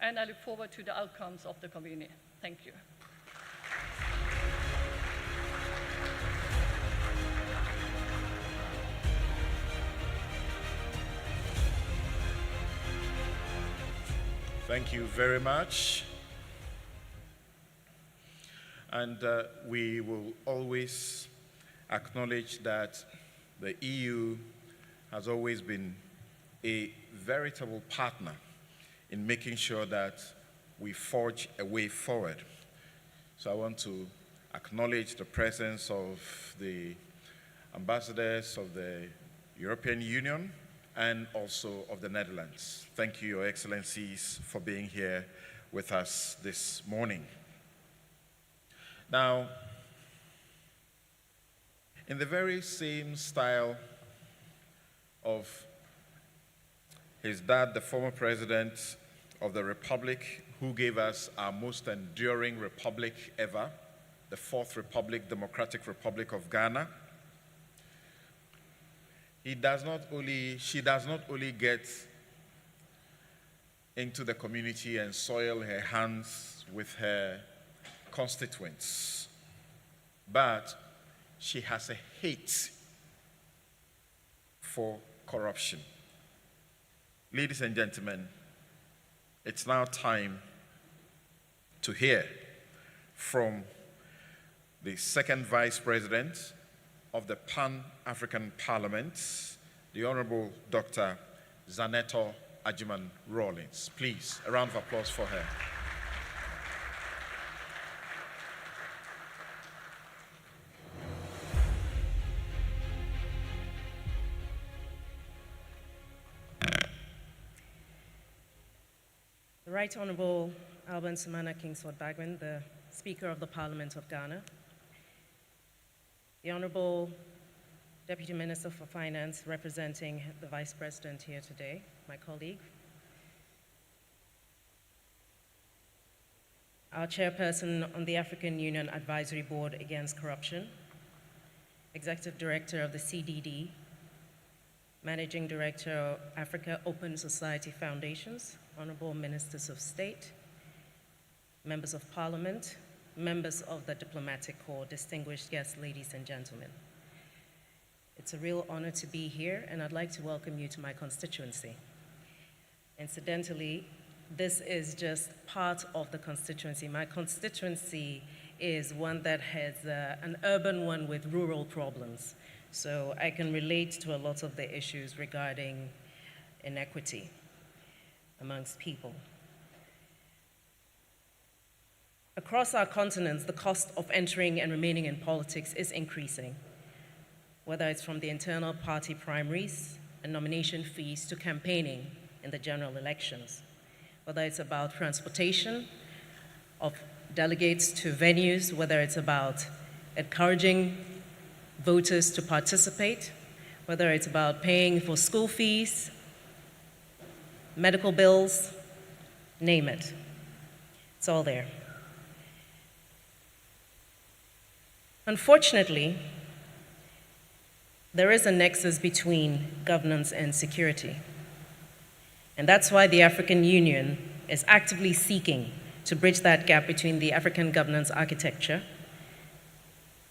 and I look forward to the outcomes of the convening. Thank you. Thank you very much. And we will always acknowledge that the EU has always been a veritable partner in making sure that we forge a way forward. So I want to acknowledge the presence of the ambassadors of the European Union and also of the Netherlands. Thank you, Your Excellencies, for being here with us this morning. Now, in the very same style of his dad, the former president of the Republic, who gave us our most enduring republic ever, the Fourth Republic, Democratic Republic of Ghana, she does not only get into the community and soil her hands with her constituents, but she has a hate for corruption. Ladies and gentlemen, it's now time to hear from the second Vice President of the Pan-African Parliament, the Honorable Dr. Zaneto Ajiman Rawlings. Please, a round of applause for her. The Right Honorable Alban Sumana Kingsford Bagman, the Speaker of the Parliament of Ghana, the Honorable Deputy Minister for Finance representing the Vice President here today, my colleague, our Chairperson on the African Union Advisory Board Against Corruption, Executive Director of the CDD, Managing Director of Africa Open Society Foundations, Honorable Ministers of State, Members of Parliament, members of the Diplomatic Corps, distinguished guests, ladies and gentlemen. It's a real honor to be here, and I'd like to welcome you to my constituency. Incidentally, this is just part of the constituency. My constituency is one that has an urban one with rural problems. So I can relate to a lot of the issues regarding inequity amongst people. Across our continents, the cost of entering and remaining in politics is increasing, whether it's from the internal party primaries and nomination fees to campaigning in the general elections, whether it's about transportation of delegates to venues, whether it's about encouraging voters to participate, whether it's about paying for school fees, medical bills, name it. It's all there. Unfortunately, there is a nexus between governance and security. And that's why the African Union is actively seeking to bridge that gap between the African governance architecture,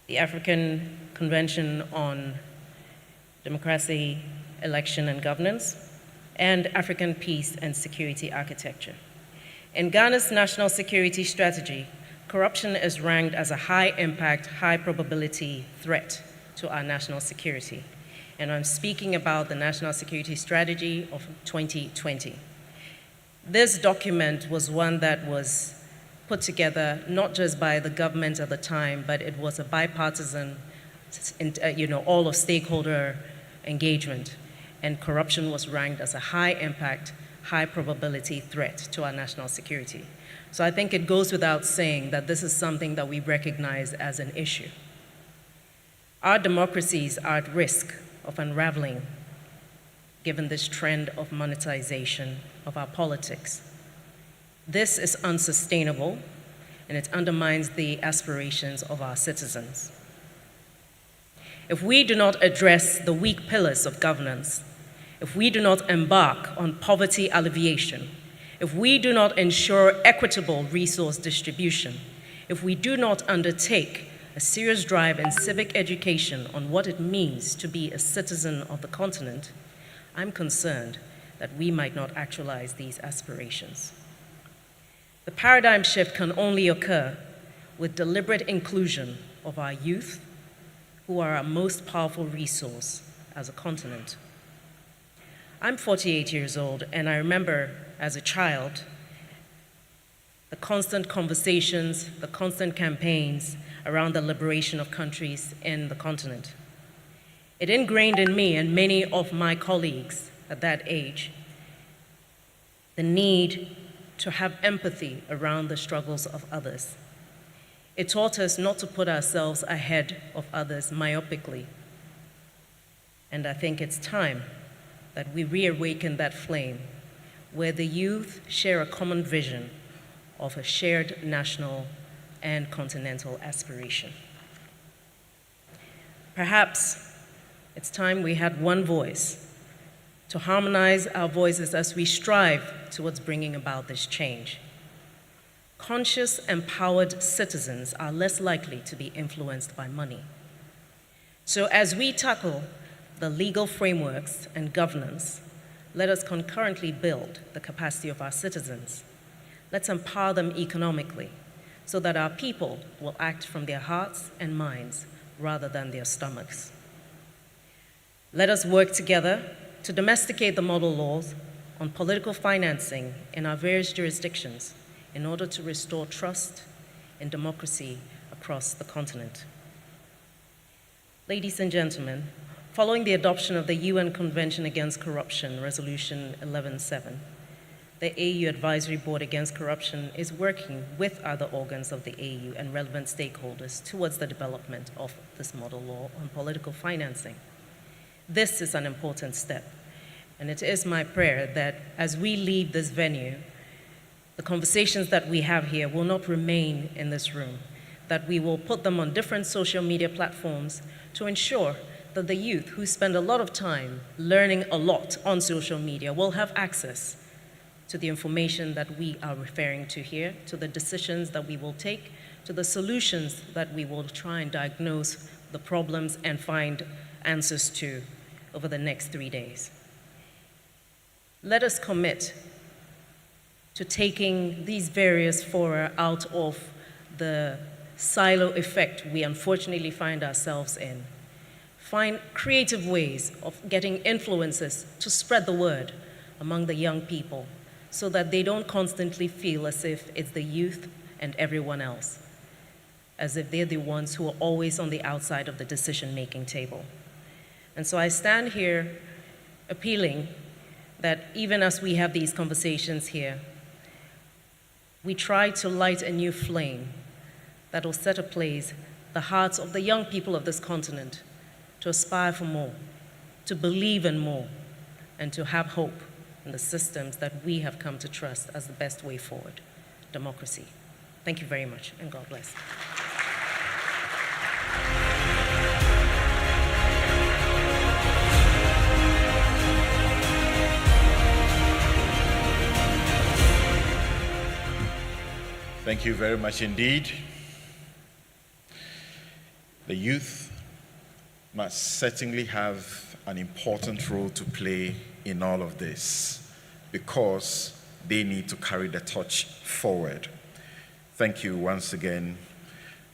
the African Convention on Democracy, Election and Governance, and African Peace and Security Architecture. In Ghana's national security strategy, corruption is ranked as a high-impact, high-probability threat to our national security. And I'm speaking about the National Security Strategy of 2020. This document was one that was put together not just by the government at the time, but it was a bipartisan, all of stakeholder engagement. And corruption was ranked as a high-impact, high-probability threat to our national security. So I think it goes without saying that this is something that we recognize as an issue. Our democracies are at risk of unraveling given this trend of monetization of our politics. This is unsustainable, and it undermines the aspirations of our citizens. If we do not address the weak pillars of governance, if we do not embark on poverty alleviation, if we do not ensure equitable resource distribution, if we do not undertake a serious drive in civic education on what it means to be a citizen of the continent, I'm concerned that we might not actualize these aspirations. The paradigm shift can only occur with deliberate inclusion of our youth, who are our most powerful resource as a continent. I'm 48 years old, and I remember as a child the constant conversations, the constant campaigns around the liberation of countries in the continent. It ingrained in me and many of my colleagues at that age the need to have empathy around the struggles of others. It taught us not to put ourselves ahead of others myopically. And I think it's time that we reawaken that flame, where the youth share a common vision of a shared national and continental aspiration. Perhaps it's time we had one voice to harmonize our voices as we strive towards bringing about this change. Conscious, empowered citizens are less likely to be influenced by money. So as we tackle the legal frameworks and governance, let us concurrently build the capacity of our citizens. Let's empower them economically so that our people will act from their hearts and minds rather than their stomachs. Let us work together to domesticate the model laws on political financing in our various jurisdictions in order to restore trust and democracy across the continent. Ladies and gentlemen, following the adoption of the UN Convention Against Corruption, Resolution 11.7, the AU Advisory Board Against Corruption is working with other organs of the AU and relevant stakeholders towards the development of this model law on political financing. This is an important step, and it is my prayer that as we leave this venue, the conversations that we have here will not remain in this room, that we will put them on different social media platforms to ensure that the youth who spend a lot of time learning a lot on social media will have access to the information that we are referring to here, to the decisions that we will take, to the solutions that we will try and diagnose the problems and find answers to over the next 3 days. Let us commit to taking these various fora out of the silo effect we unfortunately find ourselves in. Find creative ways of getting influencers to spread the word among the young people so that they don't constantly feel as if it's the youth and everyone else, as if they're the ones who are always on the outside of the decision-making table. And so I stand here appealing that even as we have these conversations here, we try to light a new flame that will set ablaze the hearts of the young people of this continent to aspire for more, to believe in more, and to have hope in the systems that we have come to trust as the best way forward, democracy. Thank you very much, and God bless. Thank you very much indeed. The youth must certainly have an important role to play in all of this because they need to carry the torch forward. Thank you once again,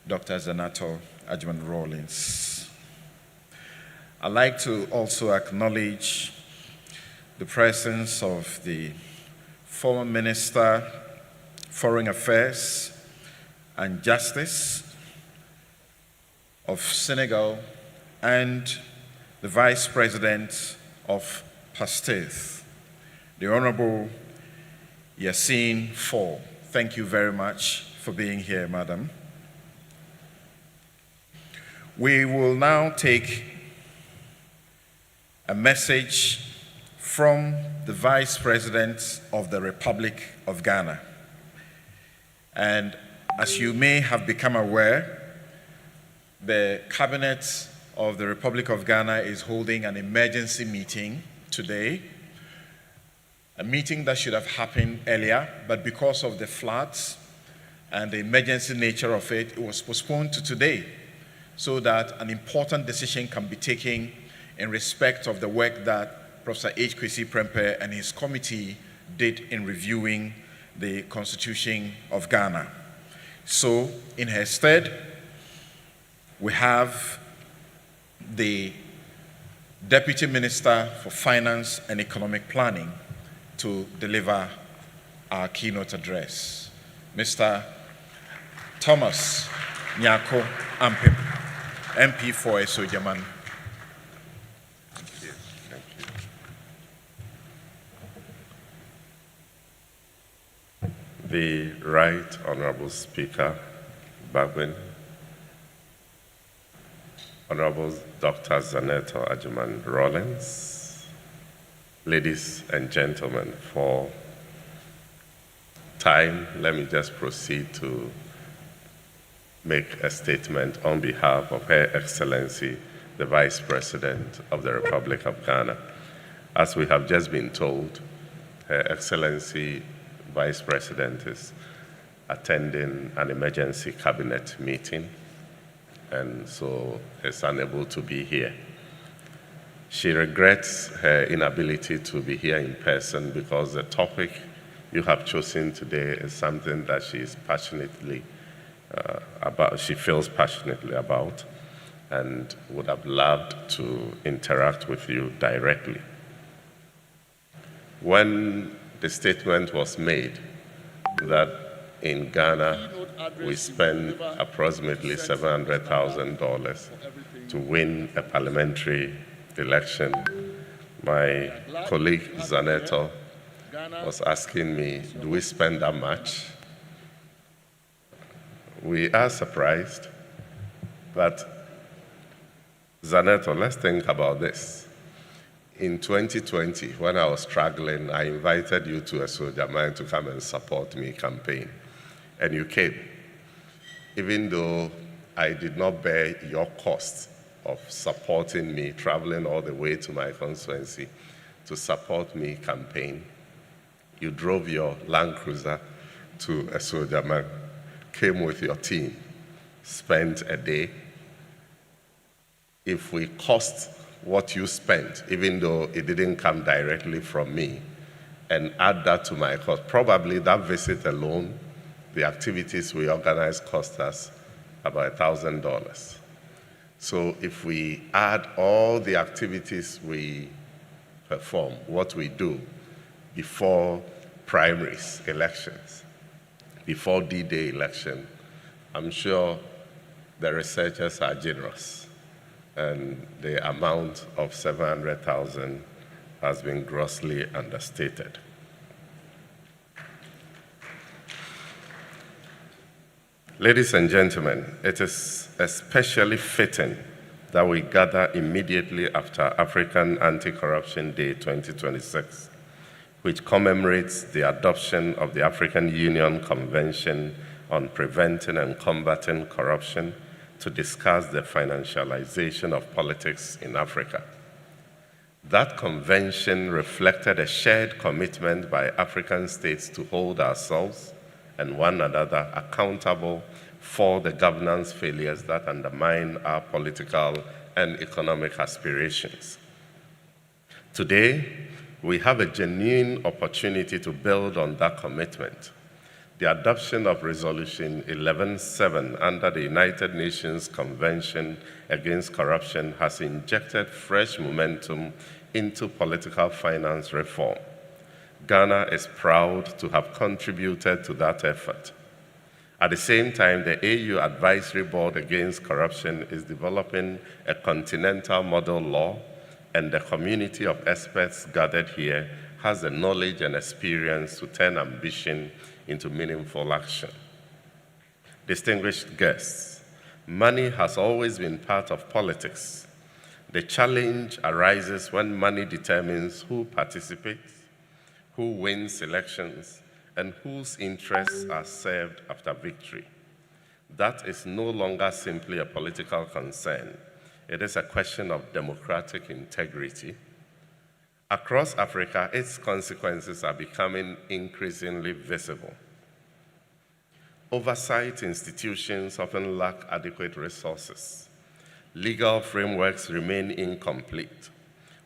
Dr. Zanato Adjumani-Rawlings. I'd like to also acknowledge the presence of the former Minister, Foreign Affairs and Justice of Senegal and the Vice President of PASTEF, the Honorable Yassine Fall. Thank you very much for being here, Madam. We will now take a message from the Vice President of the Republic of Ghana. And as you may have become aware, the Cabinet of the Republic of Ghana is holding an emergency meeting today a meeting that should have happened earlier, but because of the floods and the emergency nature of it, it was postponed to today so that an important decision can be taken in respect of the work that Professor H. Kwesi Prempeh and his committee did in reviewing the Constitution of Ghana. So, in her stead, we have the Deputy Minister for Finance and Economic Planning to deliver our keynote address. Mr. Thomas Nyako Ampim, MP for Esojaman. The Right Honorable Speaker Bagwin, Honorable Dr. Zaneto Ajuman Rawlings, ladies and gentlemen, for time, let me just proceed to make a statement on behalf of Her Excellency, the Vice President of the Republic of Ghana. As we have just been told, Her Excellency, Vice President is attending an emergency cabinet meeting, and so is unable to be here. She regrets her inability to be here in person because the topic you have chosen today is something that she is passionately she feels passionately about, and would have loved to interact with you directly. When the statement was made that in Ghana we spend approximately $700,000 to win a parliamentary election, my colleague Zaneto was asking me, do we spend that much? We are surprised, but Zaneto, let's think about this. In 2020, when I was struggling, I invited you to a soldier mine to come and support me campaign, and you came. Even though I did not bear your cost of supporting me, traveling all the way to my constituency to support me campaign, you drove your Land Cruiser to a soldier mine, came with your team, spent a day. If we cost what you spent, even though it didn't come directly from me, and add that to my cost, probably that visit alone, the activities we organized cost us about $1,000. So if we add all the activities we perform, what we do before primaries, elections, before D-Day election, I'm sure the researchers are generous, and the amount of 700,000 has been grossly understated. Ladies and gentlemen, it is especially fitting that we gather immediately after African Anti-Corruption Day 2026, which commemorates the adoption of the African Union Convention on Preventing and Combating Corruption, to discuss the financialization of politics in Africa. That convention reflected a shared commitment by African states to hold ourselves and one another accountable for the governance failures that undermine our political and economic aspirations. Today, we have a genuine opportunity to build on that commitment. The adoption of Resolution 1107 under the United Nations Convention Against Corruption has injected fresh momentum into political finance reform. Ghana is proud to have contributed to that effort. At the same time, the AU Advisory Board Against Corruption is developing a continental model law, and the community of experts gathered here has the knowledge and experience to turn ambition into meaningful action. Distinguished guests, money has always been part of politics. The challenge arises when money determines who participates, who wins elections, and whose interests are served after victory. That is no longer simply a political concern. It is a question of democratic integrity. Across Africa, its consequences are becoming increasingly visible. Oversight institutions often lack adequate resources. Legal frameworks remain incomplete.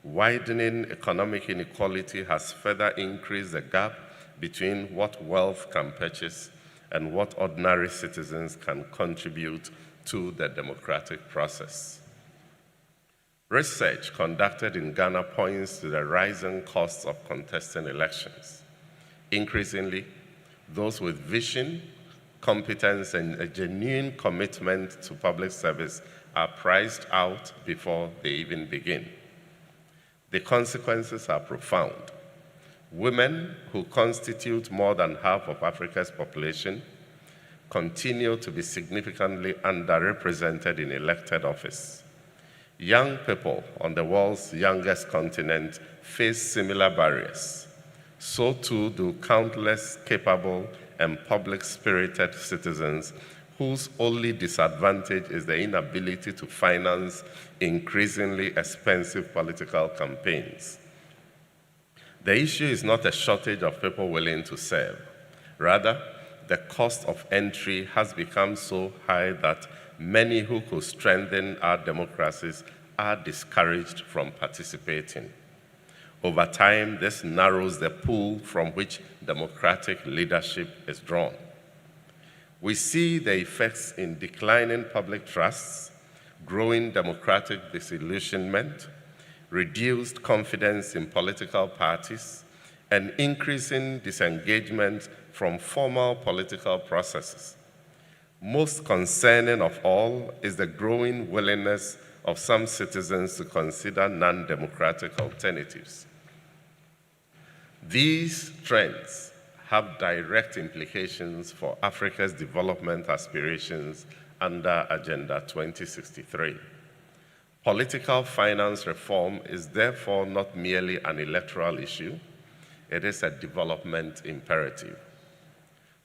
Widening economic inequality has further increased the gap between what wealth can purchase and what ordinary citizens can contribute to the democratic process. Research conducted in Ghana points to the rising costs of contesting elections. Increasingly, those with vision, competence, and a genuine commitment to public service are priced out before they even begin. The consequences are profound. Women, who constitute more than half of Africa's population, continue to be significantly underrepresented in elected office. Young people on the world's youngest continent face similar barriers. So too do countless capable and public-spirited citizens whose only disadvantage is the inability to finance increasingly expensive political campaigns. The issue is not a shortage of people willing to serve. Rather, the cost of entry has become so high that many who could strengthen our democracies are discouraged from participating. Over time, this narrows the pool from which democratic leadership is drawn. We see the effects in declining public trusts, growing democratic disillusionment, reduced confidence in political parties, and increasing disengagement from formal political processes. Most concerning of all is the growing willingness of some citizens to consider non-democratic alternatives. These trends have direct implications for Africa's development aspirations under Agenda 2063. Political finance reform is therefore not merely an electoral issue, it is a development imperative.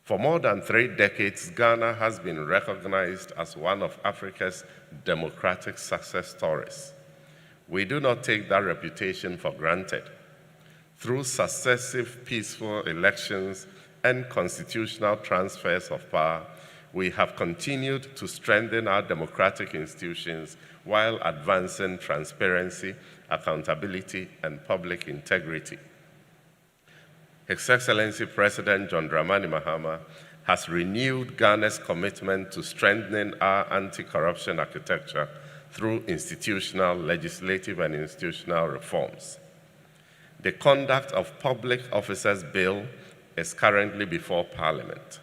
For more than 3 decades, Ghana has been recognized as one of Africa's democratic success stories. We do not take that reputation for granted. Through successive peaceful elections and constitutional transfers of power, we have continued to strengthen our democratic institutions while advancing transparency, accountability, and public integrity. His Excellency President John Dramani Mahama has renewed Ghana's commitment to strengthening our anti-corruption architecture through institutional, legislative, and institutional reforms. The Conduct of Public Officers Bill is currently before Parliament.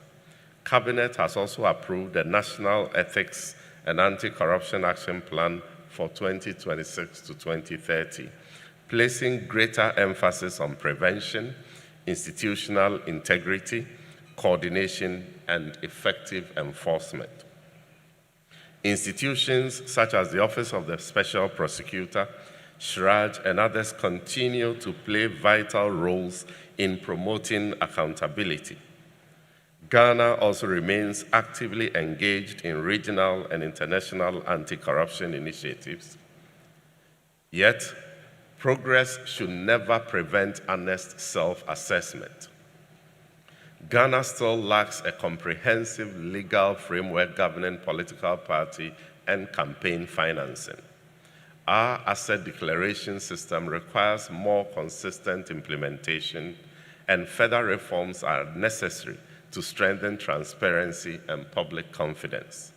Cabinet has also approved the National Ethics and Anti-Corruption Action Plan for 2026 to 2030, placing greater emphasis on prevention, institutional integrity, coordination, and effective enforcement. Institutions such as the Office of the Special Prosecutor, SHRAJ, and others continue to play vital roles in promoting accountability. Ghana also remains actively engaged in regional and international anti-corruption initiatives. Yet, progress should never prevent honest self-assessment. Ghana still lacks a comprehensive legal framework governing political party and campaign financing. Our asset declaration system requires more consistent implementation, and further reforms are necessary to strengthen transparency and public confidence.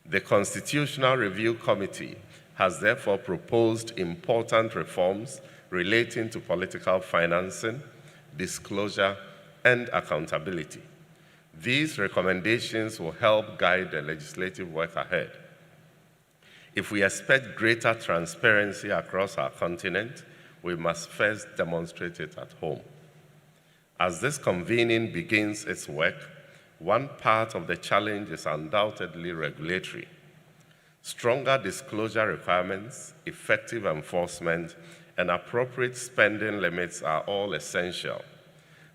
The Constitutional Review Committee has therefore proposed important reforms relating to political financing, disclosure, and accountability. These recommendations will help guide the legislative work ahead. If we expect greater transparency across our continent, we must first demonstrate it at home. As this convening begins its work, one part of the challenge is undoubtedly regulatory. Stronger disclosure requirements, effective enforcement, and appropriate spending limits are all essential.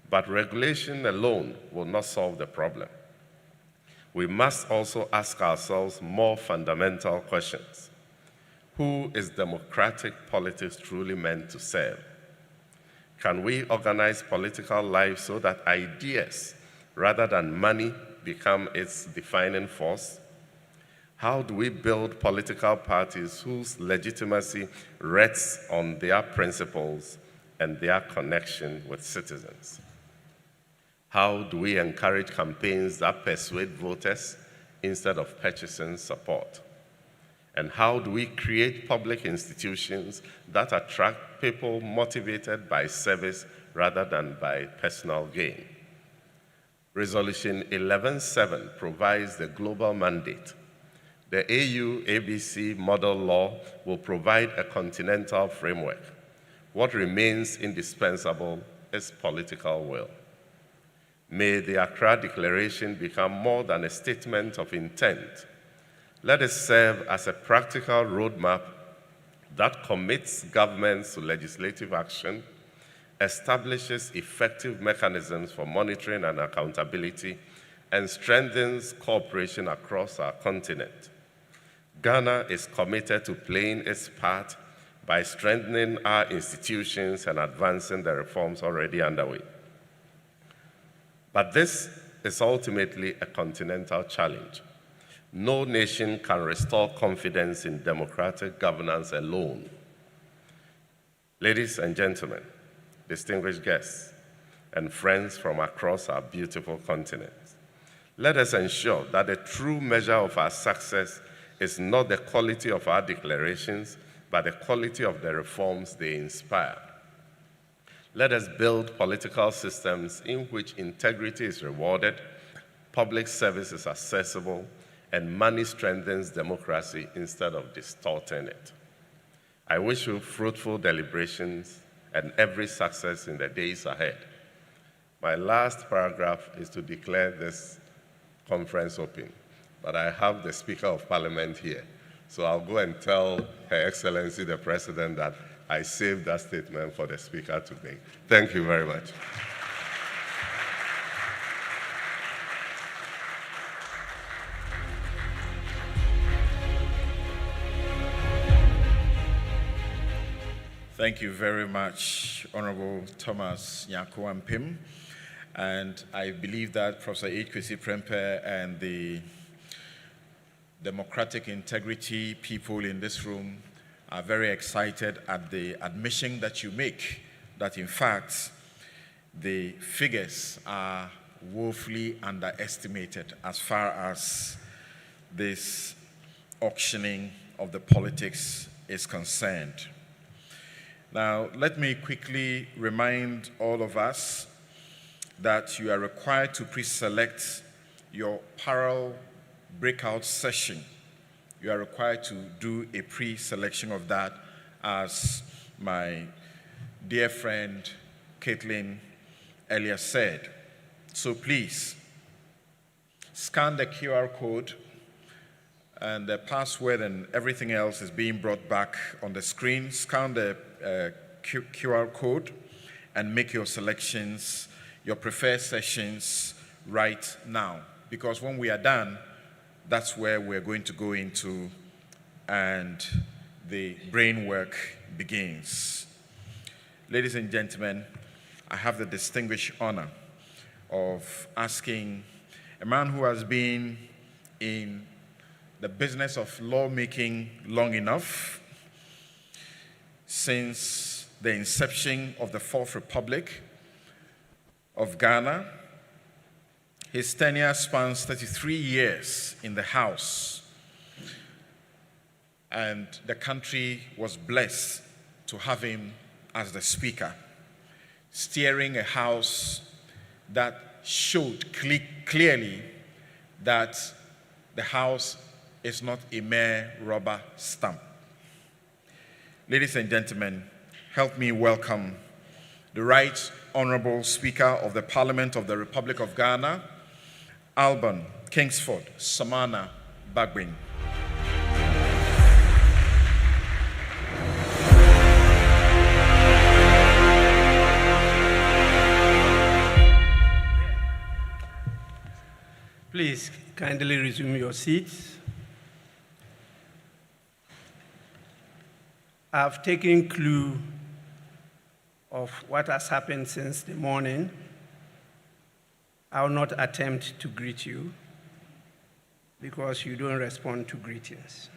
But regulation alone will not solve the problem. We must also ask ourselves more fundamental questions. Who is democratic politics truly meant to serve? Can we organize political life so that ideas, rather than money, become its defining force? How do we build political parties whose legitimacy rests on their principles and their connection with citizens? How do we encourage campaigns that persuade voters instead of purchasing support? And how do we create public institutions that attract people motivated by service rather than by personal gain? Resolution 11.7 provides the global mandate. The AU-ABC model law will provide a continental framework. What remains indispensable is political will. May the Accra Declaration become more than a statement of intent. Let it serve as a practical roadmap that commits governments to legislative action, establishes effective mechanisms for monitoring and accountability, and strengthens cooperation across our continent. Ghana is committed to playing its part by strengthening our institutions and advancing the reforms already underway. But this is ultimately a continental challenge. No nation can restore confidence in democratic governance alone. Ladies and gentlemen, distinguished guests, and friends from across our beautiful continent, let us ensure that the true measure of our success is not the quality of our declarations, but the quality of the reforms they inspire. Let us build political systems in which integrity is rewarded, public service is accessible, and money strengthens democracy instead of distorting it. I wish you fruitful deliberations and every success in the days ahead. My last paragraph is to declare this conference open, but I have the Speaker of Parliament here, so I'll go and tell Her Excellency the President that I saved that statement for the Speaker to make. Thank you very much. Thank you very much, Honorable Thomas Nyakuampim. And I believe that Professor H. Kwesi Prempeh and the democratic integrity people in this room are very excited at the admission that you make, that in fact, the figures are woefully underestimated as far as this auctioning of the politics is concerned. Now, let me quickly remind all of us that you are required to pre-select your parallel breakout session. You are required to do a pre-selection of that, as my dear friend Caitlin earlier said. So please, scan the QR code, and the password and everything else is being brought back on the screen. Scan the QR code and make your selections, your preferred sessions right now. Because when we are done, that's where we're going to go into and the brain work begins. Ladies and gentlemen, I have the distinguished honor of asking a man who has been in the business of lawmaking long enough, since the inception of the Fourth Republic of Ghana. His tenure spans 33 years in the House, and the country was blessed to have him as the Speaker, steering a House that showed clearly that the House is not a mere rubber stamp. Ladies and gentlemen, help me welcome the Right Honorable Speaker of the Parliament of the Republic of Ghana, Alban Kingsford Samana Bagbin. Please kindly resume your seats. I've taken clue of what has happened since the morning, I will not attempt to greet you because you don't respond to greetings.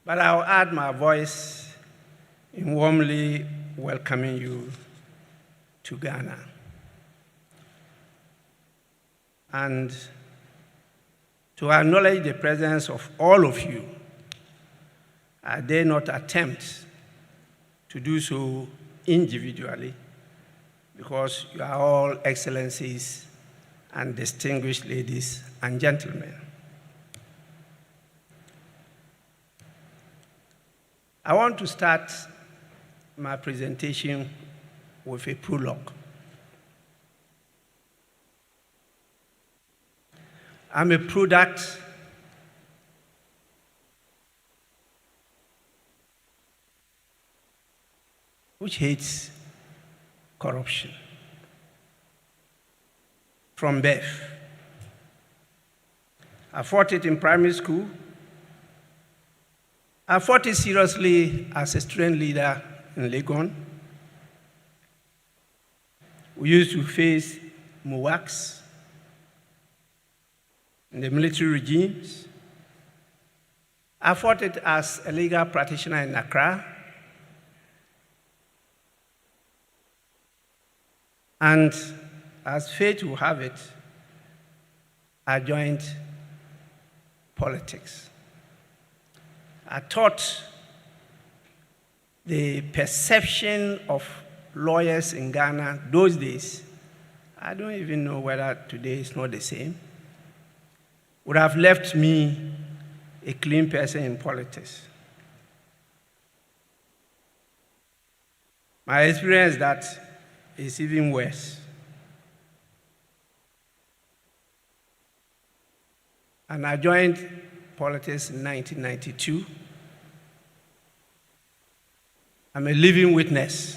But I'll add my voice in warmly welcoming you to Ghana. And to acknowledge the presence of all of you, I dare not attempt to do so individually because you are all excellencies and distinguished ladies and gentlemen. I want to start my presentation with a prologue. I'm a product which hates corruption from birth. I fought it in primary school. I fought it seriously as a student leader in Legon. We used to face MUWACs in the military regimes. I fought it as a legal practitioner in Accra. And as fate will have it, I joined politics. I thought the perception of lawyers in Ghana those days, I don't even know whether today is not the same, would have left me a clean person in politics. My experience that is even worse. And I joined politics in 1992. I'm a living witness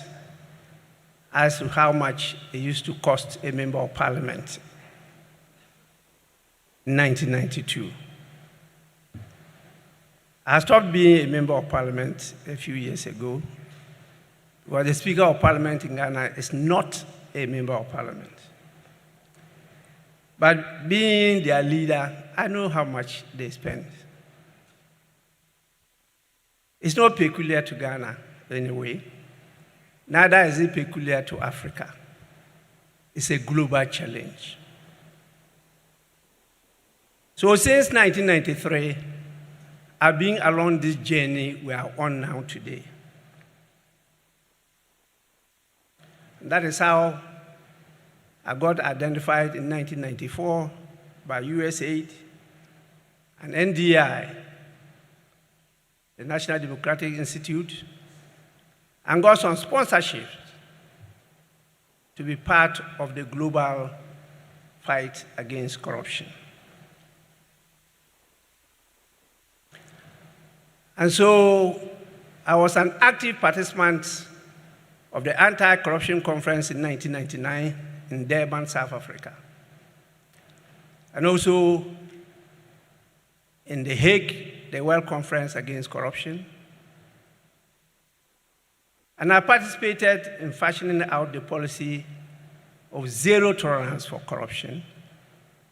as to how much it used to cost a member of parliament in 1992. I stopped being a member of parliament a few years ago because the Speaker of Parliament in Ghana is not a member of parliament. But being their leader, I know how much they spend. It's not peculiar to Ghana anyway. Neither is it peculiar to Africa. It's a global challenge. So since 1993, I've been along this journey we are on now today. And that is how I got identified in 1994 by USAID and NDI, the National Democratic Institute, and got some sponsorship to be part of the global fight against corruption. And so I was an active participant of the Anti-Corruption Conference in 1999 in Durban, South Africa, and also in The Hague, the World Conference Against Corruption. And I participated in fashioning out the policy of zero tolerance for corruption,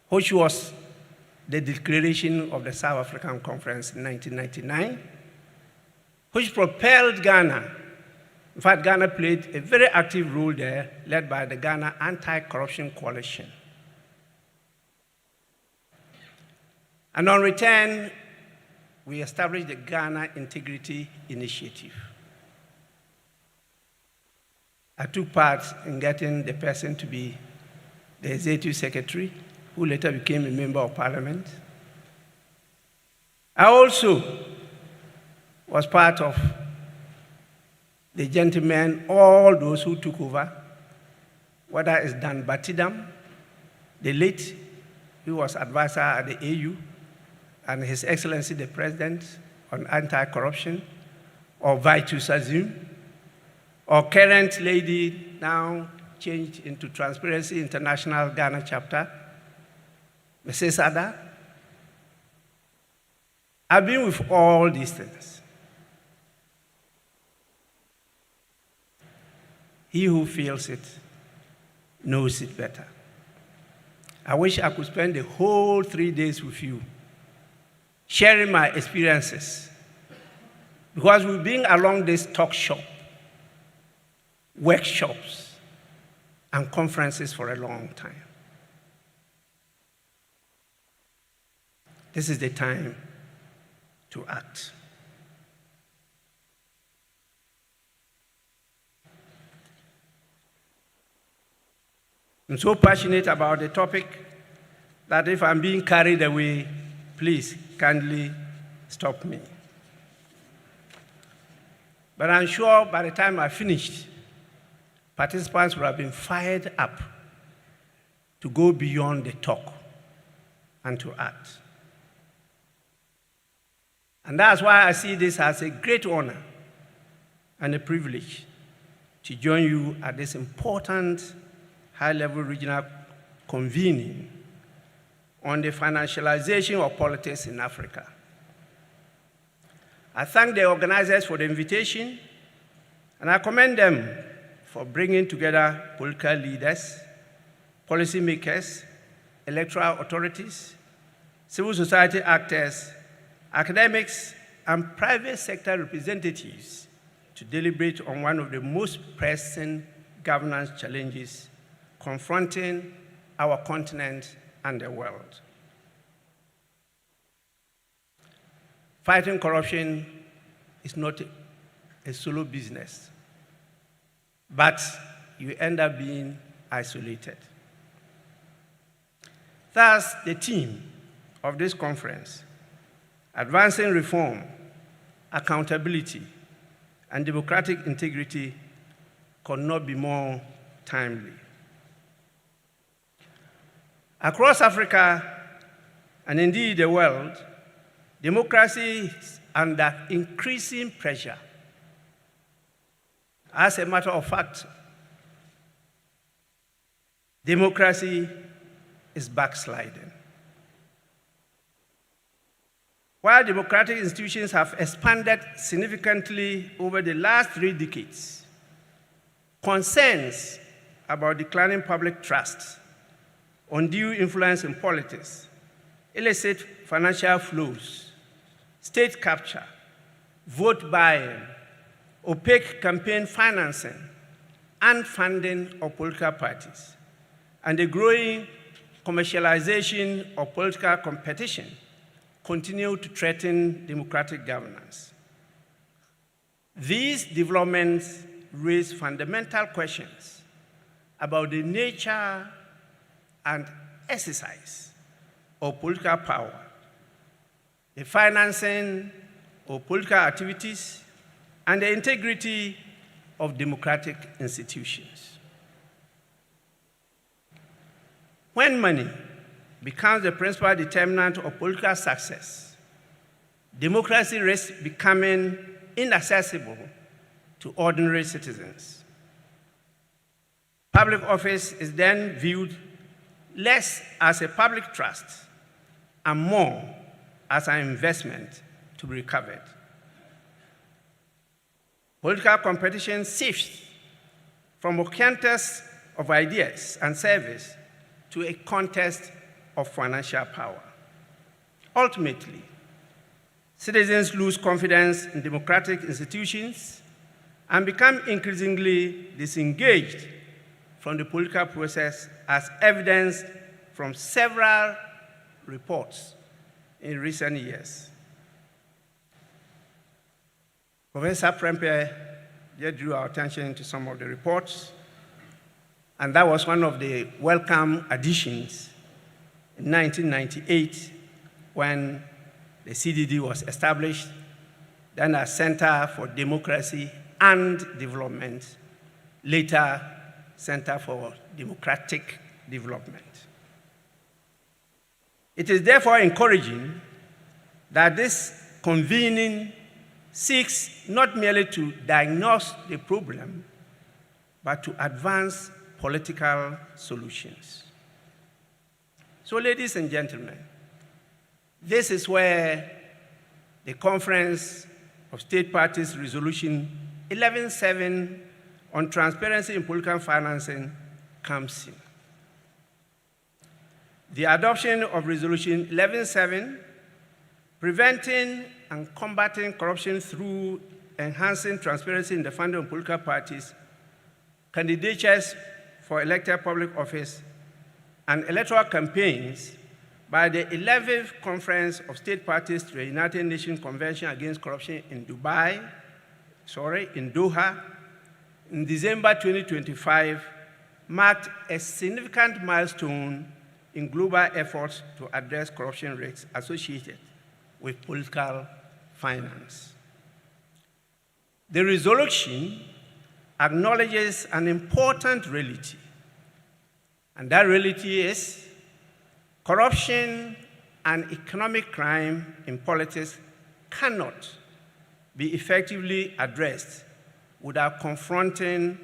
which was the declaration of the South African Conference in 1999, which propelled Ghana. In fact, Ghana played a very active role there, led by the Ghana Anti-Corruption Coalition. And on return, we established the Ghana Integrity Initiative. I took part in getting the person to be the executive secretary, who later became a member of parliament. I also was part of the gentlemen, all those who took over, whether it's Dan Batidam, the late, who was advisor at the AU, and His Excellency the President on anti-corruption, or Vitus Azim, or current lady now changed into Transparency International Ghana chapter, Mrs. Ada. I've been with all these things. He who feels it knows it better. I wish I could spend the whole 3 days with you, sharing my experiences, because we've been along this talk shop, workshops, and conferences for a long time. This is the time to act. I'm so passionate about the topic that if I'm being carried away, please kindly stop me. But I'm sure by the time I finished, participants would have been fired up to go beyond the talk and to act. And that's why I see this as a great honor and a privilege to join you at this important high-level regional convening on the financialization of politics in Africa. I thank the organizers for the invitation, and I commend them for bringing together political leaders, policymakers, electoral authorities, civil society actors, academics, and private sector representatives to deliberate on one of the most pressing governance challenges confronting our continent and the world. Fighting corruption is not a solo business, but you end up being isolated. Thus, the theme of this conference, advancing reform, accountability, and democratic integrity, could not be more timely. Across Africa, and indeed the world, democracy is under increasing pressure. As a matter of fact, democracy is backsliding. While democratic institutions have expanded significantly over the last 3 decades, concerns about declining public trust, undue influence in politics, illicit financial flows, state capture, vote buying, opaque campaign financing, and funding of political parties, and the growing commercialization of political competition continue to threaten democratic governance. These developments raise fundamental questions about the nature and exercise of political power, the financing of political activities, and the integrity of democratic institutions. When money becomes the principal determinant of political success, democracy risks becoming inaccessible to ordinary citizens. Public office is then viewed less as a public trust and more as an investment to be recovered. Political competition shifts from a contest of ideas and service to a contest of financial power. Ultimately, citizens lose confidence in democratic institutions and become increasingly disengaged from the political process, as evidenced from several reports in recent years. Professor Prempeh just drew our attention to some of the reports, and that was one of the welcome additions in 1998 when the CDD was established, then a Center for Democracy and Development, later Center for Democratic Development. It is therefore encouraging that this convening seeks not merely to diagnose the problem, but to advance political solutions. So, ladies and gentlemen, this is where the Conference of State Parties Resolution 11.7 on transparency in political financing comes in. The adoption of Resolution 11.7, preventing and combating corruption through enhancing transparency in the funding of political parties, candidatures for elected public office, and electoral campaigns by the 11th Conference of State Parties to the United Nations Convention Against Corruption in Doha, in December 2025, marked a significant milestone in global efforts to address corruption risks associated with political finance. The resolution acknowledges an important reality, and that reality is corruption and economic crime in politics cannot be effectively addressed without confronting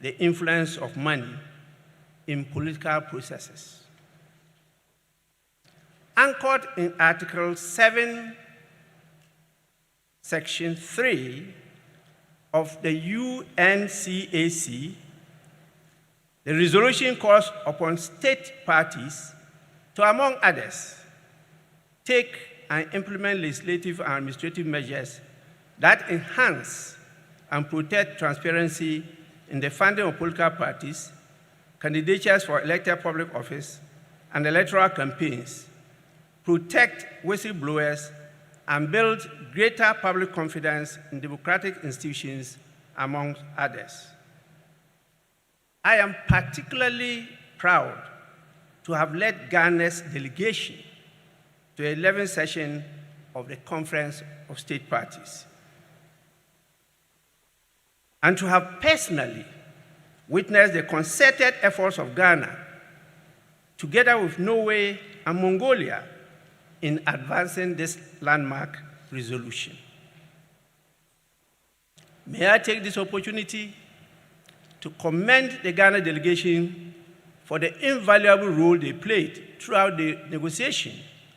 the influence of money in political processes. Anchored in Article 7, Section 3 of the UNCAC, the resolution calls upon state parties to, among others, take and implement legislative and administrative measures that enhance and protect transparency in the funding of political parties, candidatures for elected public office, and electoral campaigns, protect whistleblowers, and build greater public confidence in democratic institutions, among others. I am particularly proud to have led Ghana's delegation to the 11th session of the Conference of State Parties, and to have personally witnessed the concerted efforts of Ghana, together with Norway and Mongolia, in advancing this landmark resolution. May I take this opportunity to commend the Ghana delegation for the invaluable role they played throughout the negotiation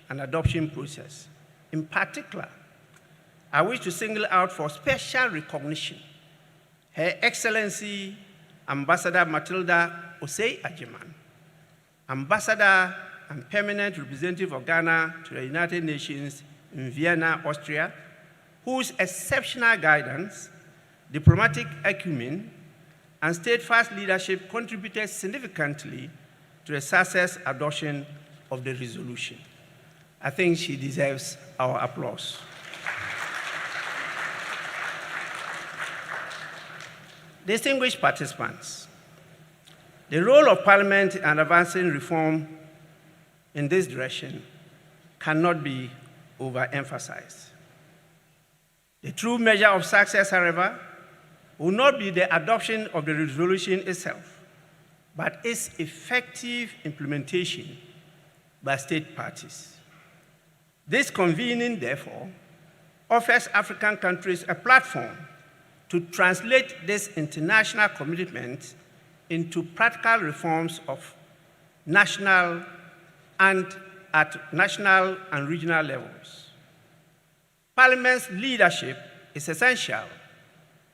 and adoption process. In particular, I wish to single out for special recognition Her Excellency Ambassador Matilda Osei Ajiman, Ambassador and Permanent Representative of Ghana to the United Nations in Vienna, Austria, whose exceptional guidance, diplomatic acumen, and steadfast leadership contributed significantly to the success adoption of the resolution. I think she deserves our applause. Distinguished participants, the role of Parliament in advancing reform in this direction cannot be overemphasized. The true measure of success, however, will not be the adoption of the resolution itself, but its effective implementation by state parties. This convening, therefore, offers African countries a platform to translate this international commitment into practical reforms of national and at national and regional levels. Parliament's leadership is essential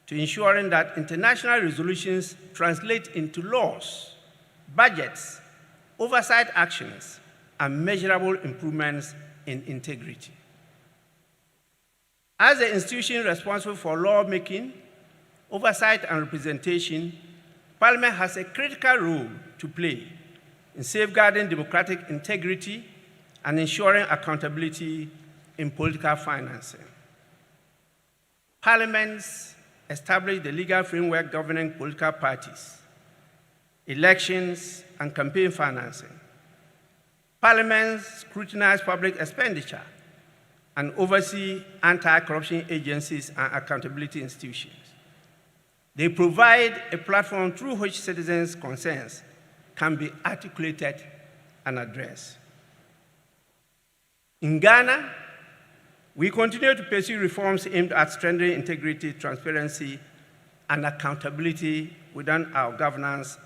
to ensuring that international resolutions translate into laws, budgets, oversight actions, and measurable improvements in integrity. As the institution responsible for lawmaking, oversight, and representation, Parliament has a critical role to play in safeguarding democratic integrity and ensuring accountability in political financing. Parliaments establish the legal framework governing political parties, elections, and campaign financing. Parliaments scrutinize public expenditure and oversee anti-corruption agencies and accountability institutions. They provide a platform through which citizens' concerns can be articulated and addressed. In Ghana, we continue to pursue reforms aimed at strengthening integrity, transparency, and accountability within our governance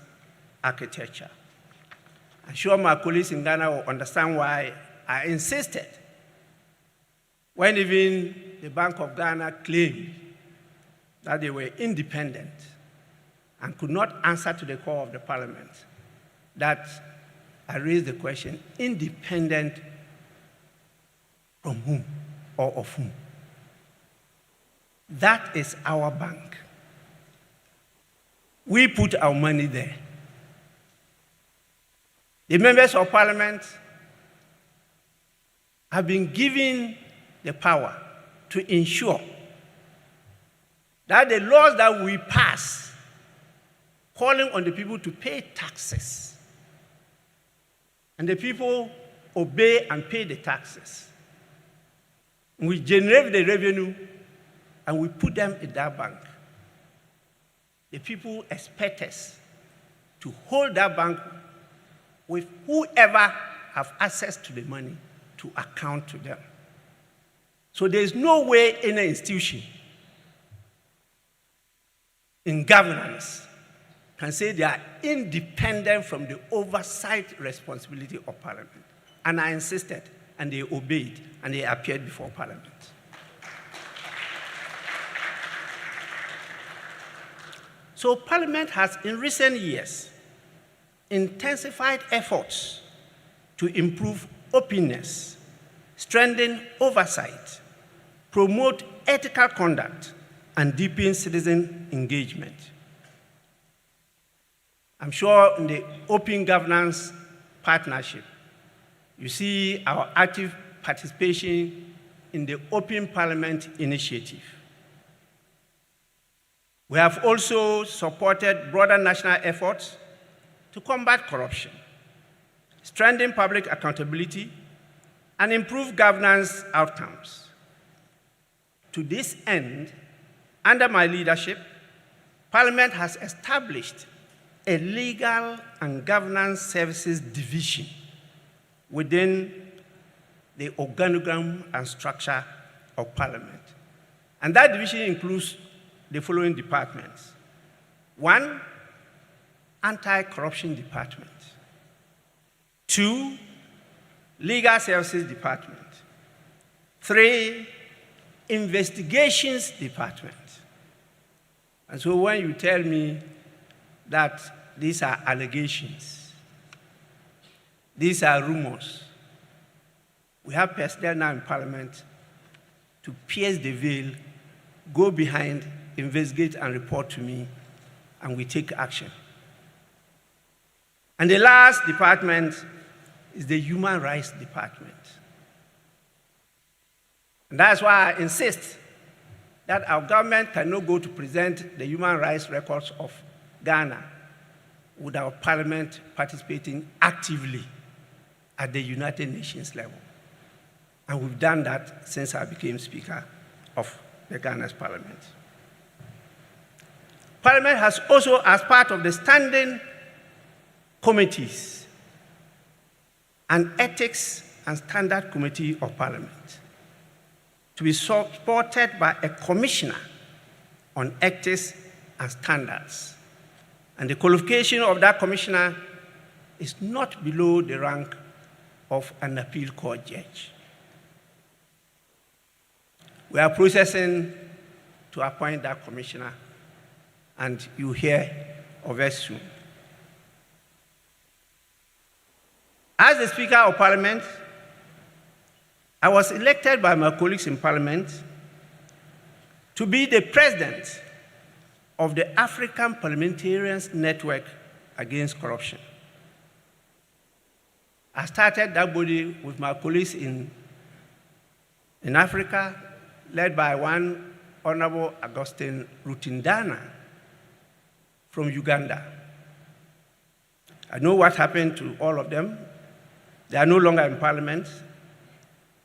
architecture. I'm sure my colleagues in Ghana will understand why I insisted when even the Bank of Ghana claimed that they were independent and could not answer to the call of the parliament, that I raised the question, independent from whom or of whom? That is our bank. We put our money there. The members of parliament have been given the power to ensure that the laws that we pass, calling on the people to pay taxes, and the people obey and pay the taxes. We generate the revenue and we put them in that bank. The people expect us to hold that bank with whoever have access to the money to account to them. So there's no way any institution in governance can say they are independent from the oversight responsibility of Parliament. And I insisted, and they obeyed, and they appeared before Parliament. So Parliament has, in recent years, intensified efforts to improve openness, strengthen oversight, promote ethical conduct, and deepen citizen engagement. I'm sure in the Open Governance Partnership, you see our active participation in the Open Parliament Initiative. We have also supported broader national efforts to combat corruption, strengthen public accountability, and improve governance outcomes. To this end, under my leadership, Parliament has established a legal and governance services division within the organogram and structure of Parliament. And that division includes the following departments. 1, anti-corruption department. 2, legal services department. 3, investigations department. And so when you tell me that these are allegations, these are rumors, we have personnel now in Parliament to pierce the veil, go behind, investigate and report to me, and we take action. And the last department is the Human Rights Department. And that's why I insist that our government cannot go to present the human rights records of Ghana without Parliament participating actively at the United Nations level. And we've done that since I became Speaker of the Ghana's Parliament. Parliament has also, as part of the standing committees and Ethics and Standard Committee of Parliament, to be supported by a commissioner on ethics and standards. And the qualification of that commissioner is not below the rank of an appeal court judge. We are processing to appoint that commissioner, and you'll hear of it soon. As the Speaker of Parliament, I was elected by my colleagues in Parliament to be the president of the African Parliamentarians Network Against Corruption. I started that body with my colleagues in Africa, led by one Honorable Augustine Rutindana from Uganda. I know what happened to all of them. They are no longer in Parliament.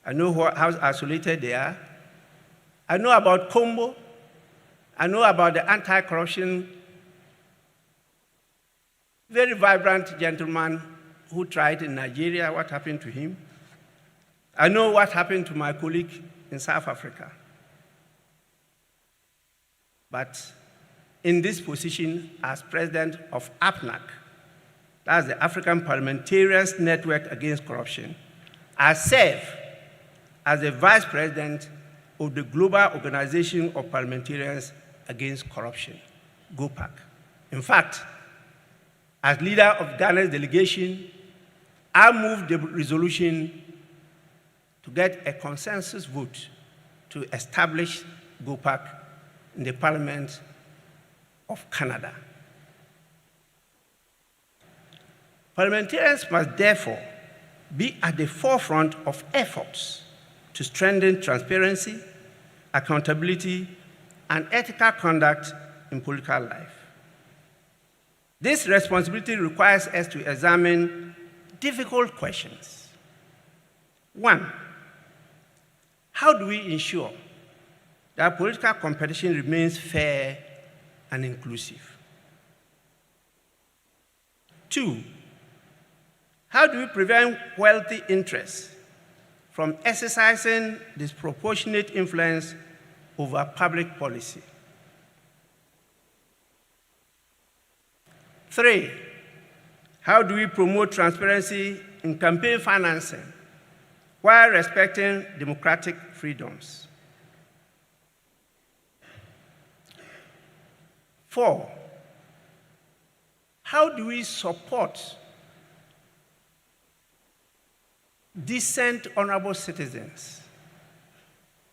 I know how isolated they are. I know about Combo. I know about the anti-corruption, very vibrant gentleman who tried in Nigeria, what happened to him. I know what happened to my colleague in South Africa. But in this position as president of APNAC, that's the African Parliamentarians Network Against Corruption, I serve as the vice president of the Global Organization of Parliamentarians Against Corruption, GOPAC. In fact, as leader of Ghana's delegation, I moved the resolution to get a consensus vote to establish GOPAC in the Parliament of Canada. Parliamentarians must therefore be at the forefront of efforts to strengthen transparency, accountability, and ethical conduct in political life. This responsibility requires us to examine difficult questions. One, how do we ensure that political competition remains fair and inclusive? Two, how do we prevent wealthy interests from exercising disproportionate influence over public policy? Three, how do we promote transparency in campaign financing while respecting democratic freedoms? Four, how do we support decent, honorable citizens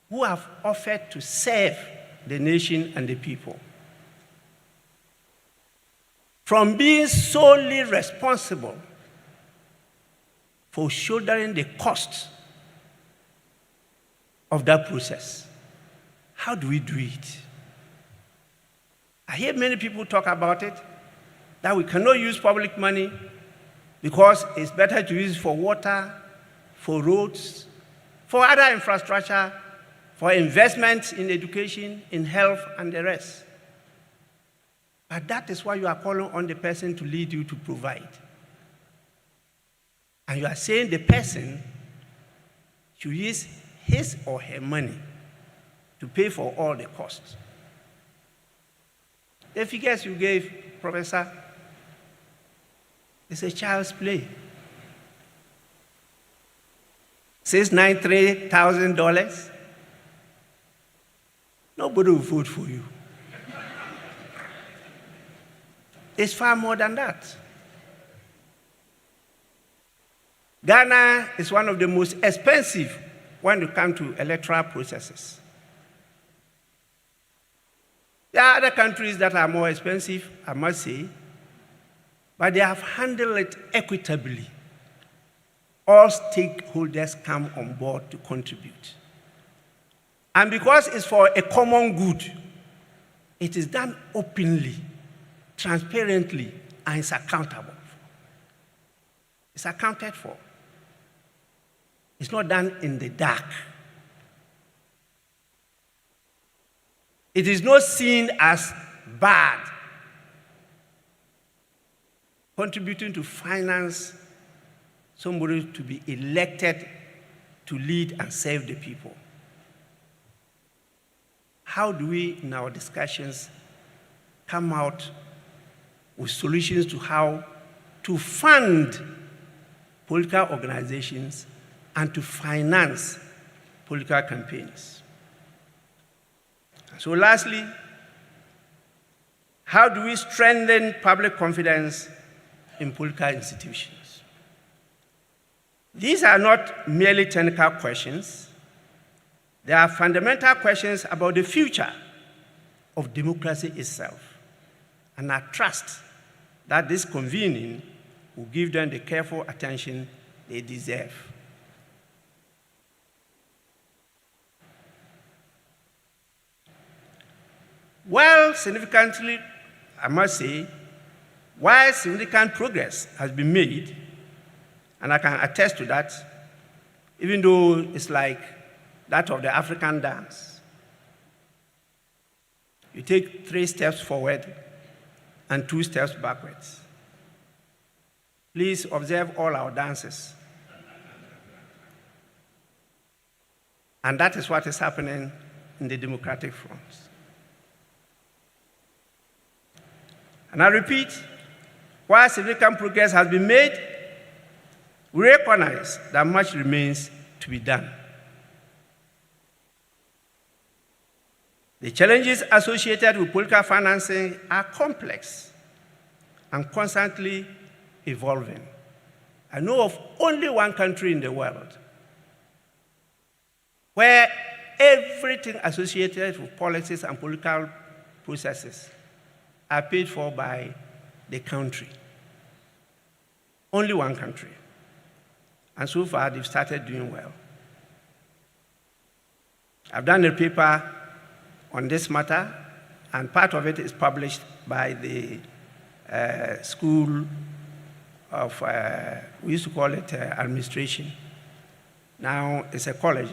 who have offered to serve the nation and the people from being solely responsible for shouldering the cost of that process? How do we do it? I hear many people talk about it, that we cannot use public money because it's better to use it for water, for roads, for other infrastructure, for investments in education, in health, and the rest. But that is why you are calling on the person to lead you to provide. And you are saying the person should use his or her money to pay for all the costs. The figures you gave, Professor, is a child's play. $693,000. Nobody will vote for you. It's far more than that. Ghana is one of the most expensive when it comes to electoral processes. There are other countries that are more expensive, I must say, but they have handled it equitably. All stakeholders come on board to contribute. And because it's for a common good, it is done openly, transparently, and it's accountable. It's accounted for. It's not done in the dark. It is not seen as bad, contributing to finance somebody to be elected to lead and serve the people. How do we, in our discussions, come out with solutions to how to fund political organizations and to finance political campaigns? So lastly, how do we strengthen public confidence in political institutions? These are not merely technical questions. They are fundamental questions about the future of democracy itself. And I trust that this convening will give them the careful attention they deserve. While significant progress has been made, and I can attest to that, even though it's like that of the African dance. You take 3 steps forward and 2 steps backwards. Please observe all our dances. And that is what is happening in the democratic fronts. And I repeat, while significant progress has been made, we recognize that much remains to be done. The challenges associated with political financing are complex and constantly evolving. I know of only one country in the world where everything associated with policies and political processes are paid for by the country. Only one country. And so far, they've started doing well. I've done a paper on this matter, and part of it is published by the School of, we used to call it administration. Now it's a college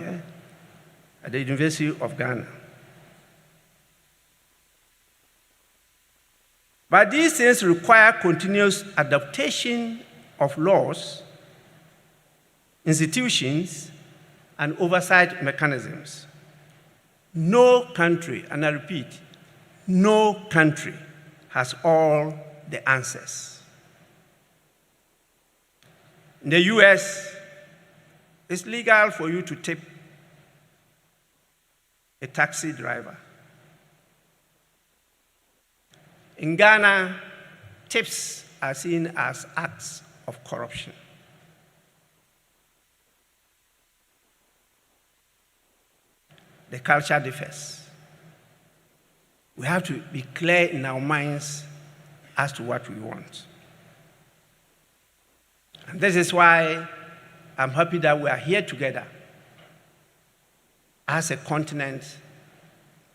at the University of Ghana. But these things require continuous adaptation of laws, institutions, and oversight mechanisms. No country, and I repeat, no country has all the answers. In the US, it's legal for you to tip a taxi driver. In Ghana, tips are seen as acts of corruption. The culture differs. We have to be clear in our minds as to what we want. And this is why I'm happy that we are here together as a continent,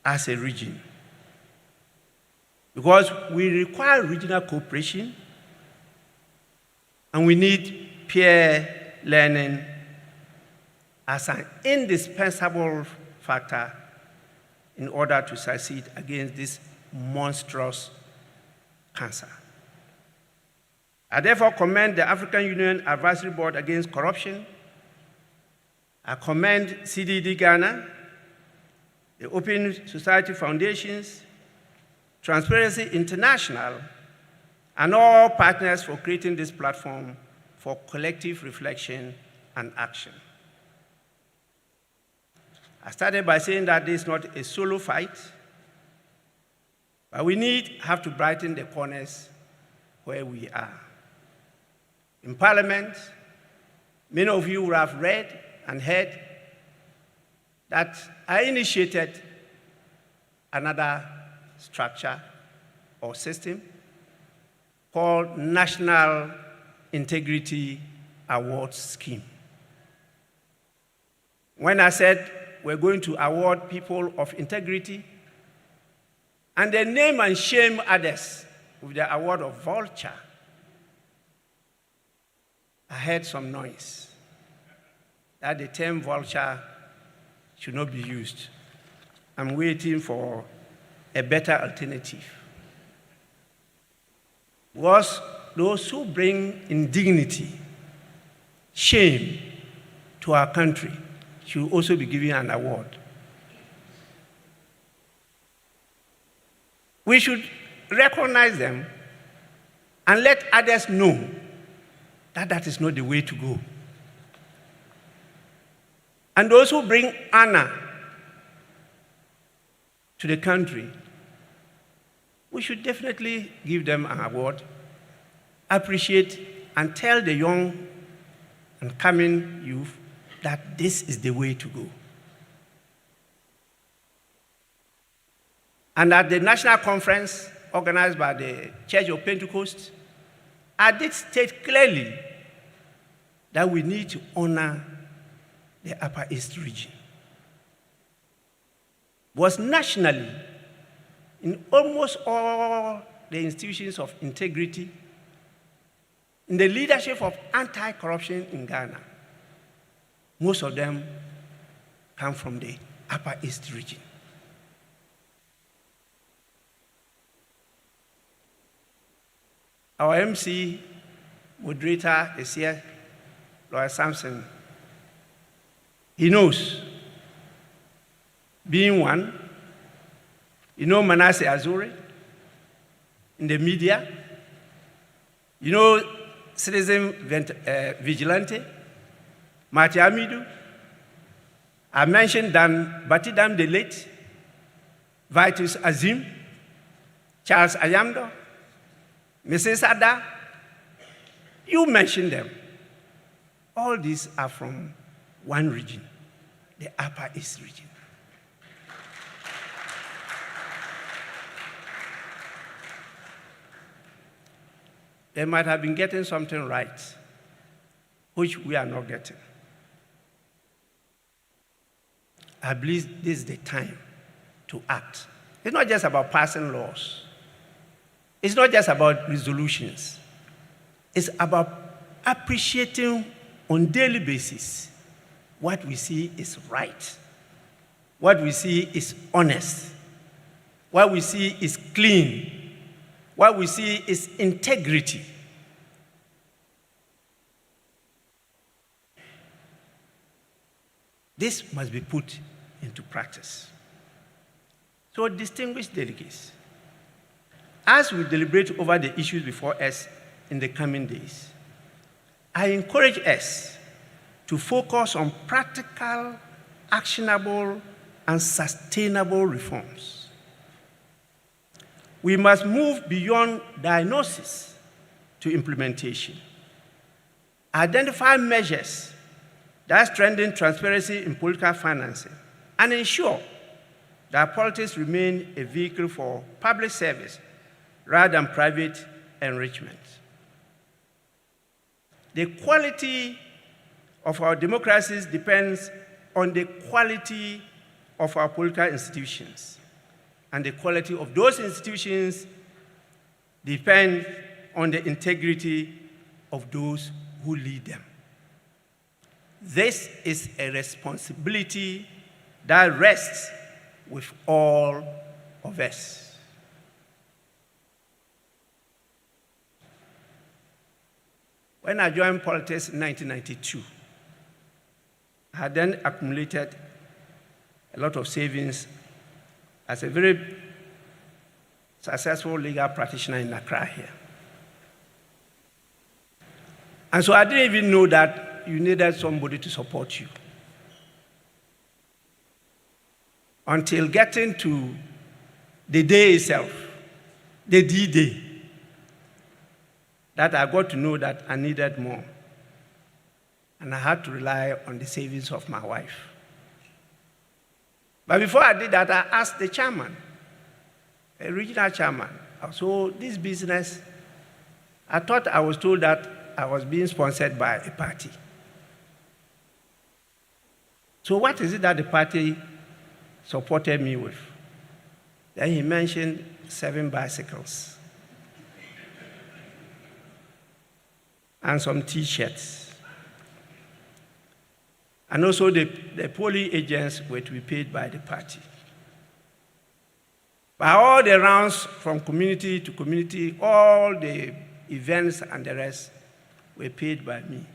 as a region. Because we require regional cooperation, and we need peer learning as an indispensable factor in order to succeed against this monstrous cancer. I therefore commend the African Union Advisory Board Against Corruption. I commend CDD Ghana, the Open Society Foundations, Transparency International, and all partners for creating this platform for collective reflection and action. I started by saying that this is not a solo fight, but we have to brighten the corners where we are. In Parliament, many of you will have read and heard that I initiated another structure or system called National Integrity Awards Scheme. When I said we're going to award people of integrity, and then name and shame others with the award of vulture, I heard some noise that the term vulture should not be used. I'm waiting for a better alternative. Because those who bring indignity, shame to our country should also be given an award. We should recognize them and let others know that that is not the way to go. And those who bring honor to the country, we should definitely give them an award, appreciate, and tell the young and coming youth that this is the way to go. And at the national conference organized by the Church of Pentecost, I did state clearly that we need to honor the Upper East region. Was nationally, in almost all the institutions of integrity, in the leadership of anti-corruption in Ghana, most of them come from the Upper East region. Our MC moderator is here, Lawyer Sampson. He knows, being one, you know Manasseh Azuri in the media, you know Citizen Vigilante, Mati Amidou. I mentioned Batidam the late, Vitus Azim, Charles Ayamdo, Mrs. Ada, you mentioned them. All these are from one region, the Upper East region. They might have been getting something right, which we are not getting. I believe this is the time to act. It's not just about passing laws. It's not just about resolutions. It's about appreciating on a daily basis what we see is right, what we see is honest, what we see is clean, what we see is integrity. This must be put into practice. So, distinguished delegates, as we deliberate over the issues before us in the coming days, I encourage us to focus on practical, actionable, and sustainable reforms. We must move beyond diagnosis to implementation. Identify measures that strengthen transparency in political financing and ensure that politics remain a vehicle for public service rather than private enrichment. The quality of our democracies depends on the quality of our political institutions, and the quality of those institutions depends on the integrity of those who lead them. This is a responsibility that rests with all of us. When I joined politics in 1992, I had then accumulated a lot of savings as a very successful legal practitioner in Accra here. And so I didn't even know that you needed somebody to support you. Until getting to the day itself, the D-Day, that I got to know that I needed more. And I had to rely on the savings of my wife. But before I did that, I asked the chairman, a regional chairman, so this business, I thought I was told that I was being sponsored by a party. So what is it that the party supported me with? Then he mentioned 7 bicycles and some T-shirts. And also the polling agents were to be paid by the party. By all the rounds from community to community, all the events and the rest were paid by me.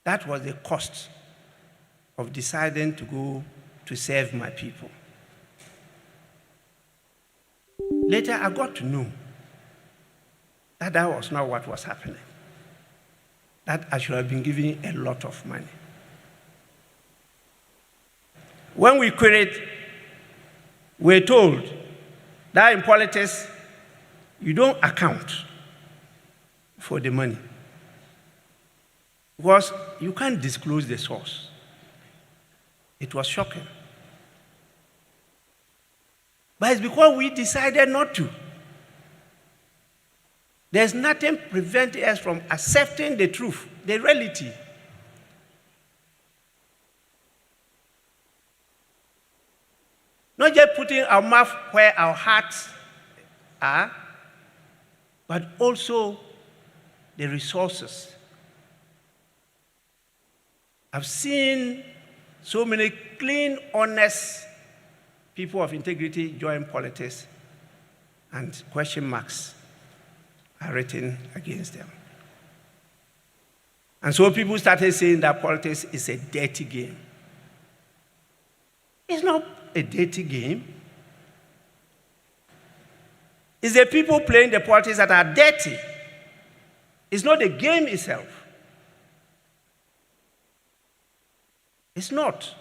That was the cost of deciding to go to serve my people. Later, I got to know that that was not what was happening, that I should have been given a lot of money. When we queried, we're told that in politics, you don't account for the money because you can't disclose the source. It was shocking. But it's because we decided not to. There's nothing preventing us from accepting the truth, the reality. Not just putting our mouth where our hearts are, but also the resources. I've seen so many clean, honest people of integrity join politics, and question marks are written against them. And so people started saying that politics is a dirty game. It's not a dirty game. It's the people playing the politics that are dirty. It's not the game itself. It's not.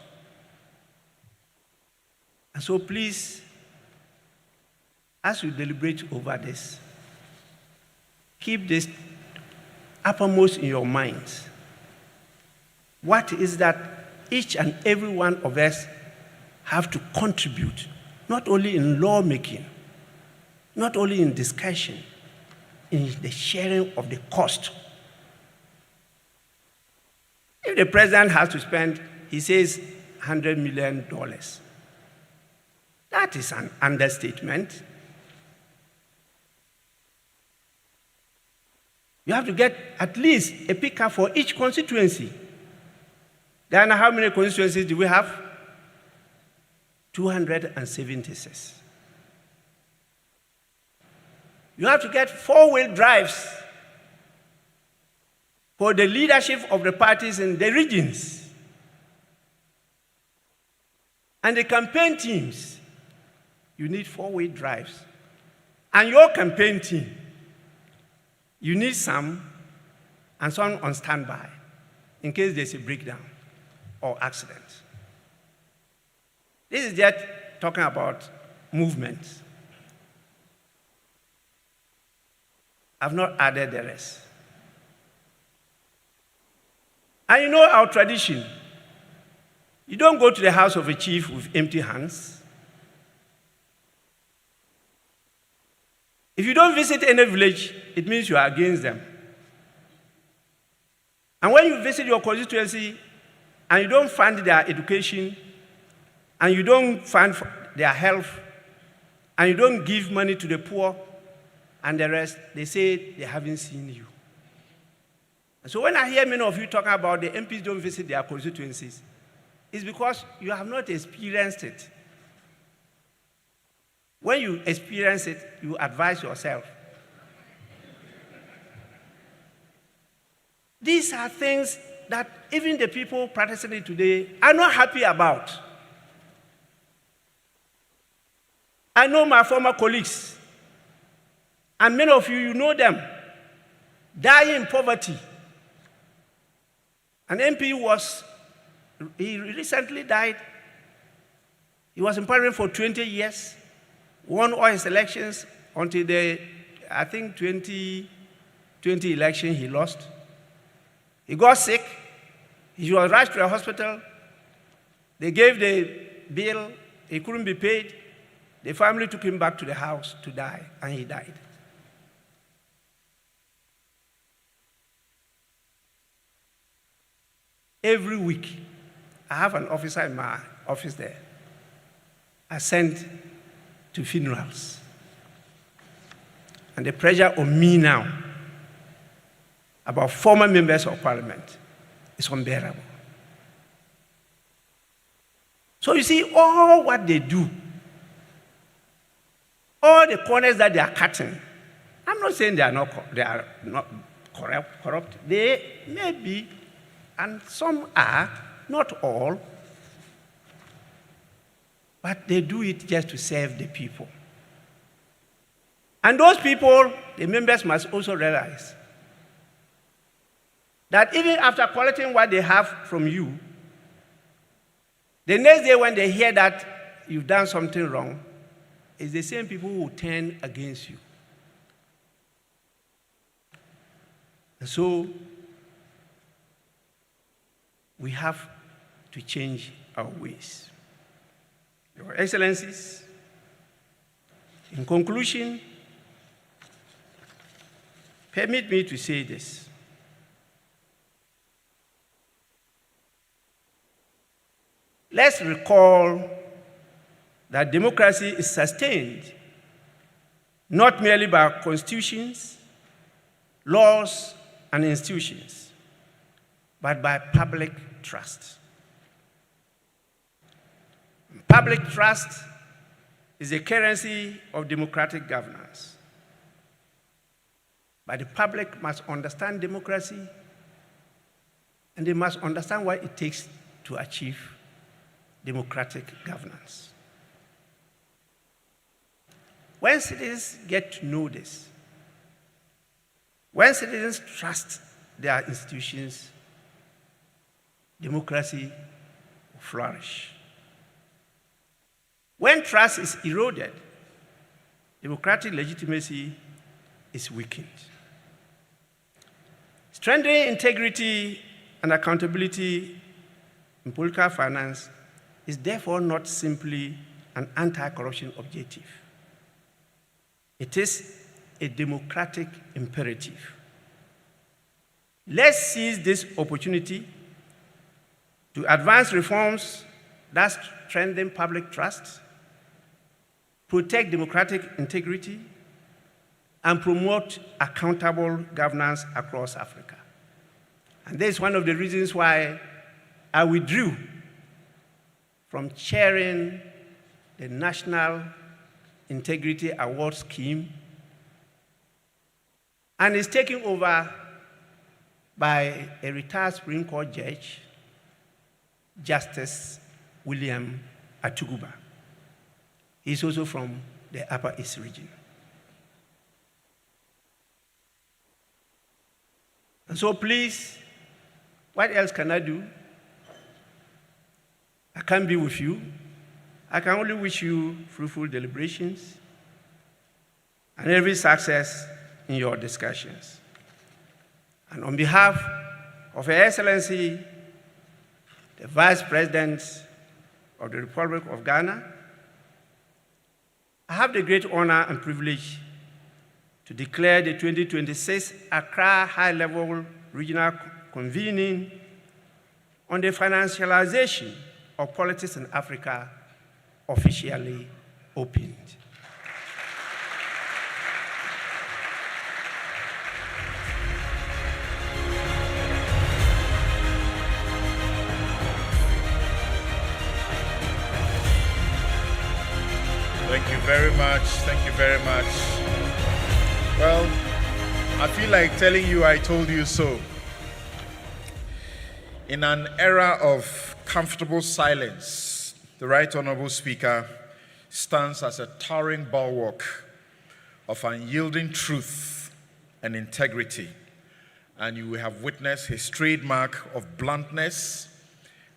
And so please, as you deliberate over this, keep this uppermost in your minds. What is that each and every one of us have to contribute, not only in lawmaking, not only in discussion, in the sharing of the cost. If the president has to spend, he says, $100 million, that is an understatement. You have to get at least a pickup for each constituency. Ghana, how many constituencies do we have? 276. You have to get 4-wheel drives for the leadership of the parties in the regions. And the campaign teams, you need 4-wheel drives. And your campaign team, you need some and some on standby in case there's a breakdown or accident. This is just talking about movement. I've not added the rest. And you know our tradition. You don't go to the house of a chief with empty hands. If you don't visit any village, it means you are against them. And when you visit your constituency and you don't fund their education, and you don't fund their health, and you don't give money to the poor and the rest, they say they haven't seen you. And so when I hear many of you talking about the MPs don't visit their constituencies, it's because you have not experienced it. When you experience it, you advise yourself. These are things that even the people practicing it today are not happy about. I know my former colleagues, and many of you know them, dying in poverty. An MP he recently died. He was in parliament for 20 years, won all his elections until I think 2020 election he lost. He got sick. He was rushed to a hospital. They gave the bill. He couldn't be paid. The family took him back to the house to die, and he died. Every week, I have an officer in my office there. I send to funerals. And the pressure on me now about former members of parliament is unbearable. So you see, all what they do, all the corners that they are cutting, I'm not saying they are not corrupt. They may be, and some are, not all, but they do it just to serve the people. And those people, the members must also realize that even after collecting what they have from you, the next day when they hear that you've done something wrong, it's the same people who will turn against you. And so we have to change our ways. Your Excellencies, in conclusion, permit me to say this. Let's recall that democracy is sustained not merely by constitutions, laws, and institutions, but by public trust. Public trust is the currency of democratic governance. But the public must understand democracy, and they must understand what it takes to achieve democratic governance. When citizens get to know this, when citizens trust their institutions, democracy will flourish. When trust is eroded, democratic legitimacy is weakened. Strengthening integrity and accountability in political finance is therefore not simply an anti-corruption objective. It is a democratic imperative. Let's seize this opportunity to advance reforms that strengthen public trust, protect democratic integrity, and promote accountable governance across Africa. And this is one of the reasons why I withdrew from chairing the National Integrity Award Scheme and is taken over by a retired Supreme Court judge, Justice William Atuguba. He's also from the Upper East region. And so please, what else can I do? I can't be with you. I can only wish you fruitful deliberations and every success in your discussions. And on behalf of Her Excellency, the Vice President of the Republic of Ghana, I have the great honor and privilege to declare the 2026 Accra High-Level Regional Convening on the Financialization of Politics in Africa officially opened. Thank you very much. Thank you very much. Well, I feel like telling you I told you so. In an era of comfortable silence, the Right Honorable Speaker stands as a towering bulwark of unyielding truth and integrity. And you will have witnessed his trademark of bluntness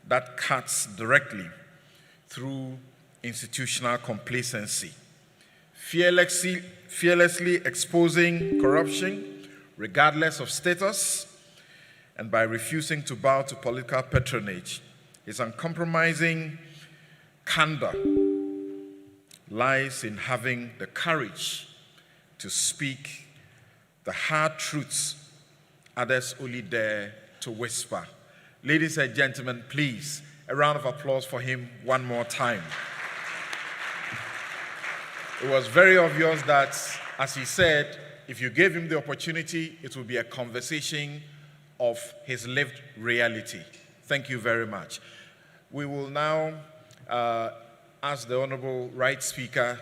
that cuts directly through institutional complacency, fearlessly exposing corruption regardless of status, and by refusing to bow to political patronage. His uncompromising candor lies in having the courage to speak the hard truths others only dare to whisper. Ladies and gentlemen, please, a round of applause for him one more time. It was very obvious that, as he said, if you gave him the opportunity, it would be a conversation of his lived reality. Thank you very much. We will now ask the Honorable Right Speaker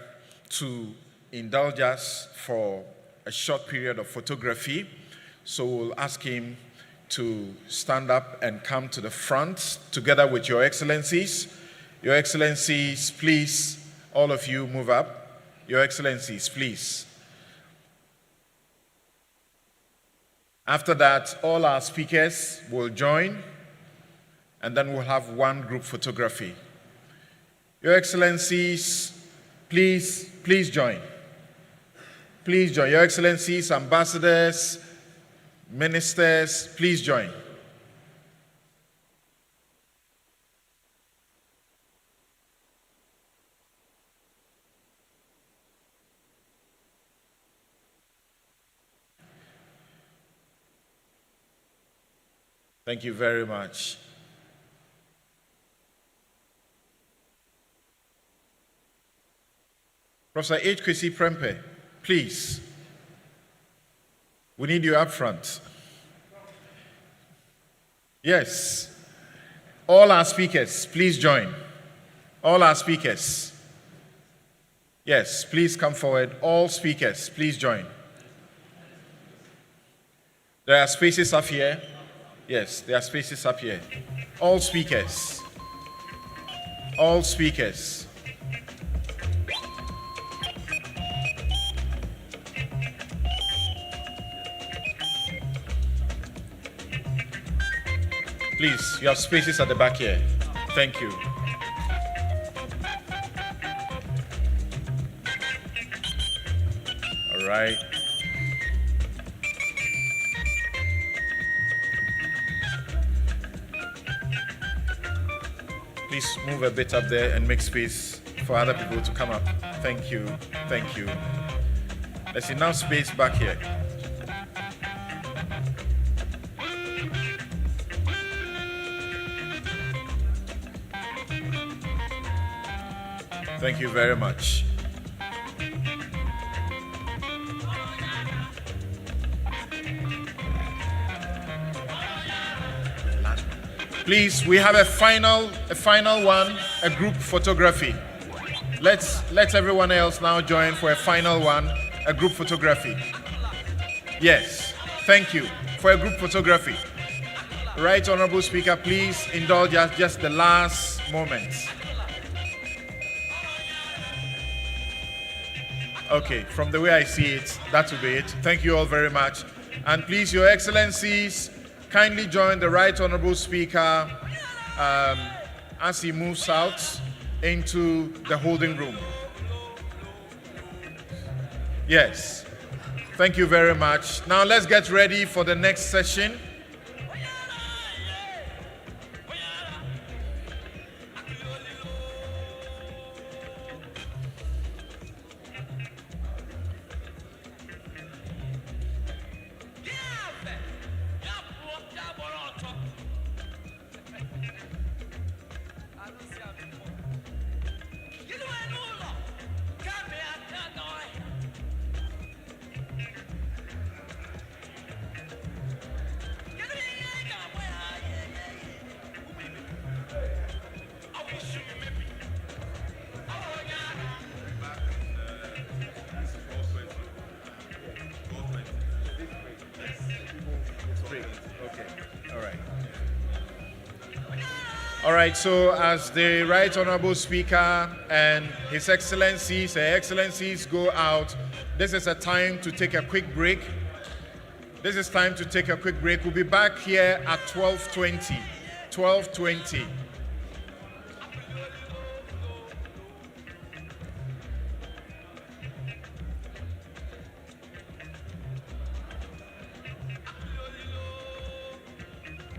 to indulge us for a short period of photography. So we'll ask him to stand up and come to the front together with Your Excellencies. Your Excellencies, please, all of you move up. Your Excellencies, please. After that, all our speakers will join, and then we'll have one group photography. Your Excellencies, please join. Please join. Your Excellencies, ambassadors, ministers, please join. Thank you very much. Professor H. Kwesi Prempeh, please. We need you up front. Yes. All our speakers, please join. All our speakers. Yes, please come forward. All speakers, please join. There are spaces up here. Yes, there are spaces up here. All speakers. All speakers. Please, you have spaces at the back here. Thank you. right. Please move a bit up there and make space for other people to come up. Thank you. Thank you. There's enough space back here. Thank you very much. Please, we have a final one, a group photography. Let everyone else now join for a final one, a group photography. Yes, thank you for a group photography. Right Honorable Speaker, please indulge us just the last moments. Okay, from the way I see it, that will be it. Thank you all very much. And please, Your Excellencies, kindly join the Right Honorable Speaker as he moves out into the holding room. Yes, thank you very much. Now let's get ready for the next session. All right, so as the Right Honorable Speaker and His Excellencies, Her Excellencies go out, this is a time to take a quick break. This is time to take a quick break. We'll be back here at 12:20. 12:20.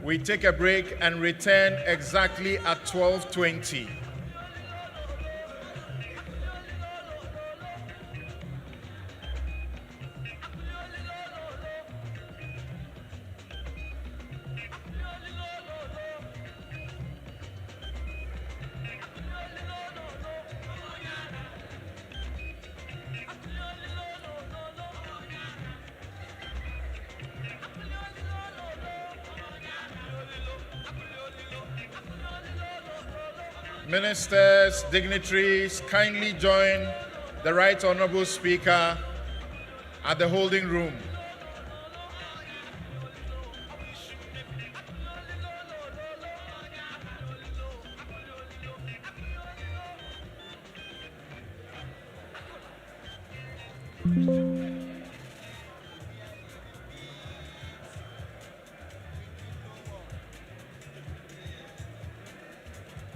We take a break and return exactly at 12:20. Ministers, dignitaries, kindly join the Right Honorable Speaker at the holding room.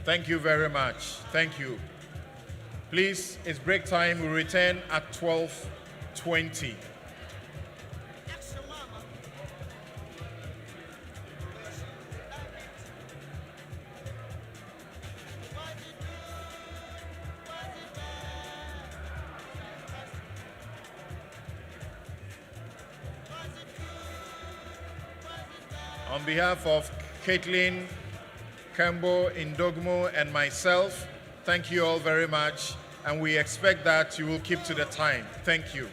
Thank you very much. Thank you. Please, it's break time. We return at 12:20. On behalf of Caitlin, Kembo, Indogmo, and myself, thank you all very much, and we expect that you will keep to the time. Thank you.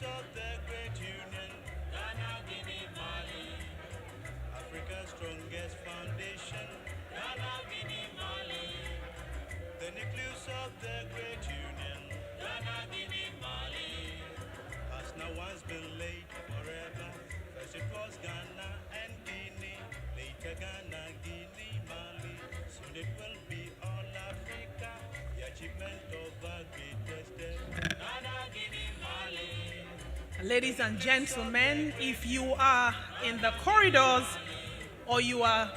of the great union, Ghana, Guinea, Mali. Africa's strongest foundation, Ghana, Guinea, Mali. The nucleus of the great union, Ghana, Guinea, Mali. Has now once been laid forever. First it was Ghana and Guinea, later Ghana, Guinea, Mali. Soon it will be all Africa, the achievement of our greatest day. Ghana, Guinea, Mali. Ladies and gentlemen, if you are in the corridors or you are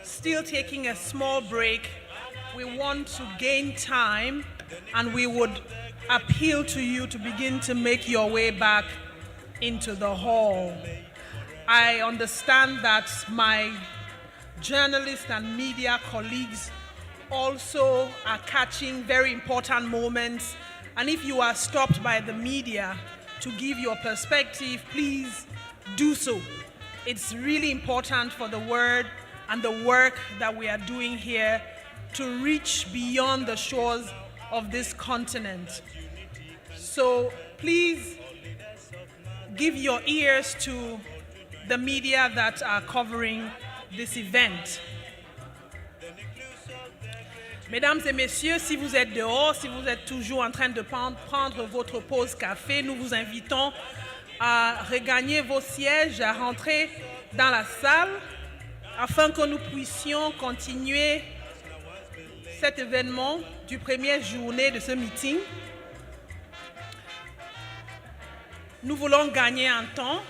still taking a small break, we want to gain time and we would appeal to you to begin to make your way back into the hall. I understand that my journalist and media colleagues also are catching very important moments, and if you are stopped by the media to give your perspective, please do so. It's really important for the word and the work that we are doing here to reach beyond the shores of this continent. So please give your ears to the media that are covering this event. Mesdames et messieurs, si vous êtes dehors, si vous êtes toujours en train de prendre votre pause café, nous vous invitons à regagner vos sièges, à rentrer dans la salle afin que nous puissions continuer cet événement du première journée de ce meeting. Nous voulons gagner en temps.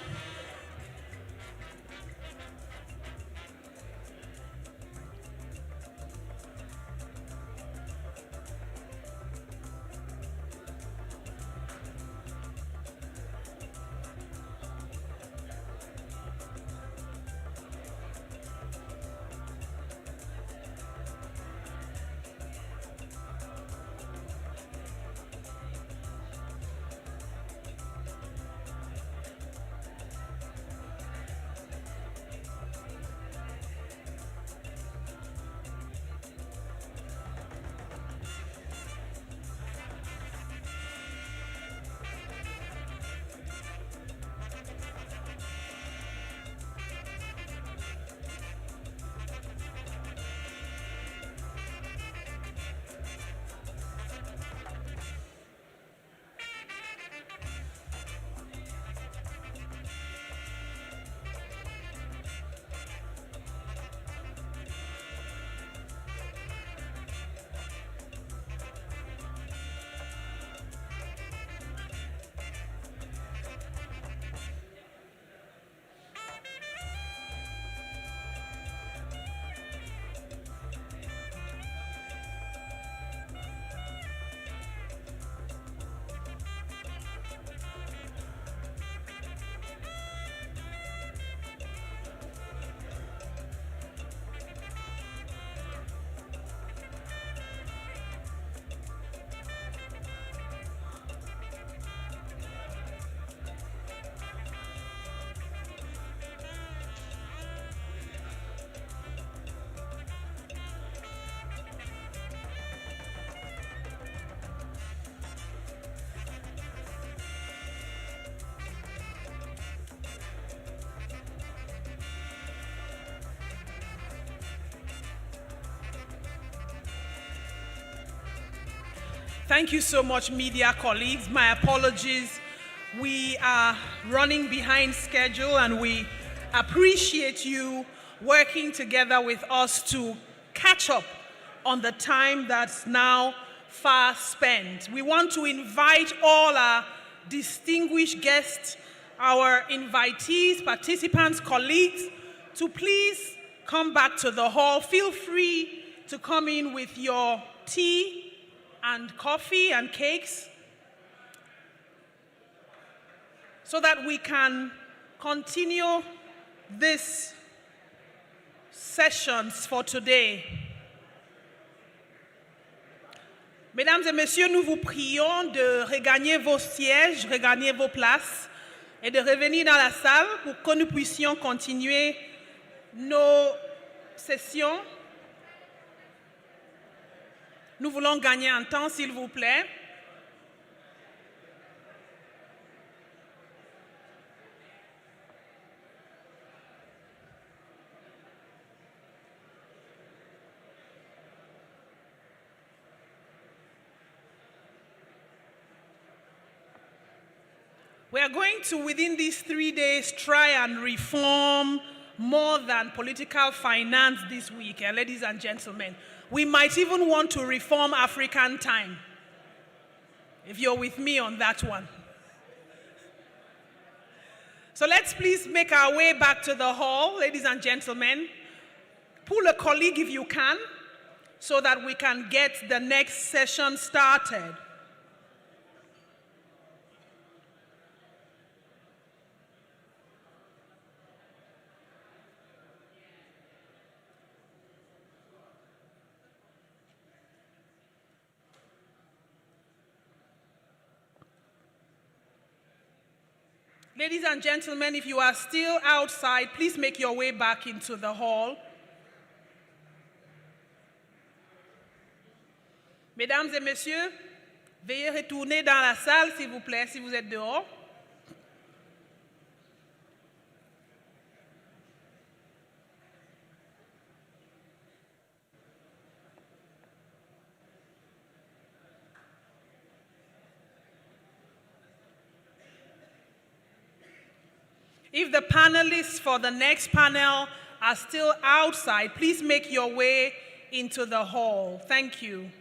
Thank you so much, media colleagues. My apologies. We are running behind schedule and we appreciate you working together with us to catch up on the time that's now fast spent. We want to invite all our distinguished guests, our invitees, participants, colleagues, to please come back to the hall. Feel free to come in with your tea and coffee and cakes so that we can continue these sessions for today. Mesdames et messieurs, nous vous prions de regagner vos sièges, regagner vos places et de revenir dans la salle pour que nous puissions continuer nos sessions. Nous voulons gagner en temps, s'il vous plaît. We are going to, within these 3 days, try and reform more than political finance this week, ladies and gentlemen. We might even want to reform African time, if you're with me on that one. So let's please make our way back to the hall, ladies and gentlemen. Pull a colleague if you can, so that we can get the next session started. Ladies and gentlemen, if you are still outside, please make your way back into the hall. Mesdames et messieurs, veuillez retourner dans la salle, s'il vous plaît, si vous êtes dehors. If the panelists for the next panel are still outside, please make your way into the hall. Thank you.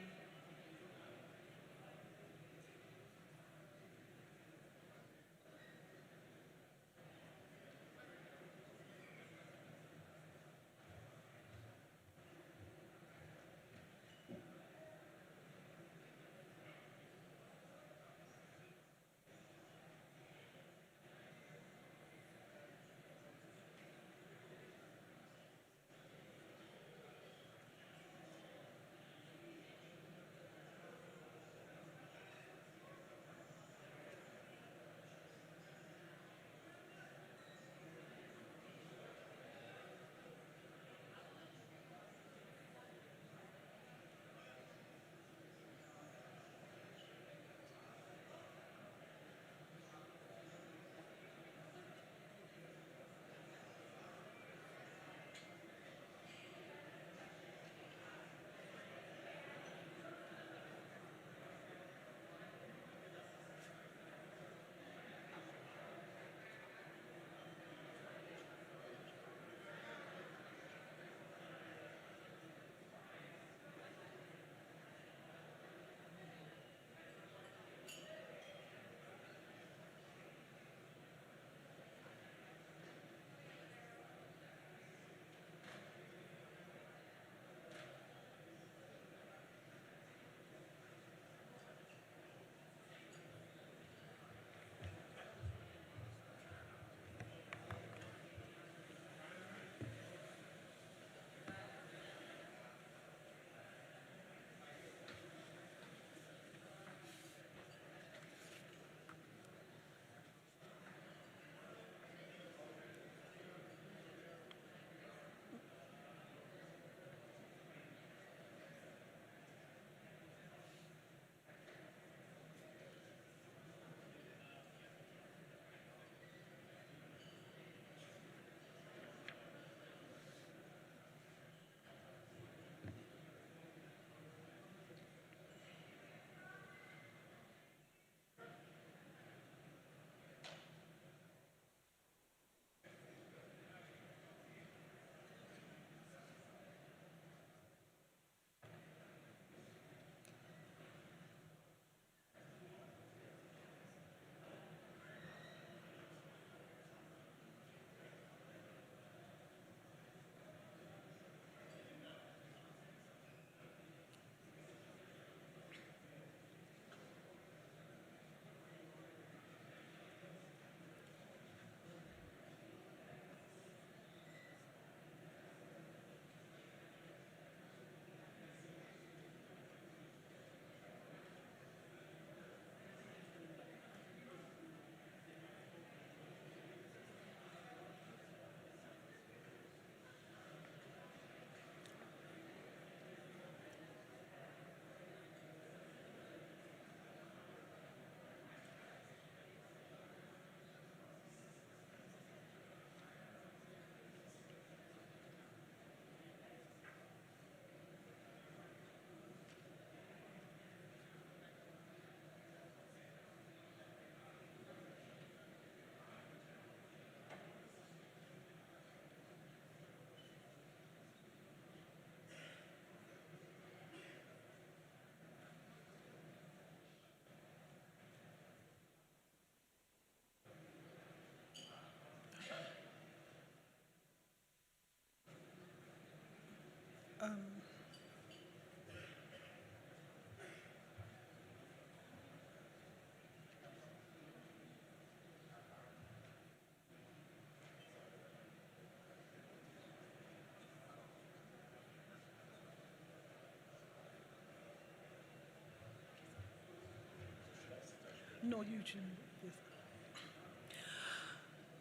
No, you should. Yes.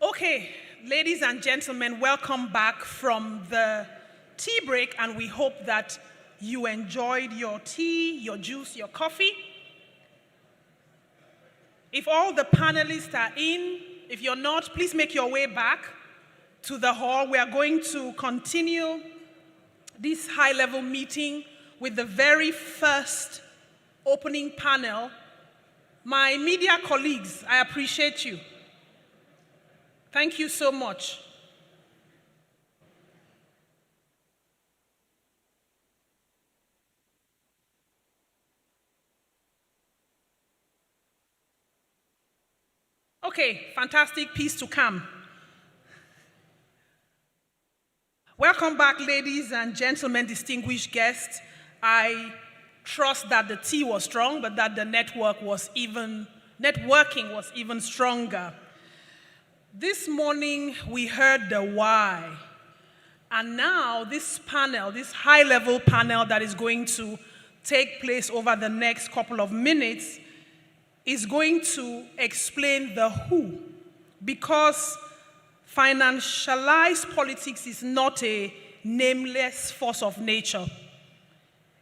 Okay, ladies and gentlemen, welcome back from the tea break, and we hope that you enjoyed your tea, your juice, your coffee. If all the panelists are in, if you're not, please make your way back to the hall. We are going to continue this high-level meeting with the very first opening panel. My media colleagues, I appreciate you. Thank you so much. Okay, fantastic piece to come. Welcome back, ladies and gentlemen, distinguished guests. I trust that the tea was strong, but that the networking was even stronger. This morning, we heard the why. And now this panel, this high-level panel that is going to take place over the next couple of minutes, is going to explain the who, because financialized politics is not a nameless force of nature.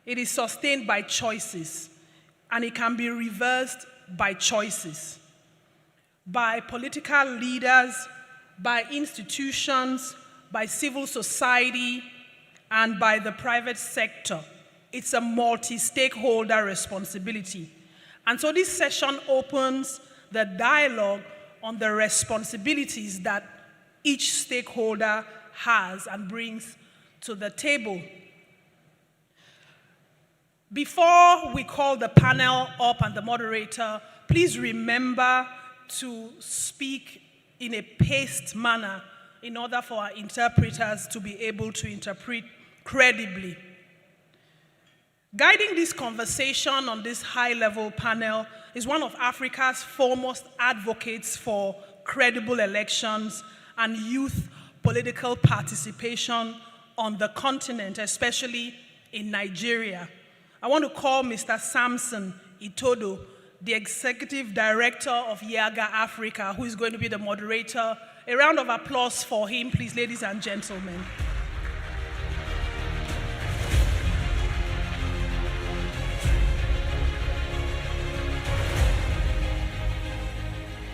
It is sustained by choices, and it can be reversed by choices, by political leaders, by institutions, by civil society, and by the private sector. It's a multi-stakeholder responsibility. And so this session opens the dialogue on the responsibilities that each stakeholder has and brings to the table. Before we call the panel up and the moderator, please remember to speak in a paced manner in order for our interpreters to be able to interpret credibly. Guiding this conversation on this high-level panel is one of Africa's foremost advocates for credible elections and youth political participation on the continent, especially in Nigeria. I want to call Mr. Samson Itodo, the Executive Director of Yaga Africa, who is going to be the moderator. A round of applause for him, please, ladies and gentlemen.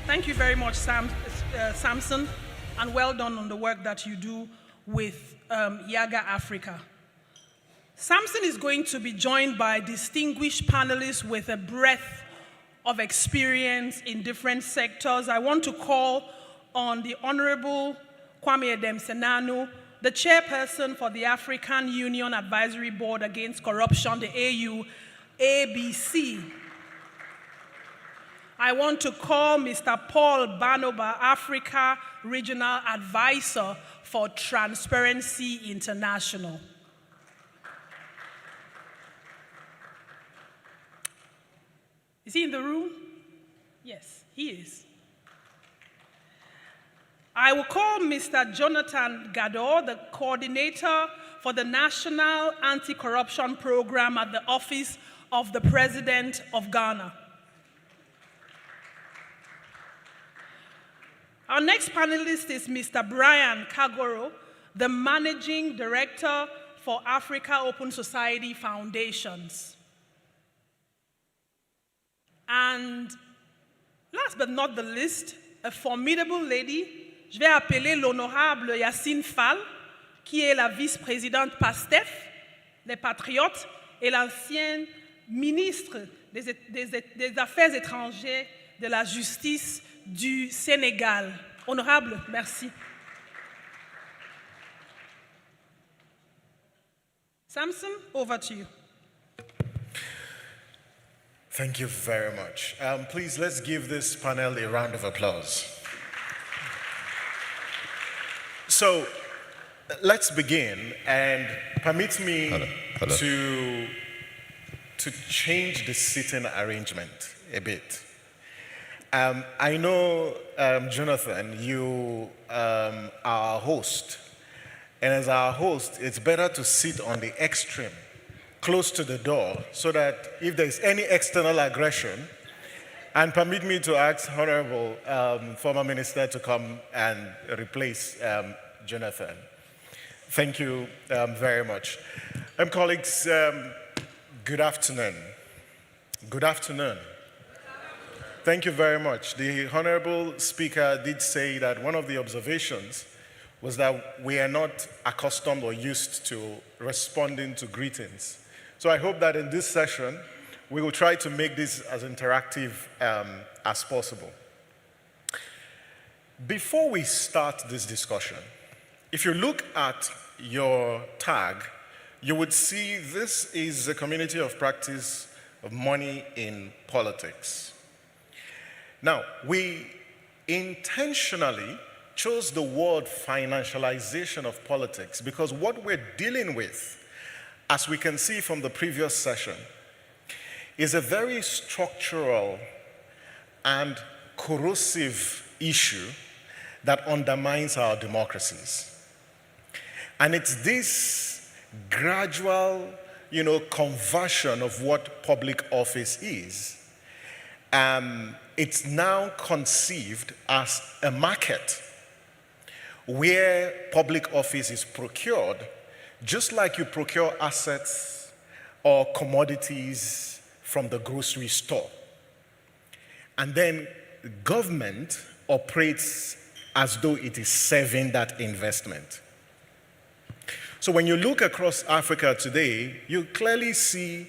Thank you very much, Samson, and well done on the work that you do with Yaga Africa. Samson is going to be joined by distinguished panelists with a breadth of experience in different sectors. I want to call on the Honorable Kwame Edem-Senanu, the chairperson for the African Union Advisory Board Against Corruption, the AU, ABC. I want to call Mr. Paul Banoba, Africa Regional Advisor for Transparency International. Is he in the room? Yes, he is. I will call Mr. Jonathan Gador, the coordinator for the National Anti-Corruption Program at the Office of the President of Ghana. Our next panelist is Mr. Brian Kagoro, the Managing Director for Africa Open Society Foundations. And last but not the least, a formidable lady, je vais appeler l'honorable Yacine Fall, qui est la vice-présidente PASTEF, les Patriotes, et l'ancienne ministre des Affaires étrangères, de la Justice du Sénégal. Honorable, merci. Samson, over to you. Thank you very much. Please, let's give this panel a round of applause. So, let's begin, and permit me to change the seating arrangement a bit. I know, Jonathan, you are our host, and as our host, it's better to sit on the extreme, close to the door, so that if there's any external aggression, And permit me to ask Honorable former Minister to come and replace Jonathan. Thank you very much. Colleagues, good afternoon. Good afternoon. Thank you very much. The Honorable Speaker did say that one of the observations was that we are not accustomed or used to responding to greetings. So I hope that in this session, we will try to make this as interactive as possible. Before we start this discussion, if you look at your tag, you would see this is a community of practice of money in politics. Now, we intentionally chose the word financialization of politics because what we're dealing with, as we can see from the previous session, is a very structural and corrosive issue that undermines our democracies. And it's this gradual, conversion of what public office is. It's now conceived as a market where public office is procured, just like you procure assets or commodities from the grocery store. And then government operates as though it is serving that investment. So when you look across Africa today, you clearly see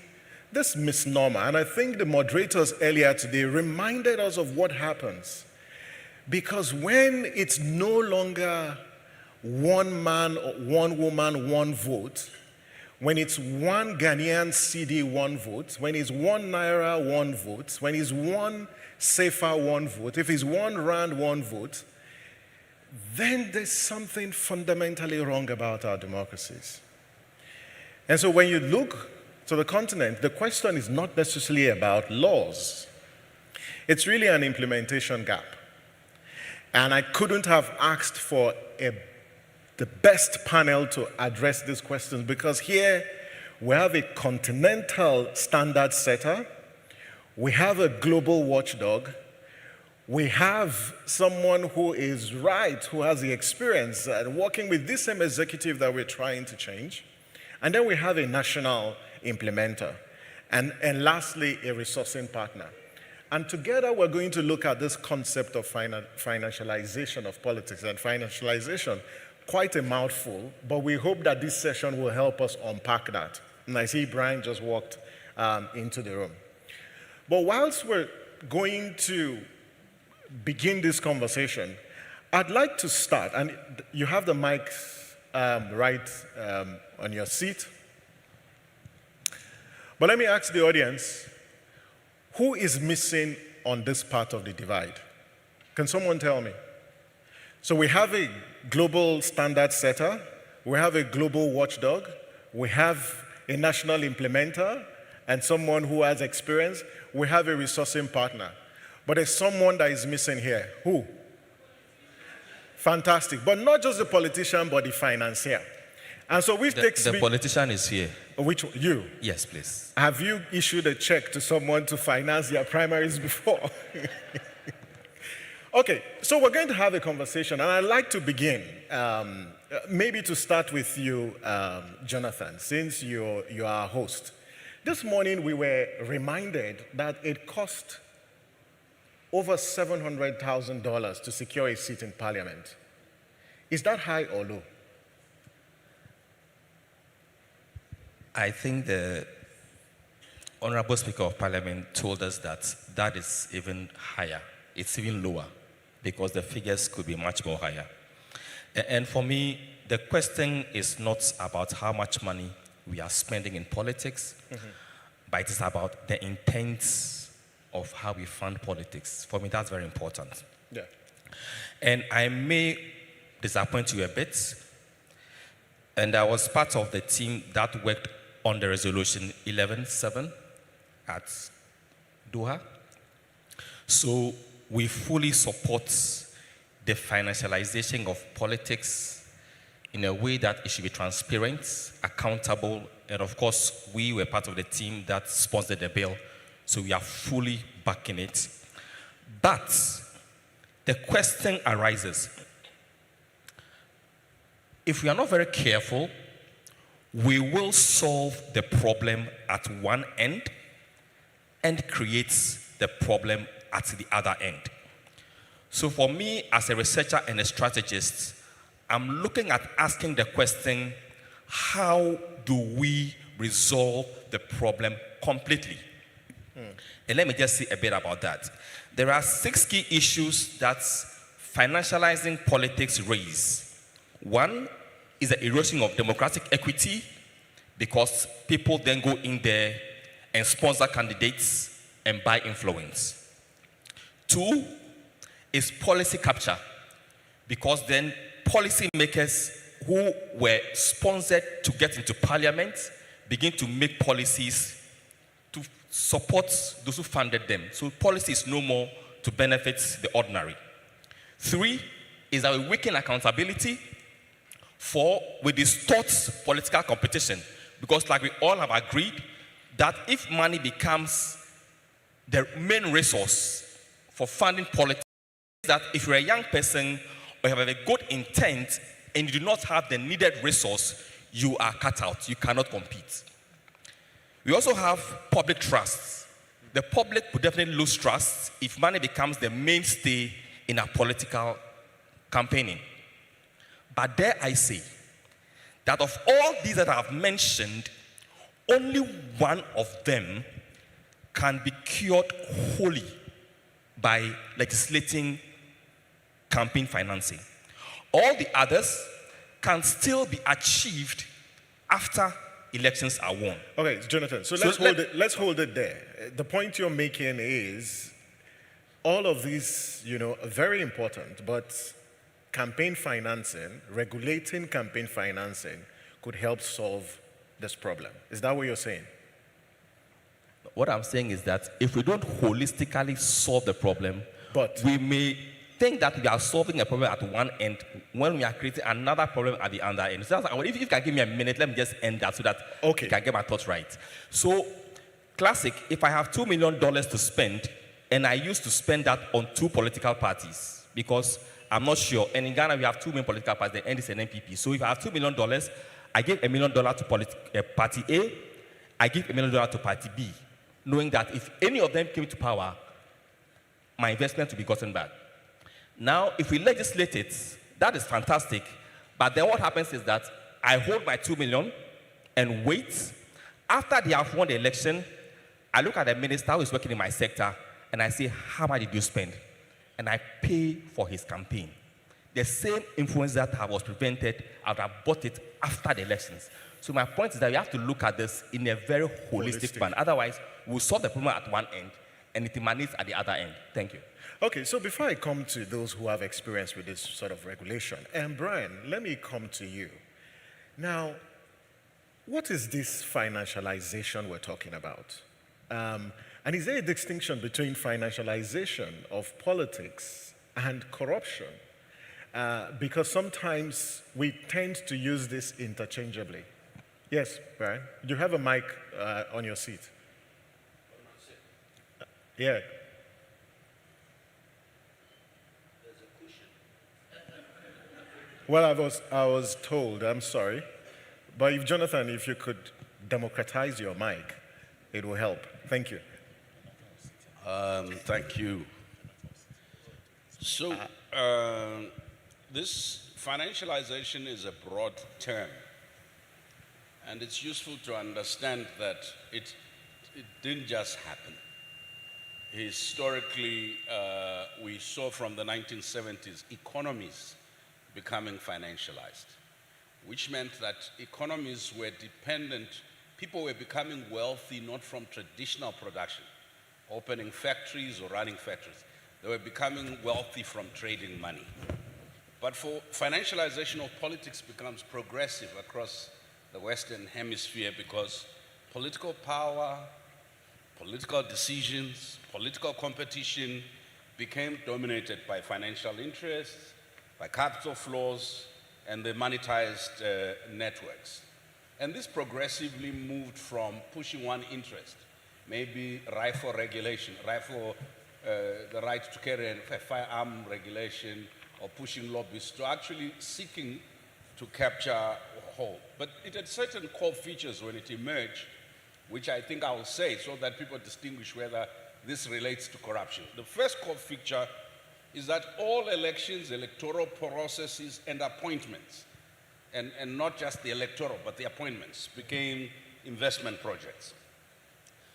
this misnomer. And I think the moderators earlier today reminded us of what happens. Because when it's no longer one man, one woman, one vote, when it's one Ghanaian cedi, one vote, when it's one Naira, one vote, when it's one Sefa, one vote, if it's one Rand, one vote, then there's something fundamentally wrong about our democracies. And so when you look to the continent, the question is not necessarily about laws. It's really an implementation gap. And I couldn't have asked for the best panel to address these questions because here we have a continental standard setter, we have a global watchdog, we have someone who is right, who has the experience working with this same executive that we're trying to change. And then we have a national implementer. And lastly, a resourcing partner. And together we're going to look at this concept of financialization of politics. And financialization, quite a mouthful, but we hope that this session will help us unpack that. And I see Brian just walked into the room. But whilst we're going to begin this conversation, I'd like to start, and you have the mics right on your seat. But let me ask the audience, who is missing on this part of the divide? Can someone tell me? So we have a global standard setter, we have a global watchdog, we have a national implementer, and someone who has experience, we have a resourcing partner. But there's someone that is missing here. Who? Fantastic. But not just the politician, but the financier. And so we've taken... The politician is here. Which one? You? Yes, please. Have you issued a check to someone to finance their primaries before? Okay, so we're going to have a conversation, and I'd like to begin, maybe to start with you, Jonathan, since you're our host. This morning we were reminded that it cost over $700,000 to secure a seat in Parliament. Is that high or low? I think the Honorable Speaker of Parliament told us that that is even higher. It's even lower because the figures could be much more higher. And for me, the question is not about how much money we are spending in politics, but it is about the intent of how we fund politics. For me, that's very important. Yeah. And I may disappoint you a bit. And I was part of the team that worked on the resolution 11.7 at Doha. So we fully support the financialization of politics in a way that it should be transparent, accountable, and of course, we were part of the team that sponsored the bill, so we are fully backing it. But the question arises, if we are not very careful, we will solve the problem at one end and create the problem at the other end. So for me, as a researcher and a strategist, I'm looking at asking the question, how do we resolve the problem completely? And let me just say a bit about that. There are 6 key issues that financializing politics raise. One is the erosion of democratic equity, because people then go in there and sponsor candidates and buy influence. 2 is policy capture, because then policymakers who were sponsored to get into parliament begin to make policies to support those who funded them. So policy is no more to benefit the ordinary. 3 is that we weaken accountability. 4, we distort political competition, because like we all have agreed that if money becomes the main resource for funding politics, that if you're a young person or you have a good intent and you do not have the needed resource, you are cut out. You cannot compete. We also have public trust. The public would definitely lose trust if money becomes the mainstay in our political campaigning. But dare I say that of all these that I have mentioned, only one of them can be cured wholly by legislating campaign financing. All the others can still be achieved after elections are won. Okay, Jonathan, so let's hold it there. The point you're making is all of these, are very important, but campaign financing, regulating campaign financing could help solve this problem. Is that what you're saying? What I'm saying is that if we don't holistically solve the problem, but we may think that we are solving a problem at one end when we are creating another problem at the other end. So if you can give me a minute, let me just end that so that I can get my thoughts right. So, classic, if I have $2 million to spend, and I used to spend that on 2 political parties, because I'm not sure, and in Ghana we have 2 main political parties, the NDC and NPP. So if I have $2 million, I give $1 million to party A, I give $1 million to party B, knowing that if any of them came to power, my investment will be gotten back. Now, if we legislate it, that is fantastic. But then what happens is that I hold my $2 million and wait. After they have won the election, I look at the minister who is working in my sector and I say, how much did you spend? And I pay for his campaign. The same influence that was prevented, I would have bought it after the elections. So my point is that we have to look at this in a very holistic manner. Otherwise, we'll solve the problem at one end and it emanates at the other end. Thank you. Okay, so before I come to those who have experience with this sort of regulation, and Brian, let me come to you. Now, what is this financialization we're talking about? And is there a distinction between financialization of politics and corruption? Because sometimes we tend to use this interchangeably. Yes, Brian, you have a mic on your seat. Yeah. Well, I was told, I'm sorry. But if Jonathan, if you could democratize your mic, it will help. Thank you. Thank you. So, this financialization is a broad term. And it's useful to understand that it didn't just happen. Historically, we saw from the 1970s economies becoming financialized, which meant that economies were dependent, people were becoming wealthy not from traditional production, opening factories or running factories. They were becoming wealthy from trading money. But for financialization of politics becomes progressive across the Western Hemisphere because political power, political decisions, political competition became dominated by financial interests, by capital flows, and the monetized networks. And this progressively moved from pushing one interest, maybe rife for regulation, rife for the right to carry a firearm regulation or pushing lobbyists to actually seeking to capture whole. But it had certain core features when it emerged, which I think I will say so that people distinguish whether this relates to corruption. The first core feature is that all elections, electoral processes, and appointments, and not just the electoral, but the appointments, became investment projects.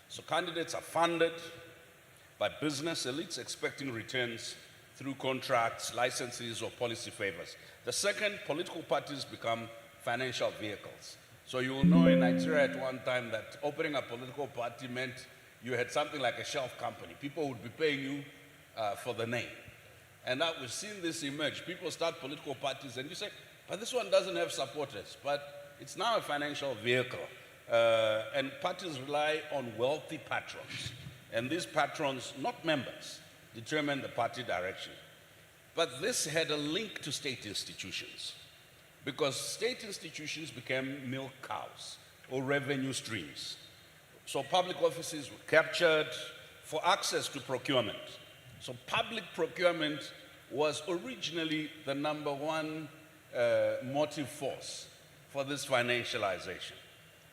So candidates are funded by business elites expecting returns through contracts, licenses, or policy favors. The second, political parties become financial vehicles. So you will know in Nigeria at one time that opening a political party meant you had something like a shelf company. People would be paying you for the name. And now we've seen this emerge. People start political parties and you say, but this one doesn't have supporters, but it's now a financial vehicle. And parties rely on wealthy patrons. And these patrons, not members, determine the party direction. But this had a link to state institutions, because state institutions became milk cows or revenue streams. So public offices were captured for access to procurement. So public procurement was originally the number one motive force for this financialization.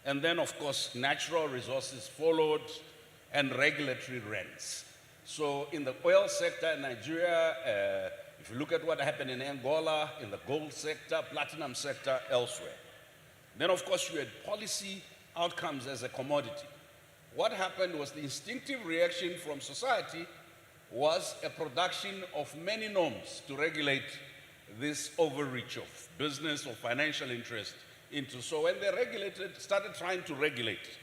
And then, of course, natural resources followed and regulatory rents. So in the oil sector in Nigeria, if you look at what happened in Angola, in the gold sector, platinum sector, elsewhere. Then, of course, you had policy outcomes as a commodity. What happened was the instinctive reaction from society was a production of many norms to regulate this overreach of business or financial interest into. So when they started trying to regulate,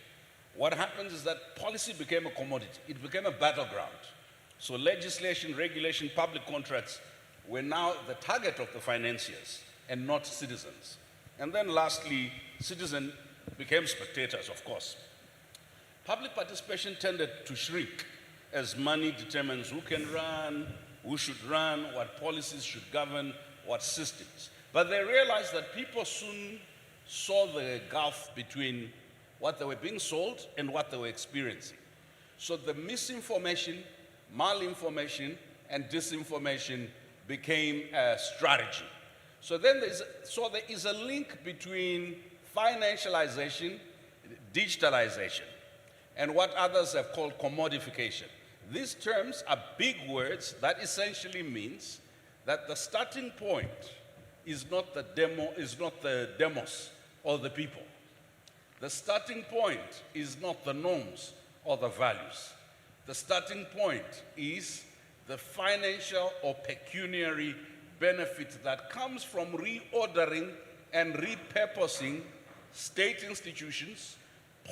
what happens is that policy became a commodity. It became a battleground. So legislation, regulation, public contracts were now the target of the financiers and not citizens. And then lastly, citizens became spectators, of course. Public participation tended to shrink as money determines who can run, who should run, what policies should govern, what systems. But they realized that people soon saw the gulf between what they were being sold and what they were experiencing. So the misinformation, malinformation, and disinformation became a strategy. So then there is a link between financialization, digitalization, and what others have called commodification. These terms are big words that essentially means that the starting point is not the demos or the people. The starting point is not the norms or the values. The starting point is the financial or pecuniary benefit that comes from reordering and repurposing state institutions,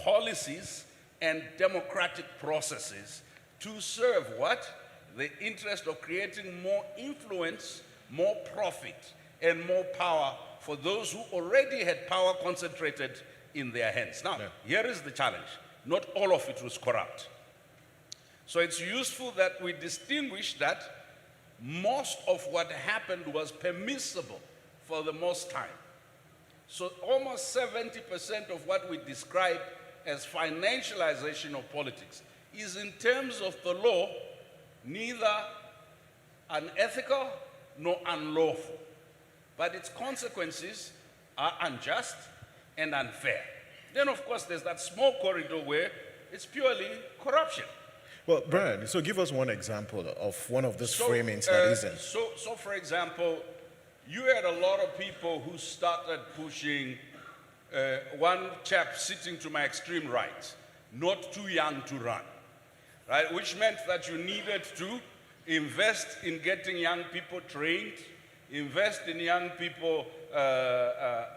policies, and democratic processes to serve what? The interest of creating more influence, more profit, and more power for those who already had power concentrated in their hands. Now, here is the challenge. Not all of it was corrupt. So it's useful that we distinguish that most of what happened was permissible for the most time. So almost 70% of what we describe as financialization of politics is, in terms of the law, neither unethical nor unlawful. But its consequences are unjust and unfair. Then, of course, there's that small corridor where it's purely corruption. Well, Brian, so give us one example of one of these framings that isn't. So, for example, you had a lot of people who started pushing one chap sitting to my extreme right, not too young to run, right? Which meant that you needed to invest in getting young people trained, invest in young people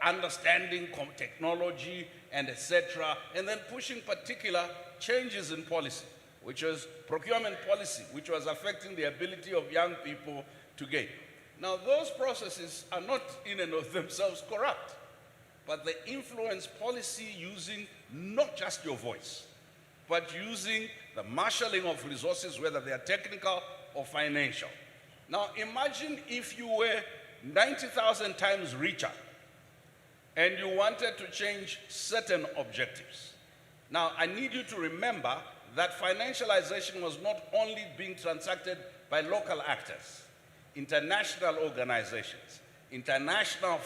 understanding technology and etc., and then pushing particular changes in policy, which was procurement policy, which was affecting the ability of young people to gain. Now, those processes are not in and of themselves corrupt, but they influence policy using not just your voice, but using the marshalling of resources, whether they are technical or financial. Now, imagine if you were 90,000 times richer and you wanted to change certain objectives. Now, I need you to remember that financialization was not only being transacted by local actors, international organizations, international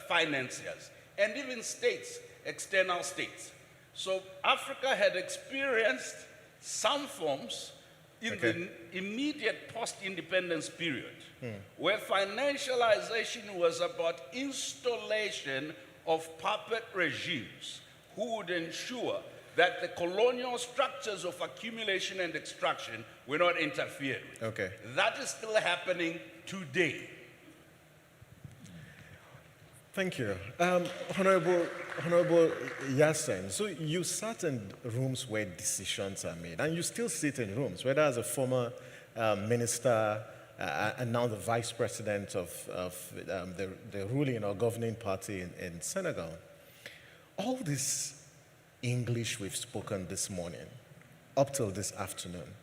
financiers, and even states, external states. So Africa had experienced some forms in the immediate post-independence period, where financialization was about installation of puppet regimes who would ensure that the colonial structures of accumulation and extraction were not interfered with. Okay. That is still happening today. Thank you. Honorable Yassen, so you sat in rooms where decisions are made, and you still sit in rooms, whether as a former minister and now the vice president of the ruling or governing party in Senegal. All this English we've spoken this morning, up till this afternoon,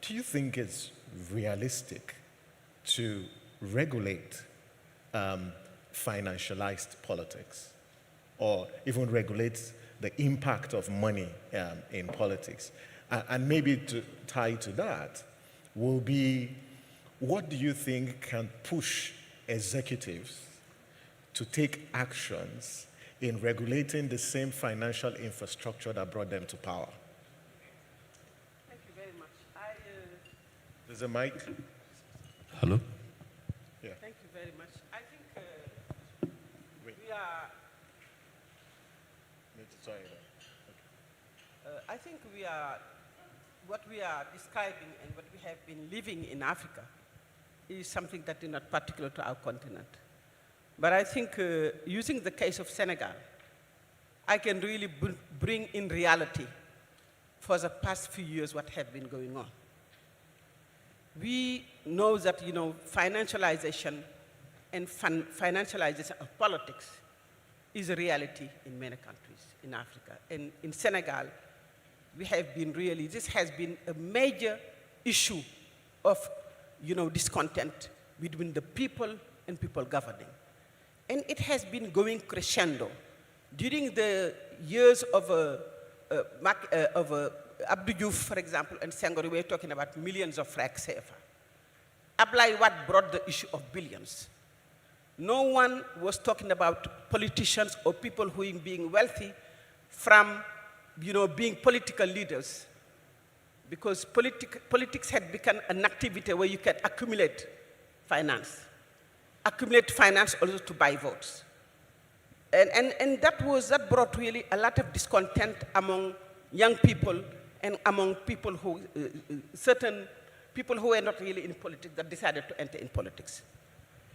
do you think it's realistic to regulate financialized politics, or even regulate the impact of money in politics? And maybe to tie to that will be, what do you think can push executives to take actions in regulating the same financial infrastructure that brought them to power? Thank you very much. There's a mic. Hello? Yeah. Thank you very much. I think we are. Sorry. I think we are. What we are describing and what we have been living in Africa is something that is not particular to our continent. But I think using the case of Senegal, I can really bring in reality for the past few years what have been going on. We know that, financialization and financialization of politics is a reality in many countries in Africa. And in Senegal, we have been this has been a major issue of, discontent between the people and people governing. And it has been going crescendo. During the years of Abdou Diouf, for example, and Senghor, we were talking about millions of francs CFA. Ablaye Wade brought the issue of billions. No one was talking about politicians or people who are being wealthy from, being political leaders, because politics had become an activity where you can accumulate finance also to buy votes. And that brought really a lot of discontent among young people and among people who, certain people who were not really in politics that decided to enter in politics.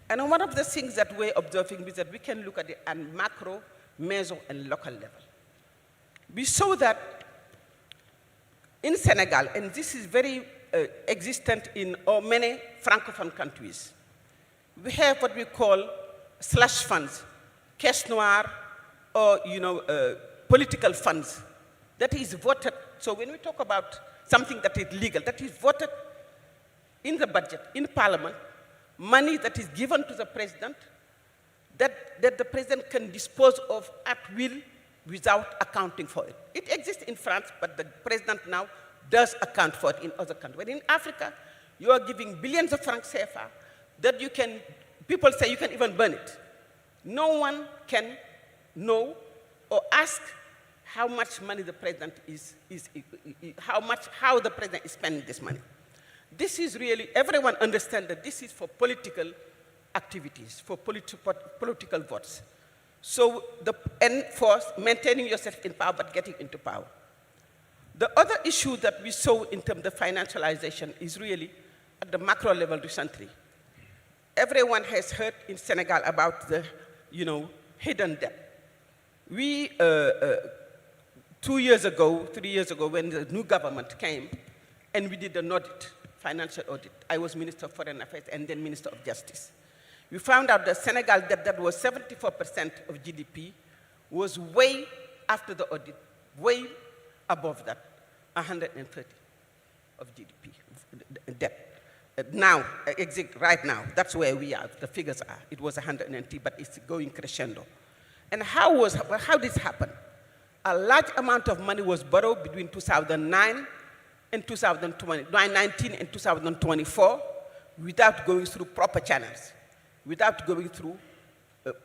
And one of the things that we're observing is that we can look at it at macro, meso, and local level. We saw that in Senegal, and this is very existent in many Francophone countries, we have what we call slush funds, caisse noire, or political funds that is voted. So when we talk about something that is legal, that is voted in the budget, in parliament, money that is given to the president, that the president can dispose of at will without accounting for it. It exists in France, but the president now does account for it in other countries. But in Africa, you are giving billions of francs CFA that you can, people say you can even burn it. No one can know or ask how much money the president how the president is spending this money. This is really, everyone understands that this is for political activities, for political votes. So, and for maintaining yourself in power but getting into power. The other issue that we saw in terms of financialization is really at the macro level recently. Everyone has heard in Senegal about the, hidden debt. We, 3 years ago, when the new government came, and we did an audit, financial audit. I was Minister of Foreign Affairs and then Minister of Justice. We found out that Senegal debt that was 74% of GDP was way after the audit, way above that, 130 of GDP debt. Now, right now, that's where we are, the figures are. It was 190, but it's going crescendo. And how did this happen? a large amount of money was borrowed between 2009 and 2019 and 2024 without going through proper channels, without going through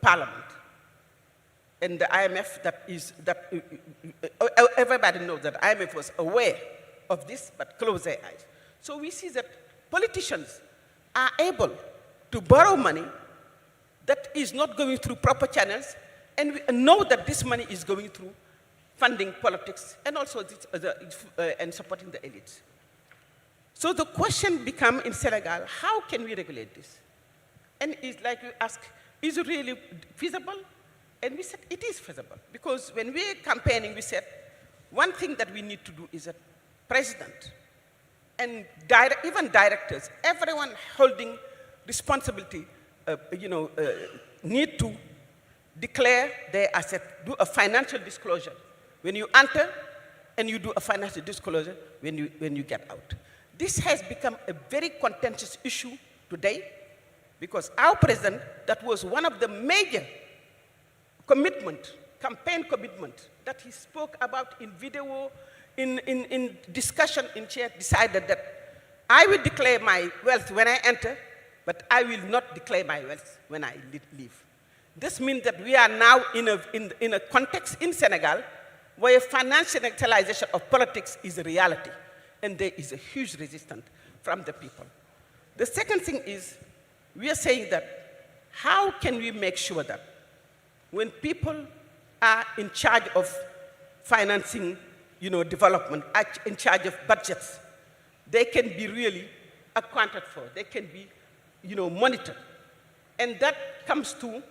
Parliament. And the IMF, everybody knows that IMF was aware of this, but closed their eyes. So we see that politicians are able to borrow money that is not going through proper channels, and we know that this money is going through funding politics and also and supporting the elites. So the question becomes in Senegal, how can we regulate this? And it's like you ask, is it really feasible? And we said it is feasible, because when we were campaigning, we said one thing that we need to do is that president and even directors, everyone holding responsibility, need to declare their asset, do a financial disclosure when you enter, and you do a financial disclosure when you get out. This has become a very contentious issue today, because our president, that was one of the major campaign commitment that he spoke about in video, in discussion in chair, decided that I will declare my wealth when I enter, but I will not declare my wealth when I leave. This means that we are now in a context in Senegal where financialization of politics is a reality, and there is a huge resistance from the people. The second thing is, we are saying that how can we make sure that when people are in charge of financing, development, in charge of budgets, they can be really accounted for, they can be, monitored. And that comes to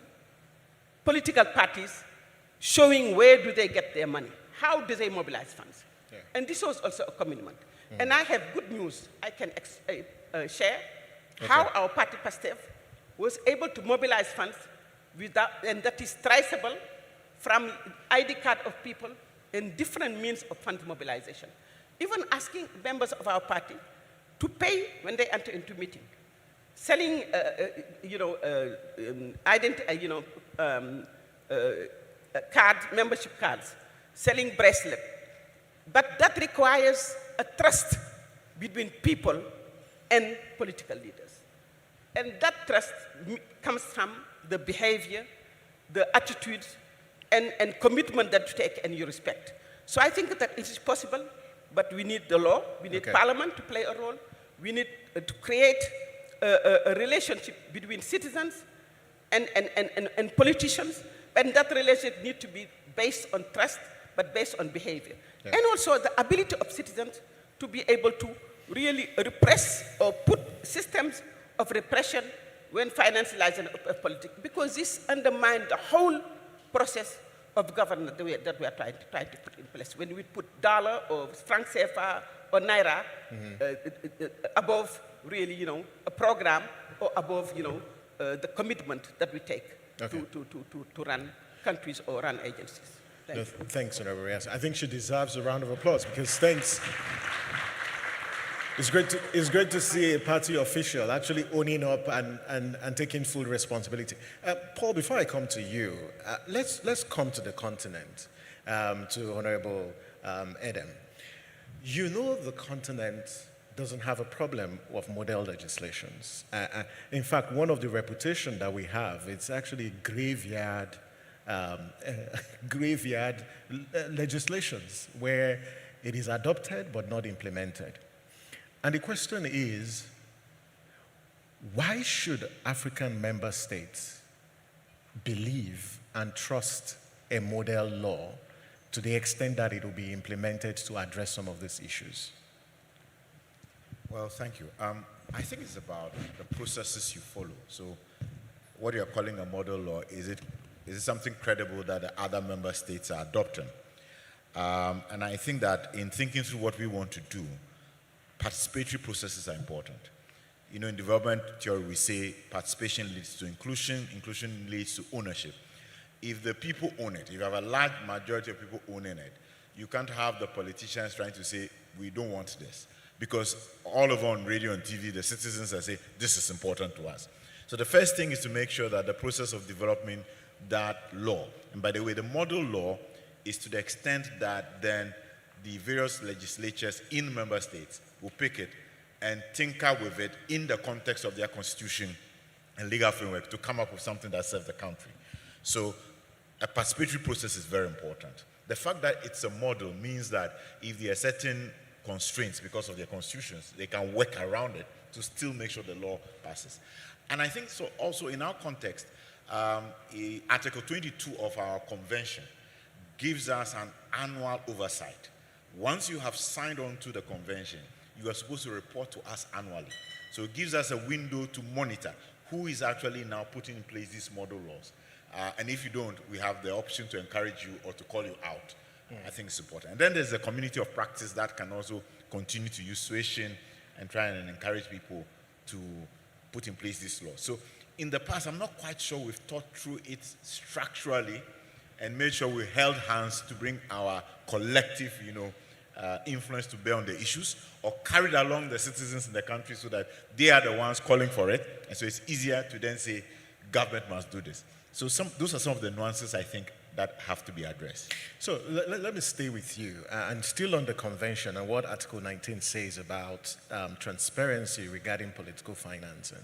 political parties showing where do they get their money, how do they mobilize funds. Yeah. And this was also a commitment. Mm. And I have good news I can share, how our party, PASTEF, was able to mobilize funds and that is traceable from ID card of people and different means of fund mobilization. Even asking members of our party to pay when they enter into meeting, selling, cards, membership cards, selling bracelets. But that requires a trust between people and political leaders. And that trust comes from the behavior, the attitudes, and commitment that you take and you respect. So I think that it is possible, but we need the law, we need Parliament to play a role, we need to create a relationship between citizens and politicians, and that relationship needs to be based on trust, but based on behavior. Yeah. And also the ability of citizens to be able to really repress or put systems of repression when financializing of politics, because this undermines the whole process of governance that we are trying to put in place. When we put dollar or franc CFA or naira above really, a program, or above, the commitment that we take to run countries or run agencies. Thanks, Honorable Rias. I think she deserves a round of applause, because thanks. It's great to see a party official actually owning up and taking full responsibility. Paul, before I come to you, let's come to the continent, to Honorable Edem. The continent doesn't have a problem of model legislations. In fact, one of the reputation that we have, it's actually graveyard legislations where it is adopted but not implemented. And the question is, why should African member states believe and trust a model law to the extent that it will be implemented to address some of these issues? Well, thank you. I think it's about the processes you follow. So what you're calling a model law, is it something credible that the other member states are adopting? And I think that in thinking through what we want to do, participatory processes are important. In development theory, we say participation leads to inclusion, inclusion leads to ownership. If the people own it, if you have a large majority of people owning it, you can't have the politicians trying to say, we don't want this. Because all over on radio and TV, the citizens are saying, this is important to us. So the first thing is to make sure that the process of developing that law, and by the way, the model law is to the extent that then the various legislatures in member states will pick it and tinker with it in the context of their constitution and legal framework to come up with something that serves the country. So a participatory process is very important. The fact that it's a model means that if there are certain constraints because of their constitutions, they can work around it to still make sure the law passes. And I think so also in our context, Article 22 of our convention gives us an annual oversight. Once you have signed on to the convention, you are supposed to report to us annually. So it gives us a window to monitor who is actually now putting in place these model laws. And if you don't, we have the option to encourage you or to call you out. I think it's important. And then there's a community of practice that can also continue to use suasion and try and encourage people to put in place this law. So in the past, I'm not quite sure we've thought through it structurally and made sure we held hands to bring our collective, influence to bear on the issues, or carried along the citizens in the country so that they are the ones calling for it. And so it's easier to then say, government must do this. So those are some of the nuances, I think, that have to be addressed. So let me stay with you. And still on the convention and what Article 19 says about transparency regarding political financing.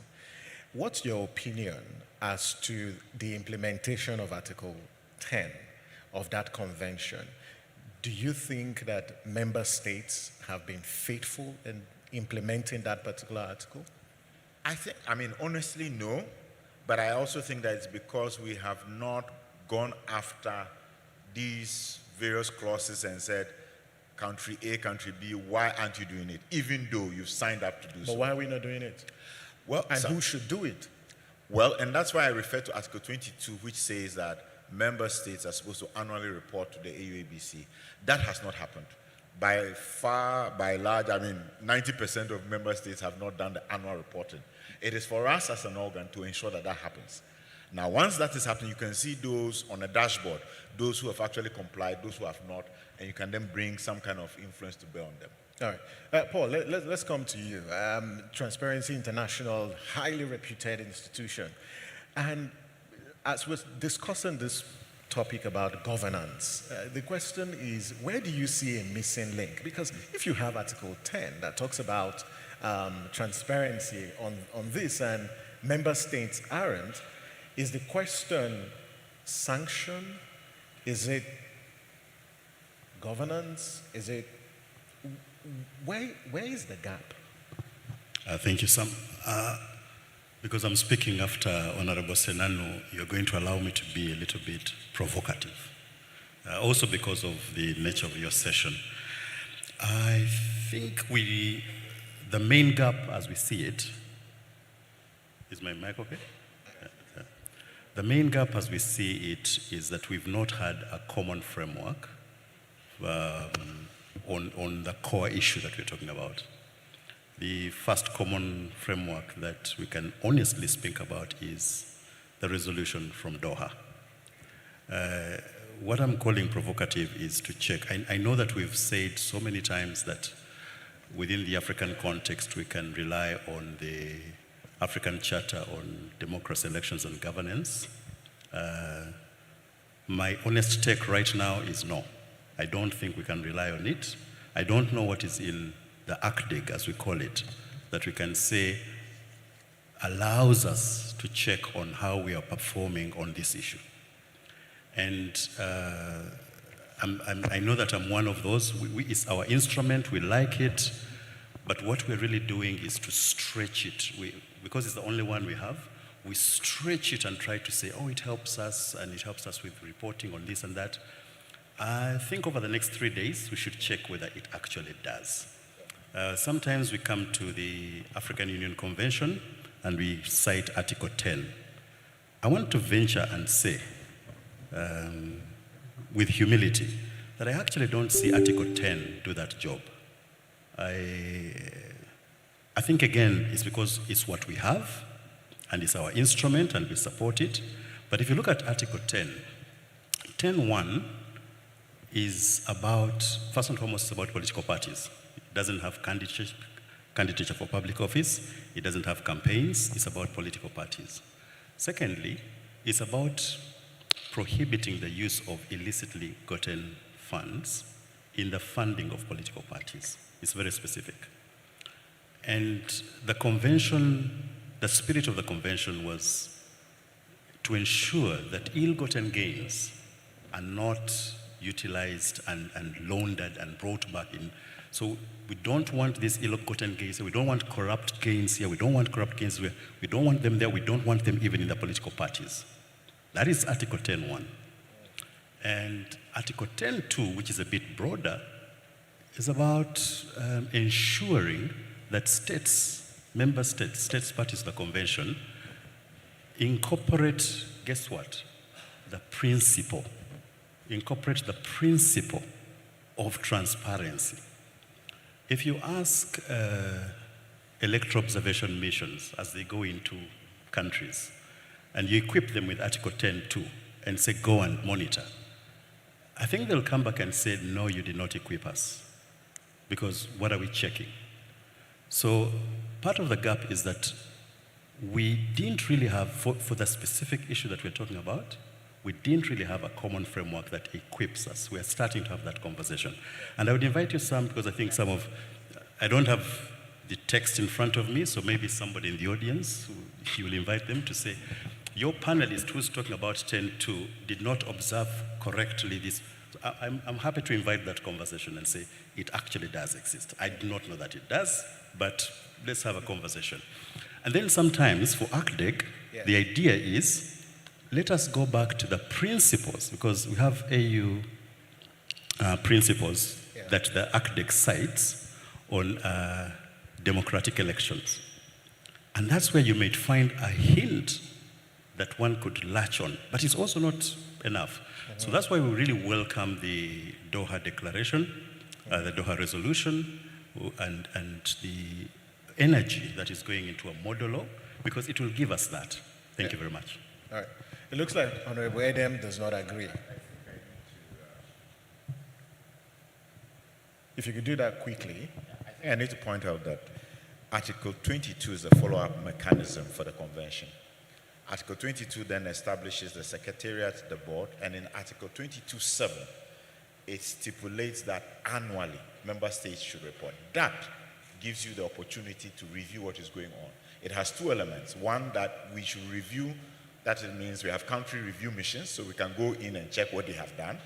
What's your opinion as to the implementation of Article 10 of that convention? Do you think that member states have been faithful in implementing that particular article? Honestly, no. But I also think that it's because we have not gone after these various clauses and said, country A, country B, why aren't you doing it? Even though you've signed up to do so. But why are we not doing it? Well, and who should do it? Well, and that's why I refer to Article 22, which says that member states are supposed to annually report to the AUABC. That has not happened. By large, 90% of member states have not done the annual reporting. It is for us as an organ to ensure that that happens. Now, once that is happening, you can see those on a dashboard, those who have actually complied, those who have not, and you can then bring some kind of influence to bear on them. All right. Paul, let's come to you. Transparency International, highly reputed institution. And as we're discussing this topic about governance, the question is, where do you see a missing link? Because if you have Article 10 that talks about transparency on this and member states aren't, is the question sanction? Is it governance? Is it, where is the gap? Thank you, Sam. Because I'm speaking after Honorable Senano, you're going to allow me to be a little bit provocative. Also because of the nature of your session. I think the main gap as we see it, is my mic okay? Yeah. The main gap as we see it is that we've not had a common framework on the core issue that we're talking about. The first common framework that we can honestly speak about is the resolution from Doha. What I'm calling provocative is to check. I know that we've said so many times that within the African context, we can rely on the African Charter on Democracy, Elections, and Governance. My honest take right now is no. I don't think we can rely on it. I don't know what is in the ACDIG, as we call it, that we can say allows us to check on how we are performing on this issue. And I know that I'm one of those. It's our instrument, we like it, but what we're really doing is to stretch it. Because it's the only one we have, we stretch it and try to say, oh, it helps us, and it helps us with reporting on this and that. I think over the next 3 days, we should check whether it actually does. Sometimes we come to the African Union Convention and we cite Article 10. I want to venture and say, with humility, that I actually don't see Article 10 do that job. I think, again, it's because it's what we have and it's our instrument and we support it. But if you look at Article 10, 10.1 is about, first and foremost, it's about political parties. It doesn't have candidature for public office. It doesn't have campaigns. It's about political parties. Secondly, it's about prohibiting the use of illicitly gotten funds in the funding of political parties. It's very specific. And the convention, the spirit of the convention was to ensure that ill-gotten gains are not utilized and laundered and brought back in. So we don't want these ill-gotten gains. We don't want corrupt gains here. We don't want corrupt gains here. We don't want them there. We don't want them even in the political parties. That is Article 10.1. And Article 10.2, which is a bit broader, is about ensuring that states, member states, states parties to the convention, incorporate, guess what? The principle. Incorporate the principle of transparency. If you ask electoral observation missions as they go into countries, and you equip them with Article 10.2 and say, go and monitor, I think they'll come back and say, no, you did not equip us. Because what are we checking? So part of the gap is that we didn't really have, for the specific issue that we're talking about, we didn't really have a common framework that equips us. We're starting to have that conversation. And I would invite you, Sam, because I think I don't have the text in front of me, so maybe somebody in the audience, you will invite them to say, your panelist who's talking about 10.2 did not observe correctly this. So I'm happy to invite that conversation and say, it actually does exist. I do not know that it does, but let's have a conversation. And then sometimes for ACDEC, the idea is, let us go back to the principles, because we have AU principles that the ACDEC cites on democratic elections. And that's where you might find a hint that one could latch on, but it's also not enough. So that's why we really welcome the Doha Declaration, the Doha Resolution, and the energy that is going into a model law, because it will give us that. Thank you very much. All right. It looks like Honorable Edem does not agree. If you could do that quickly. I think I need to point out that Article 22 is a follow-up mechanism for the convention. Article 22 then establishes the secretariat, the board, and in Article 22.7, it stipulates that annually member states should report. That gives you the opportunity to review what is going on. It has two elements. One, that we should review, that means we have country review missions, so we can go in and check what they have done.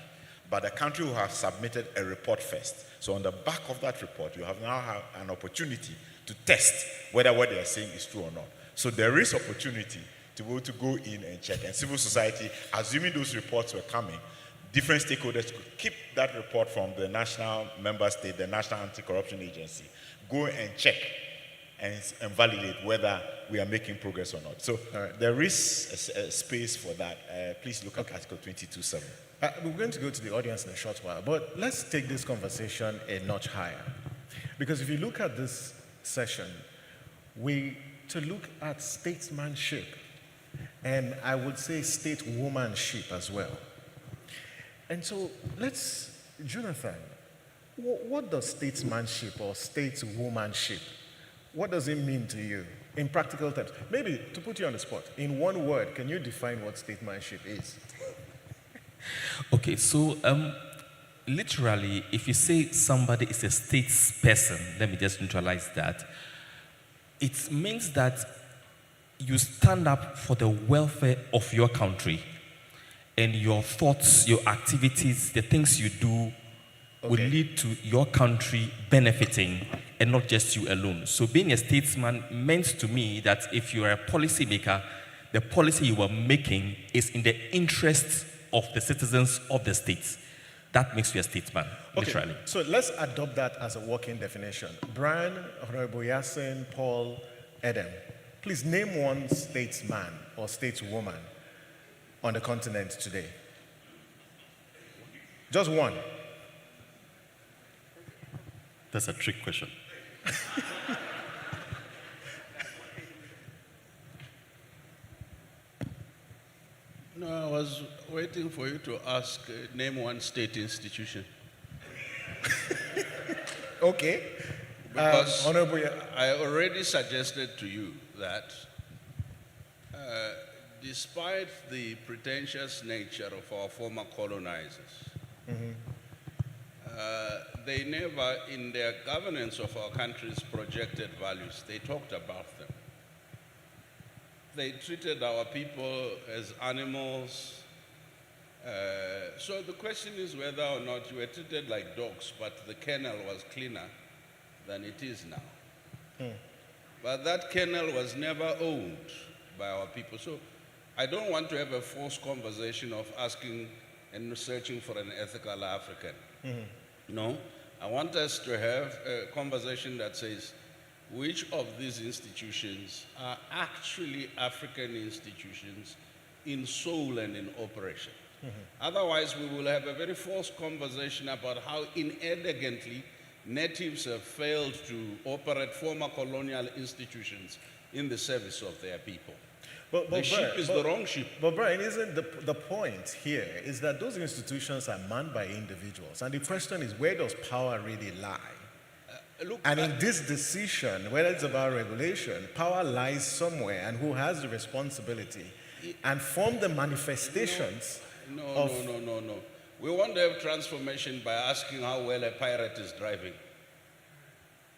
But the country will have submitted a report first. So on the back of that report, you have now an opportunity to test whether what they are saying is true or not. So there is opportunity to be able to go in and check. And civil society, assuming those reports were coming, different stakeholders could keep that report from the national member state, the National Anti-Corruption Agency, go and check and validate whether we are making progress or not. So there is a space for that. Please look at Article 22.7. We're going to go to the audience in a short while, but let's take this conversation a notch higher. Because if you look at this session, to look at statesmanship, and I would say stateswomanship as well. And so Jonathan, what does statesmanship or stateswomanship, what does it mean to you in practical terms? Maybe to put you on the spot, in one word, can you define what statesmanship is? Okay, so literally, if you say somebody is a statesperson, let me just neutralize that. It means that you stand up for the welfare of your country, and your thoughts, your activities, the things you do will lead to your country benefiting and not just you alone. So being a statesman means to me that if you are a policymaker, the policy you are making is in the interests of the citizens of the states. That makes you a statesman, literally. So let's adopt that as a working definition. Brian, Honorable Yasin, Paul, Edem, please name one statesman or stateswoman on the continent today. Just one. That's a trick question. No, I was waiting for you to ask, name one state institution. Okay. Because Honorable, I already suggested to you that despite the pretentious nature of our former colonizers, they never, in their governance of our country's projected values, they talked about them. They treated our people as animals. So the question is whether or not you were treated like dogs, but the kennel was cleaner than it is now. But that kennel was never owned by our people. So I don't want to have a false conversation of asking and searching for an ethical African. No, I want us to have a conversation that says, which of these institutions are actually African institutions in soul and in operation? Otherwise, we will have a very false conversation about how inelegantly natives have failed to operate former colonial institutions in the service of their people. The ship is the wrong ship. But Brian, isn't the point here is that those institutions are manned by individuals, and the question is, where does power really lie? And in this decision, whether it's about regulation, power lies somewhere, and who has the responsibility and form the manifestations No. We want to have transformation by asking how well a pirate is driving.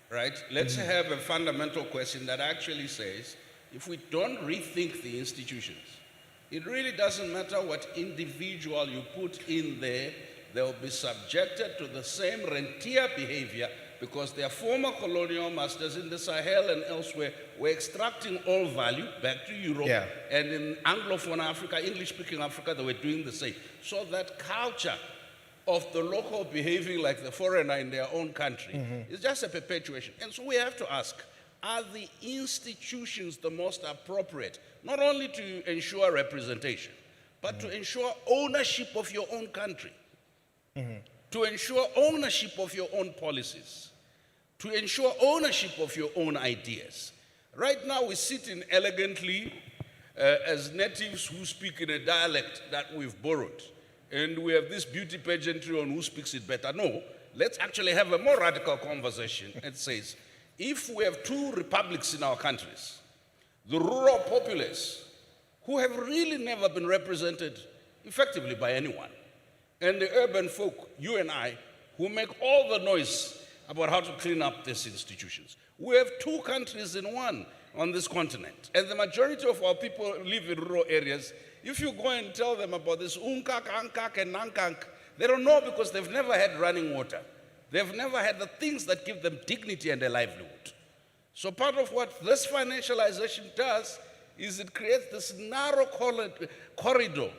Right? Let's have a fundamental question that actually says, if we don't rethink the institutions, it really doesn't matter what individual you put in there, they'll be subjected to the same rentier behavior because their former colonial masters in the Sahel and elsewhere were extracting all value back to Europe. And in Anglophone Africa, English-speaking Africa, they were doing the same. So that culture of the local behaving like the foreigner in their own country is just a perpetuation. And so we have to ask, are the institutions the most appropriate, not only to ensure representation, but to ensure ownership of your own country, to ensure ownership of your own policies, to ensure ownership of your own ideas? Right now we sit in elegantly as natives who speak in a dialect that we've borrowed, and we have this beauty pageantry on who speaks it better. No, let's actually have a more radical conversation. It says, if we have two republics in our countries, the rural populace, who have really never been represented effectively by anyone, and the urban folk, you and I, who make all the noise about how to clean up these institutions. We have two countries in one on this continent, and the majority of our people live in rural areas. If you go and tell them about this unkak, ankak, and nankak, they don't know because they've never had running water. They've never had the things that give them dignity and a livelihood. So part of what this financialization does is it creates this narrow corridor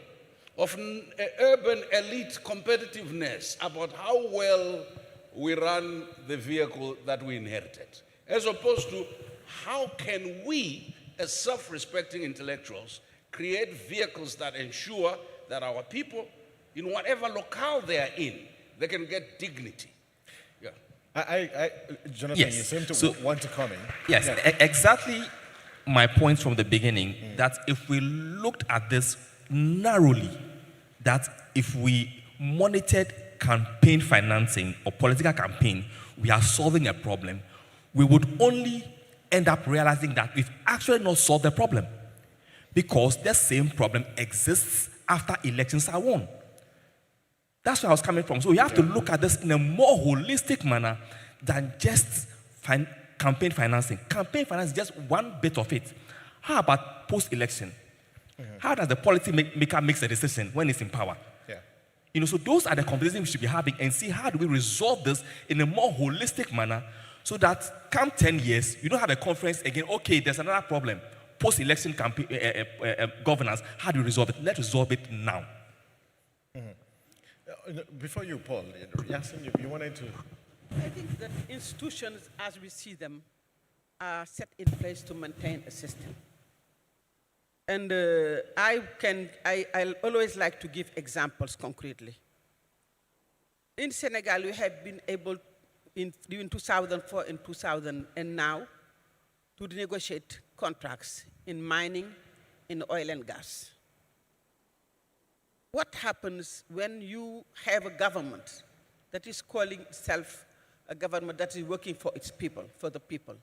of urban elite competitiveness about how well we run the vehicle that we inherited, as opposed to how can we, as self-respecting intellectuals, create vehicles that ensure that our people, in whatever locale they are in, they can get dignity. Jonathan, Yes. you seem to So- want to come in. Yes, exactly my point from the beginning, that if we looked at this narrowly, that if we monitored campaign financing or political campaign, we are solving a problem, we would only end up realizing that we've actually not solved the problem, because the same problem exists after elections are won. That's where I was coming from. So we have to look at this in a more holistic manner than just campaign financing. Campaign finance is just one bit of it. How about post-election? How does the policy maker make a decision when it's in power? So those are the conversations we should be having, and see how do we resolve this in a more holistic manner, so that come 10 years, you don't have a conference again, okay, there's another problem. Post-election campaign governance, how do we resolve it? Let's resolve it now. Before you, Paul, Yasin, you wanted to... I think that institutions, as we see them, are set in place to maintain a system. And I'll always like to give examples concretely. In Senegal, we have been able, during 2004 and 2000 and now, to negotiate contracts in mining, in oil and gas. What happens when you have a government that is calling itself a government that is working for its people, for the people,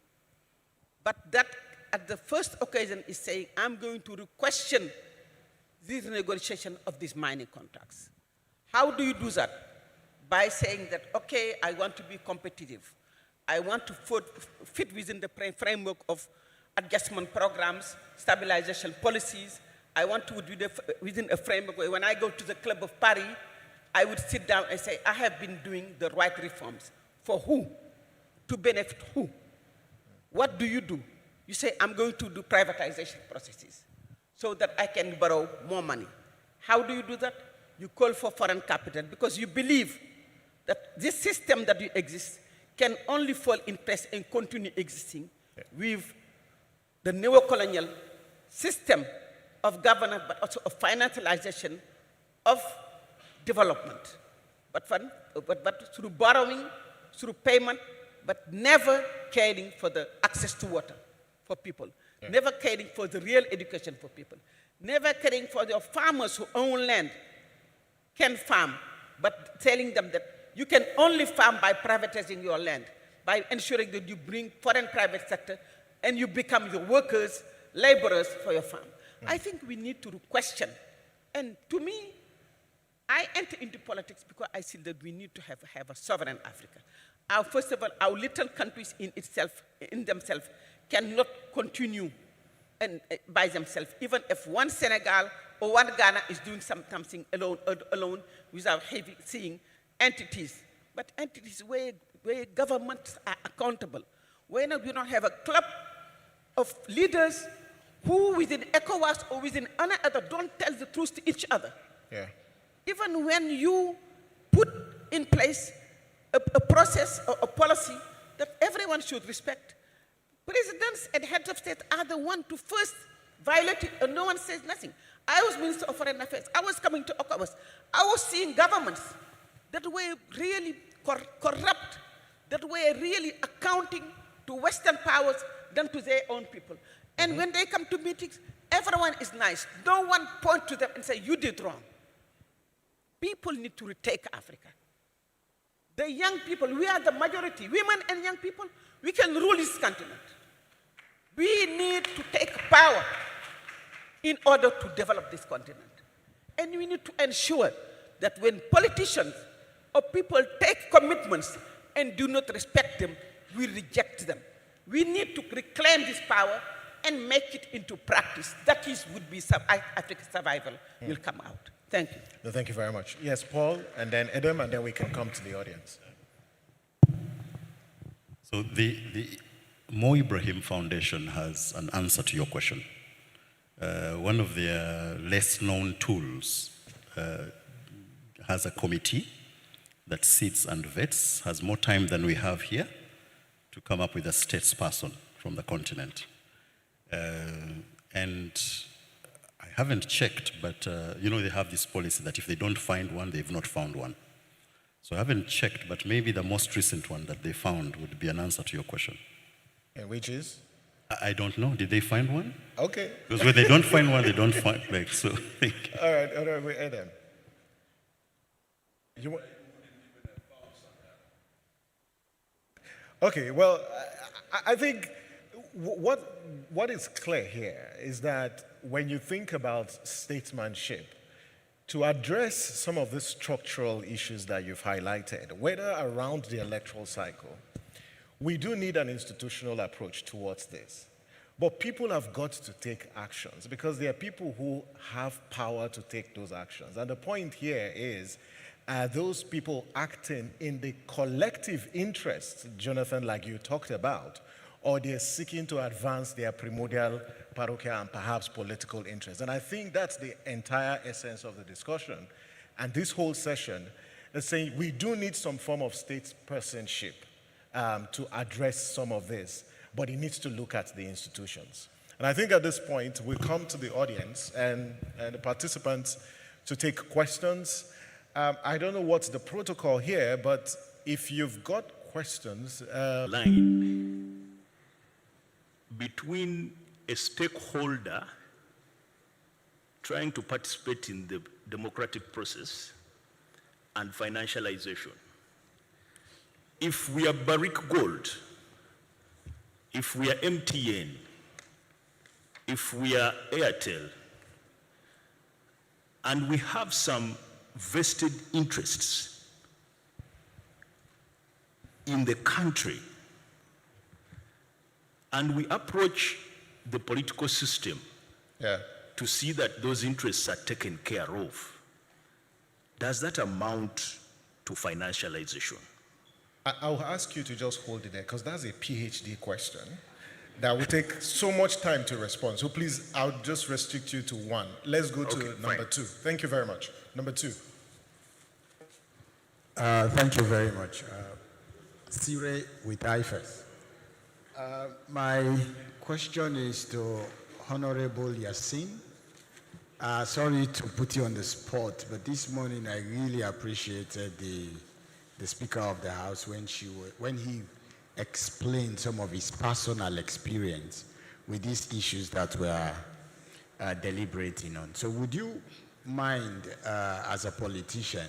but that at the first occasion is saying, I'm going to question this negotiation of these mining contracts. How do you do that? By saying that, okay, I want to be competitive. I want to fit within the framework of adjustment programs, stabilization policies. I want to do within a framework where when I go to the Club of Paris, I would sit down and say, I have been doing the right reforms. For who? To benefit who? What do? You say, I'm going to do privatization processes so that I can borrow more money. How do you do that? You call for foreign capital because you believe that this system that you exist can only fall in place and continue existing with the neo-colonial system of governance, but also of financialization of development. But through borrowing, through payment, but never caring for the access to water for people, never caring for the real education for people, never caring for the farmers who own land, can farm, but telling them that you can only farm by privatizing your land, by ensuring that you bring foreign private sector and you become your workers, laborers for your farm. I think we need to question. And to me, I enter into politics because I see that we need to have a sovereign Africa. First of all, our little countries in themselves cannot continue by themselves, even if one Senegal or one Ghana is doing something alone without seeing entities, but entities where governments are accountable. Where we don't have a club of leaders who within ECOWAS or within any other don't tell the truth to each other. Yeah. Even when you put in place a process or a policy that everyone should respect, presidents and heads of state are the ones to first violate it, and no one says nothing. I was Minister of Foreign Affairs. I was coming to ECOWAS. I was seeing governments that were really corrupt, that were really accounting to Western powers than to their own people. And when they come to meetings, everyone is nice. No one points to them and say, you did wrong. People need to retake Africa. The young people, we are the majority, women and young people, we can rule this continent. We need to take power in order to develop this continent. And we need to ensure that when politicians or people take commitments and do not respect them, we reject them. We need to reclaim this power and make it into practice. That would be Africa's survival will come out. Thank you. No, thank you very much. Yes, Paul, and then Adam, and then we can come to the audience. So the Mo Ibrahim Foundation has an answer to your question. One of their less known tools has a committee that sits and vets, has more time than we have here to come up with a statesperson from the continent. And I haven't checked, but they have this policy that if they don't find one, they've not found one. So I haven't checked, but maybe the most recent one that they found would be an answer to your question. And which is? I don't know. Did they find one? Okay. Because when they don't find one, they don't find, so thank you. All right, wait, Adam. Okay, well, I think what is clear here is that when you think about statesmanship, to address some of the structural issues that you've highlighted, whether around the electoral cycle, we do need an institutional approach towards this. But people have got to take actions because there are people who have power to take those actions. And the point here is, are those people acting in the collective interest, Jonathan, like you talked about, or they're seeking to advance their primordial, parochial, and perhaps political interests? And I think that's the entire essence of the discussion. And this whole session is saying we do need some form of statespersonship to address some of this, but it needs to look at the institutions. And I think at this point, we come to the audience and the participants to take questions. I don't know what's the protocol here, but if you've got questions. Line between a stakeholder trying to participate in the democratic process and financialization. If we are Barrick Gold, if we are MTN, if we are Airtel and we have some vested interests in the country, and we approach the political system to see that those interests are taken care of, does that amount to financialization? I'll ask you to just hold it there, because that's a PhD question that will take so much time to respond. So please, I'll just restrict you to one. Let's go to number two. Thank you very much. Number two. Thank you very much. Sire with IFES. My question is to Honorable Yassin. Sorry to put you on the spot, but this morning I really appreciated the Speaker of the House when he explained some of his personal experience with these issues that we're deliberating on. So would you mind, as a politician,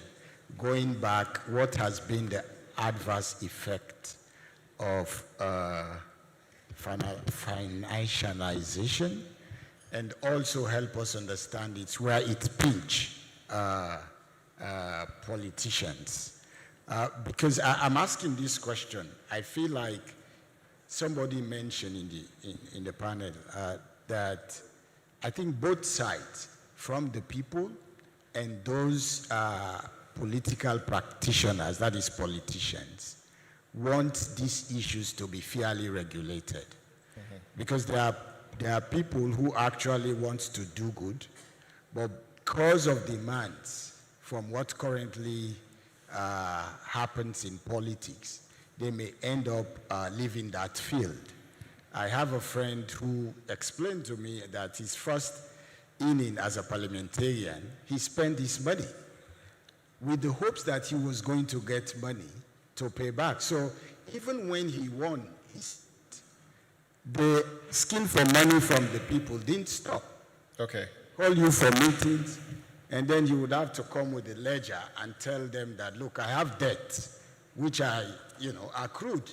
going back, what has been the adverse effect of financialization, and also help us understand it's where it pinch politicians? Because I'm asking this question, I feel like somebody mentioned in the panel that I think both sides, from the people and those political practitioners, that is politicians, want these issues to be fairly regulated. Because there are people who actually want to do good, but because of demands from what currently happens in politics, they may end up leaving that field. I have a friend who explained to me that his first inning as a parliamentarian, he spent his money with the hopes that he was going to get money to pay back. So even when he won, the skill for money from the people didn't stop. Okay. Call you for meetings, and then you would have to come with a ledger and tell them that, look, I have debt, which I, accrued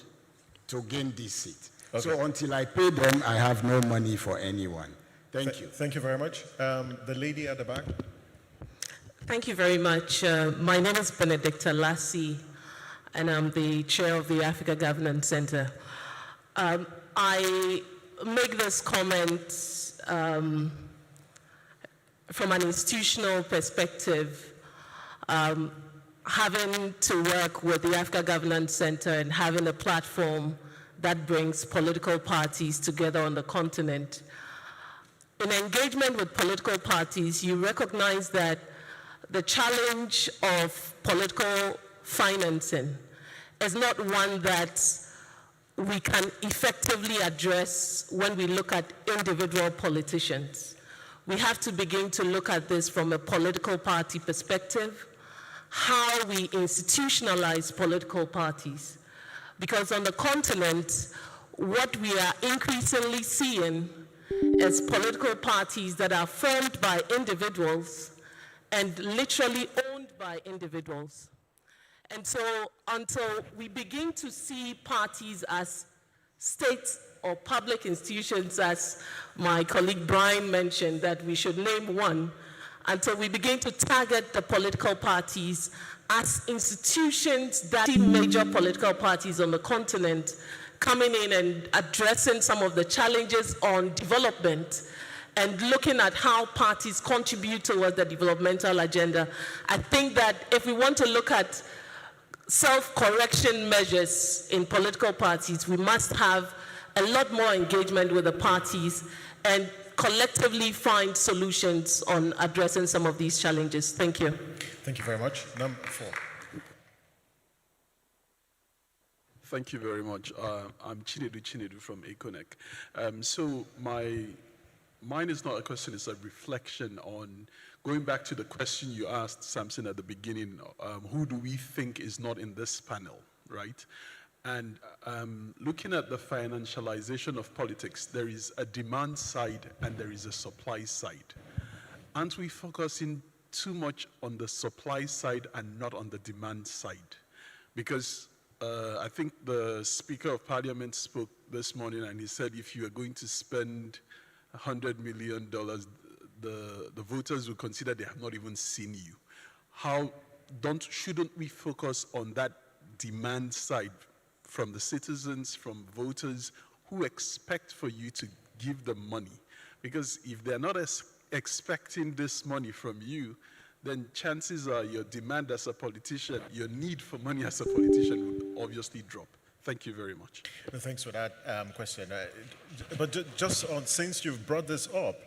to gain this seat. Okay. So until I pay them, I have no money for anyone. Thank you. Thank you very much. The lady at the back. Thank you very much. My name is Benedicta Lassie, and I'm the chair of the Africa Governance Center. I make this comment from an institutional perspective, having to work with the Africa Governance Center and having a platform that brings political parties together on the continent. In engagement with political parties, you recognize that the challenge of political financing is not one that we can effectively address when we look at individual politicians. We have to begin to look at this from a political party perspective, how we institutionalize political parties. Because on the continent, what we are increasingly seeing is political parties that are formed by individuals and literally owned by individuals. And so until we begin to see parties as state or public institutions, as my colleague Brian mentioned, that we should name one, until we begin to target the political parties as institutions that see major political parties on the continent coming in and addressing some of the challenges on development and looking at how parties contribute towards the developmental agenda. I think that if we want to look at self-correction measures in political parties, we must have a lot more engagement with the parties and collectively find solutions on addressing some of these challenges. Thank you. Thank you very much. Number 4. Thank you very much. I'm Chinedu from ECONEC. So mine is not a question, it's a reflection on going back to the question you asked, Samson, at the beginning. Who do we think is not in this panel, right? And looking at the financialization of politics, there is a demand side and there is a supply side. Aren't we focusing too much on the supply side and not on the demand side? Because I think the Speaker of Parliament spoke this morning and he said if you are going to spend $100 million, the voters will consider they have not even seen you. Shouldn't we focus on that demand side from the citizens, from voters who expect for you to give them money? Because if they're not expecting this money from you, then chances are your demand as a politician, your need for money as a politician would obviously drop. Thank you very much. No, thanks for that question. But just since you've brought this up,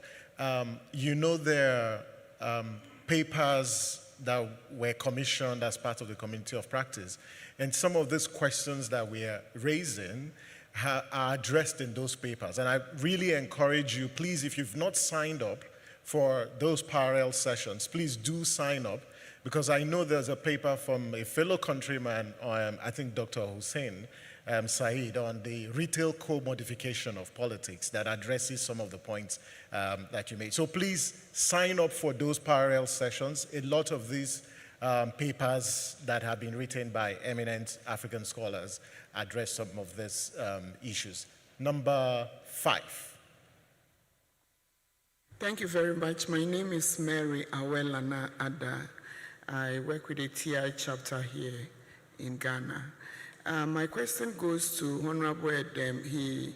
you know there are papers that were commissioned as part of the Community of Practice. And some of these questions that we are raising are addressed in those papers. And I really encourage you, please, if you've not signed up for those parallel sessions, please do sign up, because I know there's a paper from a fellow countryman, I think Dr. Hussein Said, on the retail co-modification of politics that addresses some of the points that you made. So please sign up for those parallel sessions. A lot of these papers that have been written by eminent African scholars address some of these issues. Number 5. Thank you very much. My name is Mary Awelana Ada. I work with the TI chapter here in Ghana. My question goes to Honorable Edem. He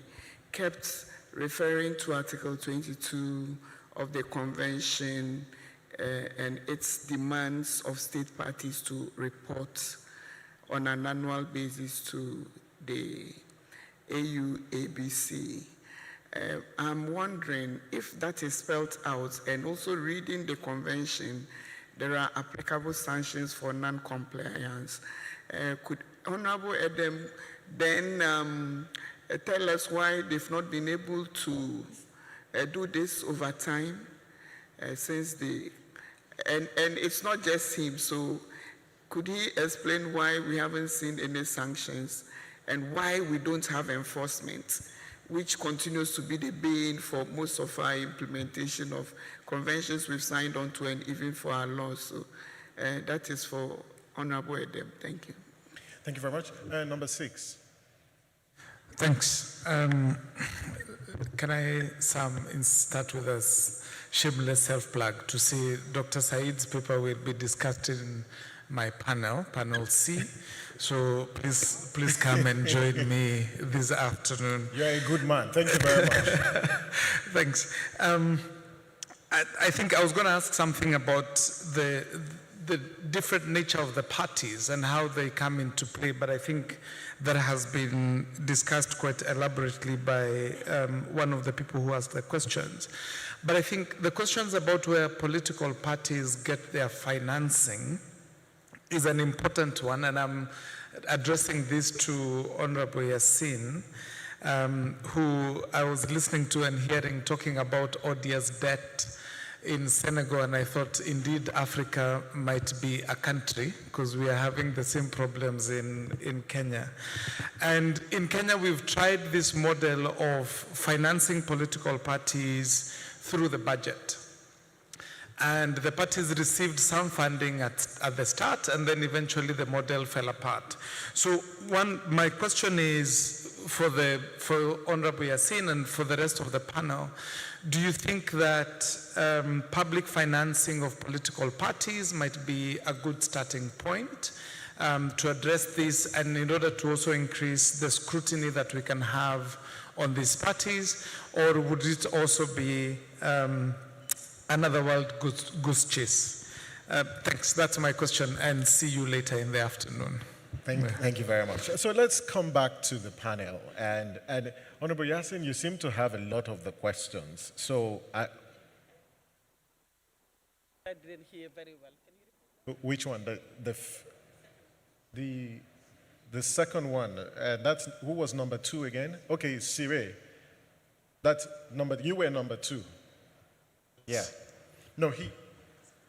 kept referring to Article 22 of the Convention and its demands of state parties to report on an annual basis to the AUABC. I'm wondering if that is spelled out, and also reading the convention, there are applicable sanctions for non-compliance. Could Honorable Edem then tell us why they've not been able to do this over time, since and it's not just him, so could he explain why we haven't seen any sanctions and why we don't have enforcement, which continues to be the bane for most of our implementation of conventions we've signed on to and even for our laws. So that is for Honorable Edem. Thank you. Thank you very much. Number 6. Thanks. Can I start with a shameless self-plug to say Dr. Said's paper will be discussed in my panel C. So please come and join me this afternoon. You're a good man. Thank you very much. Thanks. I think I was going to ask something about the different nature of the parties and how they come into play, but I think that has been discussed quite elaborately by one of the people who asked the questions. But I think the questions about where political parties get their financing is an important one, and I'm addressing this to Honorable Yassin, who I was listening to and hearing talking about odious debt in Senegal, and I thought indeed Africa might be a country because we are having the same problems in Kenya. And in Kenya, we've tried this model of financing political parties through the budget. And the parties received some funding at the start, and then eventually the model fell apart. So my question is for Honorable Yassin and for the rest of the panel, do you think that public financing of political parties might be a good starting point to address this, and in order to also increase the scrutiny that we can have on these parties, or would it also be another wild goose chase? Thanks, that's my question, and see you later in the afternoon. Thank you very much. So let's come back to the panel. And Honorable Yassin, you seem to have a lot of the questions. So I didn't hear very well. Can you repeat? Which one? The second one. That's who was number 2 again? Okay, Sire. That's you were number 2. Yeah. No, he.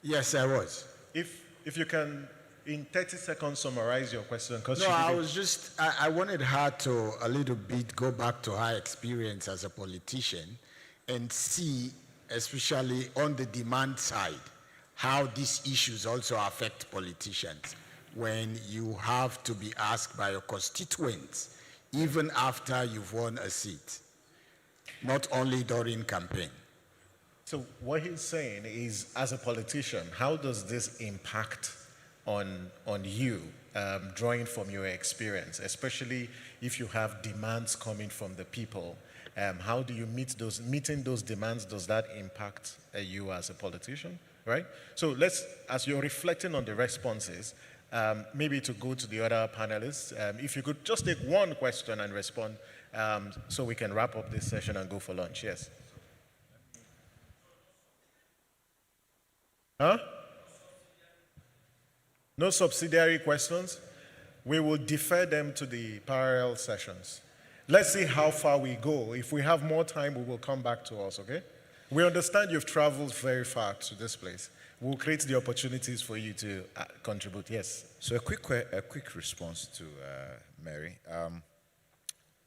Yes, I was. If you can, in 30 seconds, summarize your question. No, I wanted her to a little bit go back to her experience as a politician and see, especially on the demand side, how these issues also affect politicians when you have to be asked by your constituents, even after you've won a seat. not only during campaign. So what he's saying is, as a politician, how does this impact on you, drawing from your experience, especially if you have demands coming from the people? How do you meeting those demands, does that impact you as a politician, right? So as you're reflecting on the responses, maybe to go to the other panelists, if you could just take one question and respond so we can wrap up this session and go for lunch. Yes. Huh? No subsidiary questions? We will defer them to the parallel sessions. Let's see how far we go. If we have more time, we will come back to us, okay? We understand you've traveled very far to this place. We'll create the opportunities for you to contribute. Yes? So a quick response to Mary.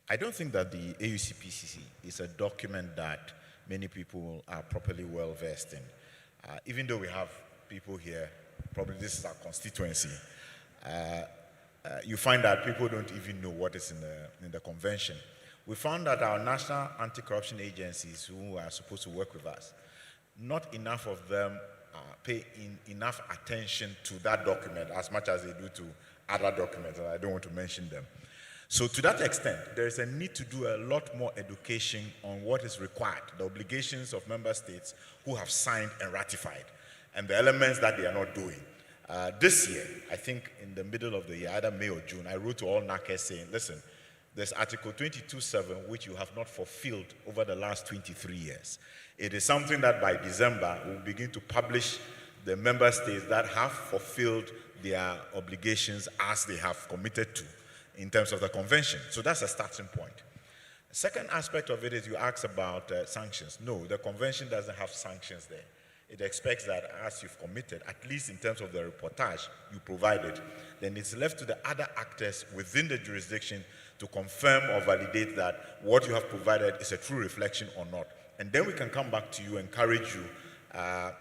I don't think that the AUCPCC is a document that many people are properly well versed in. Even though we have people here, probably this is our constituency, you find that people don't even know what is in the convention. We found that our national anti-corruption agencies who are supposed to work with us, not enough of them pay enough attention to that document as much as they do to other documents, and I don't want to mention them. So to that extent, there is a need to do a lot more education on what is required, the obligations of member states who have signed and ratified, and the elements that they are not doing. This year, I think in the middle of the year, either May or June, I wrote to all NACES saying, listen, there's Article 22.7 which you have not fulfilled over the last 23 years. It is something that by December, we'll begin to publish the member states that have fulfilled their obligations as they have committed to in terms of the convention. So that's a starting point. The second aspect of it is you asked about sanctions. No, the convention doesn't have sanctions there. It expects that as you've committed, at least in terms of the reportage you provided, then it's left to the other actors within the jurisdiction to confirm or validate that what you have provided is a true reflection or not. And then we can come back to you, encourage you,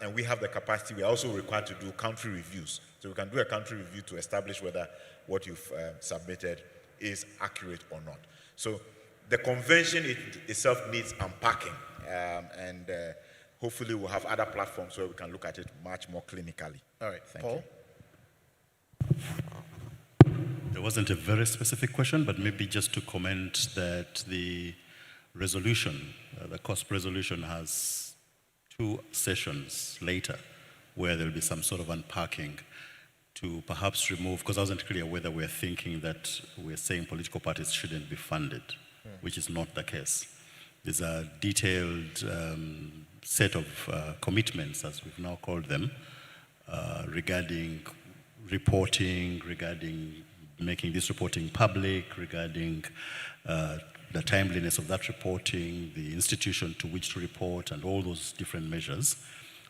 and we have the capacity. We are also required to do country reviews. So we can do a country review to establish whether what you've submitted is accurate or not. So the convention itself needs unpacking, and hopefully we'll have other platforms where we can look at it much more clinically. All right, Thank Paul? you. There wasn't a very specific question, but maybe just to comment that the resolution, the COSP resolution has 2 sessions later where there'll be some sort of unpacking to perhaps remove, because I wasn't clear whether we're thinking that we're saying political parties shouldn't be funded, which is not the case. There's a detailed set of commitments, as we've now called them, regarding reporting, regarding making this reporting public, regarding the timeliness of that reporting, the institution to which to report, and all those different measures,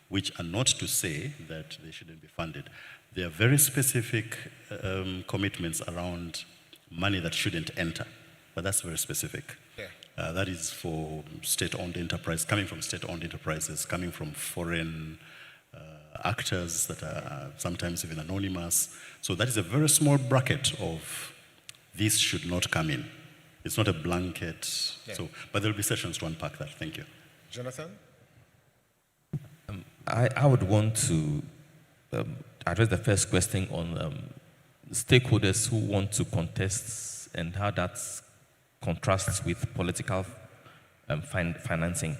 which are not to say that they shouldn't be funded. There are very specific commitments around money that shouldn't enter, but that's very specific. Yeah. That is for state-owned enterprise, coming from state-owned enterprises, coming from foreign actors that are sometimes even anonymous. So that is a very small bracket of this should not come in. It's not a blanket. Yeah. So, but there will be sessions to unpack that. Thank you. Jonathan? I would want to address the first question on stakeholders who want to contest and how that contrasts with political financing.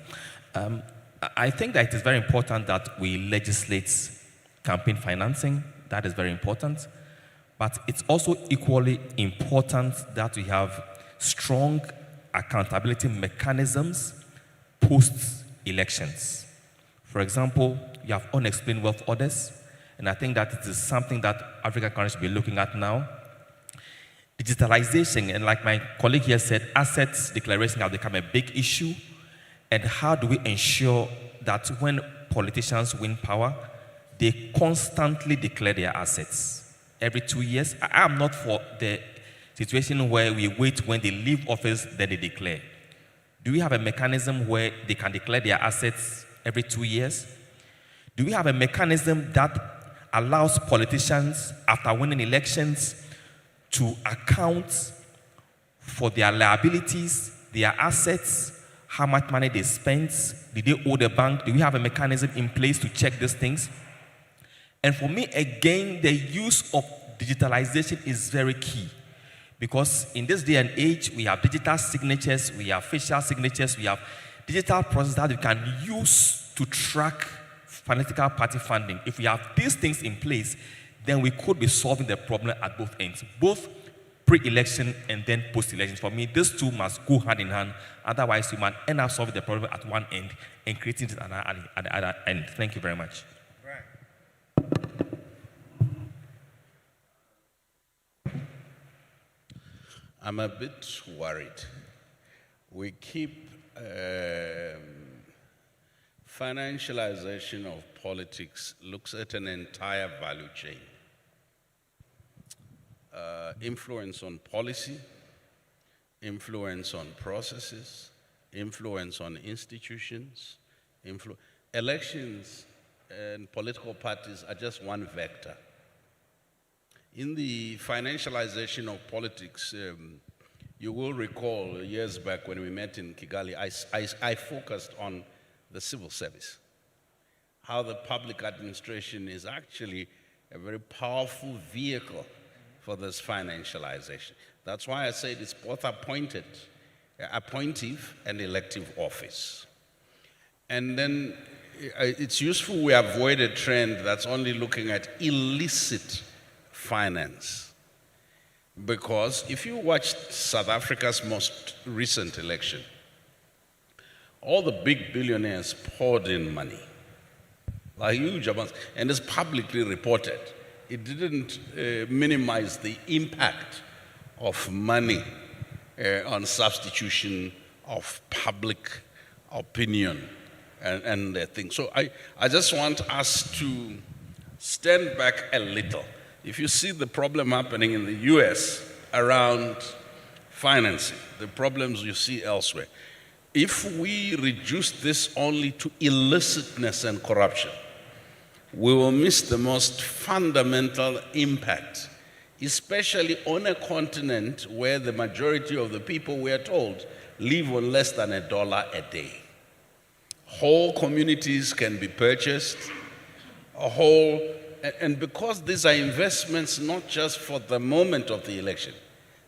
I think that it is very important that we legislate campaign financing. That is very important. But it's also equally important that we have strong accountability mechanisms post-elections. For example, you have unexplained wealth orders, and I think that it is something that African countries should be looking at now. Digitalization, and like my colleague here said, assets declaration have become a big issue. And how do we ensure that when politicians win power, they constantly declare their assets every 2 years? I am not for the situation where we wait when they leave office, then they declare. Do we have a mechanism where they can declare their assets every 2 years? Do we have a mechanism that allows politicians, after winning elections, to account for their liabilities, their assets, how much money they spent, did they owe the bank, do we have a mechanism in place to check these things? And for me, again, the use of digitalization is very key. Because in this day and age, we have digital signatures, we have facial signatures, we have digital processes that we can use to track political party funding. If we have these things in place, then we could be solving the problem at both ends, both pre-election and then post-election. For me, these two must go hand in hand. Otherwise, we might end up solving the problem at one end and creating it at the other end. Thank you very much. I'm a bit worried. We keep financialization of politics looks at an entire value chain. Influence on policy, influence on processes, influence on institutions, elections and political parties are just one vector. In the financialization of politics, you will recall years back when we met in Kigali, I focused on the civil service, how the public administration is actually a very powerful vehicle for this financialization. That's why I said it's both appointive and elective office. And then it's useful we avoid a trend that's only looking at illicit finance. Because if you watched South Africa's most recent election, all the big billionaires poured in money, like huge amounts, and it's publicly reported. It didn't minimize the impact of money on substitution of public opinion and things. So I just want us to stand back a little. If you see the problem happening in the US around financing, the problems you see elsewhere, if we reduce this only to illicitness and corruption, we will miss the most fundamental impact, especially on a continent where the majority of the people, we are told, live on less than $1 a day. Whole communities can be purchased, and because these are investments not just for the moment of the election,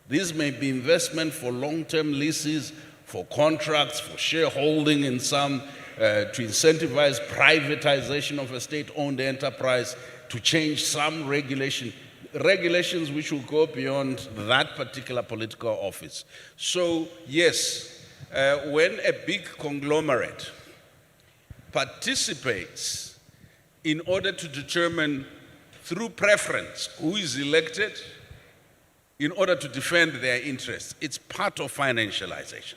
these may be investment for long-term leases, for contracts, for shareholding in some, to incentivize privatization of a state-owned enterprise, to change some regulations which will go beyond that particular political office. So yes, when a big conglomerate participates in order to determine through preference who is elected in order to defend their interests, it's part of financialization.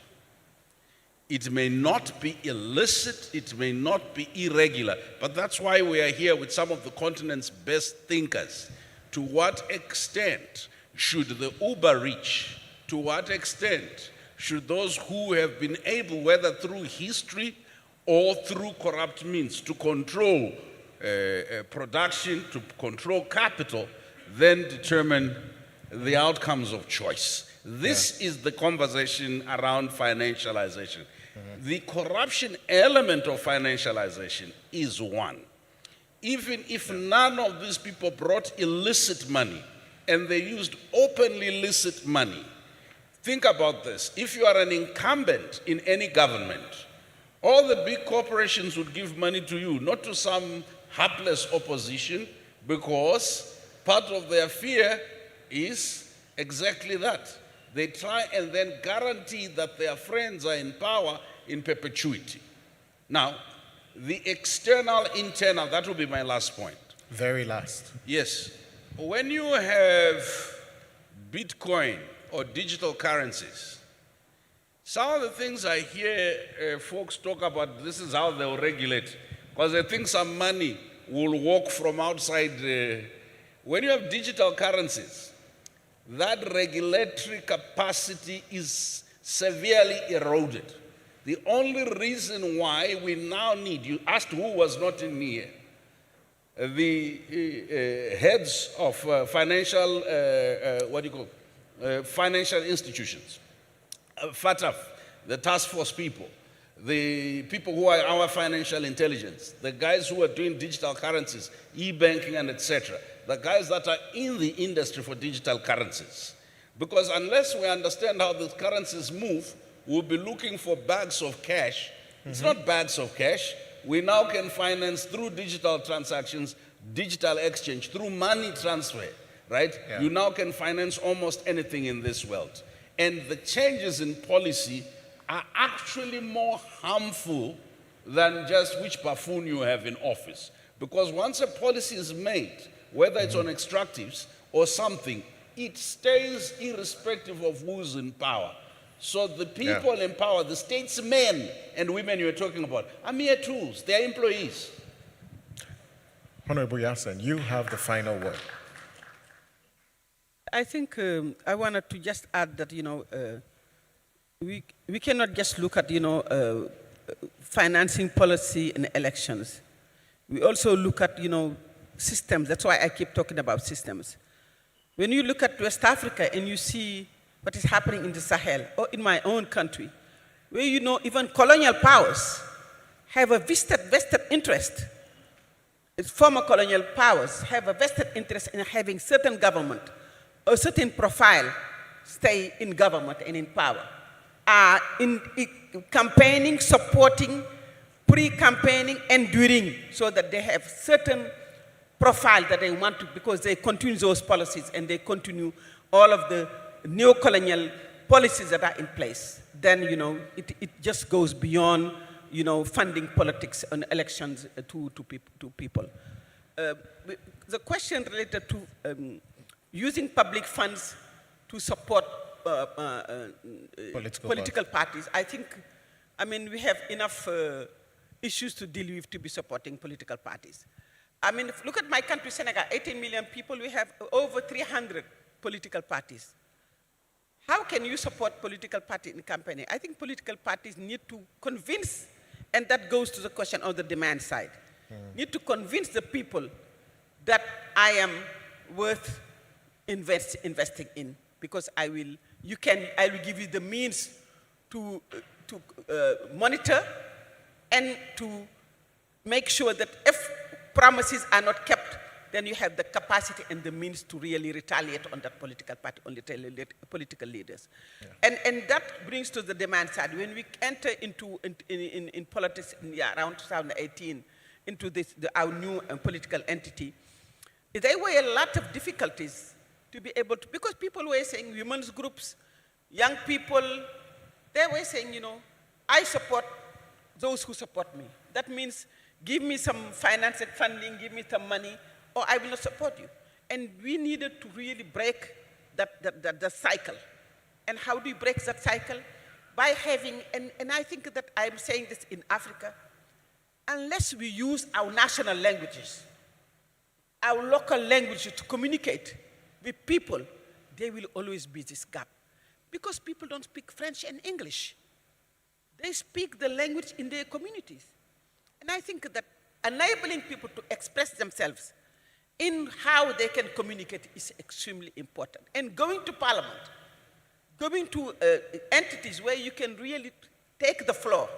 It may not be illicit, it may not be irregular, but that's why we are here with some of the continent's best thinkers. To what extent should the uber rich, to what extent should those who have been able, whether through history or through corrupt means, to control production, to control capital, then determine the outcomes of choice? This is the conversation around financialization. The corruption element of financialization is one. Even if none of these people brought illicit money and they used openly licit money, think about this. If you are an incumbent in any government, all the big corporations would give money to you, not to some hapless opposition, because part of their fear is exactly that. They try and then guarantee that their friends are in power in perpetuity. Now, the external, internal, that will be my last point. Very last. Yes. When you have Bitcoin or digital currencies, some of the things I hear folks talk about, this is how they'll regulate, because they think some money will walk from outside. When you have digital currencies, that regulatory capacity is severely eroded. The only reason why we now need, you asked who was not in here, the heads of financial, financial institutions, FATF, the task force people, the people who are our financial intelligence, the guys who are doing digital currencies, e-banking and etc., the guys that are in the industry for digital currencies. Because unless we understand how the currencies move, we'll be looking for bags of cash. It's not bags of cash. We now can finance through digital transactions, digital exchange, through money transfer, right? Yeah. You now can finance almost anything in this world. And the changes in policy are actually more harmful than just which buffoon you have in office. Because once a policy is made, whether it's on extractives or something, it stays irrespective of who's in power. So the people in power, the statesmen and women you're talking about, are mere tools. They're employees. Honorable Yassen, you have the final word. I think I wanted to just add that, we cannot just look at, financing policy in elections. We also look at, systems. That's why I keep talking about systems. When you look at West Africa and you see what is happening in the Sahel or in my own country, where even colonial powers have a vested interest. Its former colonial powers have a vested interest in having certain government or certain profile stay in government and in power. In campaigning, supporting, pre-campaigning, and during, so that they have certain profile that they want to, because they continue those policies and they continue all of the neo-colonial policies that are in place. Then, it just goes beyond, funding politics and elections to people. The question related to using public funds to support political parties, I think, we have enough issues to deal with to be supporting political parties. Look at my country, Senegal, 18 million people, we have over 300 political parties. How can you support political party in campaigning? I think political parties need to convince, and that goes to the question of the demand side, need to convince the people that I am worth investing in, because I will give you the means to monitor and to make sure that if promises are not kept, then you have the capacity and the means to really retaliate on that political party, on the political leaders. Yeah. And that brings to the demand side. When we enter into in politics around 2018, into our new political entity, there were a lot of difficulties to be able to, because people were saying, women's groups, young people, they were saying, I support those who support me. That means give me some financial funding, give me some money, or I will not support you. And we needed to really break that cycle. And how do you break that cycle? By having, and I think that I'm saying this in Africa, unless we use our national languages, our local languages to communicate with people, there will always be this gap. Because people don't speak French and English. They speak the language in their communities. And I think that enabling people to express themselves in how they can communicate is extremely important. And going to parliament, going to entities where you can really take the floor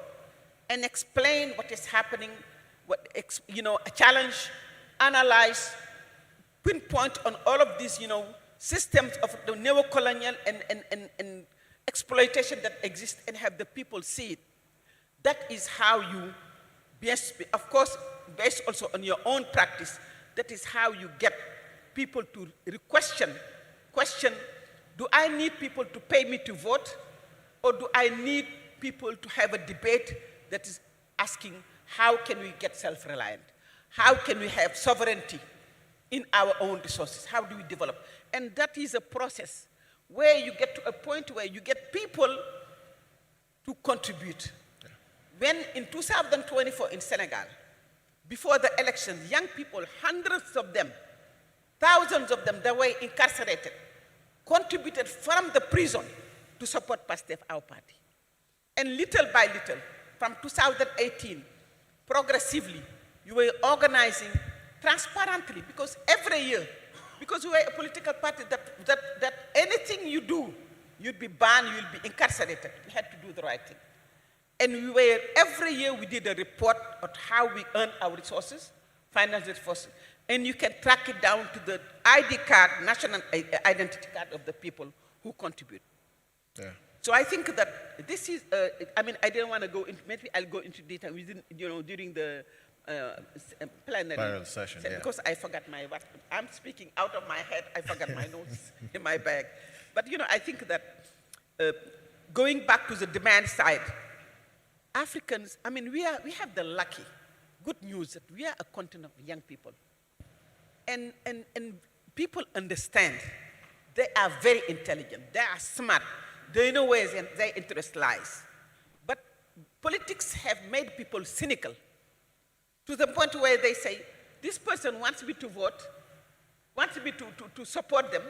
and explain what is happening, challenge, analyze, pinpoint on all of these, systems of the neo-colonial and exploitation that exist, and have the people see it. That is how you, of course, based also on your own practice, that is how you get people to question, do I need people to pay me to vote? Or do I need people to have a debate that is asking, how can we get self-reliant? How can we have sovereignty in our own resources? How do we develop? And that is a process where you get to a point where you get people to contribute. When in 2024 in Senegal, before the elections, young people, hundreds of them, thousands of them that were incarcerated, contributed from the prison to support PASTEF, our party. And little by little, from 2018, progressively, you were organizing transparently, because every year, because we were a political party that anything you do, you'd be banned, you'll be incarcerated. You had to do the right thing. And every year we did a report on how we earn our resources, financial resources, and you can track it down to the ID card, national identity card of the people who contribute. Yeah. So I think that this is, I mean, I didn't want to go into, maybe I'll go into detail within, during the plenary session, because I forgot I'm speaking out of my head, I forgot my notes in my bag. But, I think that going back to the demand side, Africans, I mean, we have the good news that we are a continent of young people. And people understand. They are very intelligent. They are smart. They know where their interest lies. But politics have made people cynical to the point where they say, this person wants me to vote, wants me to support them,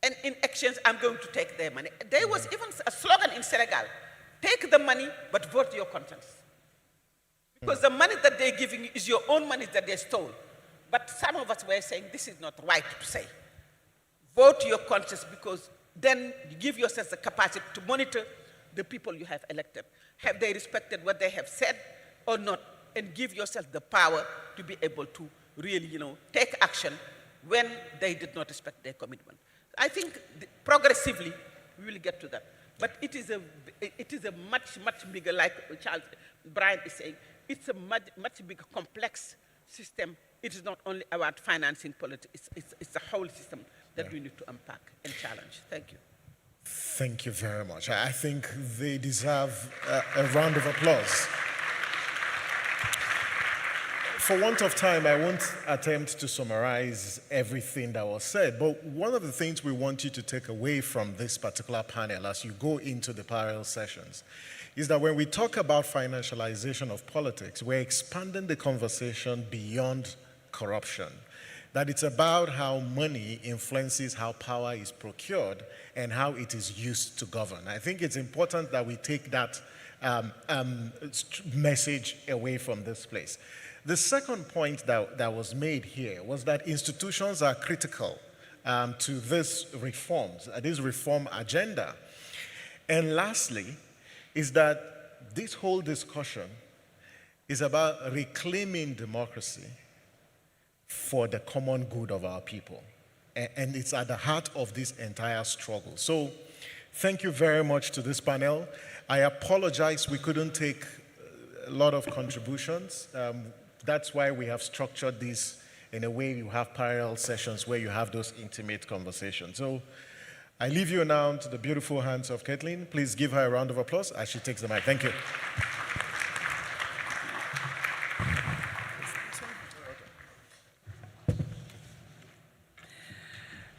and in exchange, I'm going to take their money. There was even a slogan in Senegal, take the money, but vote your conscience. Because the money that they're giving you is your own money that they stole. But some of us were saying, this is not right to say. Vote your conscience, because then you give yourself the capacity to monitor the people you have elected. Have they respected what they have said or not? And give yourself the power to be able to really, take action when they did not respect their commitment. I think progressively we will get to that. But it is a much, much bigger, like Charles Brian is saying, it's a much bigger complex system. It is not only about financing politics, it's a whole system that we need to unpack and challenge. Thank you. Thank you very much. I think they deserve a round of applause. For want of time, I won't attempt to summarize everything that was said, but one of the things we want you to take away from this particular panel as you go into the parallel sessions is that when we talk about financialization of politics, we're expanding the conversation beyond corruption. That it's about how money influences how power is procured and how it is used to govern. I think it's important that we take that message away from this place. The second point that was made here was that institutions are critical to this reform agenda. And lastly, is that this whole discussion is about reclaiming democracy for the common good of our people. And it's at the heart of this entire struggle. So thank you very much to this panel. I apologize we couldn't take a lot of contributions. That's why we have structured this in a way you have parallel sessions where you have those intimate conversations. So I leave you now to the beautiful hands of Kathleen. Please give her a round of applause as she takes the mic. Thank you.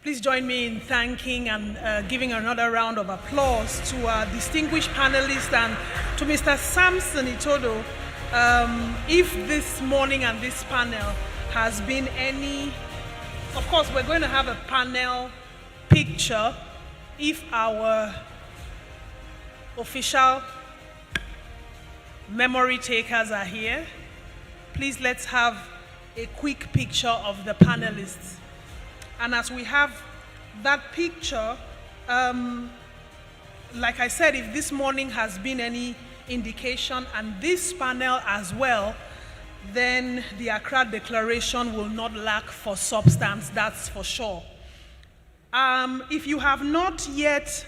Please join me in thanking and giving another round of applause to our distinguished panelists and to Mr. Samson Itodo. If this morning and this panel has been any, of course, we're going to have a panel picture if our official memory takers are here. Please let's have a quick picture of the panelists. And as we have that picture, like I said, if this morning has been any indication, and this panel as well, then the Accra Declaration will not lack for substance, that's for sure. If you have not yet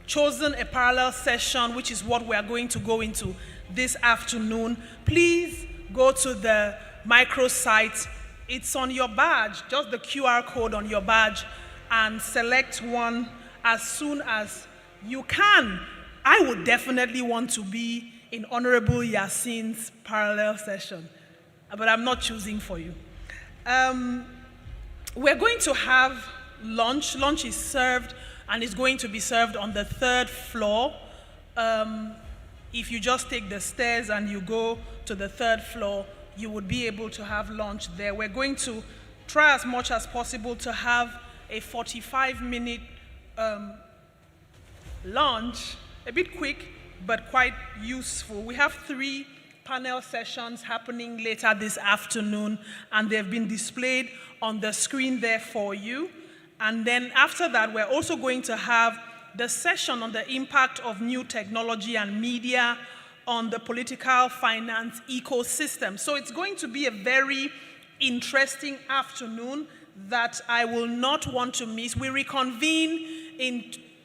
chosen a parallel session, which is what we are going to go into this afternoon, please go to the microsite. It's on your badge, just the QR code on your badge, and select one as soon as you can. I would definitely want to be in Honorable Yassine's parallel session, but I'm not choosing for you. We're going to have lunch. Lunch is served, and it's going to be served on the 3rd floor. If you just take the stairs and you go to the 3rd floor, you would be able to have lunch there. We're going to try as much as possible to have a 45-minute lunch, a bit quick, but quite useful. We have 3 panel sessions happening later this afternoon, and they've been displayed on the screen there for you. And then after that, we're also going to have the session on the impact of new technology and media on the political finance ecosystem. So it's going to be a very interesting afternoon that I will not want to miss. We reconvene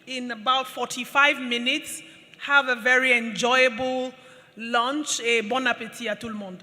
in about 45 minutes. Have a very enjoyable lunch. Et bon appétit à tout le monde.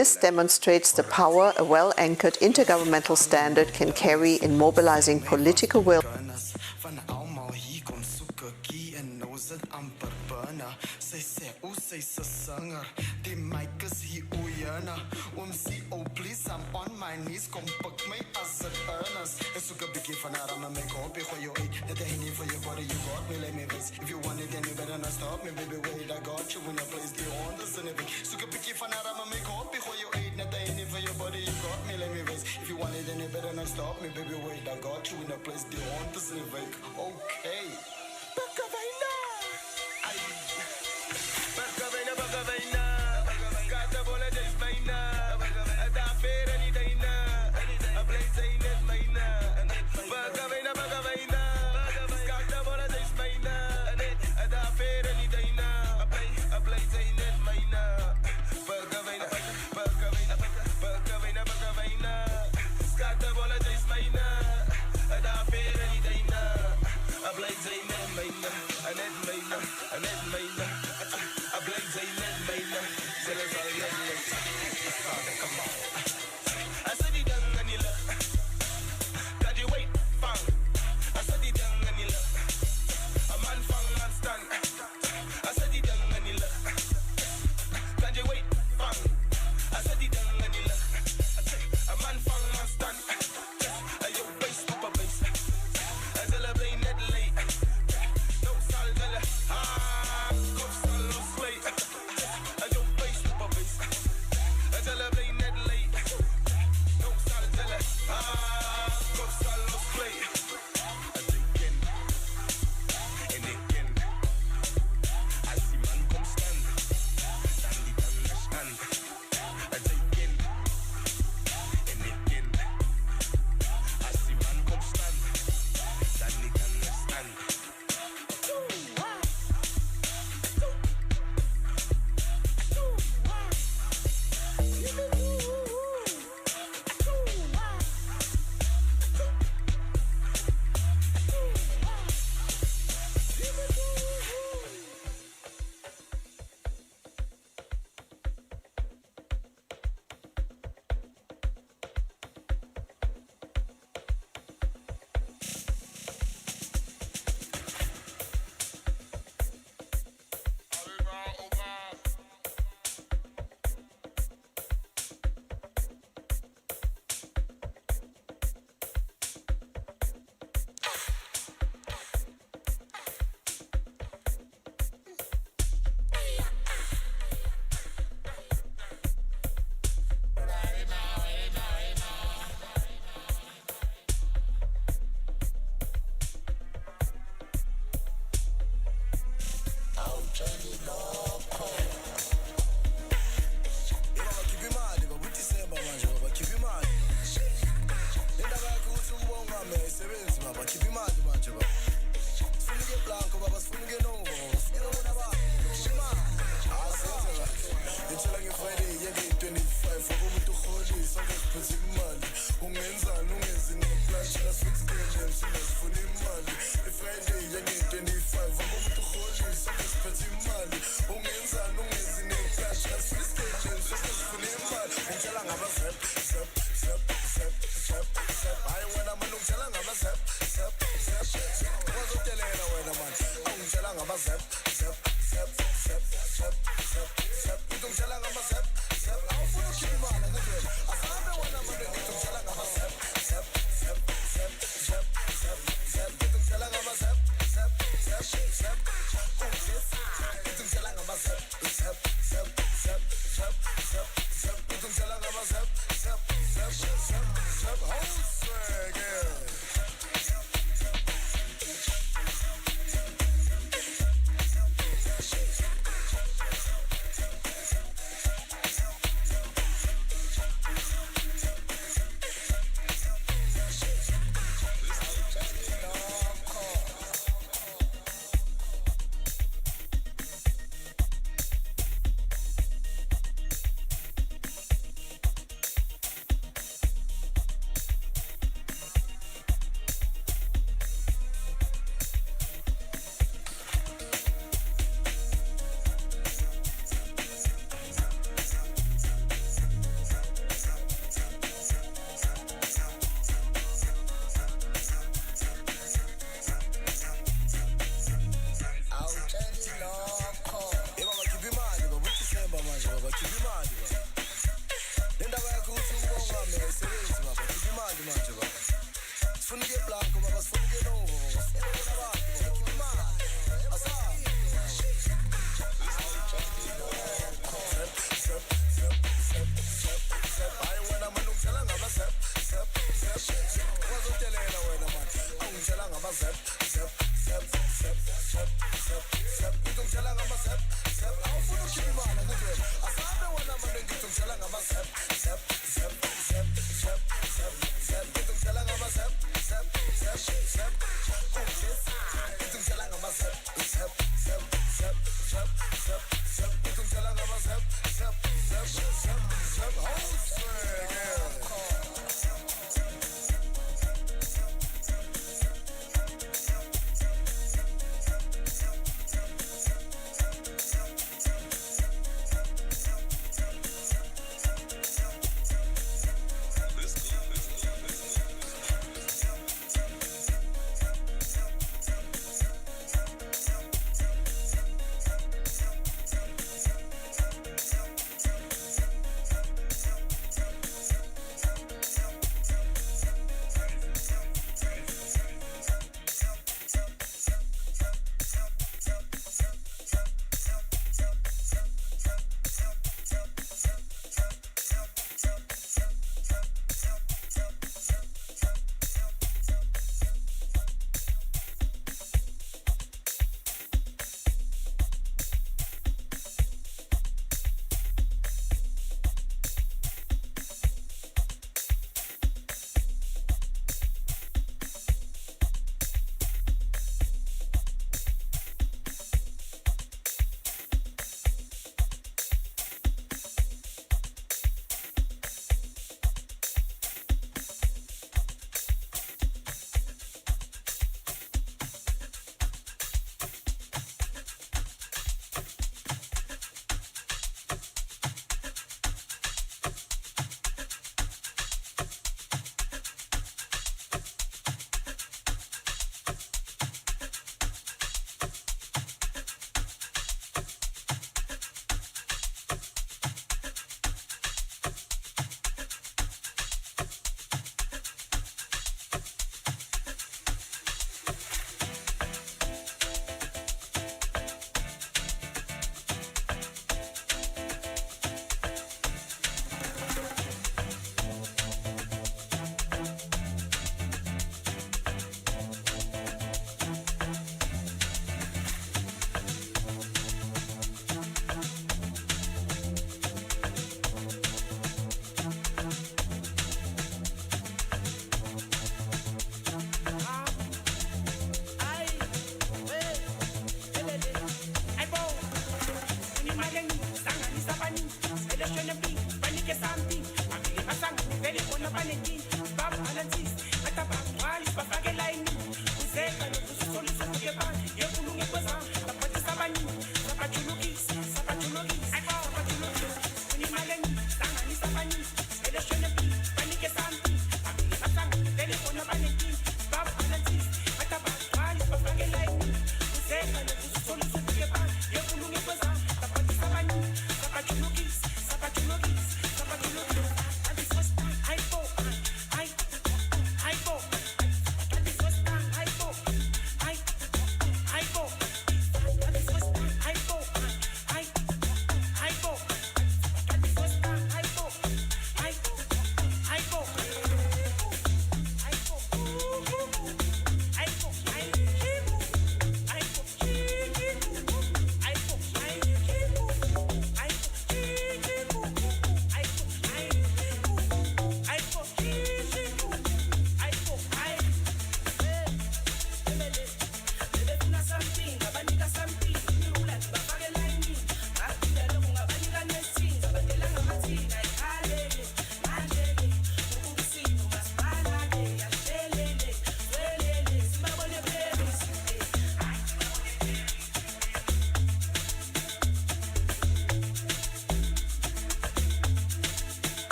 This demonstrates the power a well-anchored intergovernmental standard can carry in mobilizing political will. The mic is he uyana. See, oh please, I'm on my knees. Come book me as an earnest. It's a good big for now. I'm a make up for you. That I need for your body. You got me, let me race. If you want it, then you better not stop me, baby. Wait, I got you in a place. The honors and everything. So good big for now. I'm a make up for you. That I need for your body. You got me, let me race. If you want it, then you better not stop me, baby. Wait, I got you in a place. The honors and everything. Okay.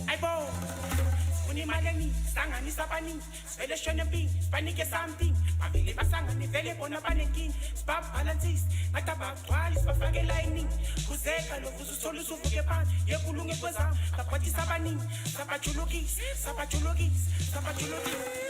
Aibo, unimaleni, sangani sapani, svele shonepi, panike something, mavili basangani vele bona banenking, spab balances, ngatabak twice, bafake lining, kuzeka lokuzu solu suvuke pan, yekulunge kweza, kapati sabani, sapachulukis, sapachulukis, sapachulukis.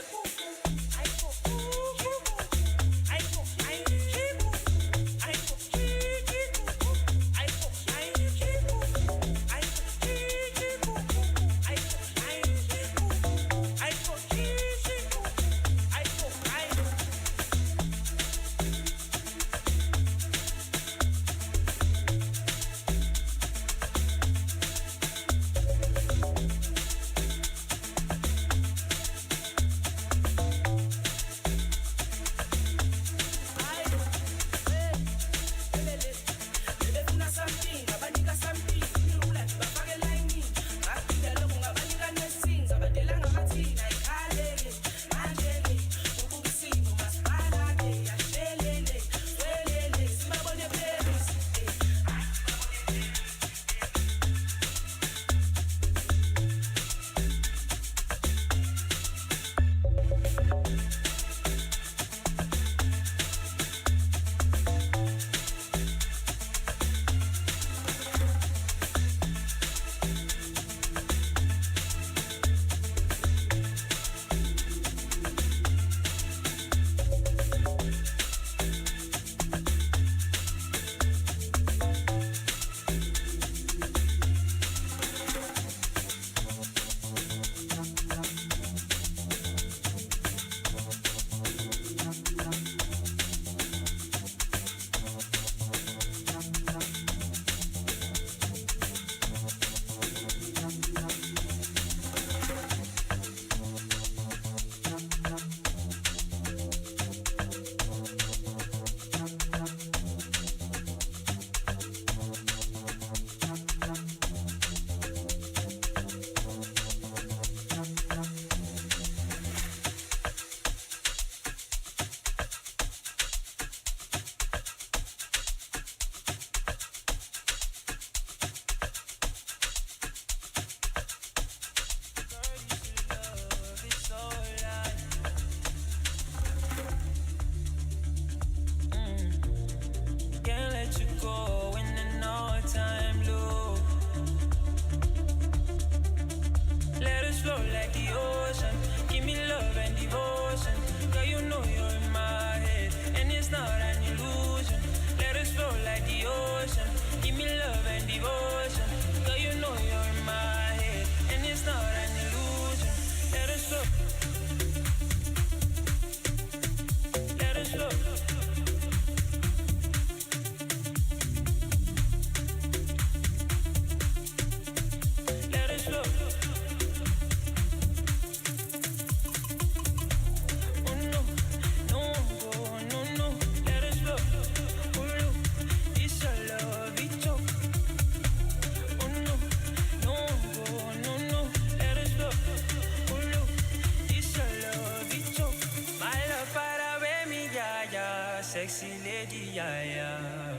sexy lady, yeah, yeah.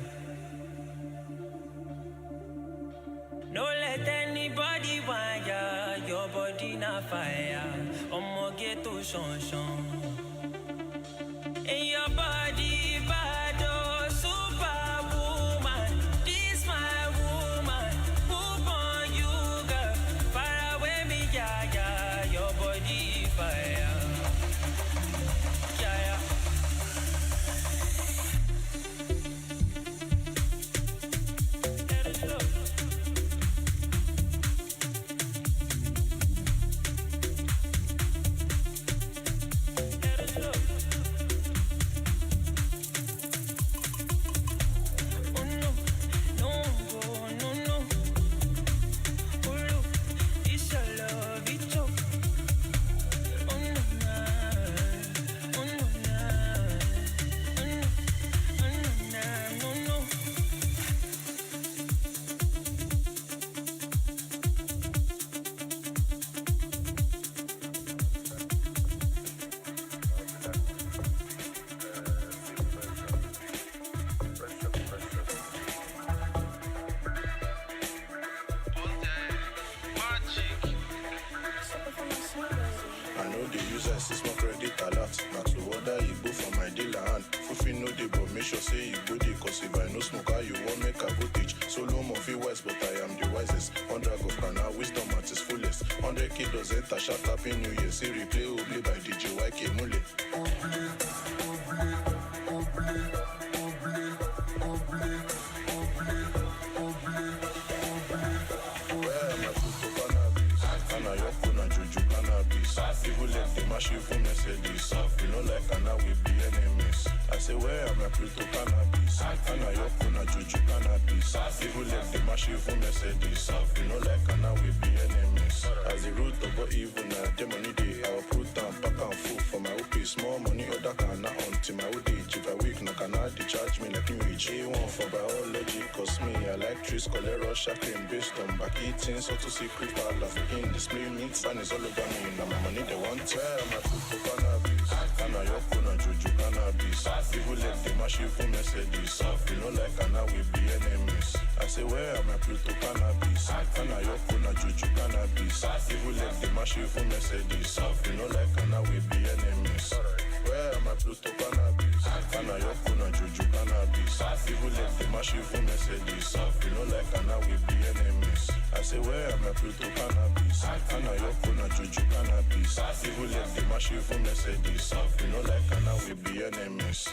No let anybody want ya, your body na fire. Omo get to shon. And your body bad, oh, superwoman. This my woman, poop on you, girl. Far away me, yeah, yeah, your body fire. Yeah, yeah. they use us, it's my credit alert. Now to order you go for my dealer hand. Fufi no dey, but make sure say you go dey. Cause if I no smoke, how you want make I go teach. Solo Murphy West, but I am the wisest. 100 of Kana, wisdom at its fullest. 100 kilos enter, shut up in New Year. See replay, Oblé by DJ YK Mule. People let them mash you for Mercedes. You know like Anna we be enemies. I say where am I Pluto cannabis? Anna Yoko na Juju cannabis. People let them mash you for Mercedes. You know like Anna we be enemies. As the root of what evil na the money day. I'll put down pack and food for my OP. Small money or that can not until my old age. If I weak na cannot charge me like new age. A1 for biology cause me I like trees color shackling based on back eating so to secret palace. In display meat fan is all over me. Now my money they want to my Pluto cannabis. Anna Yoko na Juju cannabis. People let them mash you for Mercedes. You know like Anna we be enemies. I say where am I Pluto cannabis? Anna Yoko na Juju cannabis. People let them mash you for Mercedes. You know like Anna we be enemies. Where am I Pluto cannabis? Anna Yoko na Juju cannabis. People let them mash you for Mercedes. You know like Anna we be enemies. I say where am I Pluto cannabis? Anna Yoko na Juju cannabis. People let them mash you for Mercedes. You know like Anna we be enemies.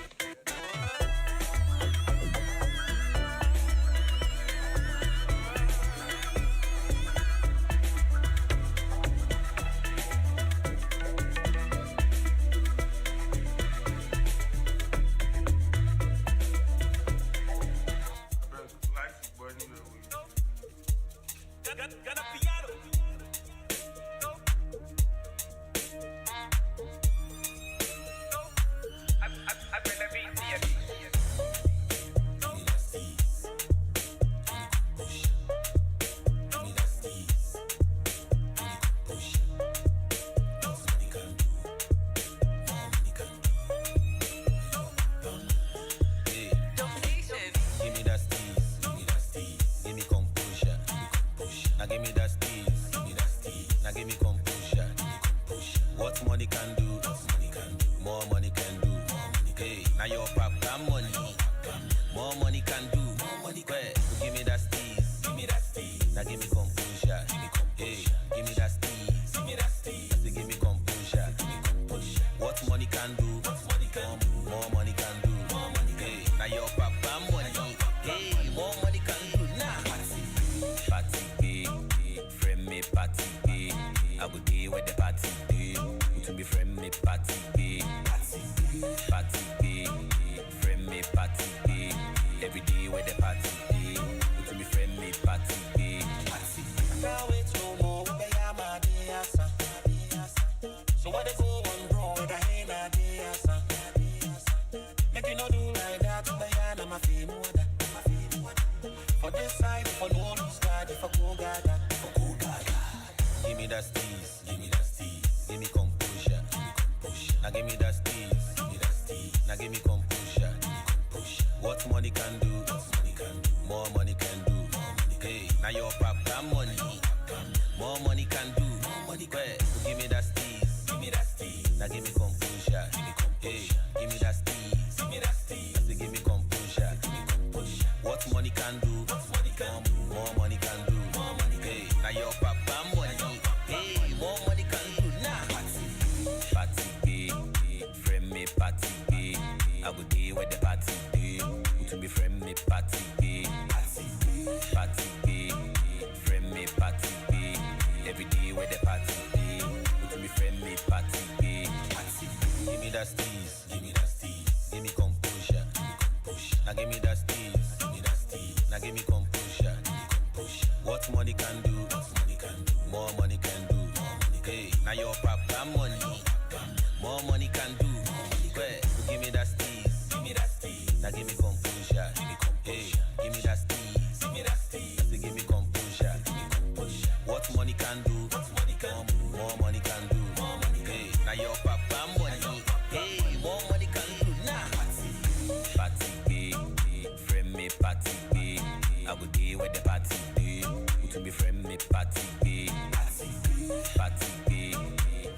Party,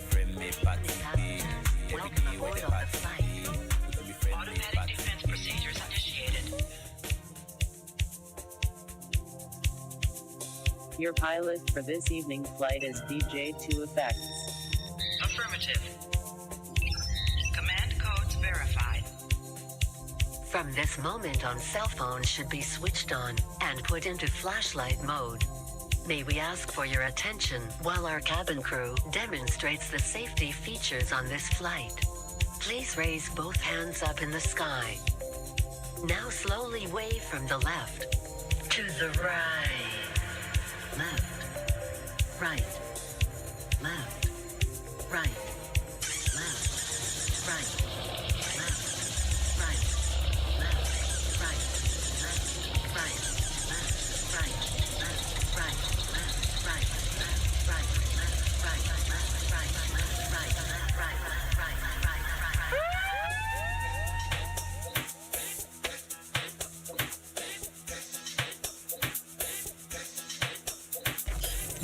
friend me party. Your pilot for this evening's flight is DJ2 Effects. Affirmative. Command codes verified. From this moment on, cell phones should be switched on and put into flashlight mode. May we ask for your attention while our cabin crew demonstrates the safety features on this flight. Please raise both hands up in the sky. Now slowly wave from the left to the right. Left, right, left, right, left, right, left, right, left, right, left, right, left, right, left, right, left, right, left, right, left, right, left, right, left, right, left, right, left, right,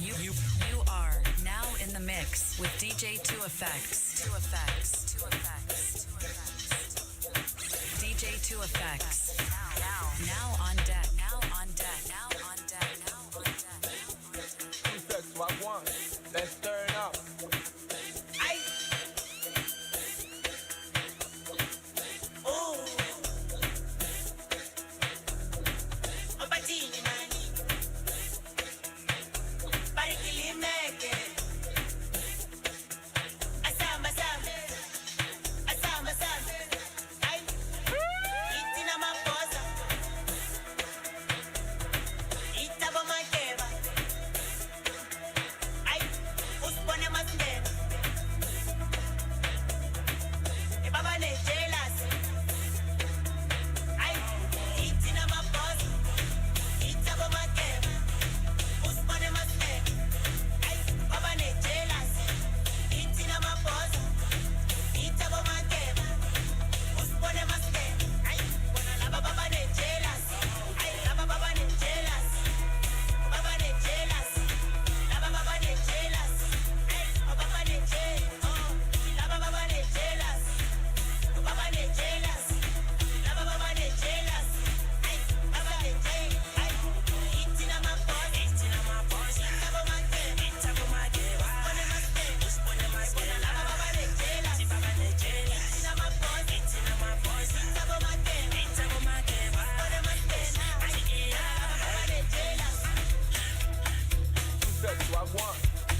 You are now in the mix with DJ2 Effects. DJ2 Effects. Now on deck. Effects, what one? Let's turn up.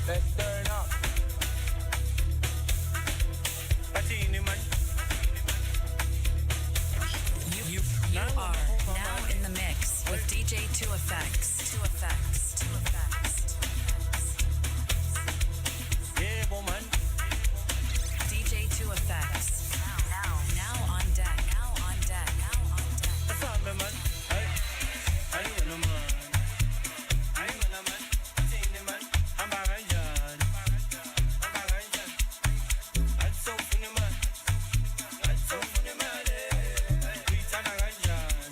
Let's turn up. You are now in the mix with DJ2 Effects. Yeah, woman. DJ2 Effects. Now on deck. What's up, man? I ain't gonna man. I'm behind John. I'm so funny, man. We turn around, John.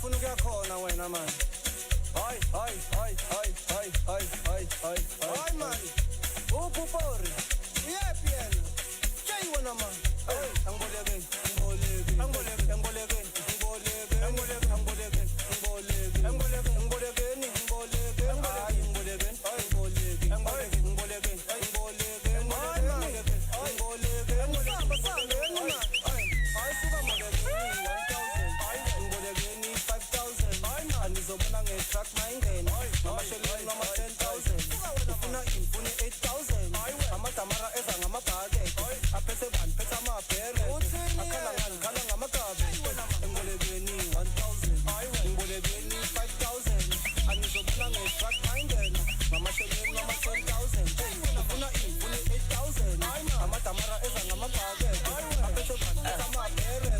ufuna ukuyakhona wena man. Hayi man. Upupori. Yephi yena. Hey wena man. Angboleke. Truck mine, mama shelling mama 10,000. Ufuna 8,000. Ama tamara eza ngama bage. Apese van pesa ma pere. Akala ngama kabe. Ngolebeni 1,000. Ngolebeni 5,000. Anizobuna nge truck mine, mama shelling mama 10,000. Ufuna 8,000. Ama tamara eza ngama bage. Apese van pesa ma pere.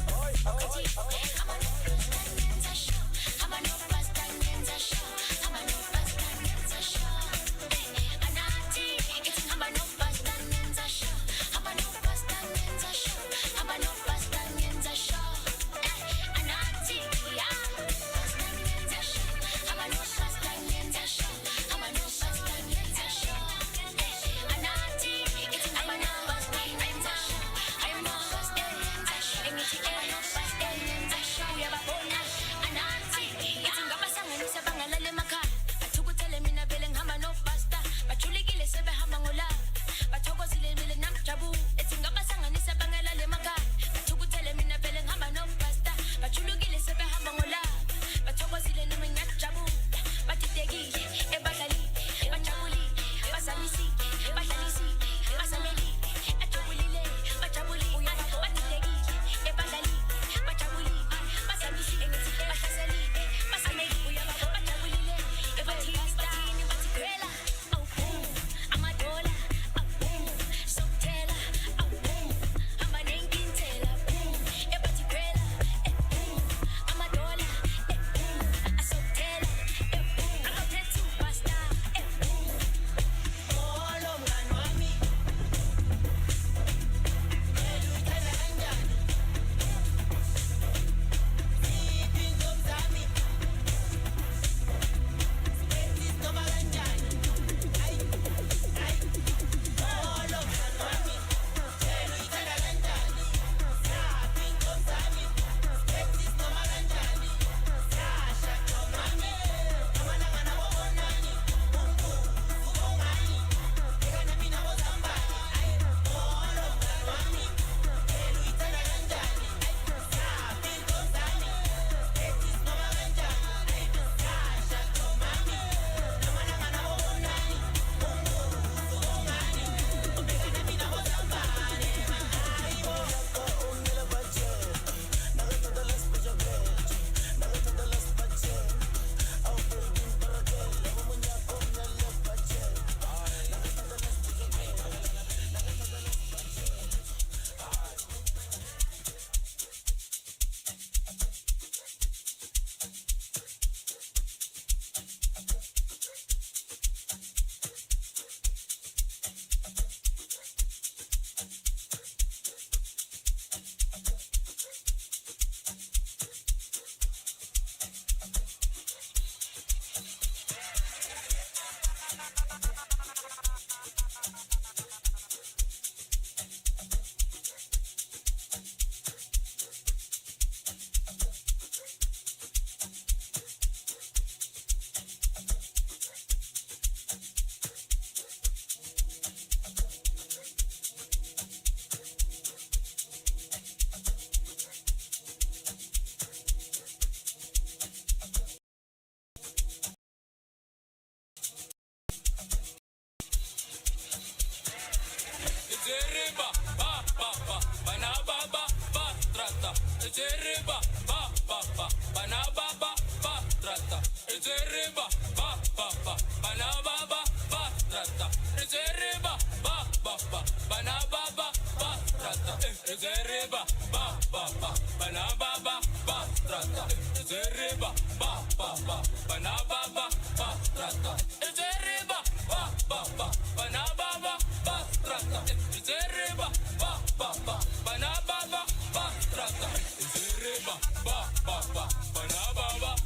Ijeriba, ba, ba, ba, banaba, ba, ba, trata. Ijeriba, ba, ba, ba, banaba, ba, ba, trata. Ijeriba, ba, ba, ba, banaba, ba, ba, trata. Ijeriba, ba, ba, ba, banaba, ba, ba, trata. Ijeriba, ba, ba, ba, banaba, ba, ba, trata. Ijeriba, ba, ba, ba, banaba, ba, ba, trata. Ijeriba, ba, ba, ba, banaba, ba, ba, trata. Ijeriba, ba, ba, ba, banaba, ba.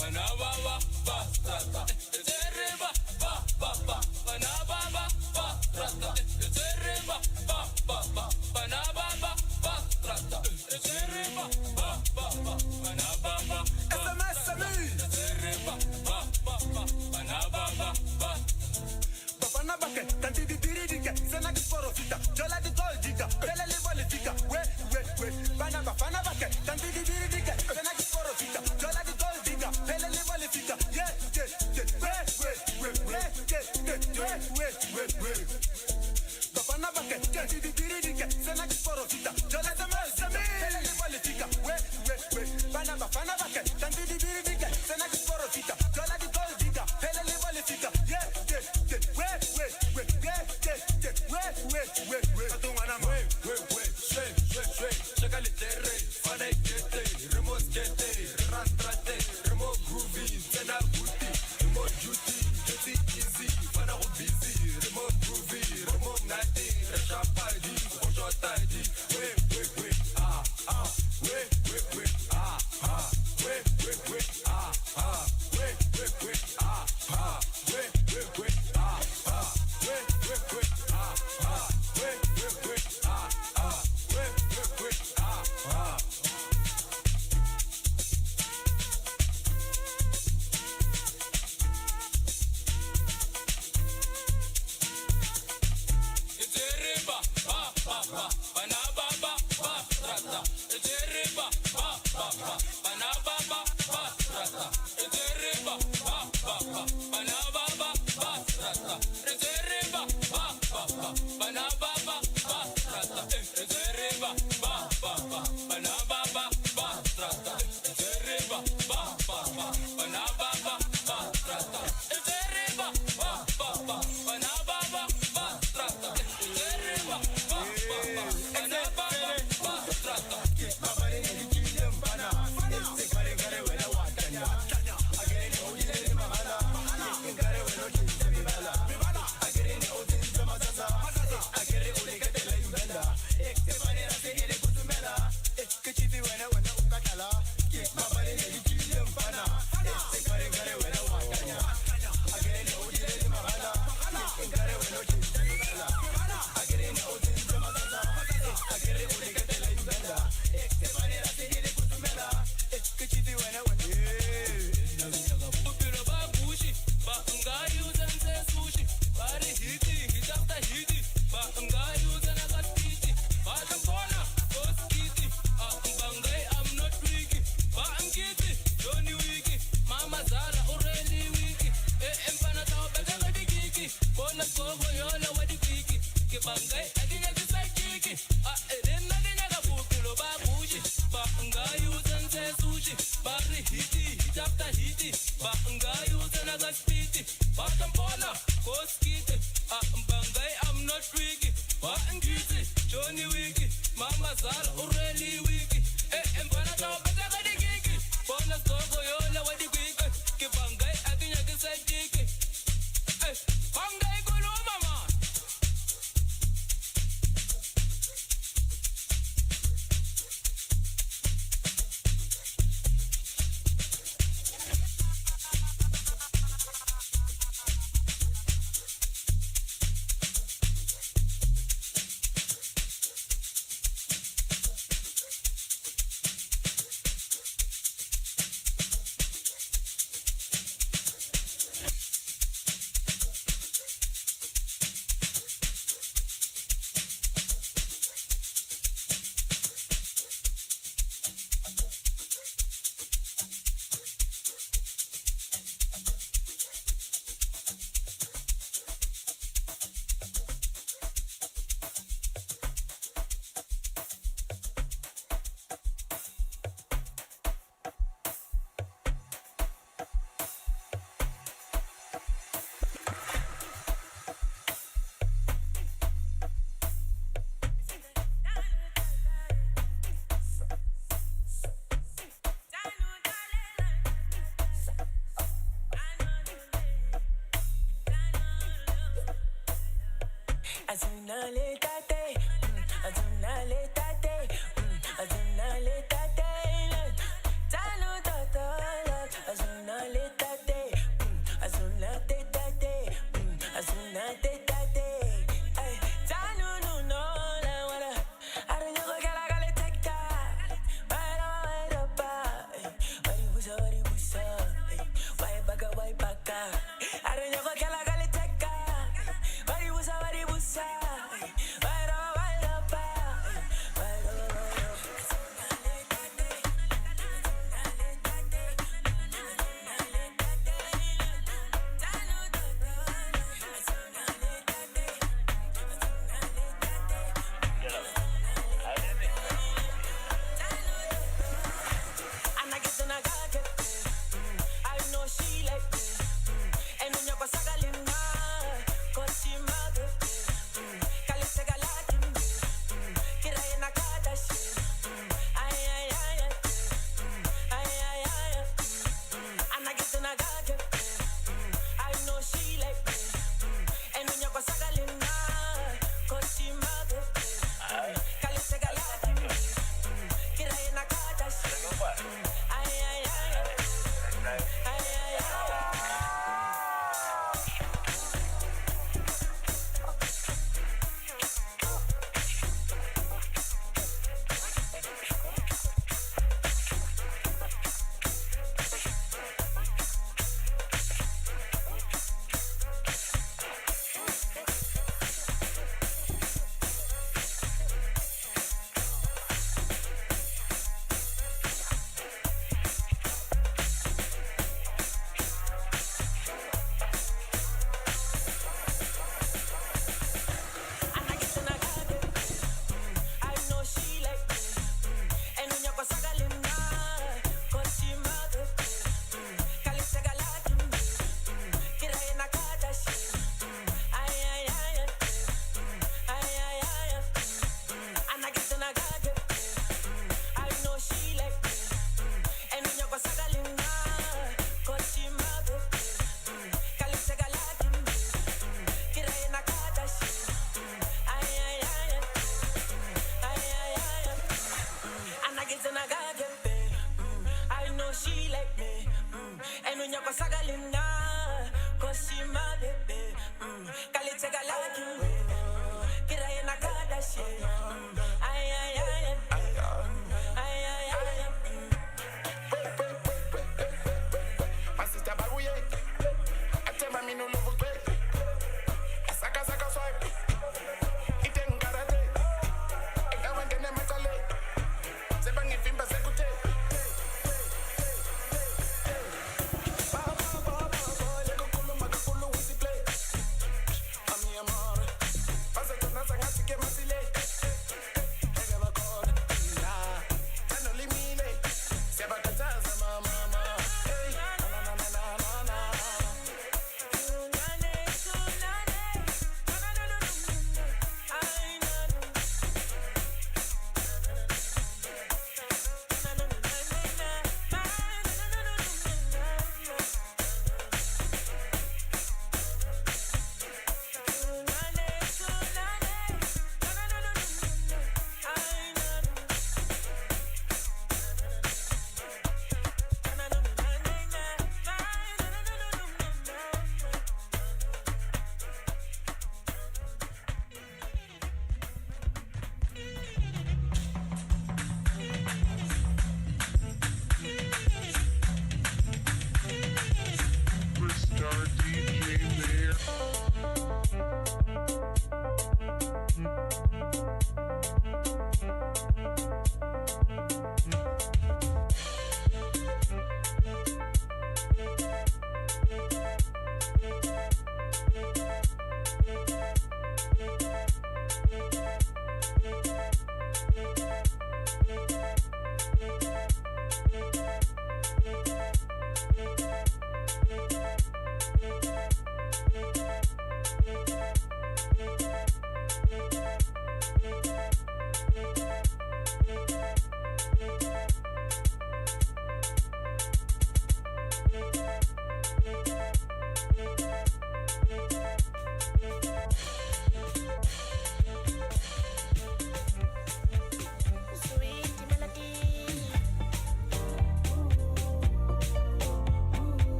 banababa bastrata etereba ba banababa bastrata etereba ba banababa bastrata etereba ba banababa SMS etereba ba banababa Bafana bake, tanti di biridike, sena di sporofita, jola di goldika, bele le volifika, we, bafana bake, tanti di biridike, sena di sporofita, jola di goldika, bele le volifika, yeah, we. Bafana bake, tanti di biridike, sena di sporofita, jola di goldika, bele le volifika, we, bafana bake, tanti di biridike, sena di sporofita, jola di goldika, bele le volifika, yeah. Azuna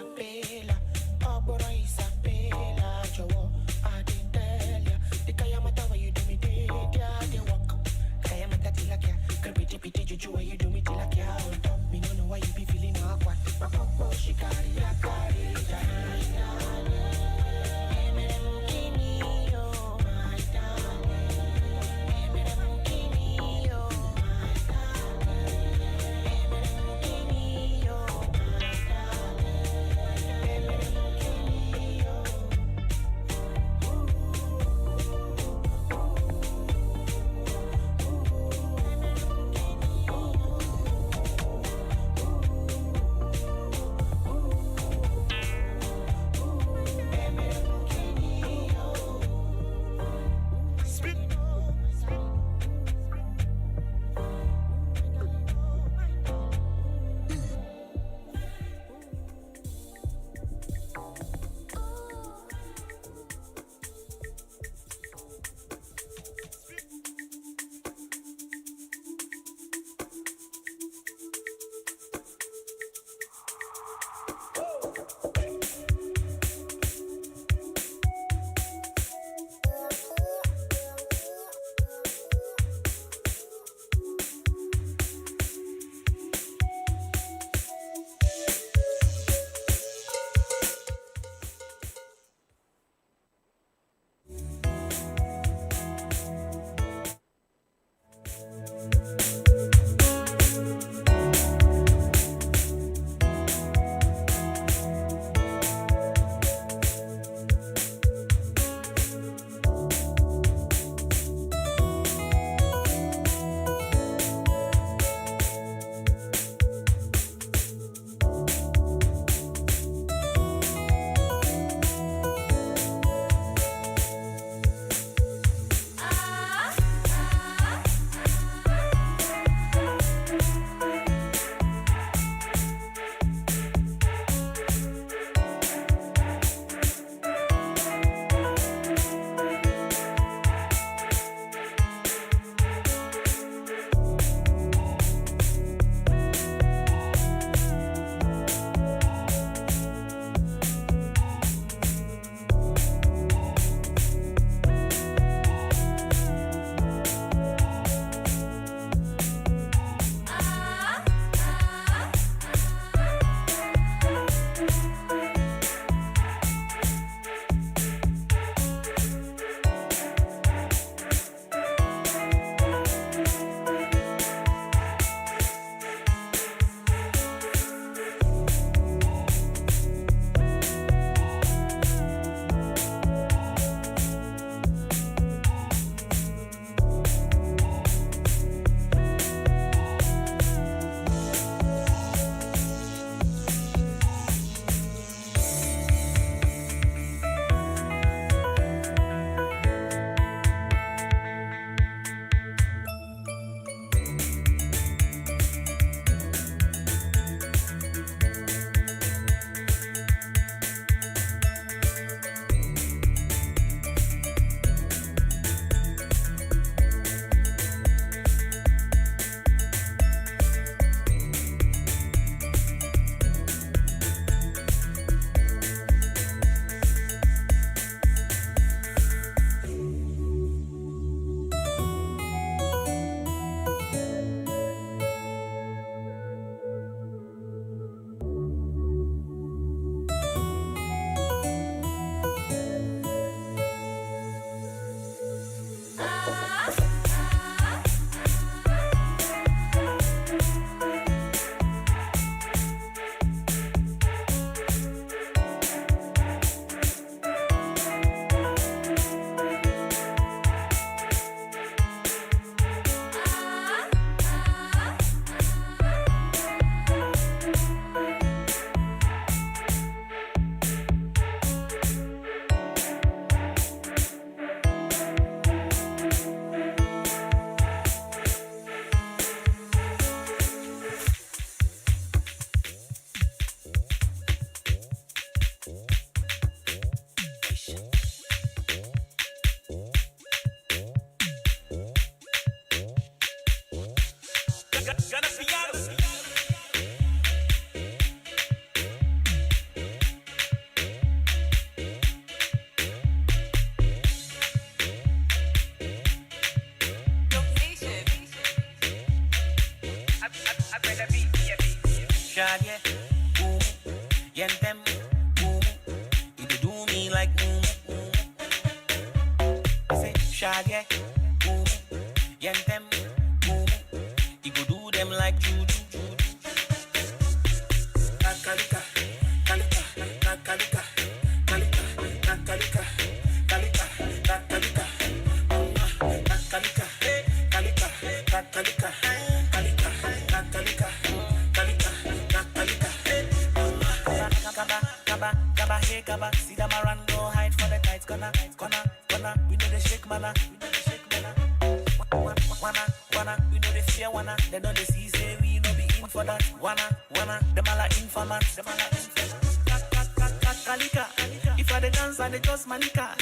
Isabella, Oboro Isabella, Joe, I didn't tell ya. The Kayamata where you do me did, yeah, they walk. Kayamata Tilakia, Kapiti Piti Juju where you do me Tilakia. On top, me no know why you be feeling awkward. Papa, she carry a carry, yentem, boom. You dey do me like say shaggy, boom. Yentem, boom. You go do them like juju. Kakalika, kalika, kakalika, kalika, kakalika, kalika, kakalika. Kakalika, kalika, kakalika, kalika, kakalika, kalika, kakalika. Kaba, hey kaba, see them around, go hide for the tights, gonna, we know they shake mana, wanna, we know they fear wanna, they know they see say we no be in for that, wanna, them all are informants, Kalika, if I the dance and they just manica,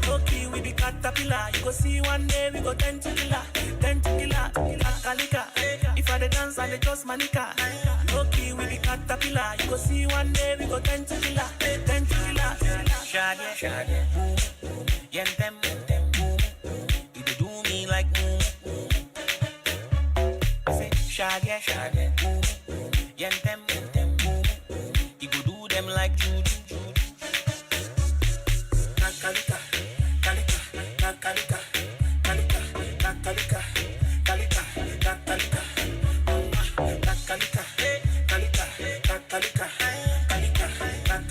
lucky we be caterpillar, you go see one day we go 10 to killer, Kalika, if I the dance and they just manica, lucky we be caterpillar, you go see one day we go 10 to killer, shaggy, boom, yentem, boom, you dey do me like say shaggy, boom, yentem, boom, you go do them like juju. Kalika, kalika, kalika, kalika, kalika, kalika, kalika, kalika, kalika, kalika, kalika,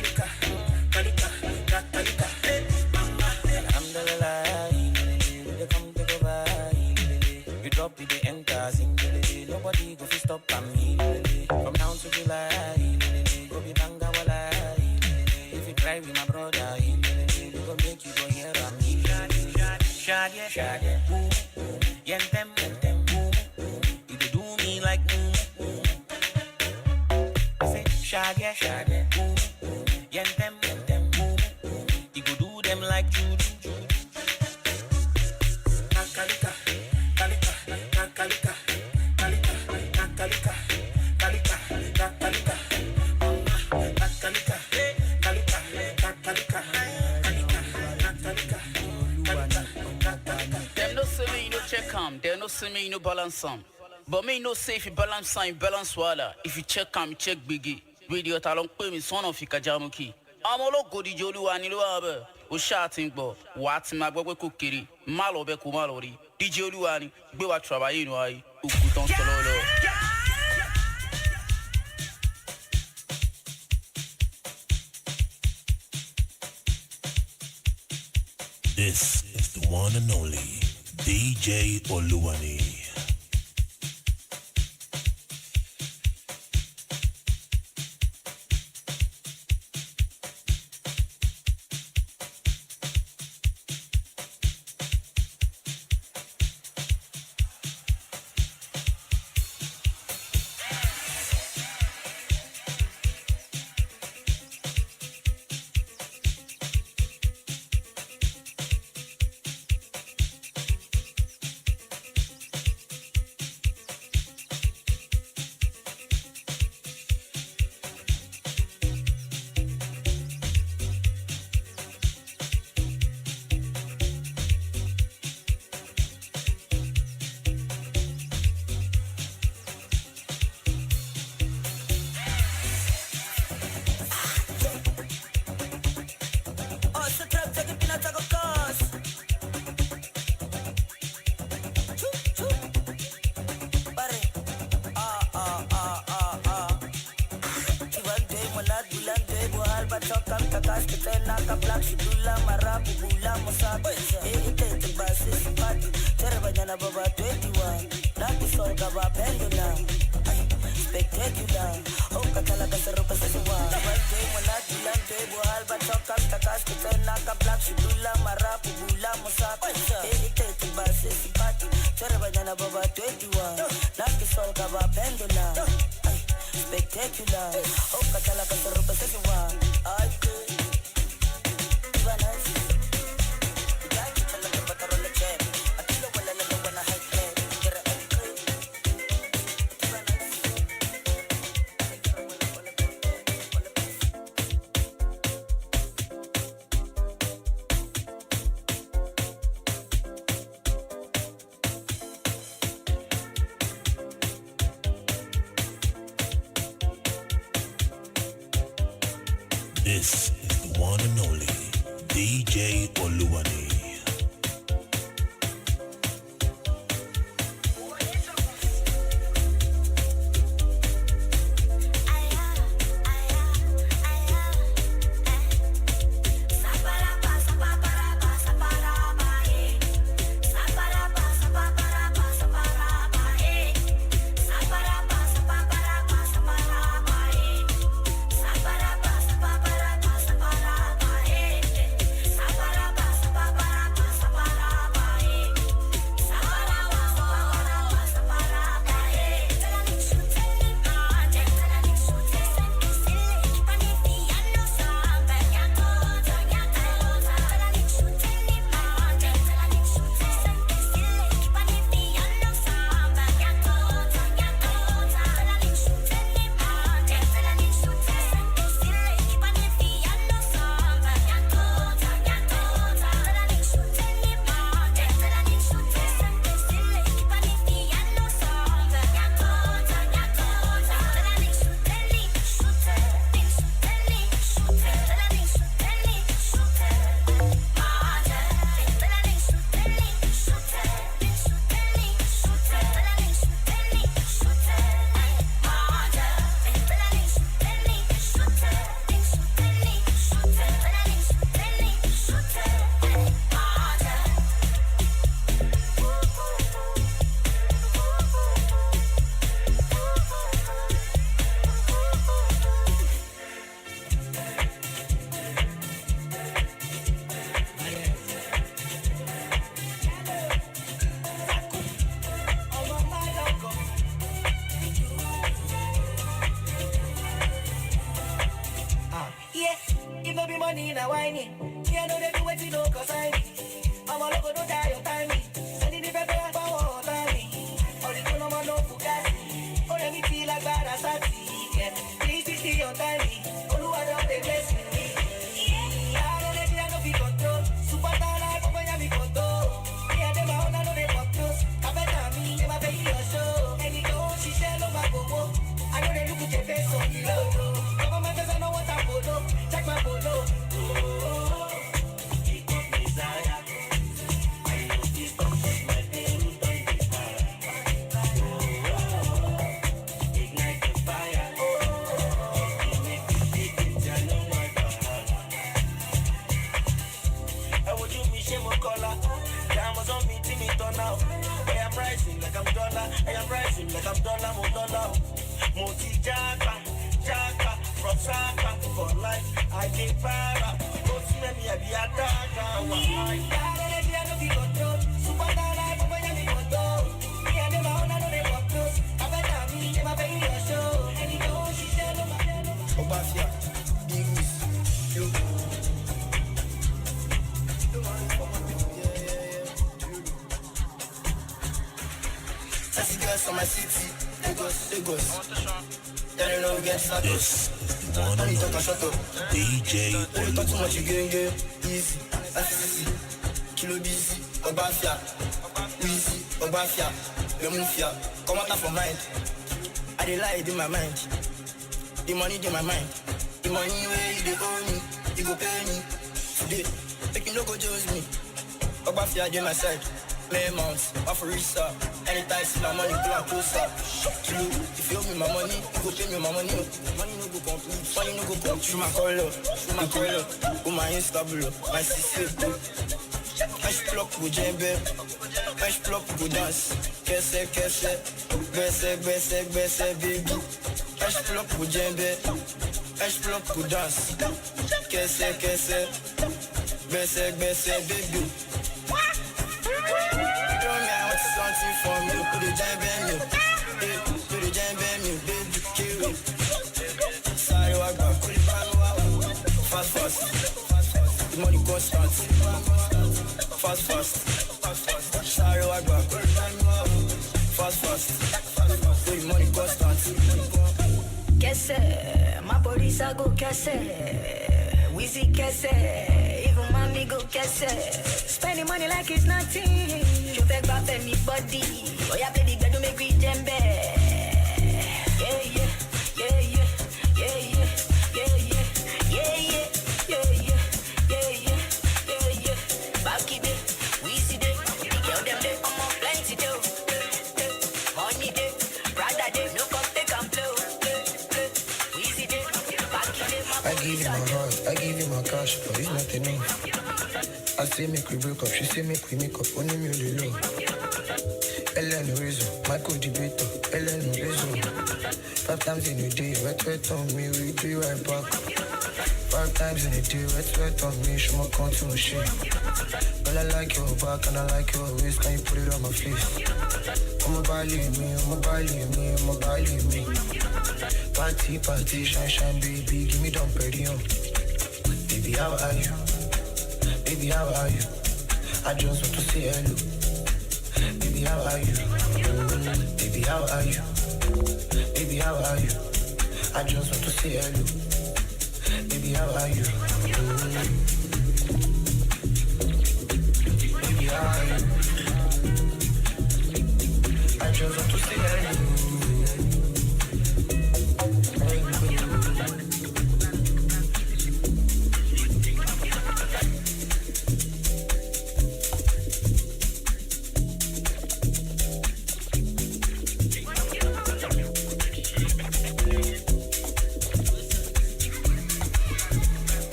kalika, kalika, kalika. Alhamdulillah, they come take over. You drop it, they enter, sing. Nobody go fi stop me. From now to July, go be banga wala. If you try with my brother, make you go hear me. Shaggy, boom, yentem, boom. You dey do me like say shaggy, boom, yentem, boom. You go do them like juju. Kalika, kalika, kalika, kalika, kalika, kalika, kalika, kalika, kalika, Them no say me, you no check them. They no say me, you no balance them. But me no say if you balance some, you balance water. If you check them, you check biggie. Radio talon pay me son of Ikajamuki. I'm all go di jolu anilo abe. O shouting bo. What my boy kukiri. Malo be kumalori. Di jolu ani. Be wa travailler no ai. Ukuton solo. This is the one and only DJ Oluwani. This is the one and only DJ Oluwani. This is the one and only DJ Oluwani. Easy, FCC, Kilo busy, Obafia, Easy, Obafia, Lemufia, come out for mind. I dey lie in my mind. The money in my mind. The money where you dey owe me, you go pay me. Today, make you no go judge me. Obafia dey my side. Play months, Afurisa. Anytime see my money, pull up closer. Kilo, if you owe me my money, you go pay me my money. Money no go complete, money no go complete. Through my color, oh my instable, my sister. Fresh plop go jembe, fresh plop go dance. Kese, bese, baby. Fresh plop go jembe, fresh plop go dance. Kese, bese, baby. Something for me, put the jam in you, baby, kill it. Sorry, I got fast. The money constant. Fast. Sorry, I got fast. The money constant. Kese, my body go kese. Wheezy kese, even mommy go kese. Spending money like it's nothing. You take back anybody. Oh, yeah, play the bed to make me jembe. Yeah. I give you my heart, I give you my cash, but it's not enough. I say make we break up, she say make we make up, only me only low. Ellen reason, my co-debater, Ellen reason. 5 times in a day, wet on me, we be right back. 5 times in a day, wet on me, show my country machine. Well, I like your back and I like your waist, can you put it on my face? I'ma believe me, I'ma believe me, I'ma believe me. Party, party, shine, shine, baby, give me dumb ready on. Baby, how are you? Baby, how are you? I just want to say hello. Baby, how are you? Baby, how are you? Baby, how are you? I just want to say hello. Baby, how are you? Baby, how are you? I just want to say hello.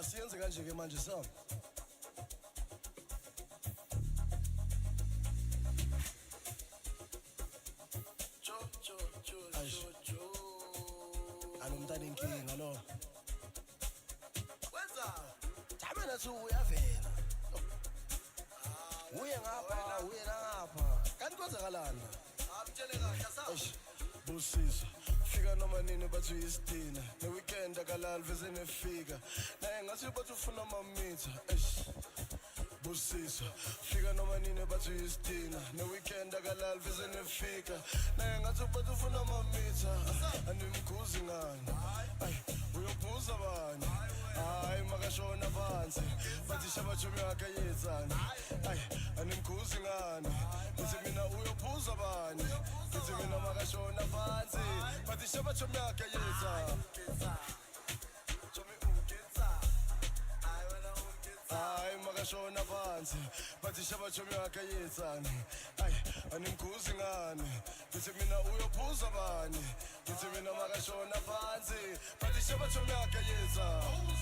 Asiyenze kanje ke manje Sam. Anomntana inkinga lo. Wenza. Thaba nathi uyavela. Uye ngapha, uye ngapha. Kanti kwenzakalani? Amtshele kahle Sam. Busisa. Fika noma nini bathi uyisidina. Ne weekend akalali veze nefika. Naye ngathi bathi ufuna amamitha. Busisa. Fika noma nini bathi uyisidina. Ne weekend akalali veze nefika. Naye ngathi bathi ufuna amamitha. Animkhuzi ngani? Ay, uyophuza bani? Hayi makashona phansi. Bathi shabajomi yakhe yezani. Ay, animkhuzi ngani? Ngithi mina uyophuza bani? Ngithi mina makashona phansi. Bathi shabajomi yakhe yezani. Hayi makashona phansi bathi shabajomi yakhe yezani ayi animkhuzi ngani ngithi mina uyophuza bani ngithi mina makashona phansi bathi shabajomi yakhe yezani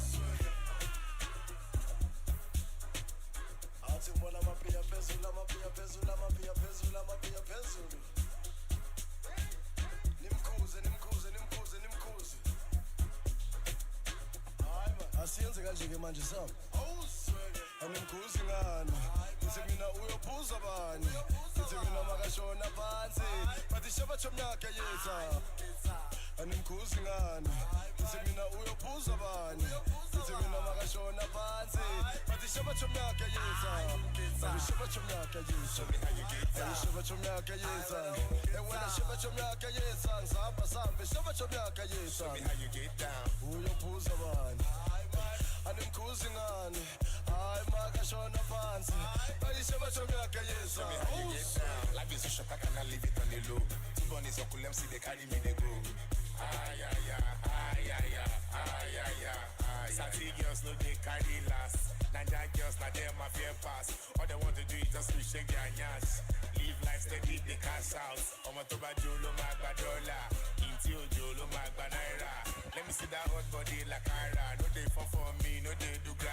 athi ngibona amapiya phezulu amapiya phezulu amapiya phezulu amapiya phezulu nimkhuze nimkhuze nimkhuze nimkhuze hayi ma asiyenze kanje ke manje Sam Animkhuzi ngani ngithi mina uyophuza bani ngithi mina makashona phansi bathi shabajomi yakhe yezani animkhuzi ngani ngithi mina uyophuza bani ngithi mina makashona phansi bathi shabajomi yakhe yezani shabajomi yakhe yezani shabajomi yakhe yezani wena shabajomi yakhe yezani sahamba sambe shabajomi yakhe yezani uyophuza bani animkhuzi ngani hayi makashona phansi bathi shabajomi yakhe yezani life is a short, I cannot leave it on the low. Two bunnies on Kulem, see they carry me, they go. Ay, ay, ay, ay, ay, ay, ay, ay. Sassy girls no they carry last. Nanja girls na them my fear pass. All they want to do is just to shake their ass. Live life steady, they cash out. Omo toba jolo magba dollar. Inti o jolo magba naira. Let me see that hot body like Accra. No they fall for me, no they do gra.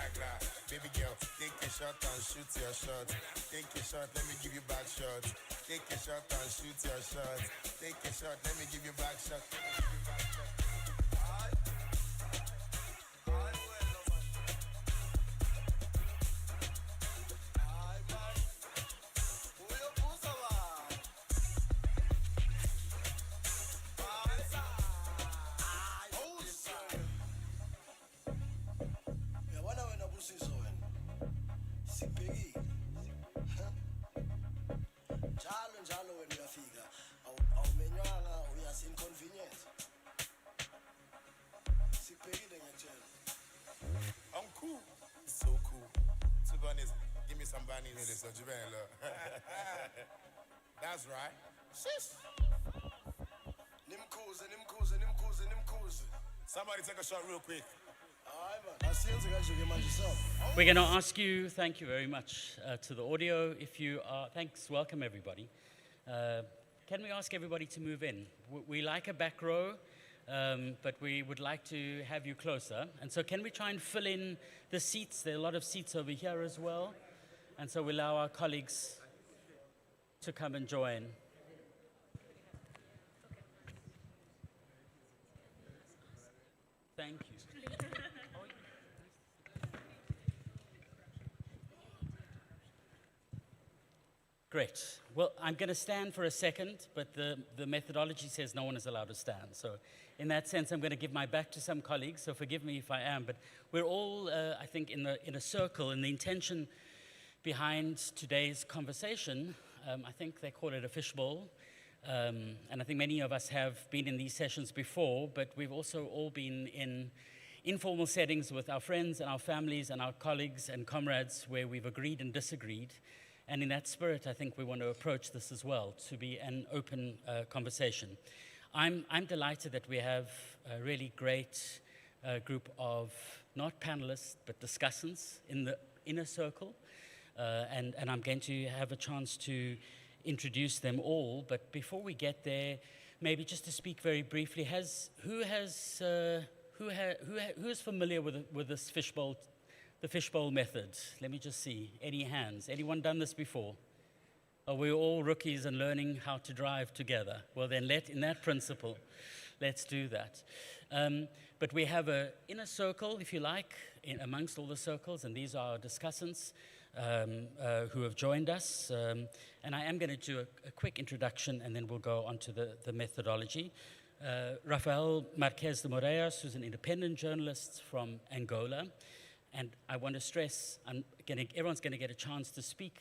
Baby girl, take a shot and shoot your shot. Take a shot, let me give you back shot. Take a shot and shoot your shot. Take a shot, let me give you back shot. Yabona wena Busiso wena sibhekile njalo wena uyafika awumenywanga uyas inconvenience sibhekile ngiyatshela I'm cool. So cool. Two bunnies, give me some bunnies. That's right. Shish. nimkhuze nimkhuze nimkhuze nimkhuze Somebody take a shot real quick. hayi man asiyenze kanje ke manje Sam We're going to ask you, thank you very much to the audio. If you are, thanks, welcome everybody. Can we ask everybody to move in? We like a back row, but we would like to have you closer. And so can we try and fill in the seats? There are a lot of seats over here as well. And so we allow our colleagues to come and join. Thank you. Great. Well, I'm going to stand for a second, but the methodology says no one is allowed to stand. So in that sense, I'm going to give my back to some colleagues, so forgive me if I am. But we're all, I think, in a circle, and the intention behind today's conversation, I think they call it a fishbowl. And I think many of us have been in these sessions before, but we've also all been in informal settings with our friends and our families and our colleagues and comrades where we've agreed and disagreed. And in that spirit, I think we want to approach this as well, to be an open conversation. I'm delighted that we have a really great group of not panelists, but discussants in the inner circle. And I'm going to have a chance to introduce them all. But before we get there, maybe just to speak very briefly, who who's familiar with this fishbowl, the fishbowl method? Let me just see. Any hands? Anyone done this before? Are we all rookies and learning how to drive together? Well, then in that principle, let's do that. But we have an inner circle, if you like, amongst all the circles, and these are our discussants who have joined us. And I am going to do a quick introduction, and then we'll go on to the methodology. Rafael Marquez de Moraes, who's an independent journalist from Angola. And I want to stress, everyone's going to get a chance to speak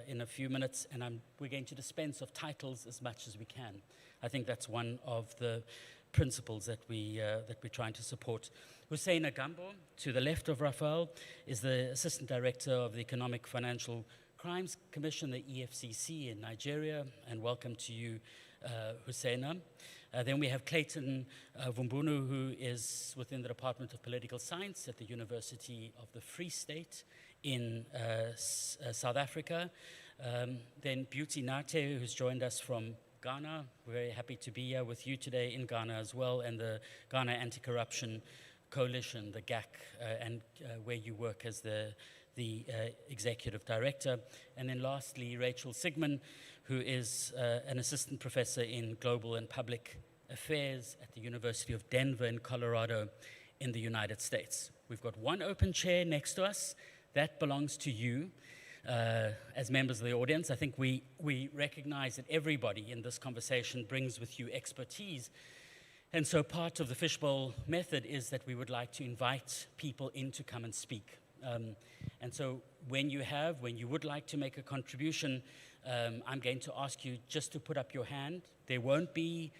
in a few minutes, and we're going to dispense of titles as much as we can. I think that's one of the principles that we're trying to support. Hussein Agambo, to the left of Rafael, is the Assistant Director of the Economic Financial Crimes Commission, the EFCC in Nigeria, and welcome to you, Husseina. Then we have Clayton Vumbunu, who is within the Department of Political Science at the University of the Free State in South Africa. Then Beauty Nate, who's joined us from Ghana. We're very happy to be here with you today in Ghana as well, and the Ghana Anti-Corruption Coalition, the GAC, and where you work as the Executive Director. And then lastly, Rachel Sigmund, who is an assistant professor in global and public affairs at the University of Denver in Colorado in the United States. We've got one open chair next to us. That belongs to you as members of the audience. I think we recognize that everybody in this conversation brings with you expertise. And so part of the fishbowl method is that we would like to invite people in to come and speak. And so when you would like to make a contribution, I'm going to ask you just to put up your hand. There won't be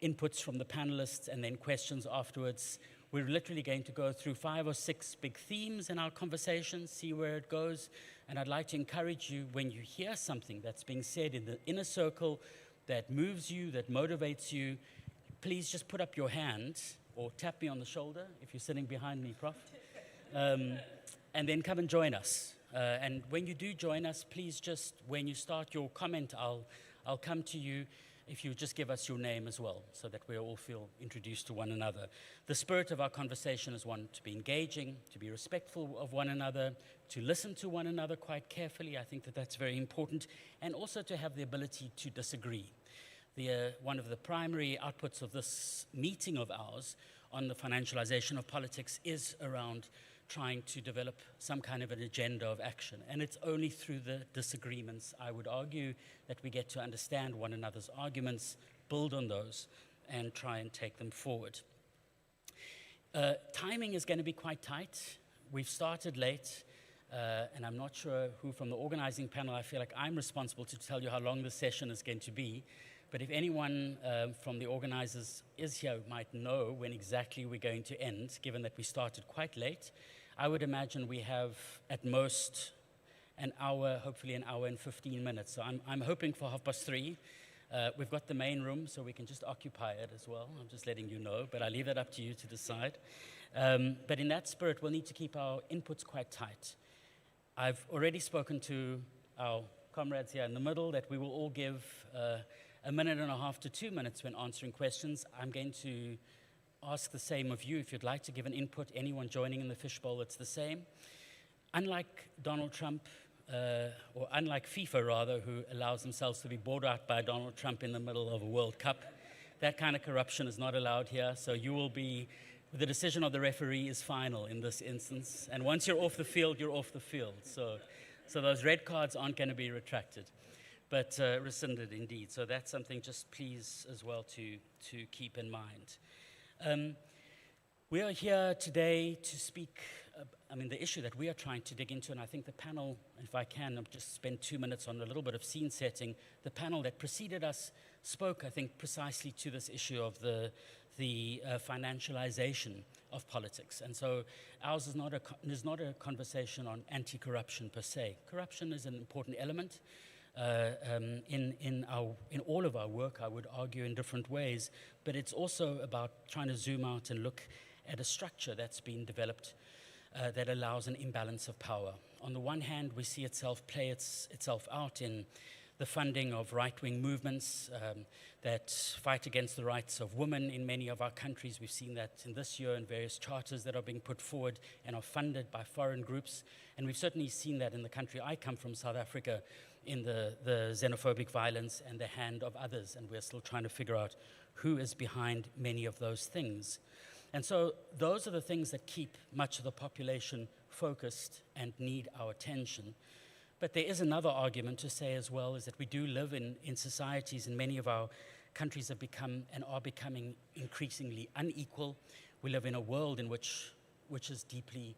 inputs from the panelists and then questions afterwards. We're literally going to go through 5 or 6 big themes in our conversation, see where it goes. And I'd like to encourage you, when you hear something that's being said in the inner circle that moves you, that motivates you, please just put up your hand or tap me on the shoulder if you're sitting behind me, Prof. And then come and join us. And when you do join us, please just, when you start your comment, I'll come to you if you just give us your name as well, so that we all feel introduced to one another. The spirit of our conversation is one to be engaging, to be respectful of one another, to listen to one another quite carefully. I think that that's very important, and also to have the ability to disagree. One of the primary outputs of this meeting of ours on the financialization of politics is around trying to develop some kind of an agenda of action. And it's only through the disagreements, I would argue, that we get to understand one another's arguments, build on those, and try and take them forward. Timing is going to be quite tight. We've started late, and I'm not sure who from the organizing panel, I feel like I'm responsible to tell you how long the session is going to be. But if anyone from the organizers is here who might know when exactly we're going to end, given that we started quite late, I would imagine we have at most an hour, hopefully an hour and 15 minutes. So I'm hoping for 3:30. We've got the main room, so we can just occupy it as well. I'm just letting you know, but I leave that up to you to decide. But in that spirit, we'll need to keep our inputs quite tight. I've already spoken to our comrades here in the middle that we will all give 1.5 minutes to 2 minutes when answering questions. I'm going to ask the same of you. If you'd like to give an input, anyone joining in the fishbowl, it's the same. Unlike Donald Trump, or unlike FIFA rather, who allows themselves to be bought out by Donald Trump in the middle of a World Cup, that kind of corruption is not allowed here. So you will be, the decision of the referee is final in this instance. And once you're off the field, you're off the field. So those red cards aren't going to be retracted, but rescinded indeed. So that's something just please as well to keep in mind. We are here today to speak, the issue that we are trying to dig into, and I think the panel, if I can, I'll just spend 2 minutes on a little bit of scene setting. The panel that preceded us spoke, I think, precisely to this issue of the financialization of politics. And so ours is not a conversation on anti-corruption per se. Corruption is an important element in all of our work, I would argue, in different ways, but it's also about trying to zoom out and look at a structure that's been developed that allows an imbalance of power. On the one hand, we see itself play itself out in the funding of right-wing movements that fight against the rights of women in many of our countries. We've seen that in this year in various charters that are being put forward and are funded by foreign groups. And we've certainly seen that in the country I come from, South Africa, in the xenophobic violence and the hand of others. And we're still trying to figure out who is behind many of those things. And so those are the things that keep much of the population focused and need our attention. But there is another argument to say as well, is that we do live in societies, and many of our countries have become and are becoming increasingly unequal. We live in a world in which is deeply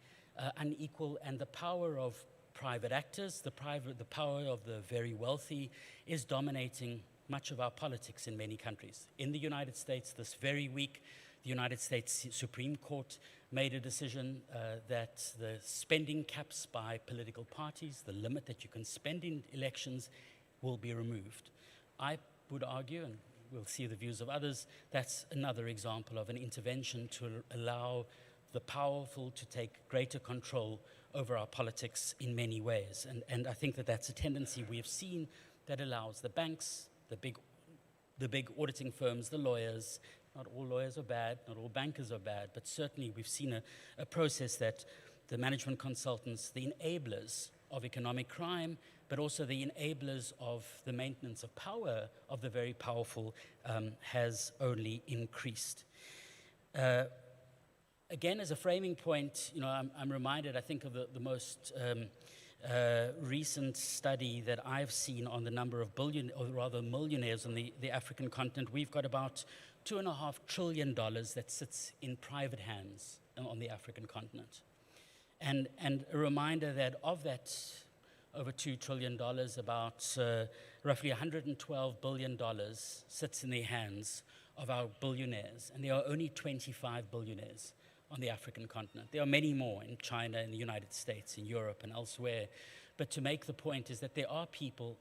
unequal, and the power of private actors, the power of the very wealthy is dominating much of our politics in many countries. In the United States this very week, the United States Supreme Court made a decision that the spending caps by political parties, the limit that you can spend in elections, will be removed. I would argue, and we'll see the views of others, that's another example of an intervention to allow the powerful to take greater control over our politics in many ways. And I think that that's a tendency we have seen that allows the banks, the big auditing firms, the lawyers. Not all lawyers are bad, not all bankers are bad, but certainly we've seen a process that the management consultants, the enablers of economic crime, but also the enablers of the maintenance of power of the very powerful has only increased. Again, as a framing point, I'm reminded, I think, of the most recent study that I've seen on the number of millionaires on the African continent. We've got about $2.5 trillion that sits in private hands on the African continent. And a reminder that of that over $2 trillion, about roughly $112 billion sits in the hands of our billionaires. And there are only 25 billionaires on the African continent. There are many more in China, in the United States, in Europe, and elsewhere. But to make the point is that there are people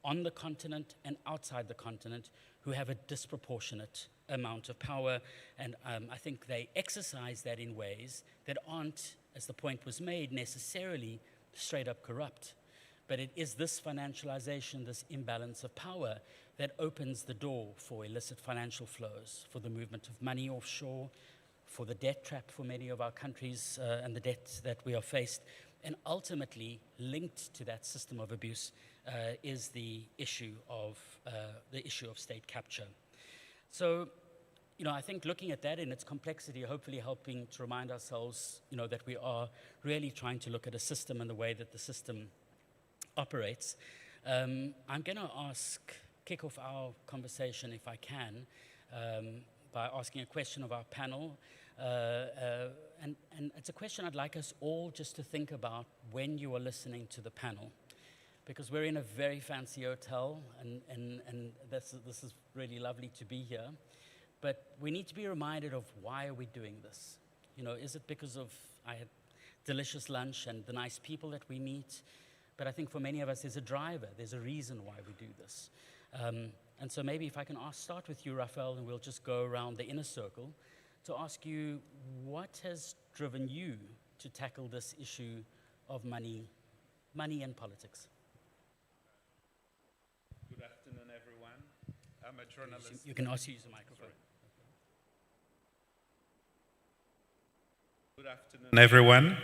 on the continent and outside the continent who have a disproportionate amount of power, and I think they exercise that in ways that aren't, as the point was made, necessarily straight up corrupt. But it is this financialization, this imbalance of power, that opens the door for illicit financial flows, for the movement of money offshore, for the debt trap for many of our countries and the debt that we are faced. And ultimately, linked to that system of abuse is the issue of state capture. So, I think looking at that in its complexity, hopefully helping to remind ourselves, that we are really trying to look at a system and the way that the system operates. I'm going to kick off our conversation, if I can, by asking a question of our panel. And it's a question I'd like us all just to think about when you are listening to the panel. Because we're in a very fancy hotel, and this is really lovely to be here. But we need to be reminded of why are we doing this? Is it because of I had delicious lunch and the nice people that we meet? But I think for many of us, there's a driver. There's a reason why we do this. And so maybe if I can start with you, Raphael, and we'll just go around the inner circle to ask you, what has driven you to tackle this issue of money and politics? Good afternoon, everyone. I'm a journalist. You can also use the microphone. Good afternoon, everyone.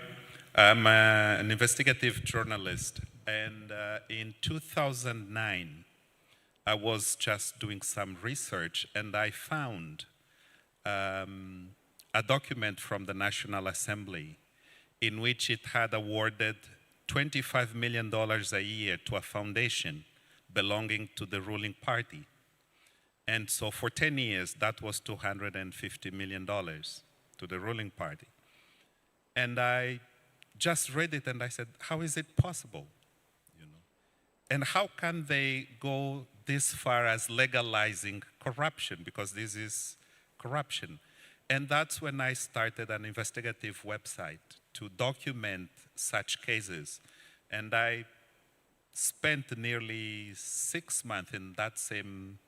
I'm an investigative journalist, and in 2009, I was just doing some research, and I found a document from the National Assembly in which it had awarded $25 million a year to a foundation belonging to the ruling party. And so for 10 years, that was $250 million to the ruling party. And I just read it and I said, how is it possible? And how can they go this far as legalizing corruption? Because this is corruption. And that's when I started an investigative website to document such cases. And I spent nearly 6 months in that same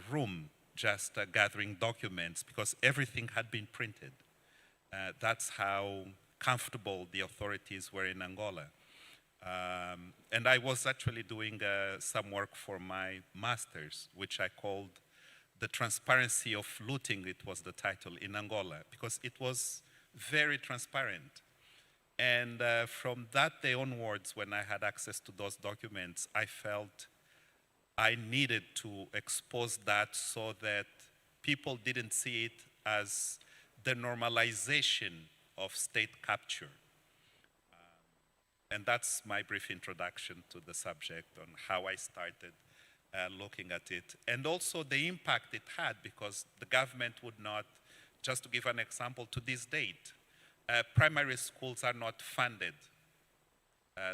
room just gathering documents because everything had been printed. That's how comfortable the authorities were in Angola. And I was actually doing some work for my master's, which I called The Transparency of Looting, it was the title, in Angola, because it was very transparent. And from that day onwards, when I had access to those documents, I felt I needed to expose that so that people didn't see it as the normalization of state capture. And that's my brief introduction to the subject on how I started looking at it. And also the impact it had, because the government would not, just to give an example, to this date, primary schools are not funded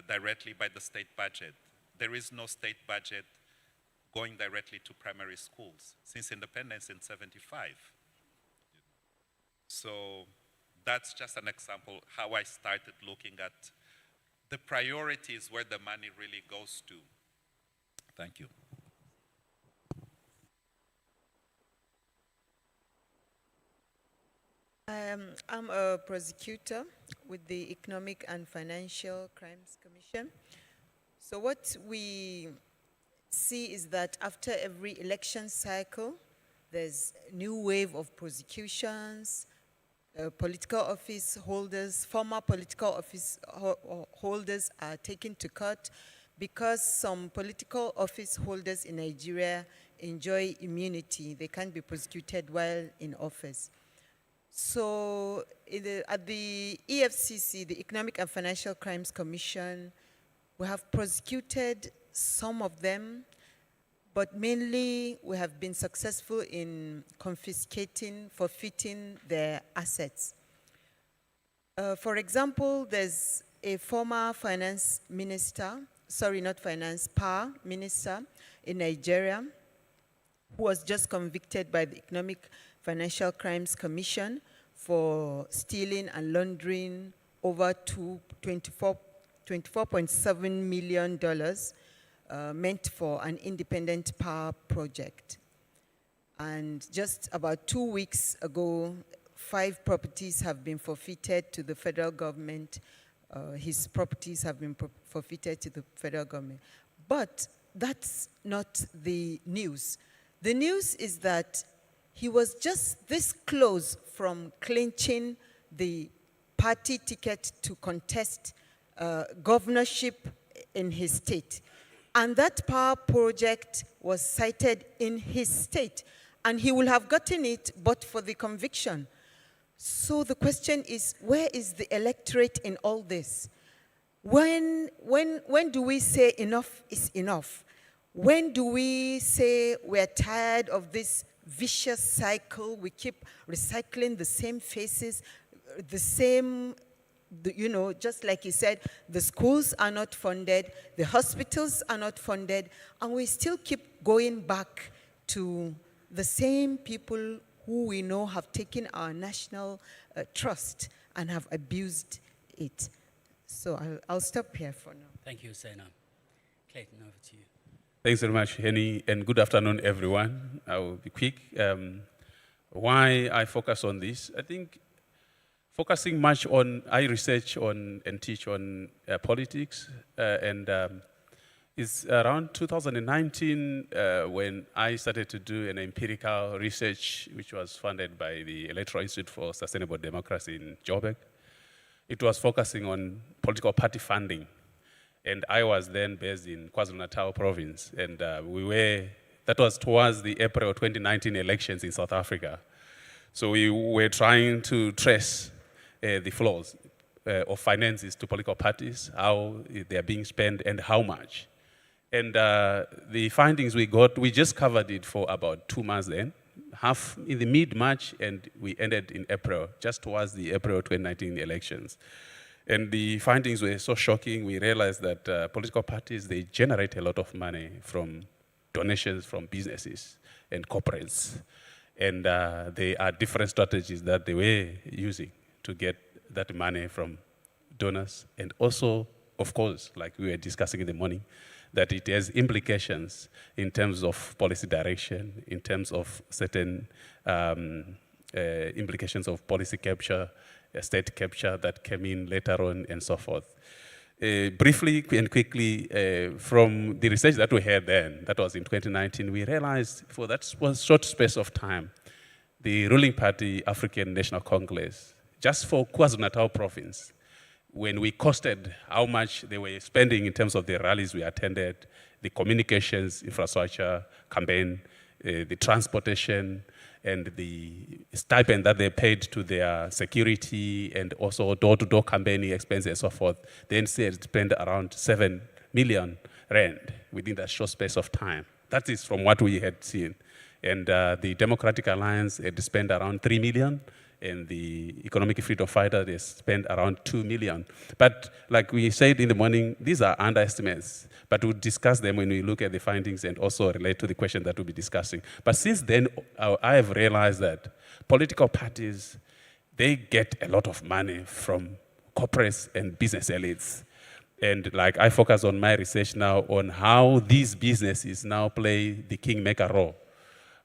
directly by the state budget. There is no state budget going directly to primary schools since independence in '75. So that's just an example how I started looking at the priorities where the money really goes to. Thank you. I'm a prosecutor with the Economic and Financial Crimes Commission. So what we see is that after every election cycle, there's a new wave of prosecutions, political office holders, former political office holders are taken to court because some political office holders in Nigeria enjoy immunity. They can't be prosecuted while in office. So at the EFCC, the Economic and Financial Crimes Commission, we have prosecuted some of them, but mainly we have been successful in confiscating, forfeiting their assets. For example, there's a former finance minister, sorry, not finance, power minister in Nigeria who was just convicted by the Economic Financial Crimes Commission for stealing and laundering over $24.7 million meant for an independent power project. And just about 2 weeks ago, 5 properties have been forfeited to the federal government. His properties have been forfeited to the federal government. But that's not the news. The news is that he was just this close from clinching the party ticket to contest governorship in his state. And that power project was cited in his state. And he will have gotten it, but for the conviction. So the question is, where is the electorate in all this? When do we say enough is enough? When do we say we're tired of this vicious cycle? We keep recycling the same faces, the same, you know, just like he said, the schools are not funded, the hospitals are not funded, and we still keep going back to the same people who we know have taken our national trust and have abused it. So I'll stop here for now. Thank you, Sena. Clayton, over to you. Thanks very much, Henny, and good afternoon, everyone. I will be quick. Why I focus on this? I think focusing much on, I research on and teach on politics, and it's around 2019 when I started to do an empirical research which was funded by the Electoral Institute for Sustainable Democracy in Joburg. It was focusing on political party funding. And I was then based in KwaZulu-Natal province, and that was towards the April 2019 elections in South Africa. So we were trying to trace the flows of finances to political parties, how they are being spent and how much. And the findings we got, we just covered it for about 2 months then, half in the mid-March, and we ended in April, just towards the April 2019 elections. And the findings were so shocking, we realized that political parties, they generate a lot of money from donations from businesses and corporates. And there are different strategies that they were using to get that money from donors. And also, of course, like we were discussing in the morning, that it has implications in terms of policy direction, in terms of certain implications of policy capture, state capture that came in later on, and so forth. Briefly and quickly, from the research that we had then, that was in 2019, we realized for that was short space of time, the ruling party, African National Congress, just for KwaZulu-Natal province, when we costed how much they were spending in terms of the rallies we attended, the communications, infrastructure, campaign, the transportation, and the stipend that they paid to their security and also door-to-door campaigning expenses and so forth, the NCA spent around 7 million rand within that short space of time. That is from what we had seen. And the Democratic Alliance had spent around 3 million, and the Economic Freedom Fighter, they spent around 2 million. But like we said in the morning, these are underestimates, but we'll discuss them when we look at the findings and also relate to the question that we'll be discussing. But since then, I have realized that political parties, they get a lot of money from corporates and business elites. And like I focus on my research now on how these businesses now play the kingmaker role.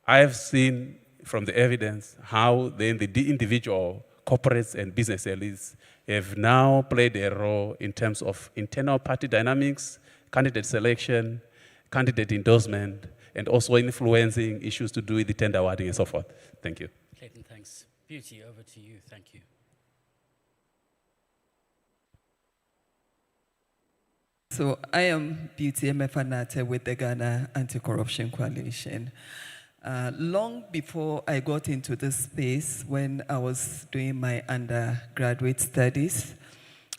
I have seen from the evidence how then the individual corporates and business elites have now played a role in terms of internal party dynamics, candidate selection, candidate endorsement, and also influencing issues to do with the tender awarding and so forth. Thank you. Clayton, thanks. Beauty, over to you. Thank you. So I am Beauty Emefanate with the Ghana Anti-Corruption Coalition. Long before I got into this space, when I was doing my undergraduate studies,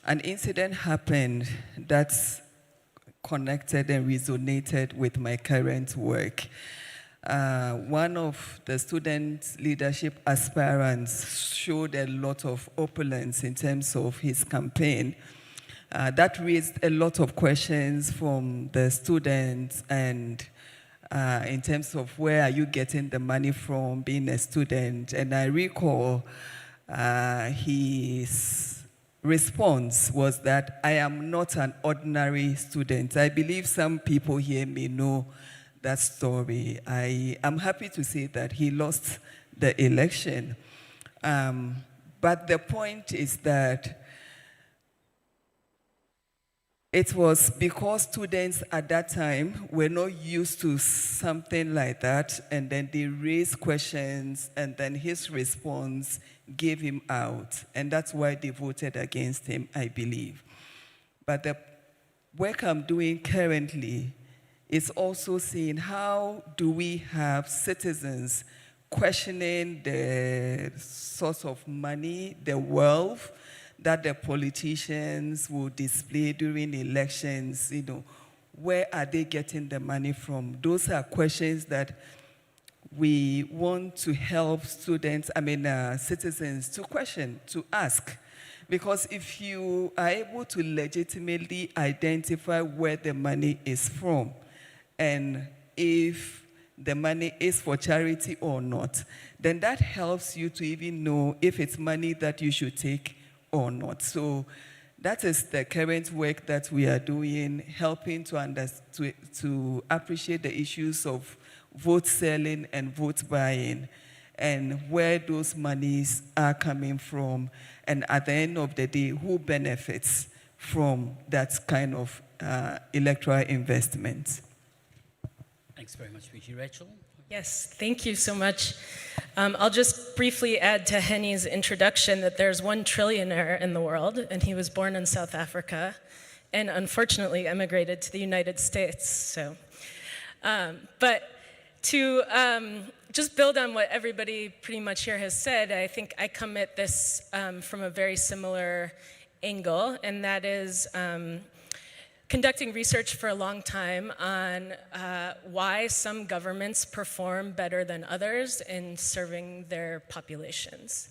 an incident happened that's connected and resonated with my current work. One of the student leadership aspirants showed a lot of opulence in terms of his campaign. That raised a lot of questions from the students and in terms of where are you getting the money from being a student. And I recall his response was that I am not an ordinary student. I believe some people here may know that story. I am happy to say that he lost the election. But the point is that it was because students at that time were not used to something like that, and then they raised questions, and then his response gave him out. And that's why they voted against him, I believe. But the work I'm doing currently is also seeing how do we have citizens questioning the source of money, the wealth that the politicians will display during elections. You know, where are they getting the money from? Those are questions that we want to help citizens to question, to ask. Because if you are able to legitimately identify where the money is from, and if the money is for charity or not, then that helps you to even know if it's money that you should take or not. So that is the current work that we are doing, helping to appreciate the issues of vote selling and vote buying, and where those monies are coming from, and at the end of the day, who benefits from that kind of electoral investment. Thanks very much, Vicky. Rachel? Yes, thank you so much. I'll just briefly add to Henny's introduction that there's one trillionaire in the world, and he was born in South Africa and unfortunately emigrated to the United States. So, but to just build on what everybody pretty much here has said, I think I come at this from a very similar angle, and that is conducting research for a long time on why some governments perform better than others in serving their populations.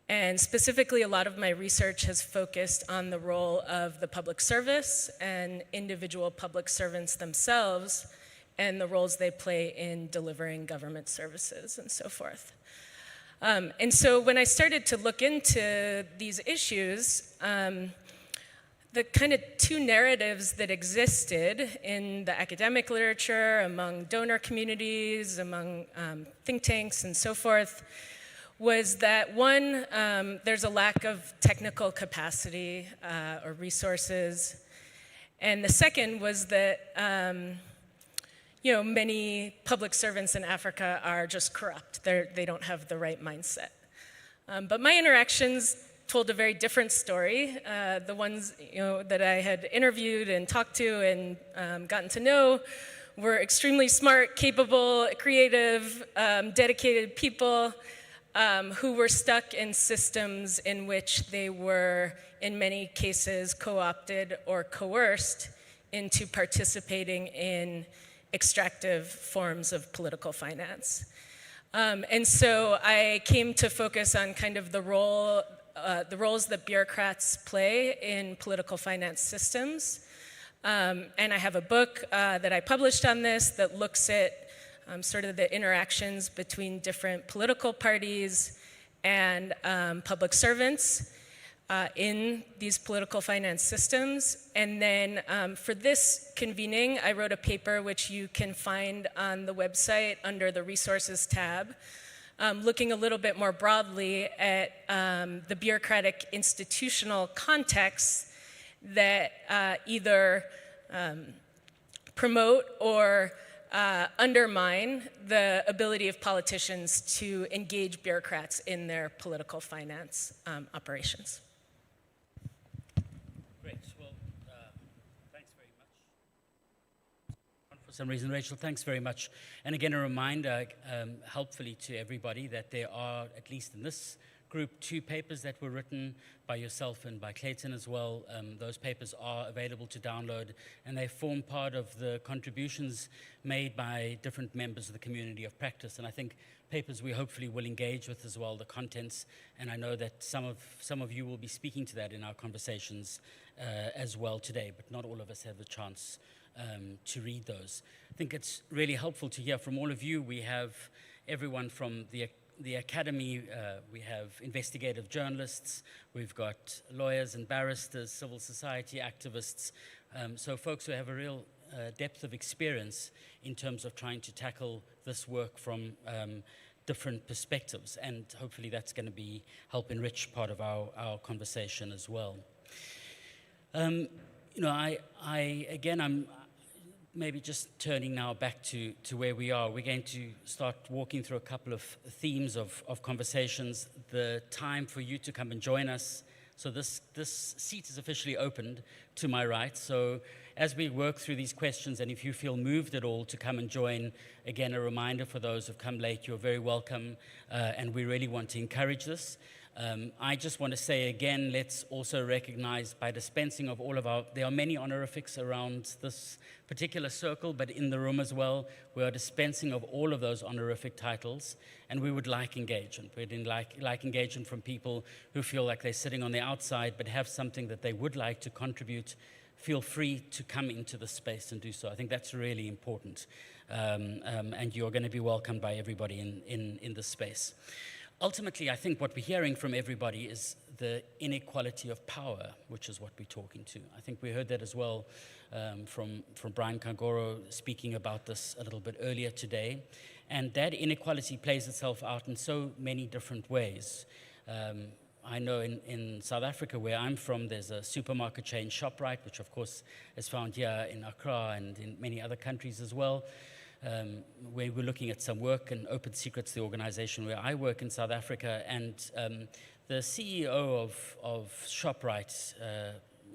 And specifically, a lot of my research has focused on the role of the public service and individual public servants themselves and the roles they play in delivering government services and so forth. And so when I started to look into these issues, the kind of two narratives that existed in the academic literature, among donor communities, among think tanks and so forth, was that one, there's a lack of technical capacity or resources. And the second was that many public servants in Africa are just corrupt. They don't have the right mindset. But my interactions told a very different story. The ones that I had interviewed and talked to and gotten to know were extremely smart, capable, creative, dedicated people who were stuck in systems in which they were, in many cases, co-opted or coerced into participating in extractive forms of political finance. And so I came to focus on kind of the roles that bureaucrats play in political finance systems. And I have a book that I published on this that looks at sort of the interactions between different political parties and public servants in these political finance systems. And then for this convening, I wrote a paper which you can find on the website under the resources tab, looking a little bit more broadly at the bureaucratic institutional contexts that either promote or undermine the ability of politicians to engage bureaucrats in their political finance operations. Great. Well, thanks very much. For some reason, Rachel, thanks very much. And again, a reminder, helpfully to everybody, that there are, at least in this group, 2 papers that were written by yourself and by Clayton as well. Those papers are available to download, and they form part of the contributions made by different members of the community of practice. And I think papers we hopefully will engage with as well, the contents, and I know that some of you will be speaking to that in our conversations as well today, but not all of us have a chance to read those. I think it's really helpful to hear from all of you. We have everyone from the academy, we have investigative journalists, we've got lawyers and barristers, civil society activists, so folks who have a real depth of experience in terms of trying to tackle this work from different perspectives, and hopefully that's going to help enrich part of our conversation as well. I'm maybe just turning now back to where we are. We're going to start walking through a couple of themes of conversations. The time for you to come and join us. So this seat is officially opened to my right. So as we work through these questions, and if you feel moved at all to come and join, again, a reminder for those who've come late, you're very welcome, and we really want to encourage this. I just want to say again, let's also recognize by dispensing of all of there are many honorifics around this particular circle, but in the room as well, we are dispensing of all of those honorific titles, and we would like engagement. We'd like engagement from people who feel like they're sitting on the outside, but have something that they would like to contribute. Feel free to come into the space and do so. I think that's really important, and you're going to be welcomed by everybody in this space. Ultimately, I think what we're hearing from everybody is the inequality of power, which is what we're talking to. I think we heard that as well from Brian Kangoro speaking about this a little bit earlier today. And that inequality plays itself out in so many different ways. I know in South Africa, where I'm from, there's a supermarket chain, ShopRite, which of course is found here in Accra and in many other countries as well. Where we're looking at some work, and Open Secrets, the organization where I work in South Africa, and the CEO of ShopRite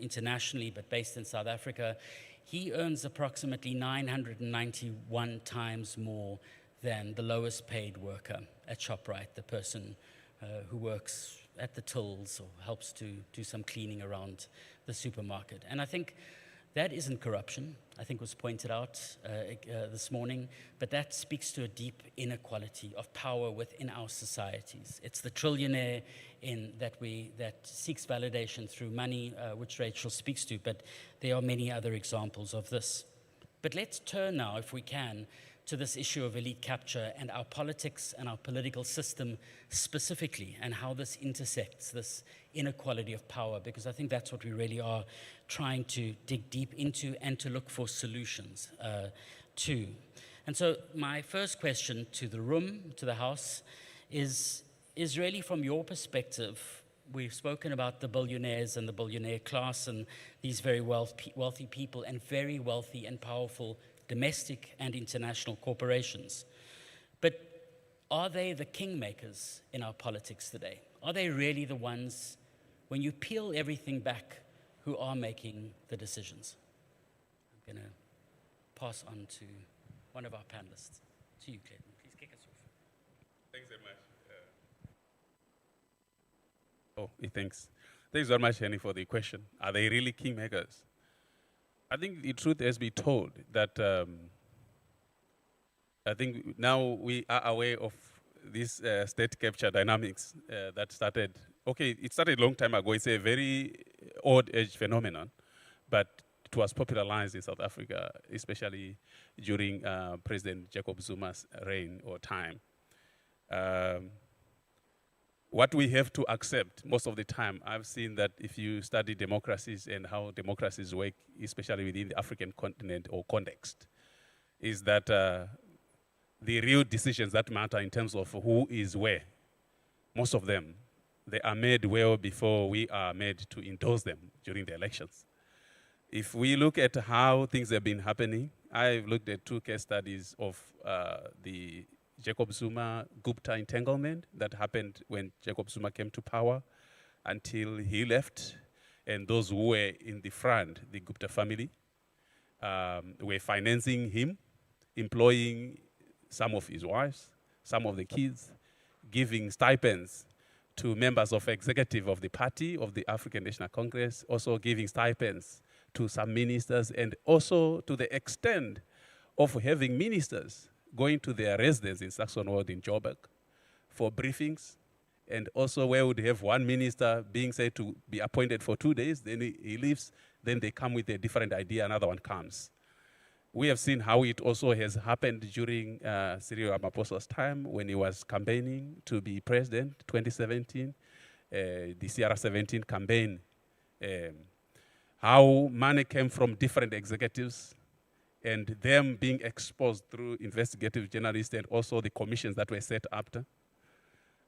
internationally, but based in South Africa, he earns approximately 991 times more than the lowest paid worker at ShopRite, the person who works at the tills or helps to do some cleaning around the supermarket. And I think that isn't corruption, I think was pointed out this morning, but that speaks to a deep inequality of power within our societies. It's the trillionaire that seeks validation through money, which Rachel speaks to, but there are many other examples of this. But let's turn now, if we can, to this issue of elite capture and our politics and our political system specifically, and how this intersects, this inequality of power, because I think that's what we really are trying to dig deep into and to look for solutions to. And so my first question to the room, to the House, is is really from your perspective. We've spoken about the billionaires and the billionaire class and these very wealthy people and very wealthy and powerful domestic and international corporations. But are they the kingmakers in our politics today? Are they really the ones, when you peel everything back, who are making the decisions? I'm going to pass on to one of our panelists. To you, Clayton. Please kick us off. Thanks very much. Thanks. Thanks very much, Henny, for the question. Are they really kingmakers? I think the truth has been told that I think now we are aware of this state capture dynamics that started. Okay, it started a long time ago. It's a very old age phenomenon, but it was popularized in South Africa, especially during President Jacob Zuma's reign or time. What we have to accept most of the time, I've seen that if you study democracies and how democracies work, especially within the African continent or context, is that the real decisions that matter in terms of who is where, most of them, they are made well before we are made to endorse them during the elections. If we look at how things have been happening, I've looked at 2 case studies of the Jacob Zuma-Gupta entanglement that happened when Jacob Zuma came to power until he left. And those who were in the front, the Gupta family, were financing him, employing some of his wives, some of the kids, giving stipends to members of executive of the party, of the African National Congress, also giving stipends to some ministers, and also to the extent of having ministers going to their residence in Saxon Ward in Joburg for briefings, and also where would have one minister being said to be appointed for 2 days, then he leaves, then they come with a different idea, another one comes. We have seen how it also has happened during Cyril Ramaphosa's time when he was campaigning to be president, 2017, the CR17 campaign. How money came from different executives and them being exposed through investigative journalists and also the commissions that were set up.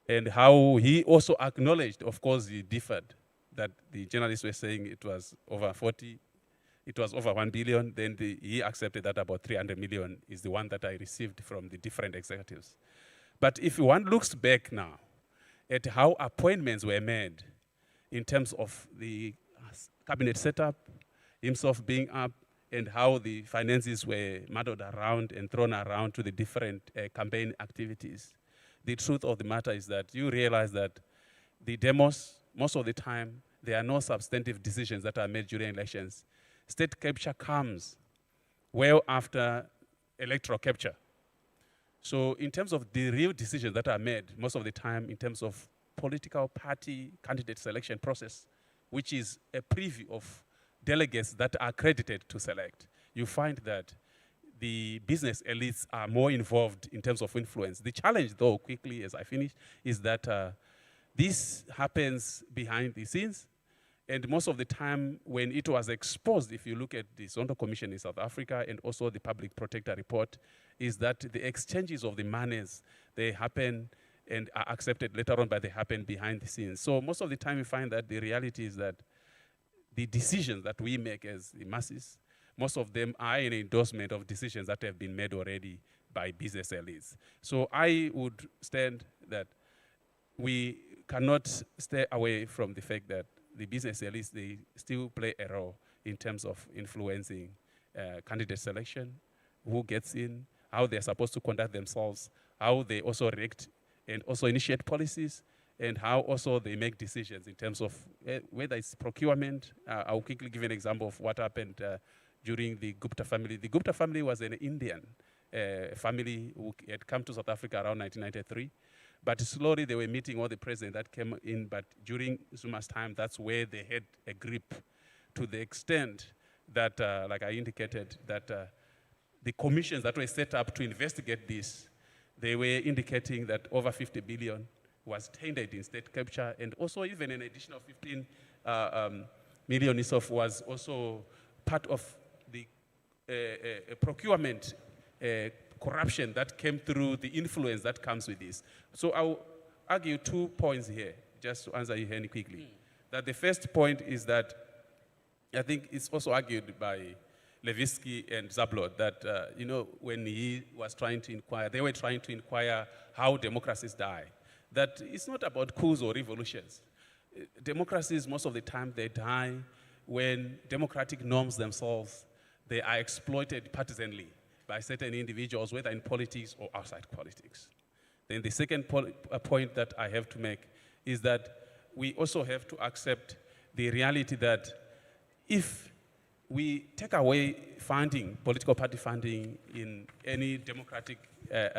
And how he also acknowledged, of course he differed, that the journalists were saying it was over 40, it was over 1 billion, then he accepted that about 300 million is the one that I received from the different executives. But if one looks back now at how appointments were made in terms of the cabinet setup, himself being up, and how the finances were muddled around and thrown around to the different campaign activities. The truth of the matter is that you realize that the demos, most of the time, there are no substantive decisions that are made during elections. State capture comes well after electoral capture. So in terms of the real decisions that are made, most of the time in terms of political party candidate selection process, which is a preview of delegates that are accredited to select, you find that the business elites are more involved in terms of influence. The challenge, though, quickly as I finish, is that this happens behind the scenes. And most of the time when it was exposed, if you look at the Zondo Commission in South Africa and also the Public Protector Report, is that the exchanges of the monies, they happen and are accepted later on, but they happen behind the scenes. So most of the time you find that the reality is that the decisions that we make as the masses, most of them are an endorsement of decisions that have been made already by business elites. So I would stand that we cannot stay away from the fact that the business elites, they still play a role in terms of influencing candidate selection, who gets in, how they're supposed to conduct themselves, how they also react and also initiate policies, and how also they make decisions in terms of whether it's procurement. I'll quickly give an example of what happened during the Gupta family. The Gupta family was an Indian family who had come to South Africa around 1993. But slowly they were meeting all the presidents that came in, but during Zuma's time, that's where they had a grip, to the extent that, like I indicated, that the commissions that were set up to investigate this, they were indicating that over 50 billion was tainted in state capture, and also even an additional 15 million itself was also part of the procurement corruption that came through the influence that comes with this. So argue 2 points here, just to answer you, Henny, quickly. That the first point is that I think it's also argued by Levitsky and Zablod that, when he was trying to inquire, they were trying to inquire how democracies die. That it's not about coups or revolutions. Democracies, most of the time, they die when democratic norms themselves, they are exploited partisanly by certain individuals, whether in politics or outside politics. Then the second point that I have to make is that we also have to accept the reality that if we take away funding, political party funding in any democratic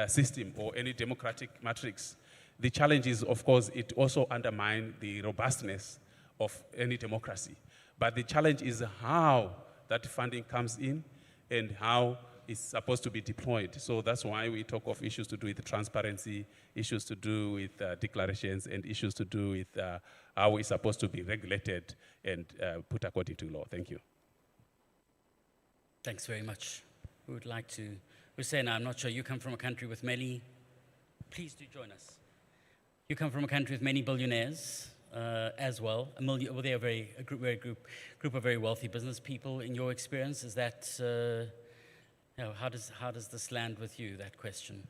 system or any democratic matrix, the challenge is, of course, it also undermines the robustness of any democracy. But the challenge is how that funding comes in and how it's supposed to be deployed. So that's why we talk of issues to do with transparency, issues to do with declarations, and issues to do with how it's supposed to be regulated and put according to law. Thank you. Thanks very much. Who would like to? Hussein, I'm not sure. You come from a country with many. Please do join us. You come from a country with many billionaires as well. Well, they are a group of very wealthy business people. In your experience, is that how does this land with you? That question.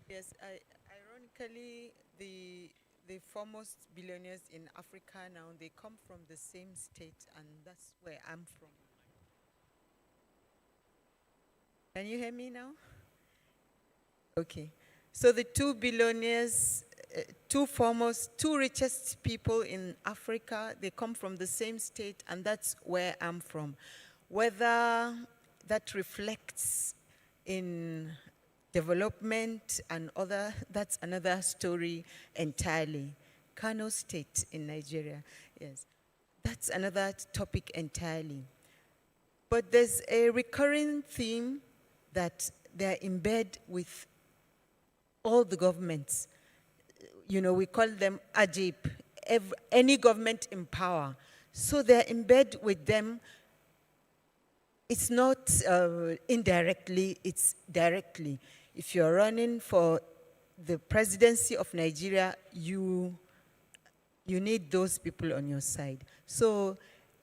Yes, ironically, the foremost billionaires in Africa now, they come from the same state, and that's where I'm from. Can you hear me now? Okay. So the two billionaires, two richest people in Africa, they come from the same state, and that's where I'm from. Whether that reflects in development and that's another story entirely. Kano State in Nigeria, yes. That's another topic entirely. But there's a recurring theme that they're in bed with all the governments. We call them AJIP, any government in power. So they're in bed with them. It's not indirectly, it's directly. If you're running for the presidency of Nigeria, you need those people on your side. So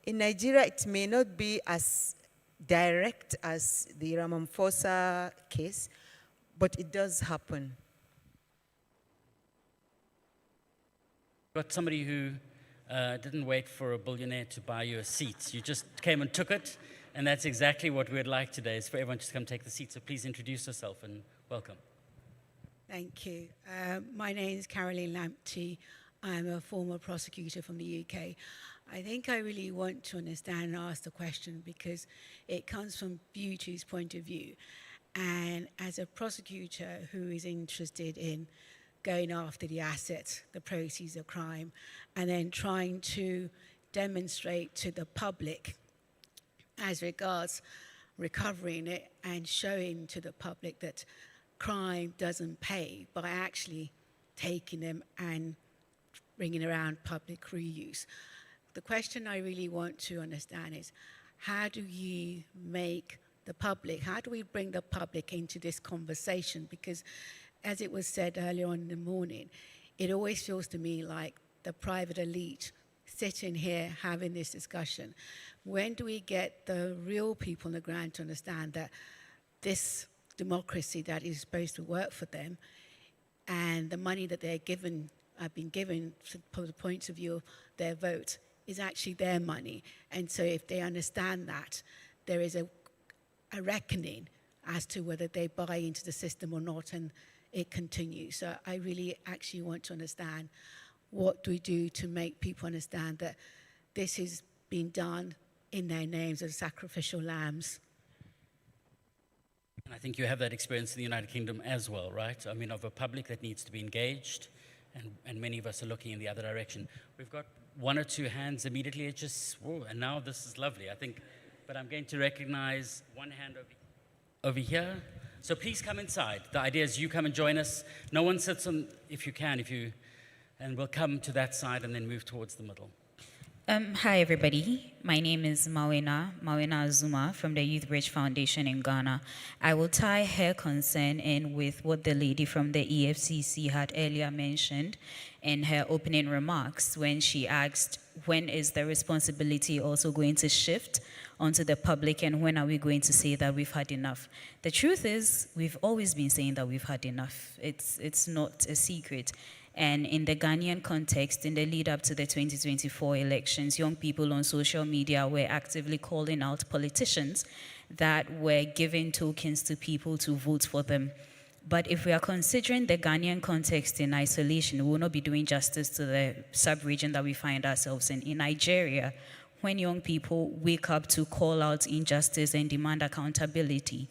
in Nigeria, it may not be as direct as the Ramaphosa case, but it does happen. Got somebody who didn't wait for a billionaire to buy you a seat. You just came and took it, and that's exactly what we'd like today, is for everyone to come take the seat. So please introduce yourself and welcome. Thank you. My name is Caroline Lamptey. I'm a former prosecutor from the UK. I think I really want to understand and ask the question because it comes from Beauty's point of view. And as a prosecutor who is interested in going after the assets, the proceeds of crime, and then trying to demonstrate to the public as regards recovering it and showing to the public that crime doesn't pay by actually taking them and bringing around public reuse. The question I really want to understand is, how do you make the public, how do we bring the public into this conversation? Because as it was said earlier on in the morning, it always feels to me like the private elite sitting here having this discussion. When do we get the real people on the ground to understand that this democracy that is supposed to work for them and the money that they're given, have been given from the point of view of their vote, is actually their money? And so if they understand that, there is a reckoning as to whether they buy into the system or not, and it continues. So I really actually want to understand, what do we do to make people understand that this is being done in their names as sacrificial lambs? And I think you have that experience in the United Kingdom as well, right? I mean, of a public that needs to be engaged, and many of us are looking in the other direction. We've got one or two hands immediately. It just, and now this is lovely, I think. But I'm going to recognize one hand over here. So please come inside. The idea is you come and join us. No one sits on, if you can, and we'll come to that side and then move towards the middle. Hi, everybody. My name is Mawena Azuma from the Youth Bridge Foundation in Ghana. I will tie her concern in with what the lady from the EFCC had earlier mentioned in her opening remarks when she asked, when is the responsibility also going to shift onto the public and when are we going to say that we've had enough? The truth is, we've always been saying that we've had enough. It's not a secret. And in the Ghanaian context, in the lead up to the 2024 elections, young people on social media were actively calling out politicians that were giving tokens to people to vote for them. But if we are considering the Ghanaian context in isolation, we will not be doing justice to the sub-region that we find ourselves in. In Nigeria, when young people wake up to call out injustice and demand accountability,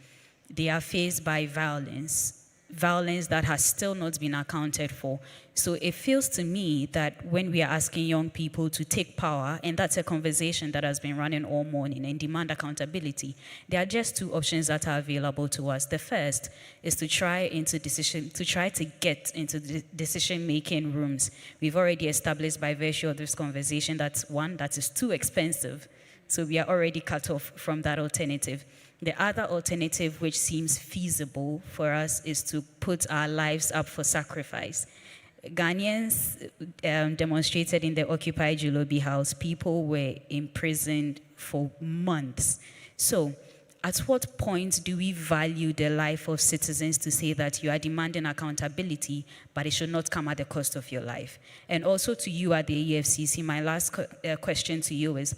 they are faced by violence that has still not been accounted for. So it feels to me that when we are asking young people to take power, and that's a conversation that has been running all morning, and demand accountability, there are just two options that are available to us. The first is to try to get into the decision-making rooms. We've already established by virtue of this conversation that one, that is too expensive. So we are already cut off from that alternative. The other alternative, which seems feasible for us, is to put our lives up for sacrifice. Ghanaians demonstrated in the Occupy Julobi House. People were imprisoned for months. So, at what point do we value the life of citizens to say that you are demanding accountability, but it should not come at the cost of your life? And also to you at the EFCC, my last question to you is,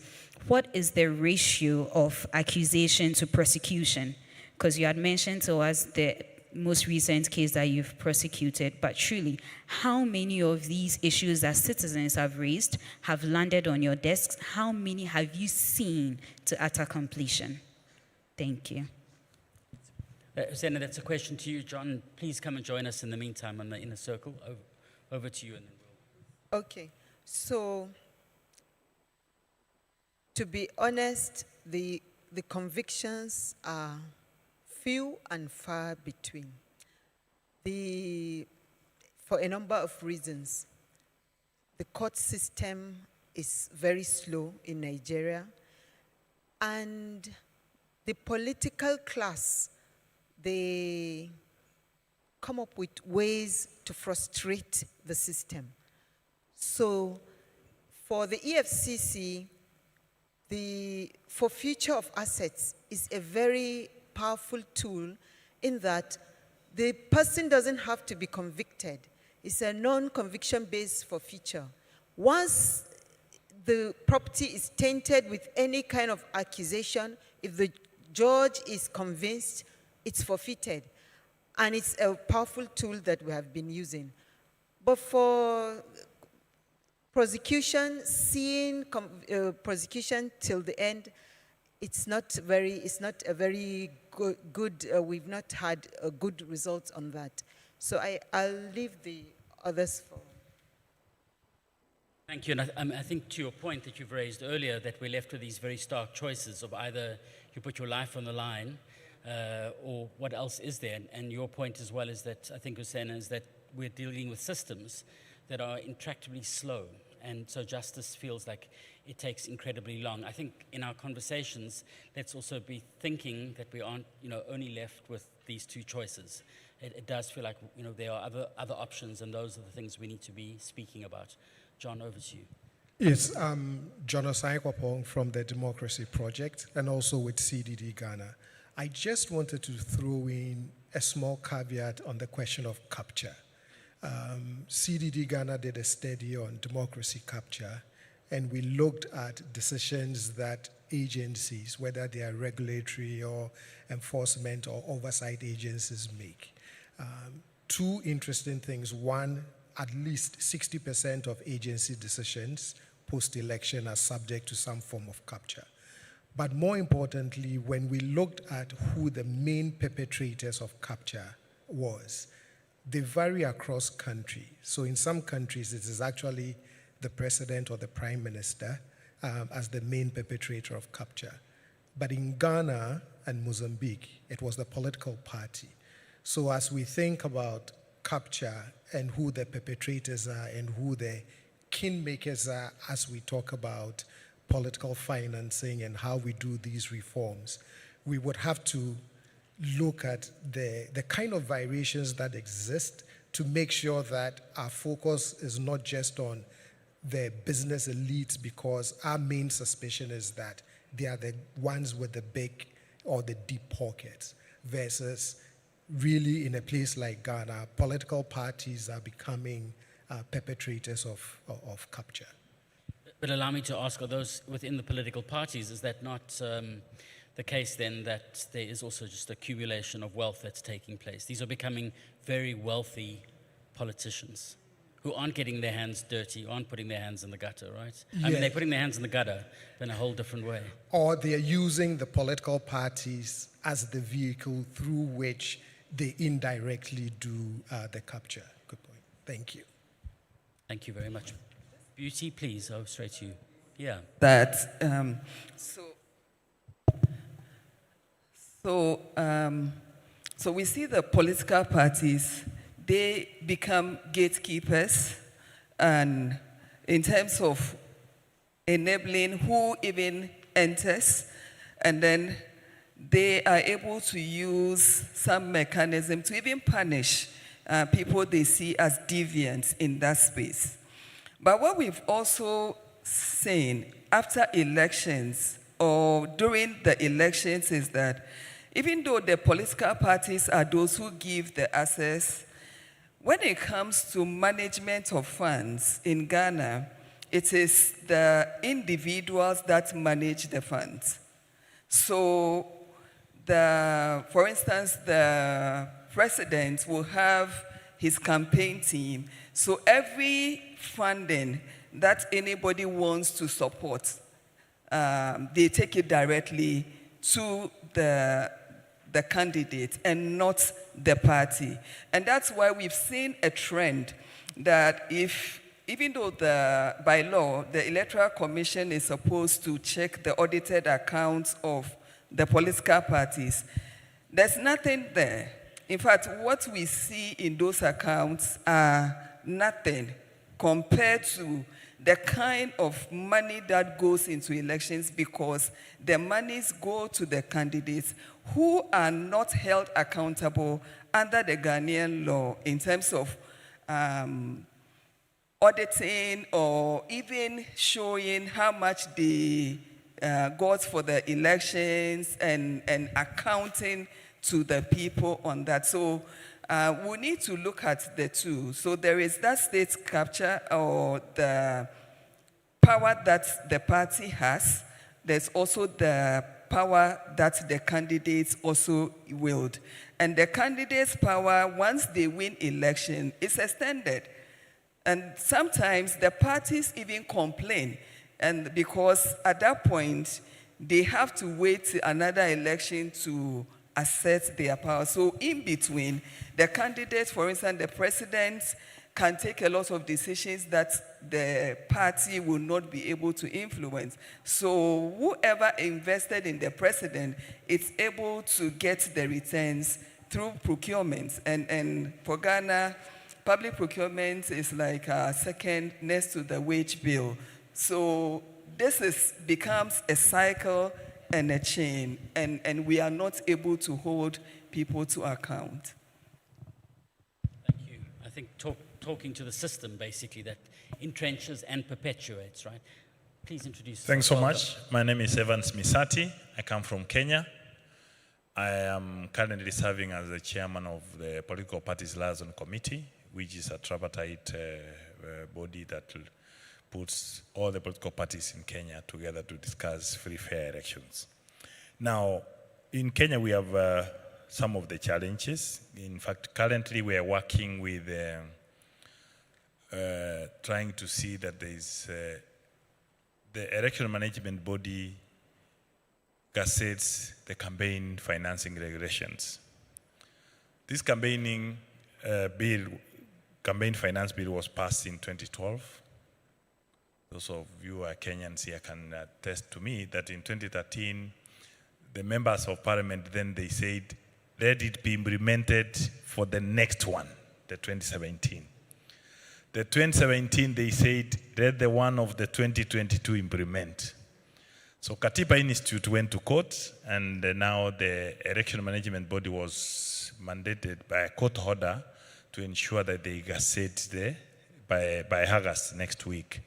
what is the ratio of accusation to prosecution? Because you had mentioned to us the most recent case that you've prosecuted, but truly, how many of these issues that citizens have raised have landed on your desks? How many have you seen to utter completion? Thank you. Senator, that's a question to you. John, please come and join us in the meantime on the inner circle. Over to you. And then we'll... Okay, so to be honest, the convictions are few and far between. For a number of reasons, the court system is very slow in Nigeria, and the political class, they come up with ways to frustrate the system. So for the EFCC, the forfeiture of assets is a very powerful tool in that the person doesn't have to be convicted. It's a non-conviction-based forfeiture. Once the property is tainted with any kind of accusation, if the judge is convinced, it's forfeited. And it's a powerful tool that we have been using. But for prosecution, seeing prosecution till the end, it's not a very good, we've not had a good results on that. So I'll leave the others for. Thank you, and I think to your point that you've raised earlier, that we're left with these very stark choices of either you put your life on the line, or what else is there? And your point as well is that, I think, Hussein, is that we're dealing with systems that are intractably slow. And so justice feels like it takes incredibly long. I think in our conversations, let's also be thinking that we aren't, only left with these two choices. It does feel like, there are other options, and those are the things we need to be speaking about. John, over to you. Yes, John Osai-Kwapong from the Democracy Project, and also with CDD Ghana. I just wanted to throw in a small caveat on the question of capture. CDD Ghana did a study on democracy capture, and we looked at decisions that agencies, whether they are regulatory or enforcement or oversight agencies, make. Two interesting things. One, at least 60% of agency decisions post-election are subject to some form of capture. But more importantly, when we looked at who the main perpetrators of capture was, they vary across country. So in some countries, it is actually the president or the prime minister as the main perpetrator of capture. But in Ghana and Mozambique, it was the political party. So as we think about capture and who the perpetrators are and who the kingmakers are as we talk about political financing and how we do these reforms. We would have to look at the kind of variations that exist to make sure that our focus is not just on the business elites, because our main suspicion is that they are the ones with the big or the deep pockets, versus really in a place like Ghana, political parties are becoming perpetrators of capture. But allow me to ask, are those within the political parties, is that not the case then that there is also just accumulation of wealth that's taking place? These are becoming very wealthy politicians who aren't getting their hands dirty, aren't putting their hands in the gutter, right? I mean, they're putting their hands in the gutter in a whole different way. Or they're using the political parties as the vehicle through which they indirectly do the capture. Good point. Thank you. Thank you very much. Beauty, please, I'll straight to you. Yeah. That, so we see the political parties, they become gatekeepers, and in terms of enabling who even enters, and then they are able to use some mechanism to even punish people they see as deviants in that space. But what we've also seen after elections or during the elections is that even though the political parties are those who give the access, when it comes to management of funds in Ghana, it is the individuals that manage the funds. So, for instance, the president will have his campaign team. So every funding that anybody wants to support, they take it directly to the candidate and not the party. And that's why we've seen a trend that even though by law, the Electoral Commission is supposed to check the audited accounts of the political parties, there's nothing there. In fact, what we see in those accounts are nothing compared to the kind of money that goes into elections, because the monies go to the candidates who are not held accountable under the Ghanaian law in terms of auditing or even showing how much they got for the elections and accounting to the people on that. So we need to look at the two. So there is that state capture or the power that the party has. There's also the power that the candidates also wield. And the candidates' power, once they win election, is extended. And sometimes the parties even complain, and because at that point, they have to wait till another election to assert their power. So in between, the candidates, for instance, the president, can take a lot of decisions that the party will not be able to influence. So whoever invested in the president is able to get the returns through procurement. And for Ghana, public procurement is like second next to the wage bill. So this becomes a cycle and a chain, and we are not able to hold people to account. Thank you. I think talking to the system, basically, that entrenches and perpetuates, right? Please introduce yourself. Thanks so much. My name is Evans Misati. I come from Kenya. I am currently serving as the chairman of the Political Parties Liaison Committee, which is a tripartite body that puts all the political parties in Kenya together to discuss free, fair elections. Now, in Kenya, we have some of the challenges. In fact, currently we are working with trying to see that there is the election management body gazettes the campaign financing regulations. This campaign finance bill was passed in 2012. Those of you who are Kenyans here can attest to me that in 2013, the members of parliament then they said, let it be implemented for the next one, the 2017. The 2017, they said, let the one of the 2022 implement. So Katiba Institute went to court, and now the election management body was mandated by a court order to ensure that they gazette by August next week.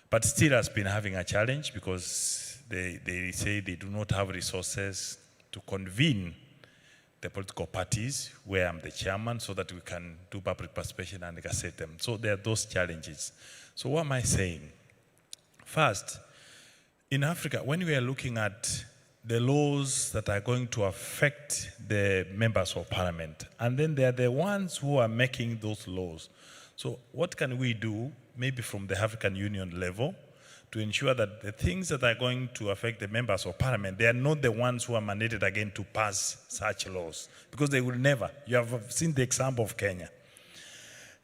But still has been having a challenge because they say they do not have resources to convene the political parties, where I'm the chairman, so that we can do public participation and gazette them. So there are those challenges. So what am I saying? First, in Africa, when we are looking at the laws that are going to affect the members of parliament, and then they are the ones who are making those laws. So what can we do, maybe from the African Union level, to ensure that the things that are going to affect the members of parliament, they are not the ones who are mandated again to pass such laws, because they will never. You have seen the example of Kenya.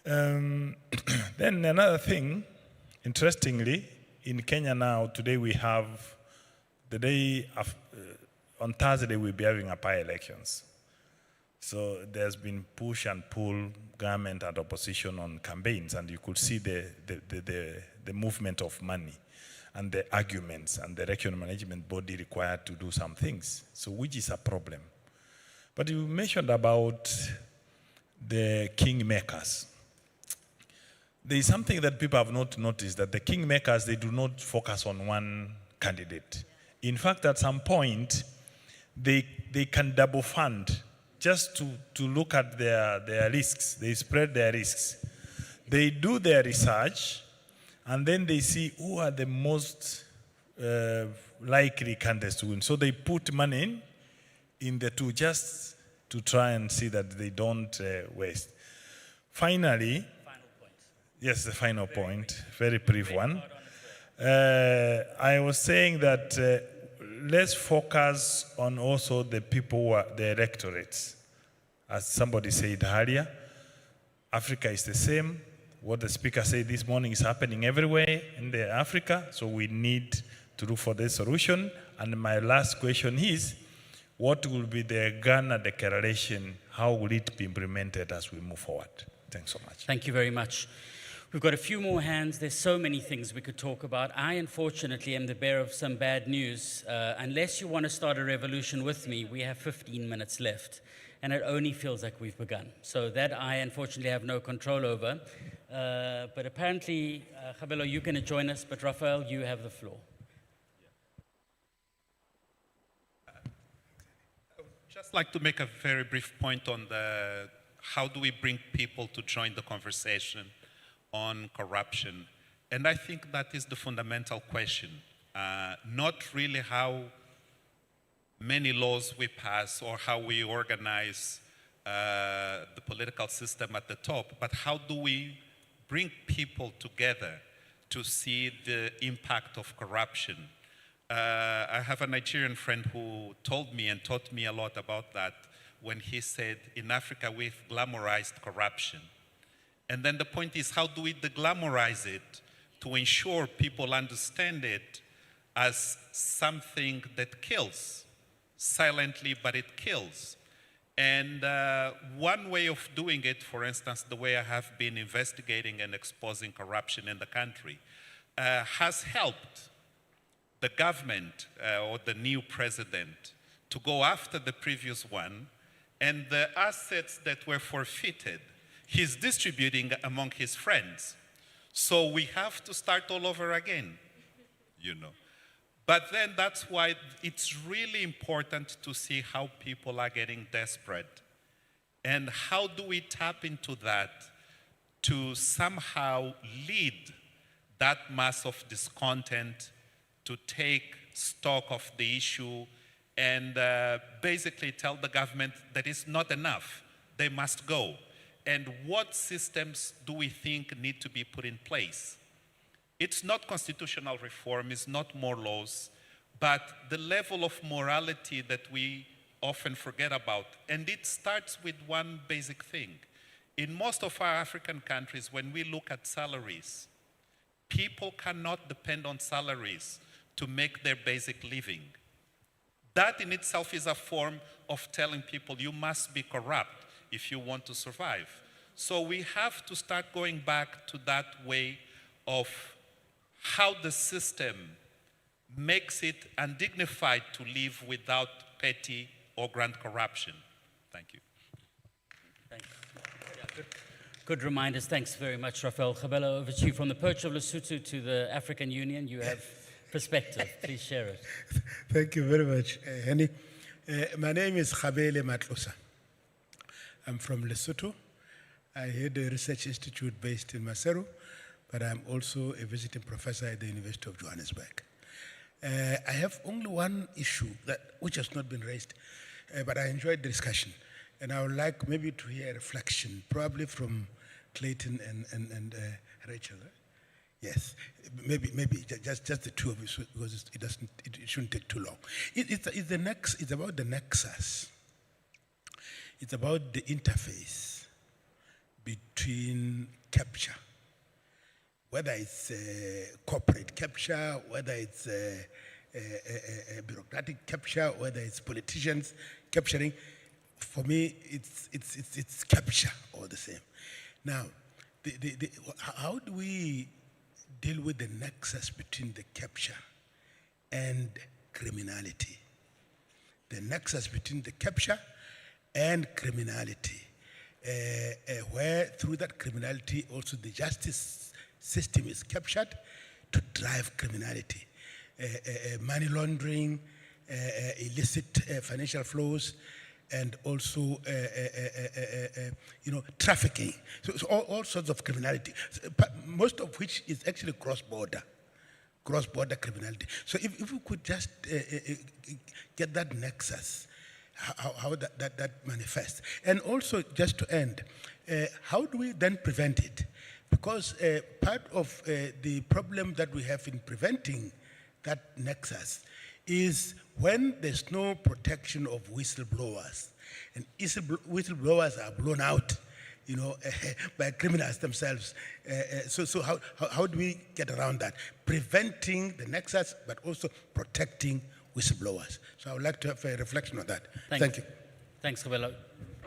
Then another thing, interestingly, in Kenya now, today we have, the day of, on Thursday we'll be having a by-elections. So there's been push and pull, government and opposition on campaigns, and you could see the movement of money and the arguments and the election management body required to do some things, so which is a problem. But you mentioned about the kingmakers. There is something that people have not noticed, that the kingmakers, they do not focus on one candidate. In fact, at some point, they can double fund just to look at their risks. They spread their risks. They do their research, and then they see who are the most likely candidates to win. So they put money in the two just to try and see that they don't waste. Finally, yes, the final point, very brief one. I was saying that let's focus on also the people who are the electorates. As somebody said earlier, Africa is the same. What the speaker said this morning is happening everywhere in Africa, so we need to look for the solution. And my last question is, what will be the Ghana declaration? How will it be implemented as we move forward? Thanks so much. Thank you very much. We've got a few more hands. There's so many things we could talk about. I, unfortunately, am the bearer of some bad news. Unless you want to start a revolution with me, we have 15 minutes left, and it only feels like we've begun. So that I, unfortunately, have no control over. But apparently, Khabelo, you're going to join us, but Raphael, you have the floor. Just like to make a very brief point on how do we bring people to join the conversation on corruption. And I think that is the fundamental question. Not really how many laws we pass or how we organize the political system at the top, but how do we bring people together to see the impact of corruption. I have a Nigerian friend who told me and taught me a lot about that when he said, in Africa we've glamorized corruption. And then the point is, how do we deglamorize it to ensure people understand it as something that kills, silently, but it kills. And one way of doing it, for instance, the way I have been investigating and exposing corruption in the country, has helped the government or the new president to go after the previous one, and the assets that were forfeited, he's distributing among his friends. So we have to start all over again, you know. But then that's why it's really important to see how people are getting desperate. And how do we tap into that to somehow lead that mass of discontent to take stock of the issue and basically tell the government that it's not enough, they must go. And what systems do we think need to be put in place? It's not constitutional reform, it's not more laws, but the level of morality that we often forget about. And it starts with one basic thing. In most of our African countries, when we look at salaries, people cannot depend on salaries to make their basic living. That in itself is a form of telling people you must be corrupt if you want to survive. So we have to start going back to that way of how the system makes it undignified to live without petty or grand corruption. Thank you. Thanks. Yeah, good reminders. Thanks very much, Rafael. Khabela, over to you. From the perch of Lesotho to the African Union, you have perspective. Please share it. Thank you very much, Henny. My name is Khabele Matlosa. I'm from Lesotho. I head a research institute based in Maseru, but I'm also a visiting professor at the University of Johannesburg. I have only one issue which has not been raised, but I enjoyed the discussion. And I would like maybe to hear a reflection, probably from Clayton and Rachel. Yes, maybe just the two of you, because it shouldn't take too long. It's about the nexus. It's about the interface between capture, whether it's corporate capture, whether it's bureaucratic capture, whether it's politicians capturing. For me, it's capture all the same. Now, how do we deal with the nexus between the capture and criminality? The nexus between the capture and criminality, where through that criminality also the justice system is captured to drive criminality. Money laundering, illicit financial flows, and also trafficking. So all sorts of criminality, most of which is actually cross-border criminality. So if we could just get that nexus, how that manifests. And also, just to end, how do we then prevent it? Because part of the problem that we have in preventing that nexus is when there's no protection of whistleblowers, and whistleblowers are blown out, by criminals themselves. So how do we get around that? Preventing the nexus, but also protecting whistleblowers. So I would like to have a reflection on that. Thank you. Thanks, Khabela.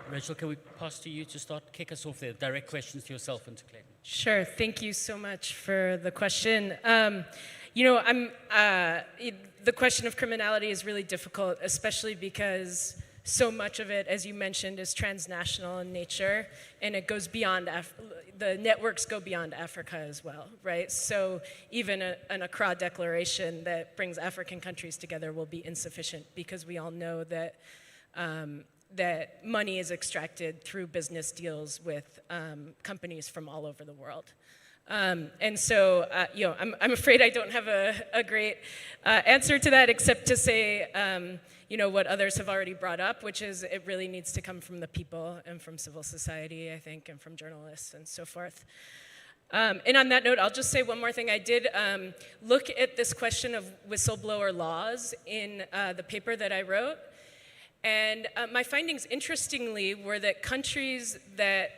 Rachel, can we pass to you to start? Kick us off there. Direct questions to yourself and to Clayton. Sure. Thank you so much for the question. The question of criminality is really difficult, especially because so much of it, as you mentioned, is transnational in nature, and it goes beyond, the networks go beyond Africa as well, right? So even an Accra declaration that brings African countries together will be insufficient, because we all know that that money is extracted through business deals with companies from all over the world. And so, I'm afraid I don't have a great answer to that, except to say, what others have already brought up, which is it really needs to come from the people and from civil society, I think, and from journalists and so forth. And on that note, I'll just say one more thing. I did look at this question of whistleblower laws in the paper that I wrote. And my findings, interestingly, were that countries that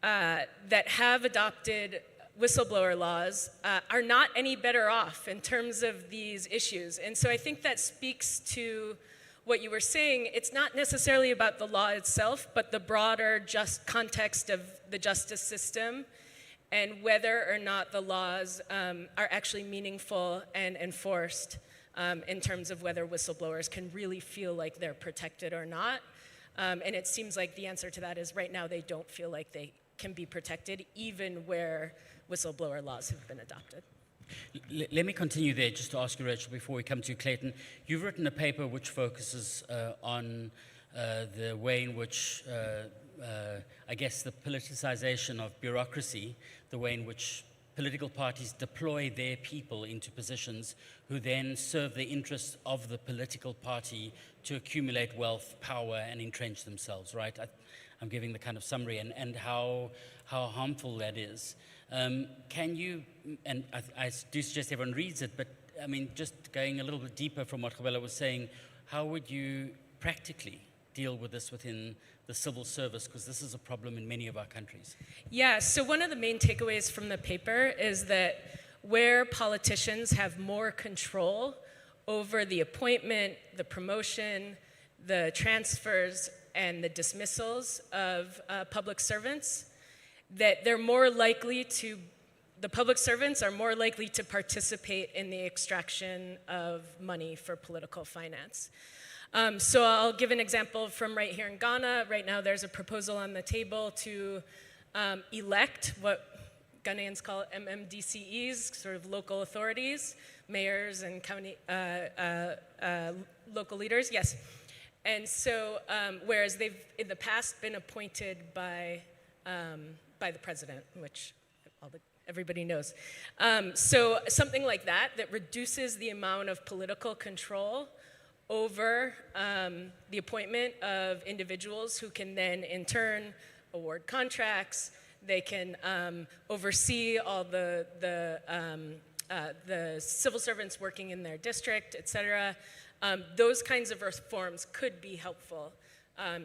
have adopted whistleblower laws are not any better off in terms of these issues. And so I think that speaks to what you were saying. It's not necessarily about the law itself, but the broader just context of the justice system and whether or not the laws are actually meaningful and enforced in terms of whether whistleblowers can really feel like they're protected or not. And it seems like the answer to that is right now they don't feel like they can be protected, even where whistleblower laws have been adopted. Let me continue there just to ask you, Rachel, before we come to you, Clayton. You've written a paper which focuses on the way in which, I guess, the politicization of bureaucracy, the way in which political parties deploy their people into positions who then serve the interests of the political party to accumulate wealth, power, and entrench themselves, right? I'm giving the kind of summary and how harmful that is. Can you, and I do suggest everyone reads it, but I mean, just going a little bit deeper from what Khabela was saying, how would you practically deal with this within the civil service? Because this is a problem in many of our countries. Yeah, so one of the main takeaways from the paper is that where politicians have more control over the appointment, the promotion, the transfers, and the dismissals of public servants, that they're more likely to, the public servants are more likely to participate in the extraction of money for political finance. So I'll give an example from right here in Ghana. Right now there's a proposal on the table to elect what Ghanaians call MMDCEs, sort of local authorities, mayors and county, local leaders, yes. And so, whereas they've in the past been appointed by the president, which everybody knows. So something like that reduces the amount of political control over the appointment of individuals who can then in turn award contracts. They can oversee all the civil servants working in their district, et cetera. Those kinds of reforms could be helpful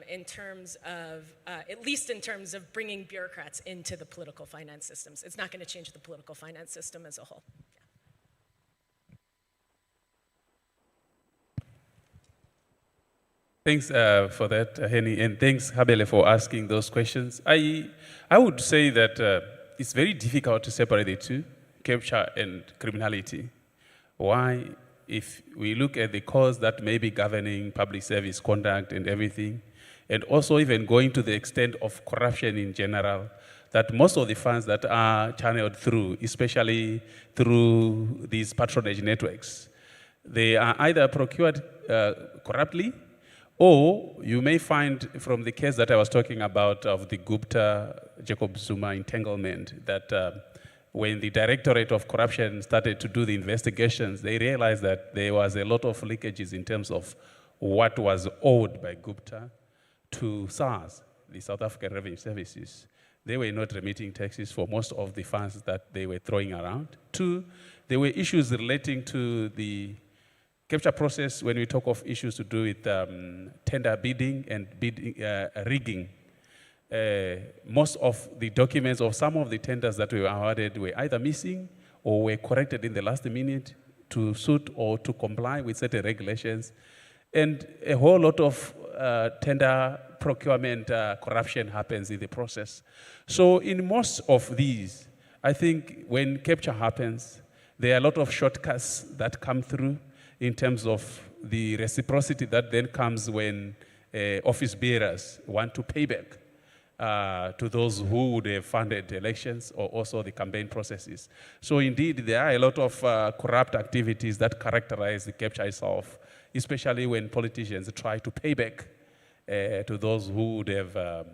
in terms of, at least in terms of bringing bureaucrats into the political finance systems. It's not going to change the political finance system as a whole. Thanks for that, Henny, and thanks, Habele, for asking those questions. I would say that it's very difficult to separate the two, capture and criminality. Why? If we look at the cause that may be governing public service conduct and everything, and also even going to the extent of corruption in general, that most of the funds that are channeled through, especially through these patronage networks, they are either procured corruptly, or you may find from the case that I was talking about of the Gupta-Jacob Zuma entanglement, that when the Directorate of Corruption started to do the investigations, they realized that there was a lot of leakages in terms of what was owed by Gupta to SARS, the South African Revenue Services. They were not remitting taxes for most of the funds that they were throwing around. Two, there were issues relating to the capture process when we talk of issues to do with tender bidding and rigging. Most of the documents of some of the tenders that were awarded were either missing or were corrected in the last minute to suit or to comply with certain regulations. And a whole lot of tender procurement corruption happens in the process. So in most of these, I think when capture happens, there are a lot of shortcuts that come through in terms of the reciprocity that then comes when office bearers want to pay back to those who would have funded elections or also the campaign processes. So indeed, there are a lot of corrupt activities that characterize the capture itself, especially when politicians try to pay back to those who would have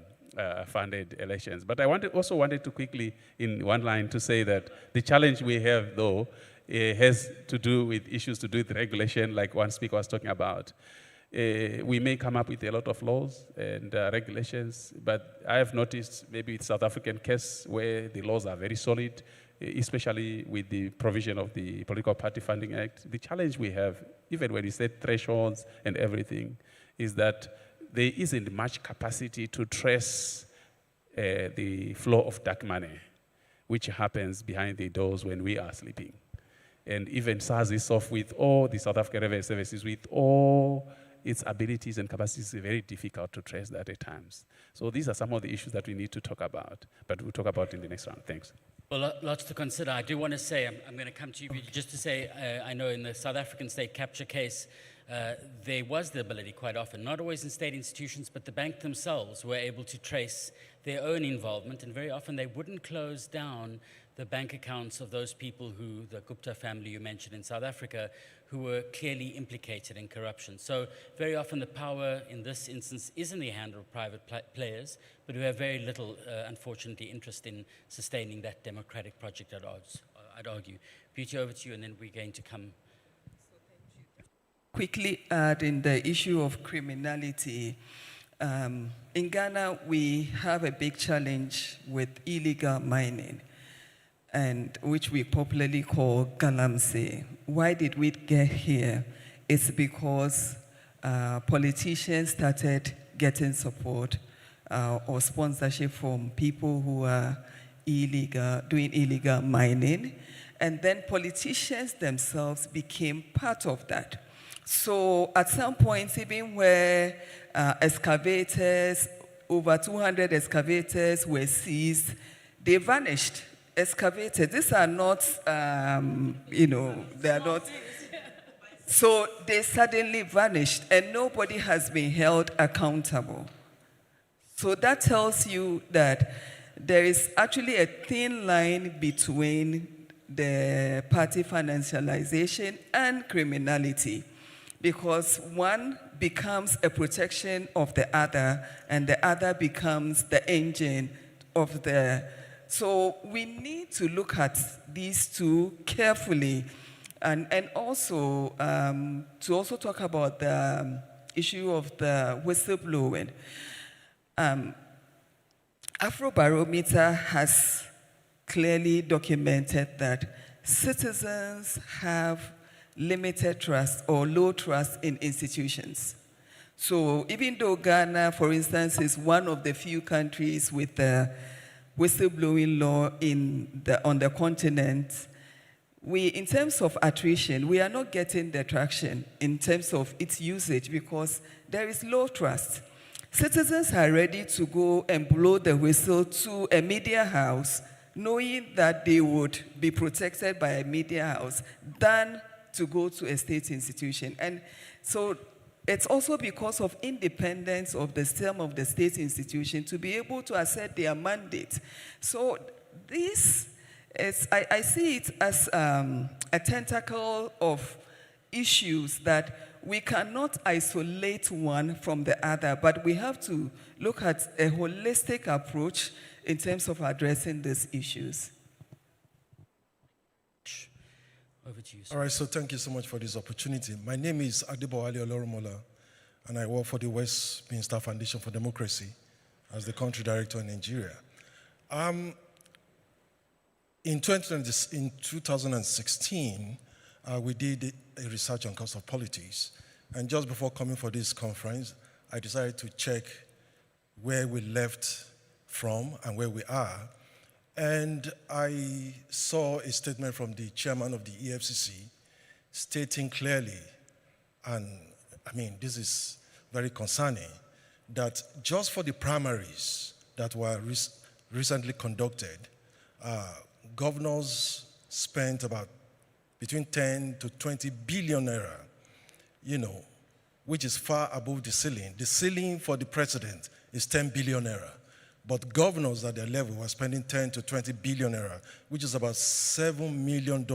funded elections. But I also wanted to quickly, in one line, to say that the challenge we have, though, has to do with issues to do with regulation, like one speaker was talking about. We may come up with a lot of laws and regulations, but I have noticed maybe it's South African case where the laws are very solid, especially with the provision of the Political Party Funding Act. The challenge we have, even when we set thresholds and everything, is that there isn't much capacity to trace the flow of dark money, which happens behind the doors when we are sleeping. And even SARS itself, with all the South African Revenue Services, with all its abilities and capacities, is very difficult to trace that at times. So these are some of the issues that we need to talk about, but we'll talk about in the next round. Thanks. Well, lots to consider. I do want to say, I'm going to come to you just to say, I know in the South African state capture case, there was the ability quite often, not always in state institutions, but the bank themselves were able to trace their own involvement, and very often they wouldn't close down the bank accounts of those people who, the Gupta family you mentioned in South Africa, who were clearly implicated in corruption. So very often the power in this instance is in the hand of private players, but who have very little, unfortunately, interest in sustaining that democratic project at odds, I'd argue. Beauty, over to you, and then we're going to come. Quickly add in the issue of criminality. In Ghana, we have a big challenge with illegal mining, and which we popularly call galamsey. Why did we get here? It's because politicians started getting support or sponsorship from people who are doing illegal mining, and then politicians themselves became part of that. So at some point, even where excavators, over 200 excavators were seized, they vanished. Excavators, these are not, they are not. So they suddenly vanished and nobody has been held accountable. So that tells you that there is actually a thin line between the party financialization and criminality, because one becomes a protection of the other and the other becomes the engine of the. So we need to look at these two carefully, and also to also talk about the issue of the whistleblowing. Afrobarometer has clearly documented that citizens have limited trust or low trust in institutions. So even though Ghana, for instance, is one of the few countries with the whistleblowing law on the continent, in terms of attrition, we are not getting the traction in terms of its usage because there is low trust. Citizens are ready to go and blow the whistle to a media house, knowing that they would be protected by a media house, than to go to a state institution. And so it's also because of independence of the stem of the state institution to be able to assert their mandate. So this is, I see it as a tentacle of issues that we cannot isolate one from the other, but we have to look at a holistic approach in terms of addressing these issues. Over to you, sir. All right, so thank you so much for this opportunity. My name is Adebowale Oloromola, and I work for the Westminster Foundation for Democracy as the country director in Nigeria. In 2016, we did a research on cost of politics, and just before coming for this conference, I decided to check where we left from and where we are. And I saw a statement from the chairman of the EFCC stating clearly, and I mean, this is very concerning, that just for the primaries that were recently conducted, governors spent about between 10 to 20 billion naira, which is far above the ceiling. The ceiling for the president is 10 billion naira. But governors at their level were spending 10 to 20 billion naira, which is about $7 million,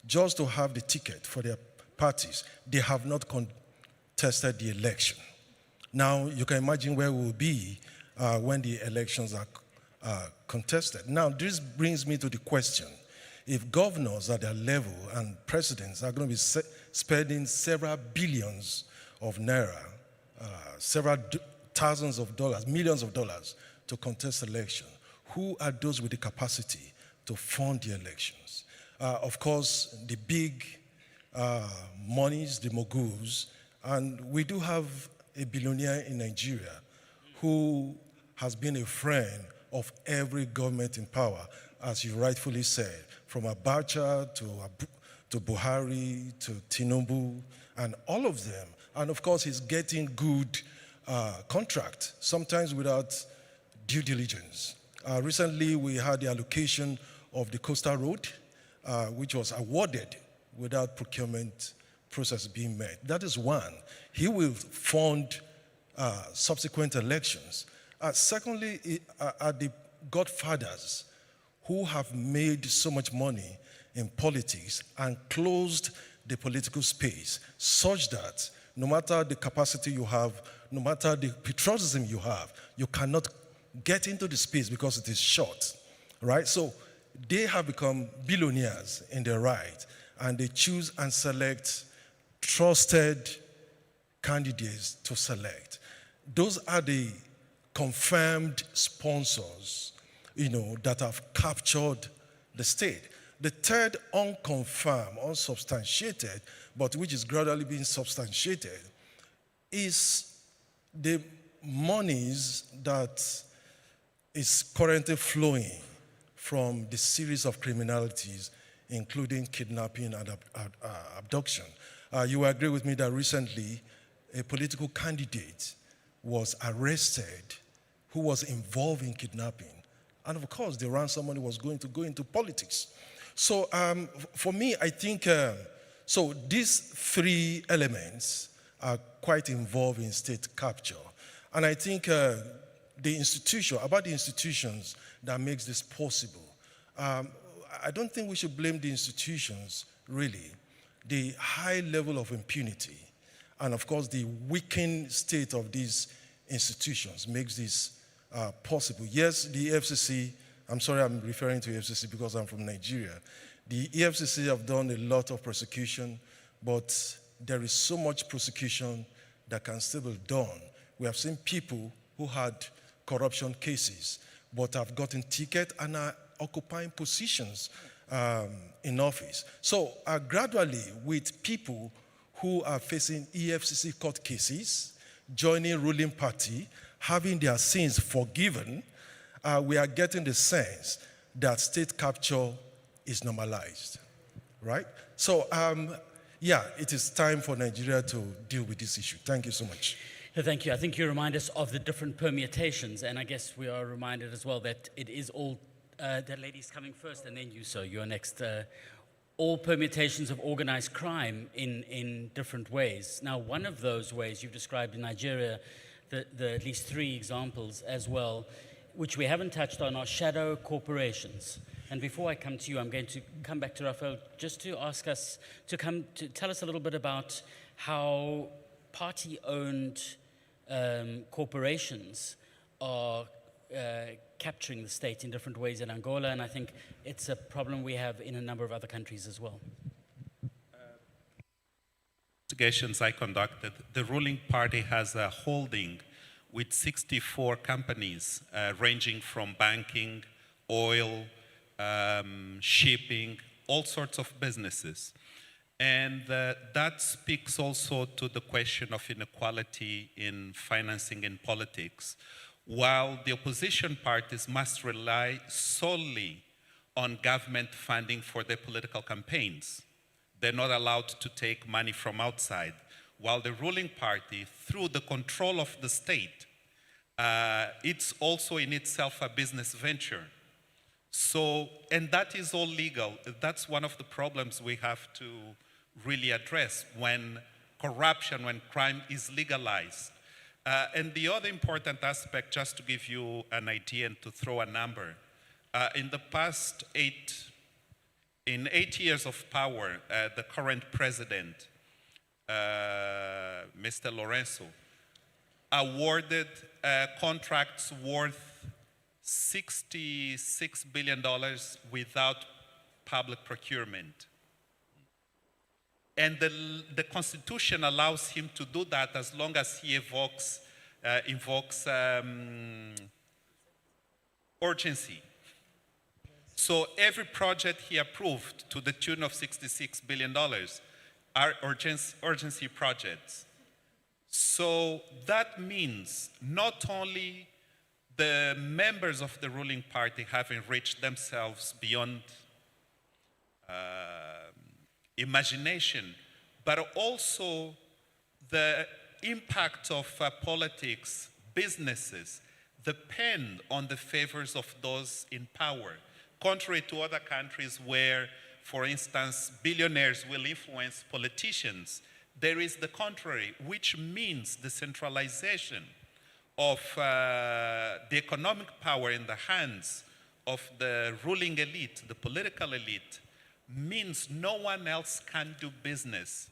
just to have the ticket for their parties. They have not contested the election. Now, you can imagine where we will be when the elections are contested. Now, this brings me to the question. If governors at their level and presidents are going to be spending several billions of naira, several thousands of dollars, millions of dollars to contest election, who are those with the capacity to fund the elections? Of course, the big monies, the moguls, and we do have a billionaire in Nigeria who has been a friend of every government in power, as you rightfully said, from Abacha to Buhari to Tinubu, and all of them. And of course, he's getting good contract, sometimes without due diligence. Recently, we had the allocation of the coastal road, which was awarded without procurement process being met. That is one. He will fund subsequent elections. Secondly, are the godfathers who have made so much money in politics and closed the political space such that no matter the capacity you have, no matter the patriotism you have, you cannot get into the space because it is short, right? So they have become billionaires in their right, and they choose and select trusted candidates to select. Those are the confirmed sponsors, that have captured the state. The third unconfirmed, unsubstantiated, but which is gradually being substantiated, is the monies that is currently flowing from the series of criminalities, including kidnapping and abduction. You will agree with me that recently a political candidate was arrested who was involved in kidnapping. And of course, they ran someone who was going to go into politics. So for me, I think, so these three elements are quite involved in state capture. And I think about the institutions that makes this possible. I don't think we should blame the institutions, really. The high level of impunity and, of course, the weakened state of these institutions makes this possible. Yes, the EFCC, I'm sorry I'm referring to EFCC because I'm from Nigeria. The EFCC have done a lot of prosecution, but there is so much prosecution that can still be done. We have seen people who had corruption cases but have gotten tickets and are occupying positions in office. So gradually, with people who are facing EFCC court cases, joining ruling party, having their sins forgiven, we are getting the sense that state capture is normalized, right? So, yeah, it is time for Nigeria to deal with this issue. Thank you so much. Thank you. I think you remind us of the different permutations, and I guess we are reminded as well that it is all, that lady's coming first, and then you, sir, you're next. All permutations of organized crime in different ways. Now, one of those ways you've described in Nigeria, the at least three examples as well, which we haven't touched on, are shadow corporations. And before I come to you, I'm going to come back to Raphael just to ask us to tell us a little bit about how party-owned corporations are capturing the state in different ways in Angola, and I think it's a problem we have in a number of other countries as well. Investigations I conducted, the ruling party has a holding with 64 companies ranging from banking, oil, shipping, all sorts of businesses. And that speaks also to the question of inequality in financing in politics. While the opposition parties must rely solely on government funding for their political campaigns, they're not allowed to take money from outside. While the ruling party, through the control of the state, it's also in itself a business venture. So, and that is all legal. That's one of the problems we have to really address when corruption, when crime is legalized. And the other important aspect, just to give you an idea and to throw a number, in the past 8 years of power, the current president, Mr. Lorenzo, awarded contracts worth $66 billion without public procurement. And the Constitution allows him to do that as long as he invokes urgency. So every project he approved to the tune of $66 billion are urgency projects. So that means not only the members of the ruling party have enriched themselves beyond imagination, but also the impact of politics, businesses, depend on the favors of those in power. Contrary to other countries where, for instance, billionaires will influence politicians, there is the contrary, which means the centralization of the economic power in the hands of the ruling elite, the political elite, means no one else can do business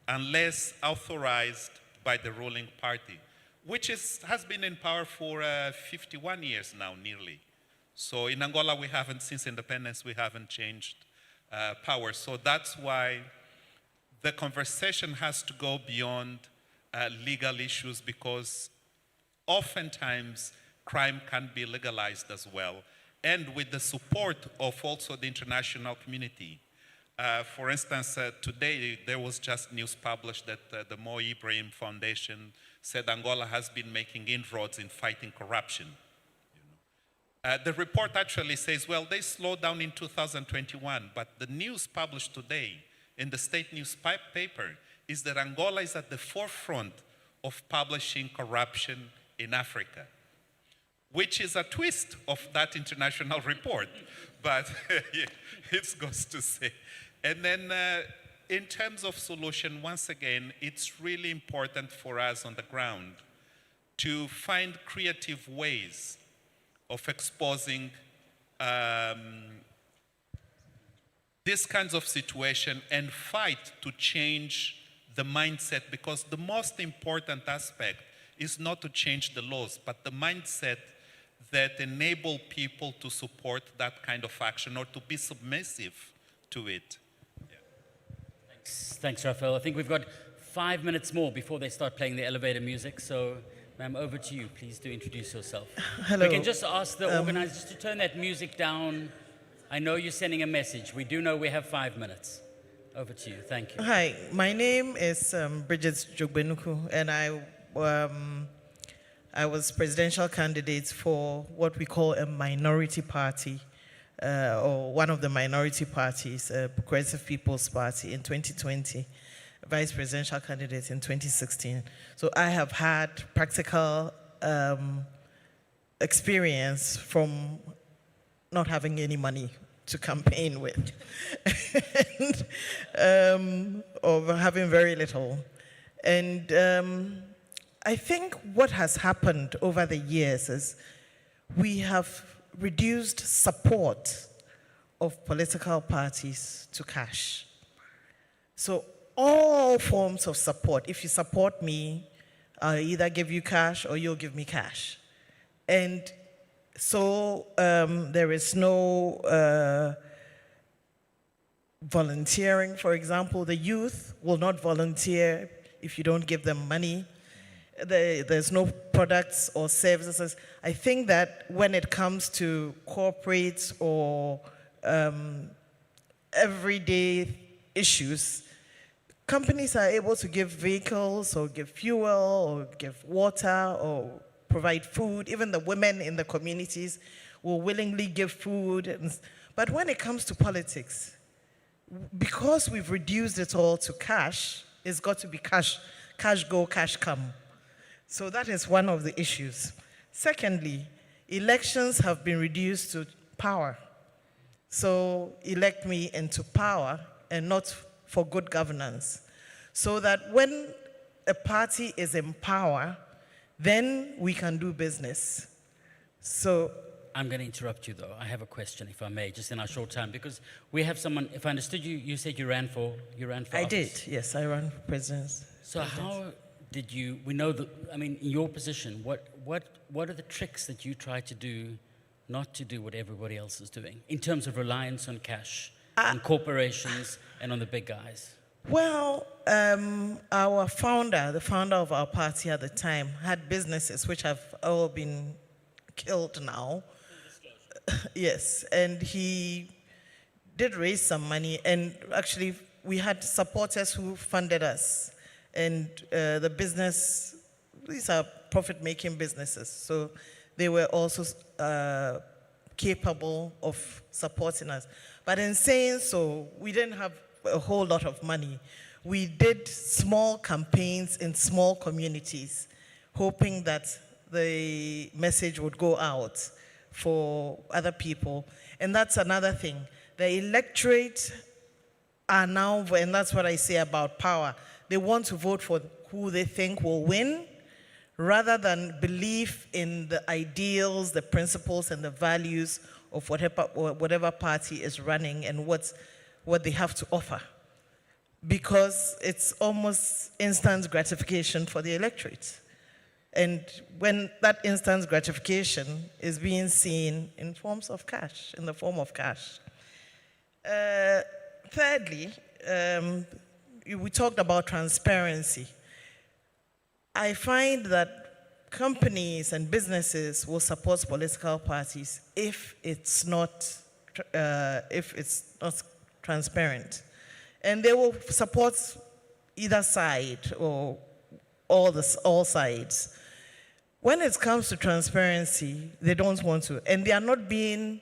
unless authorized by the ruling party, which has been in power for 51 years now, nearly. So in Angola, we haven't, since independence, we haven't changed power. So that's why the conversation has to go beyond legal issues, because oftentimes crime can be legalized as well, and with the support of also the international community. For instance, today there was just news published that the Mo Ibrahim Foundation said Angola has been making inroads in fighting corruption. The report actually says, well, they slowed down in 2021, but the news published today in the state newspaper is that Angola is at the forefront of publishing corruption in Africa, which is a twist of that international report, but it goes to say. And then in terms of solution, once again, it's really important for us on the ground to find creative ways of exposing these kinds of situation and fight to change the mindset, because the most important aspect is not to change the laws, but the mindset that enable people to support that kind of action or to be submissive to it. Thanks, Raphael. I think we've got 5 minutes more before they start playing the elevator music. So, ma'am, over to you. Please do introduce yourself. Hello. We can just ask the organizers to turn that music down. I know you're sending a message. We do know we have 5 minutes. Over to you. Thank you. Hi, my name is Bridget Jogbenuku, and I was presidential candidate for what we call a minority party, or one of the minority parties, Progressive People's Party in 2020, vice presidential candidate in 2016. So I have had practical experience from not having any money to campaign with, and, of having very little. And I think what has happened over the years is we have reduced support of political parties to cash. So all forms of support, if you support me, I'll either give you cash or you'll give me cash. And so there is no volunteering. For example, the youth will not volunteer if you don't give them money. There's no products or services. I think that when it comes to corporate or everyday issues, companies are able to give vehicles or give fuel or give water or provide food. Even the women in the communities will willingly give food. But when it comes to politics, because we've reduced it all to cash, it's got to be cash go, cash come. So that is one of the issues. Secondly, elections have been reduced to power. So elect me into power and not for good governance. So that when a party is in power, then we can do business. So I'm going to interrupt you, though. I have a question, if I may, just in our short time, because we have someone. If I understood you, you said you ran for office. I did, yes, I ran for president. So how did you? We know that. I mean, in your position, what are the tricks that you try to do, not to do what everybody else is doing, in terms of reliance on cash, on corporations, and on the big guys? Well, our founder, the founder of our party at the time, had businesses which have all been killed now. Yes, and he did raise some money, and actually we had supporters who funded us. And the business, these are profit-making businesses, so they were also capable of supporting us. But in saying so, we didn't have a whole lot of money. We did small campaigns in small communities, hoping that the message would go out for other people. And that's another thing. The electorate are now, and that's what I say about power, they want to vote for who they think will win, rather than believe in the ideals, the principles, and the values of whatever party is running and what they have to offer. Because it's almost instant gratification for the electorate. And when that instant gratification is being seen in forms of cash, in the form of cash. Thirdly, we talked about transparency. I find that companies and businesses will support political parties if it's not transparent. And they will support either side or all sides. When it comes to transparency, they don't want to. And they are not being,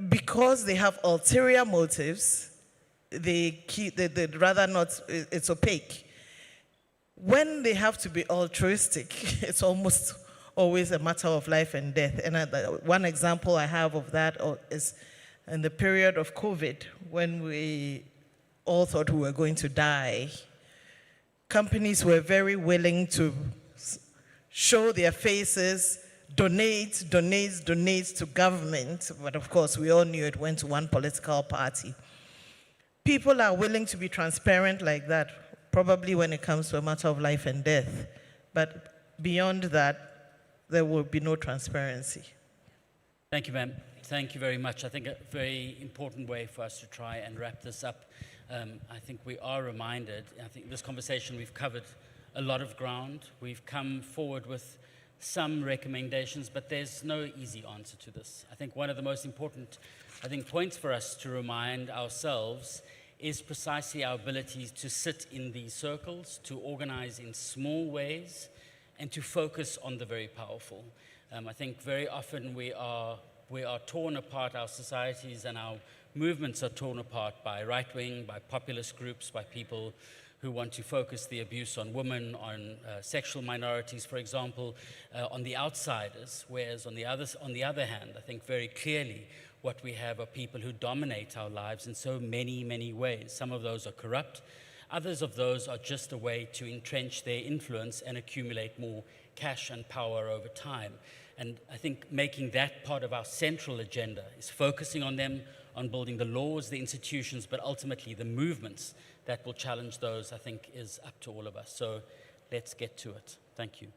because they have ulterior motives, they'd rather not, it's opaque. When they have to be altruistic, it's almost always a matter of life and death. And one example I have of that is in the period of COVID, when we all thought we were going to die. Companies were very willing to show their faces, donate to government, but of course we all knew it went to one political party. People are willing to be transparent like that, probably when it comes to a matter of life and death, but beyond that, there will be no transparency. Thank you, ma'am. Thank you very much. I think a very important way for us to try and wrap this up. I think we are reminded, I think this conversation we've covered a lot of ground. We've come forward with some recommendations, but there's no easy answer to this. I think one of the most important, points for us to remind ourselves is precisely our ability to sit in these circles, to organize in small ways, and to focus on the very powerful. I think very often we are torn apart, our societies and our movements are torn apart by right-wing, by populist groups, by people who want to focus the abuse on women, on sexual minorities, for example, on the outsiders, whereas on the other hand, I think very clearly what we have are people who dominate our lives in so many, many ways. Some of those are corrupt. Others of those are just a way to entrench their influence and accumulate more cash and power over time. And I think making that part of our central agenda is focusing on them, on building the laws, the institutions, but ultimately the movements that will challenge those, I think, is up to all of us. So let's get to it. Thank you.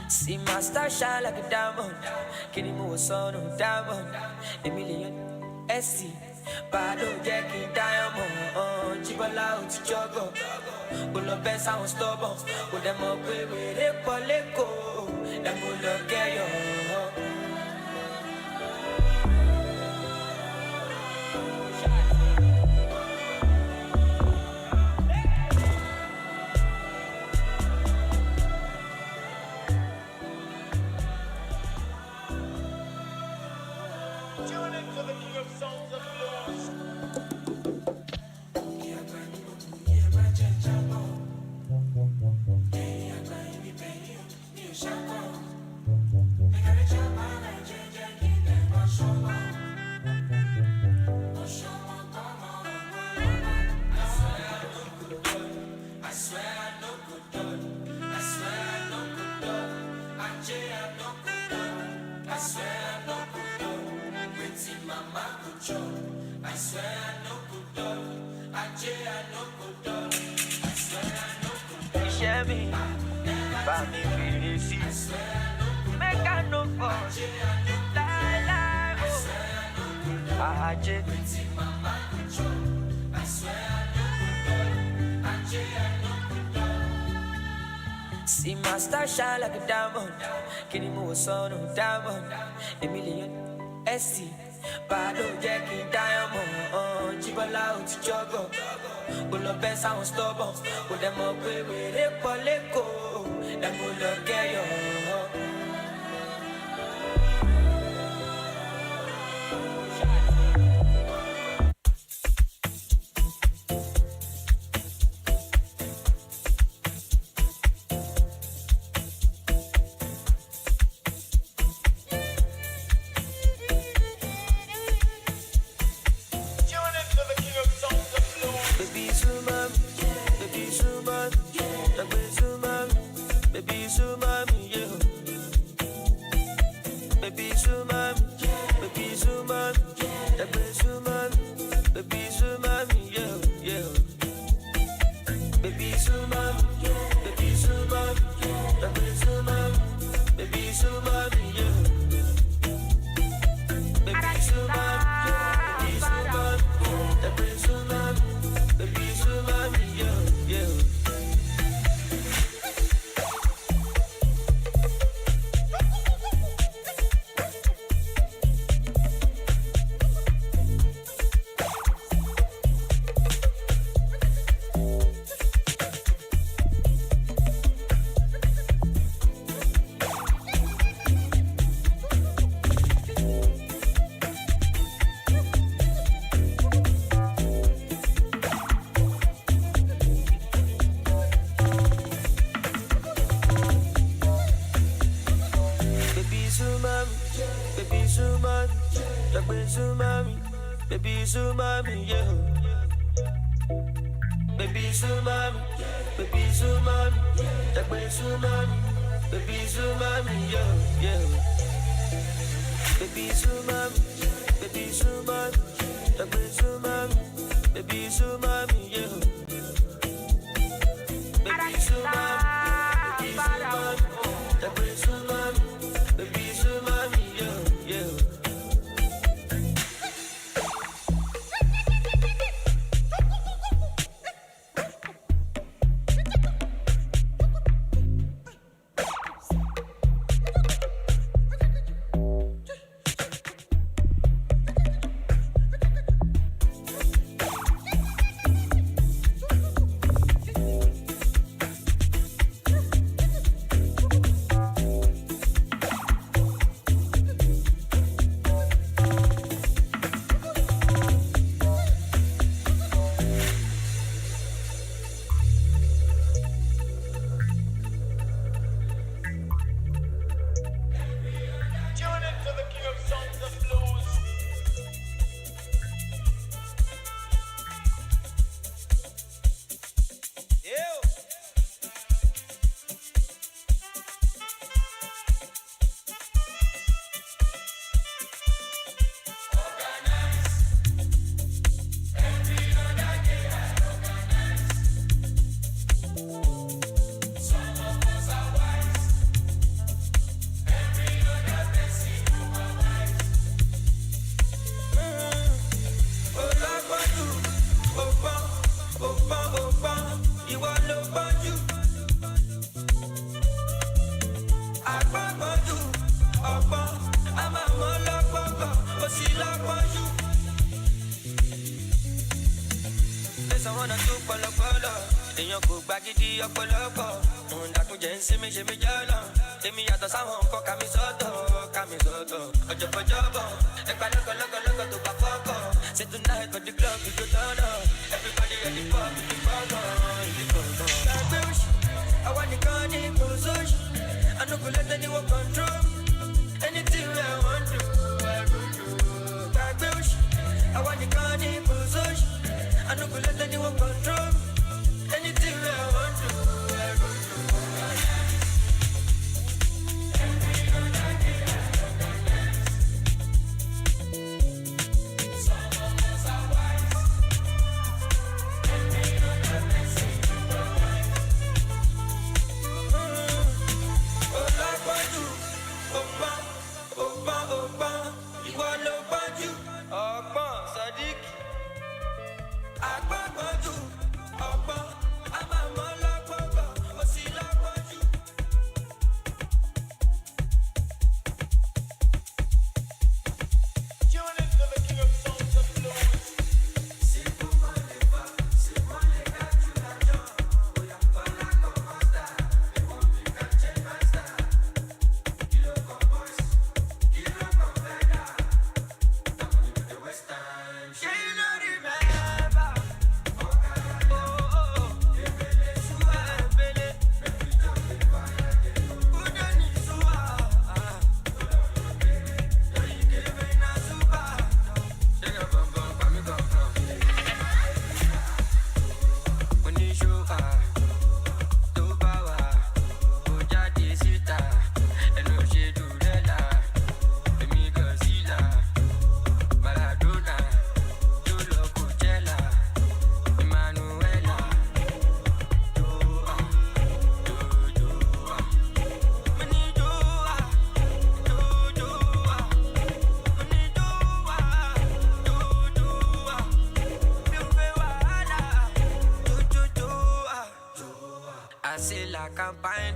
See my star shine like a diamond. Can you move son of diamond? A million SC. Bado Jackie diamond. Chibola uti jogo. Bulo best I was stubborn. Put them up with a poleko. Them will look at you. I swear me feel see. Make I no fall. Lie, lie, oh. Ajay. See my star shine like a diamond. Kini mo son of diamond. A million SC. Bado jacking diamond. Chibola out jogo. Ulo best I was stubborn. Put them up with a poleko. Them will look at you. Baby Sumami, yeah. Baby Sumami, baby Sumami, that way Sumami, baby Sumami, yeah, yeah. Baby Sumami, baby Sumami, that way Sumami, baby Sumami, yeah. Baby Sumami, baby Sumami, that way Sumami, baby Sumami, yeah, yeah.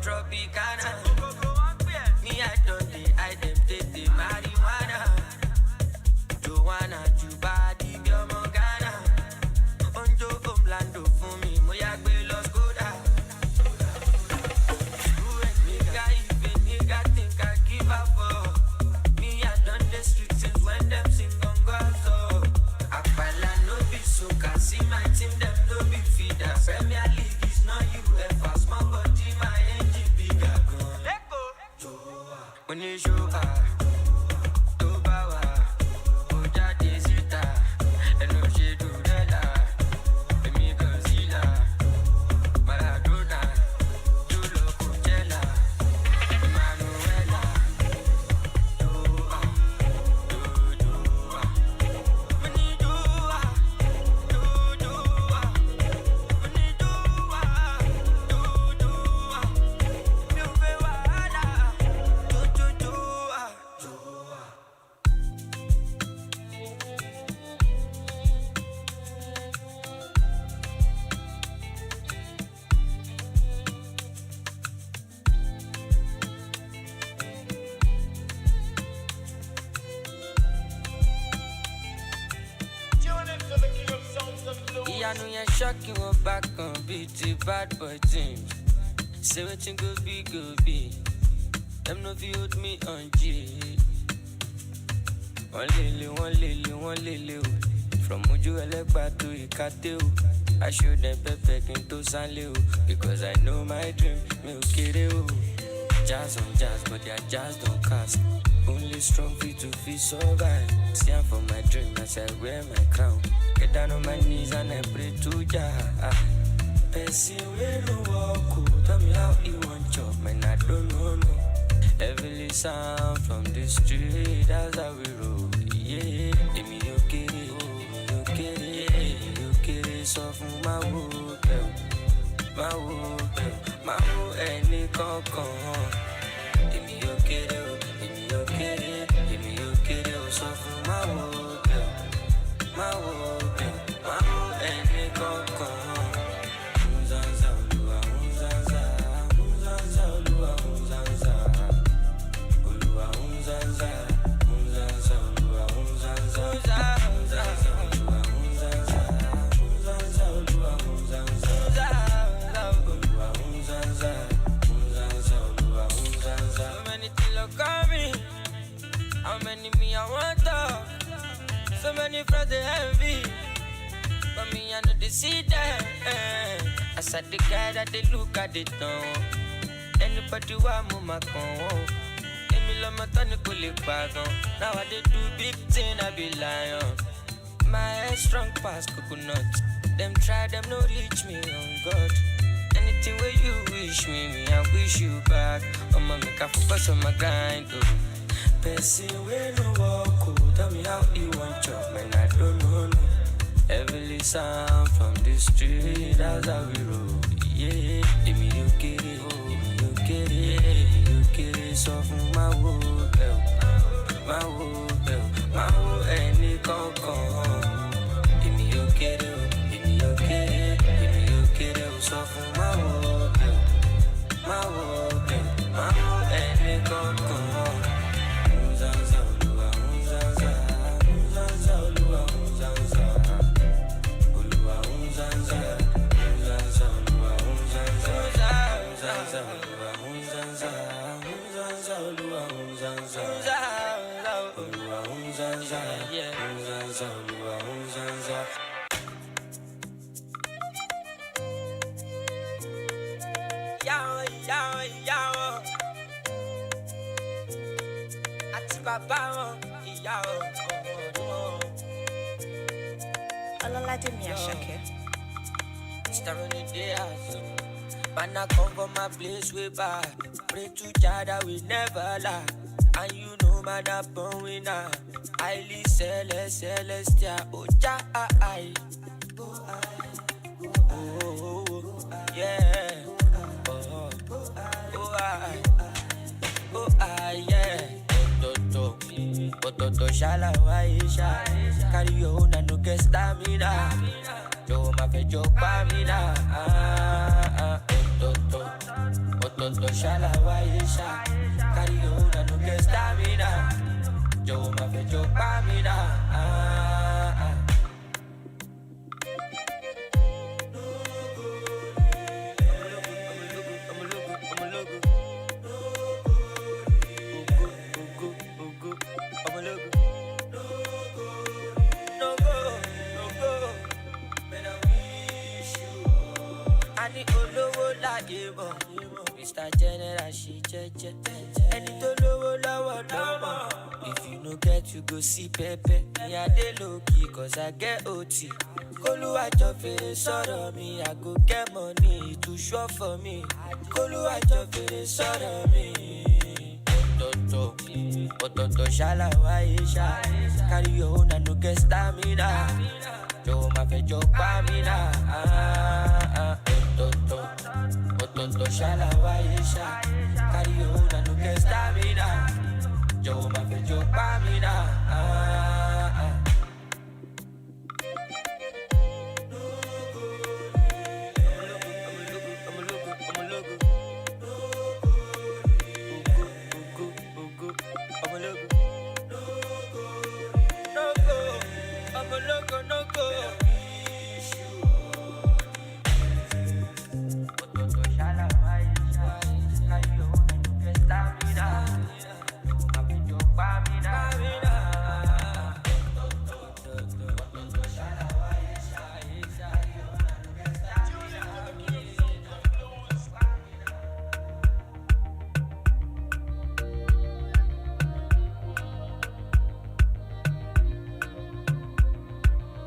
Tropicana. Me, I don't take the marijuana. Joanna, Jubadi, Biomogana. Onjo, Omlando, for me, Moyagbe, Los Goda. Nigga, even nigga think I give up. Me, I done the streets since when them sing on so. Akpala no be so, can see my team, them no be feeder. Premier League is not UEFA, small body, my engine bigger gun. Let go. When you show to power, Oja Desita, and no shade to Della, me concealer, Maradona, Julo Coachella, Manuela, I know you're shocking, we're back on BT bad boy teams. Say what you go be. Them no view with me on G. One lily. From Uju Elekba to Ikateo. I show them perfect into Sanleo. Because I know my dream, me ukireo. Jazz on jazz, but their jazz don't cast. Only strong feet to feel survive. Stand for my dream as I wear my crown. Get down on my knees and I pray to Jah. Person we no walk, tell me how you want job, man I don't know. Heavily sound from the street, that's how we roll. Yeah, give me your kitty, so from my wood, any concon. Give me your kitty, so from my wood, any concon. How many me I want to? So many friends they envy, but me I know they see them. I said the guy that they look at it now. Anybody want move my con? Emi lo my tonic now I they do big thing I be lying. My head strong past coconut. Them try them no reach me on God. Anything where you wish me I wish you back. I'ma make a focus on my grind. Person we no walk, tell me how you want job, man I don't know. Heavily sound from the street, that's how we roll. Yeah, give me your kitty, so from my wood, any concon. Give me your kitty, so from my wood, any concon. Man, I come from my place way back. Pray to Jah that we never lie. And you know, man, I'm born winner. Highly celestial. Oh, Jah, yeah. Yeah. Toto shala waisha. Carry your own and no get stamina. Jo ma fe jo pa mina. Toto shala wa yesha. Carry on and no get stamina. Yo ma fe jo pa mi na. Ani olowo láyé mọ̀, Mr. General ṣe jẹ́jẹ́. Ẹni tó lówó lọ́wọ́ lọ́mọ. If you no get, you go see Pepe. Me I dey low key, cause I get OT. Kólúwàjọ fèrè sọ̀rọ̀ mi, I go get money, it too sure for me. Kólúwàjọ fèrè sọ̀rọ̀ mi. Ọ̀tọ̀ọ̀tọ̀ ṣálá wáyé ṣá. Carry your own and no get stamina. Jọ̀wọ́ máa fẹ́ jọ pa mí náà. Ọ̀tọ̀ọ̀tọ̀ ṣálá wáyé ṣá. Carry your own and no get stamina. Jọ̀wọ́ máa fẹ́ jọ pa mí náà.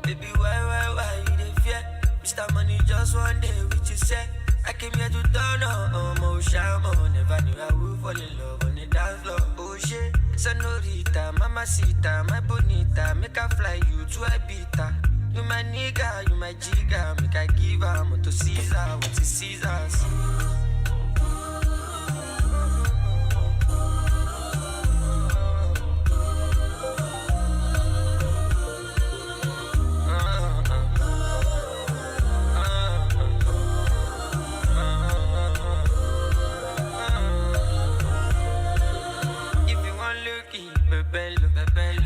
Baby, why you dey fear? Mr. Money just one day with you say. I came here to turn on my shaman. Never knew I would fall in love on the dance floor. Oh shit, senorita, mamacita, my bonita, make I fly you to Ibiza. You my nigga, you my jigga, make I give her to Caesar, what is Caesar's?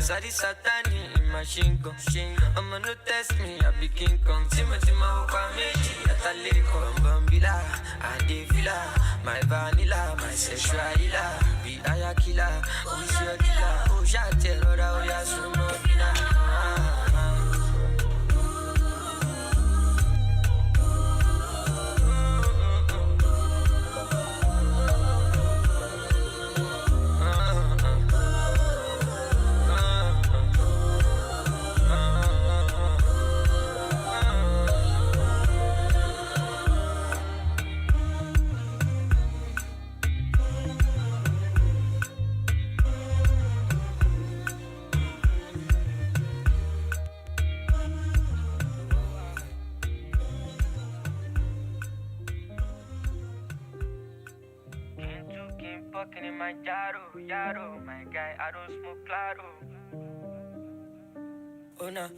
Sadi Satani in machine gun. I'ma no test me, I be King Kong. Tima Opa Meji, Ataleko, Bambila, Adevila, my vanilla, my sexual healer, be Ayakila, who's your killer? Oh, Jate, Roda, Oyasumo, Yaro, my guy, I don't smoke claro. Oh nah.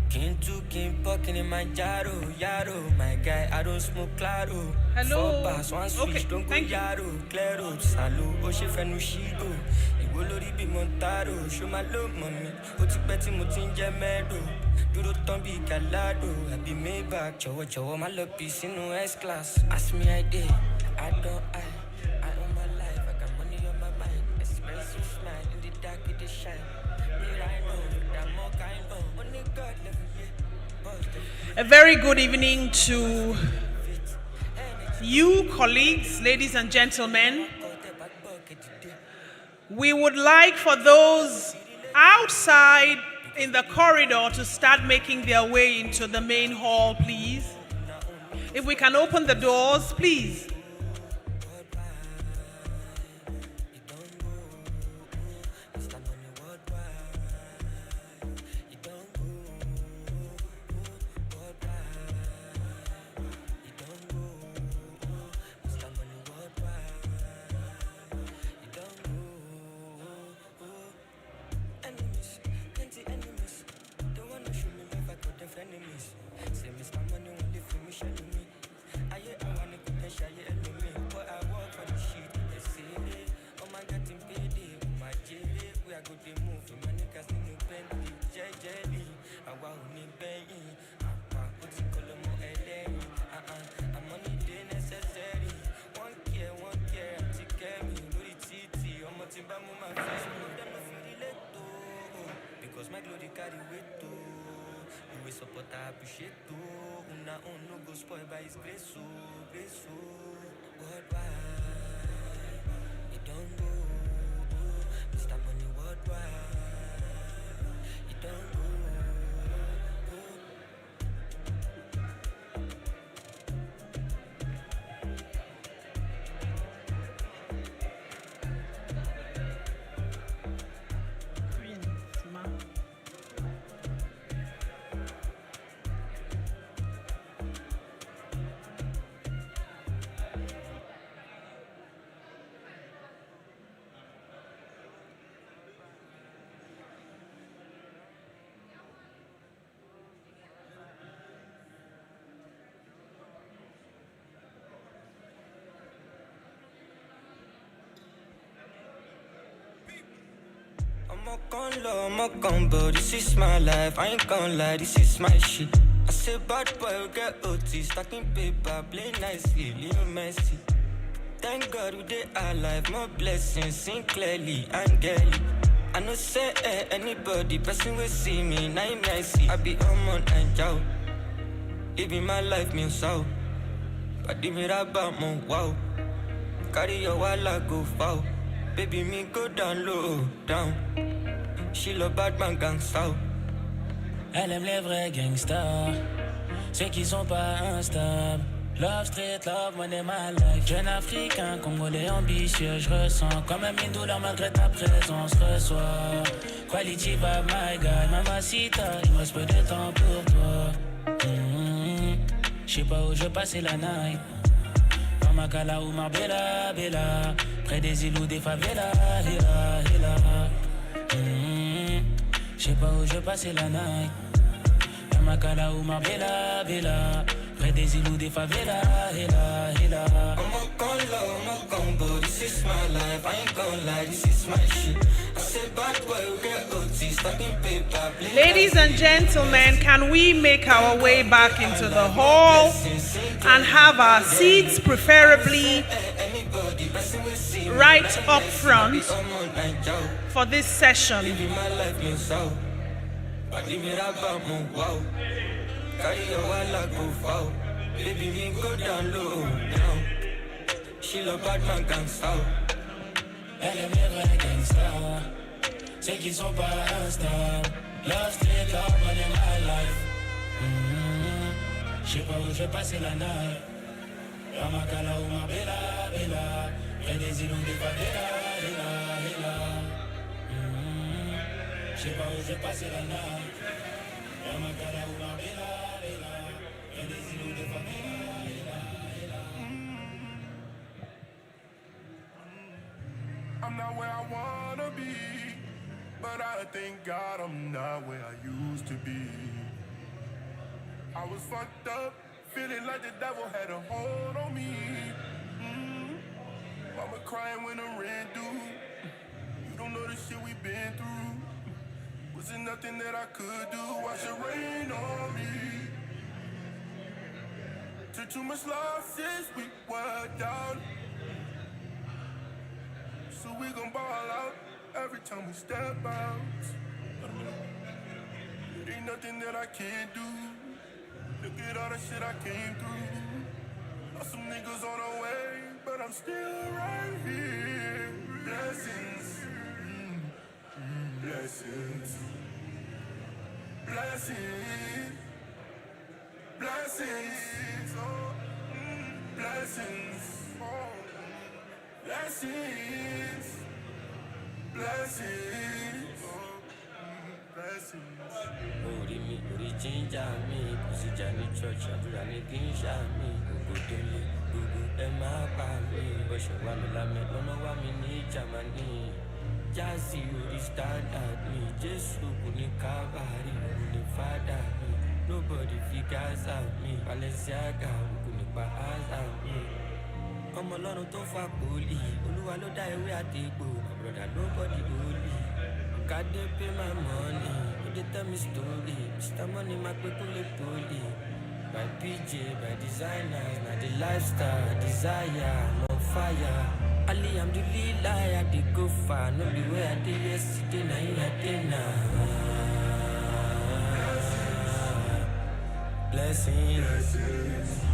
King fucking in my yaro, my guy, I don't smoke claro. Hello. 4 bars, 1 switch, don't go yaro. Claro, salo, Oshe Fenushido. Iwolori bi Montaro, show my love, mommy. Oti beti mutinje medo. Duro tombi calado. I be made back, chowo, my love piece in no S class. Ask me I did, I don't I own my life, I got money on my mind. Expensive smile, in the dark it is shine. A very good evening to you, colleagues, ladies and gentlemen. We would like for those outside in the corridor to start making their way into the main hall, please. If we can open the doors, please. Say Mr. Money only for me, shell me. I hate I wanna go appreciate too. Una own no go spoil by his grace, so grace, so. Worldwide, it don't go. Mr. Money worldwide, it don't go. I'm a combo, this is my life, I ain't gon' lie, this is my shit. I say bad boy, we get OT, stacking paper, play nicely, live messy. Thank God we did our life, more blessings, sing clearly, angelic. I know say anybody, person will see me, now I see. I be on and jow, living my life, me so. But give me that bad man, wow. Carry your wall, go foul. Baby, me go down low, down. She love bad man gangsta. Elle aime les vrais gangsters, ceux qui sont pas instables. Love street, love money, my life. Jeune africain, congolais ambitieux, je ressens comme un mine douleur malgré ta présence. Reçois quality vibe, my guy, mamacita, il me reste peu de temps pour toi. J'sais pas où je passais la night. Makala ou Marbella, Bella, près des îles ou des favelas, héla, héla. J'sais pas où je passais la night. Makala ou Marbella, Bella, près des îles ou des favelas, héla, héla. I'm a combo, this is my life, I ain't gon' lie, this is my shit. I say bad boy, we get OT, stacking paper, play. Ladies and gentlemen, can we make our way back into the hall and have our seats, preferably right up front for this session? Baby, me go down low, down. She love bad man gangsta. Elle aime les vrais gangsters, ceux qui sont pas instables. Love street, love money, my life. J'sais pas où je vais passer la night. Ramakala ou Marbella, Bella, près des îles ou des favelas, héla, héla. J'sais pas où je vais passer la night. Ramakala ou Marbella, Bella, près des îles ou des favelas, héla, héla. I'm not where I wanna be, but I thank God I'm not where I used to be. I was fucked up, feeling like the devil had a hold on me. Mama crying when the rent due. You don't know the shit we been through. Was there nothing that I could do? Watch it rain on me. Took too much losses, we were down. So we gon' ball out every time we step out. It ain't nothing that I can't do. Look at all the shit I came through. Lost some niggas on the way, but I'm still right here. Blessings, blessings, blessings, blessings, oh, blessings, oh, blessings, blessings, oh, blessings. Ori mi, ori ginger mi, pussy Johnny church, àdúrà ní kí n ṣá mi. Ògòdèlè, gbogbo ẹ máa pa mí. Bọ́ṣẹ̀ wá mi lámẹ́, lọ́nà wá mi ní Germany. Jazzy ori standard mi, Jésù kò ní kábàárì, òun ní fádà mi. Nobody figures out me, Balenciaga, kò ní pa áza mi. Ọmọ Ọlọ́run tó fà pólì, Olúwa ló dá ewé àti egbò. My brother, nobody holy. God dey pay my money, but they tell me story. Mr. Money, my people live poorly. By PJ, by designers, now the lifestyle, desire, I'm on fire. Ali, I'm the lead liar, they go far. No be where I did yesterday, now here I did now. blessings.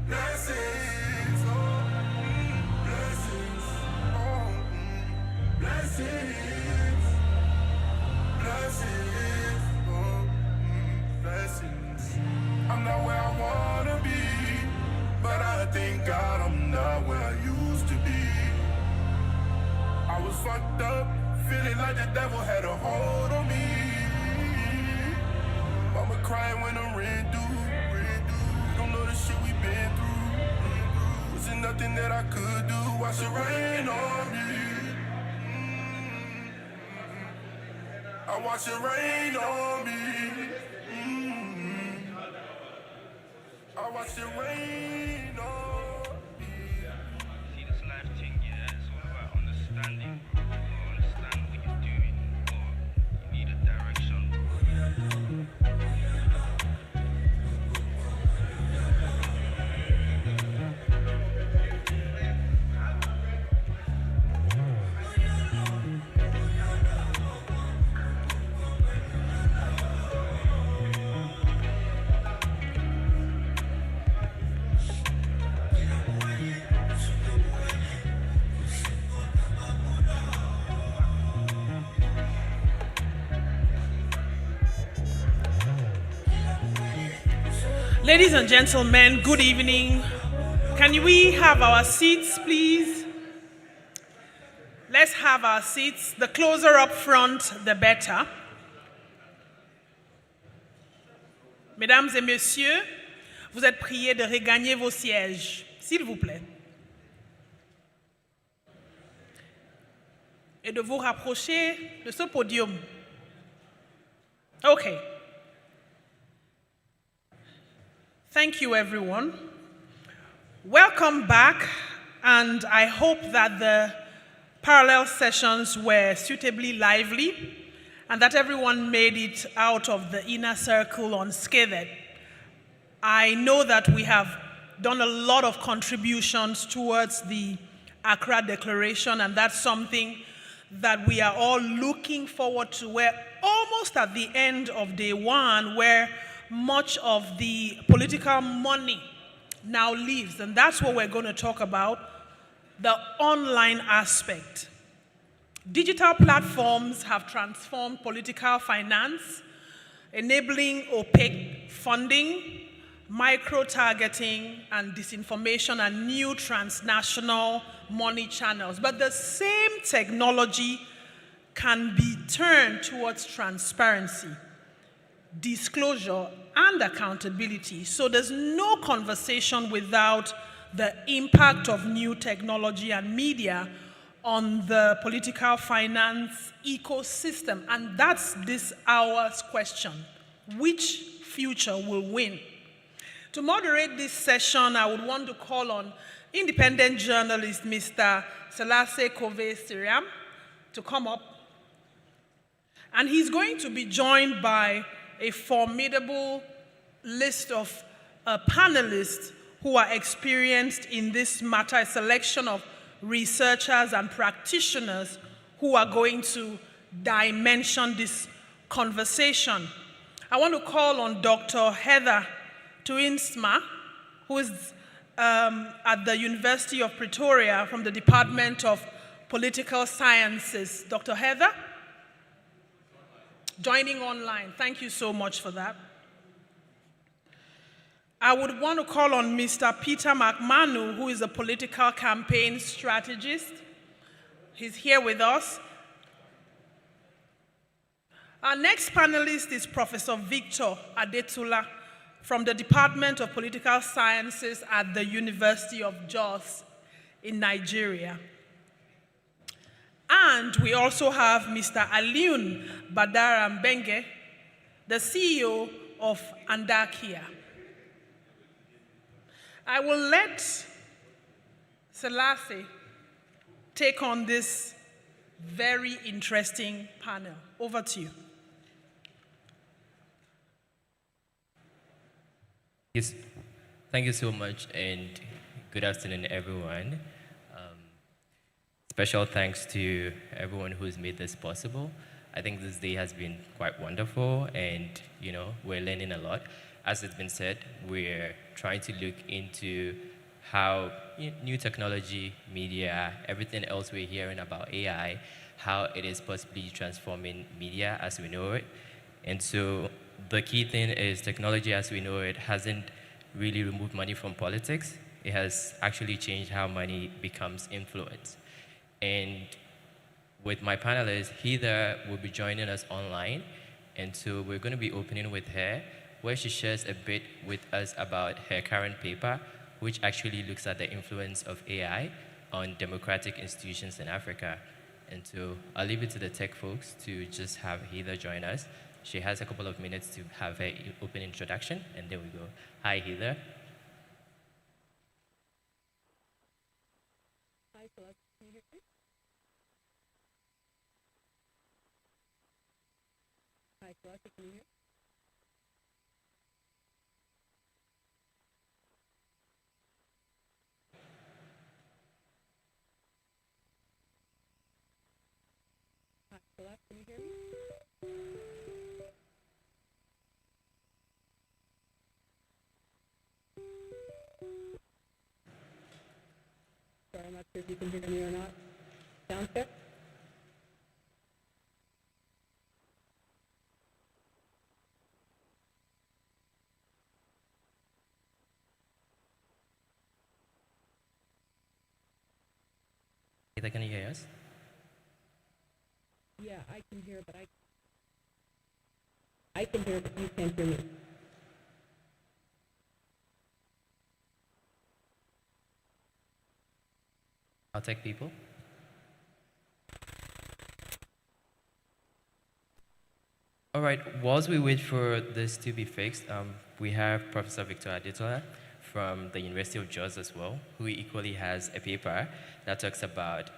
Blessings, oh, blessings, oh, blessings, blessings, oh, blessings. I'm not where I wanna be, but I thank God I'm not where I used to be. I was fucked up, feeling like the devil had a hold on me. Mama crying when the rent due. Don't know the shit we been through. Wasn't nothing that I could do. Watch it rain on me. I watch it rain on me. I watch it rain on me. See this life thing, yeah, it's all about understanding, bro. You gotta understand what you're doing, or you need a direction, bro. Ladies and gentlemen, good evening. Can we have our seats, please? Let's have our seats. The closer up front, the better. Mesdames et messieurs, vous êtes priés de regagner vos sièges, s'il vous plaît. Et de vous rapprocher de ce podium. Okay. Thank you, everyone. Welcome back, and I hope that the parallel sessions were suitably lively and that everyone made it out of the inner circle unscathed. I know that we have done a lot of contributions towards the Accra Declaration, and that's something that we are all looking forward to. We're almost at the end of day one, where much of the political money now lives, and that's what we're going to talk about, the online aspect. Digital platforms have transformed political finance, enabling opaque funding, micro-targeting, and disinformation, and new transnational money channels. But the same technology can be turned towards transparency, disclosure, and accountability. So there's no conversation without the impact of new technology and media on the political finance ecosystem. And that's this hour's question: which future will win? To moderate this session, I would want to call on independent journalist Mr. Selassie Kove-Siriam to come up. And he's going to be joined by a formidable list of panelists who are experienced in this matter, a selection of researchers and practitioners who are going to dimension this conversation. I want to call on Dr. Heather Tuinsma, who is at the University of Pretoria from the Department of Political Sciences. Dr. Heather? Joining online. Thank you so much for that. I would want to call on Mr. Peter McManu, who is a political campaign strategist. He's here with us. Our next panelist is Professor Victor Adetula from the Department of Political Sciences at the University of Jos in Nigeria. And we also have Mr. Aliun Badara Mbenge, the CEO of Andakia. I will let Selassie take on this very interesting panel. Over to you. Yes, thank you so much, and good afternoon, everyone. Special thanks to everyone who's made this possible. I think this day has been quite wonderful, and we're learning a lot. As it's been said, we're trying to look into how new technology, media, everything else we're hearing about AI, how it is possibly transforming media as we know it. And so the key thing is technology as we know it hasn't really removed money from politics. It has actually changed how money becomes influence. And with my panelist, Heather will be joining us online. And so we're going to be opening with her, where she shares a bit with us about her current paper, which actually looks at the influence of AI on democratic institutions in Africa. And so I'll leave it to the tech folks to just have Heather join us. She has a couple of minutes to have her open introduction, and there we go. Hi, Heather. Hi, Celeste. Can you hear me? Hi, Celeste. Can you hear me? Hi, Celeste. Can you hear me? Sorry, I'm not sure if you can hear me or not. Sound check? Heather, can you hear us? Yeah, I can hear, but I can hear, but you can't hear me. I'll take people. All right, whilst we wait for this to be fixed, we have Professor Victor Adetola from the University of Jos as well, who equally has a paper that talks about,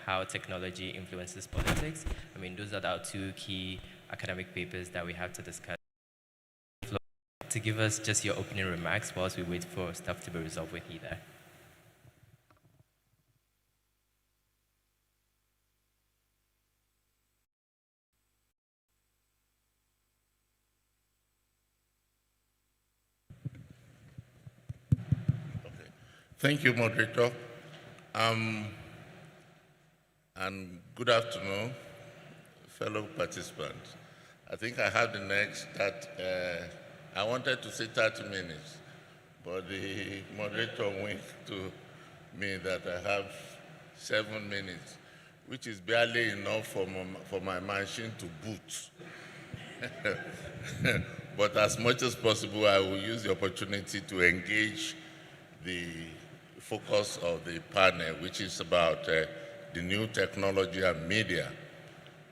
how technology influences politics. I mean, those are our two key academic papers that we have to discuss. To give us just your opening remarks whilst we wait for stuff to be resolved with Heather. Thank you, moderator. And good afternoon, fellow participants. I think I have the next that I wanted to say 30 minutes, but the moderator winked to me that I have 7 minutes, which is barely enough for my machine to boot. But as much as possible, I will use the opportunity to engage the focus of the panel, which is about the new technology and media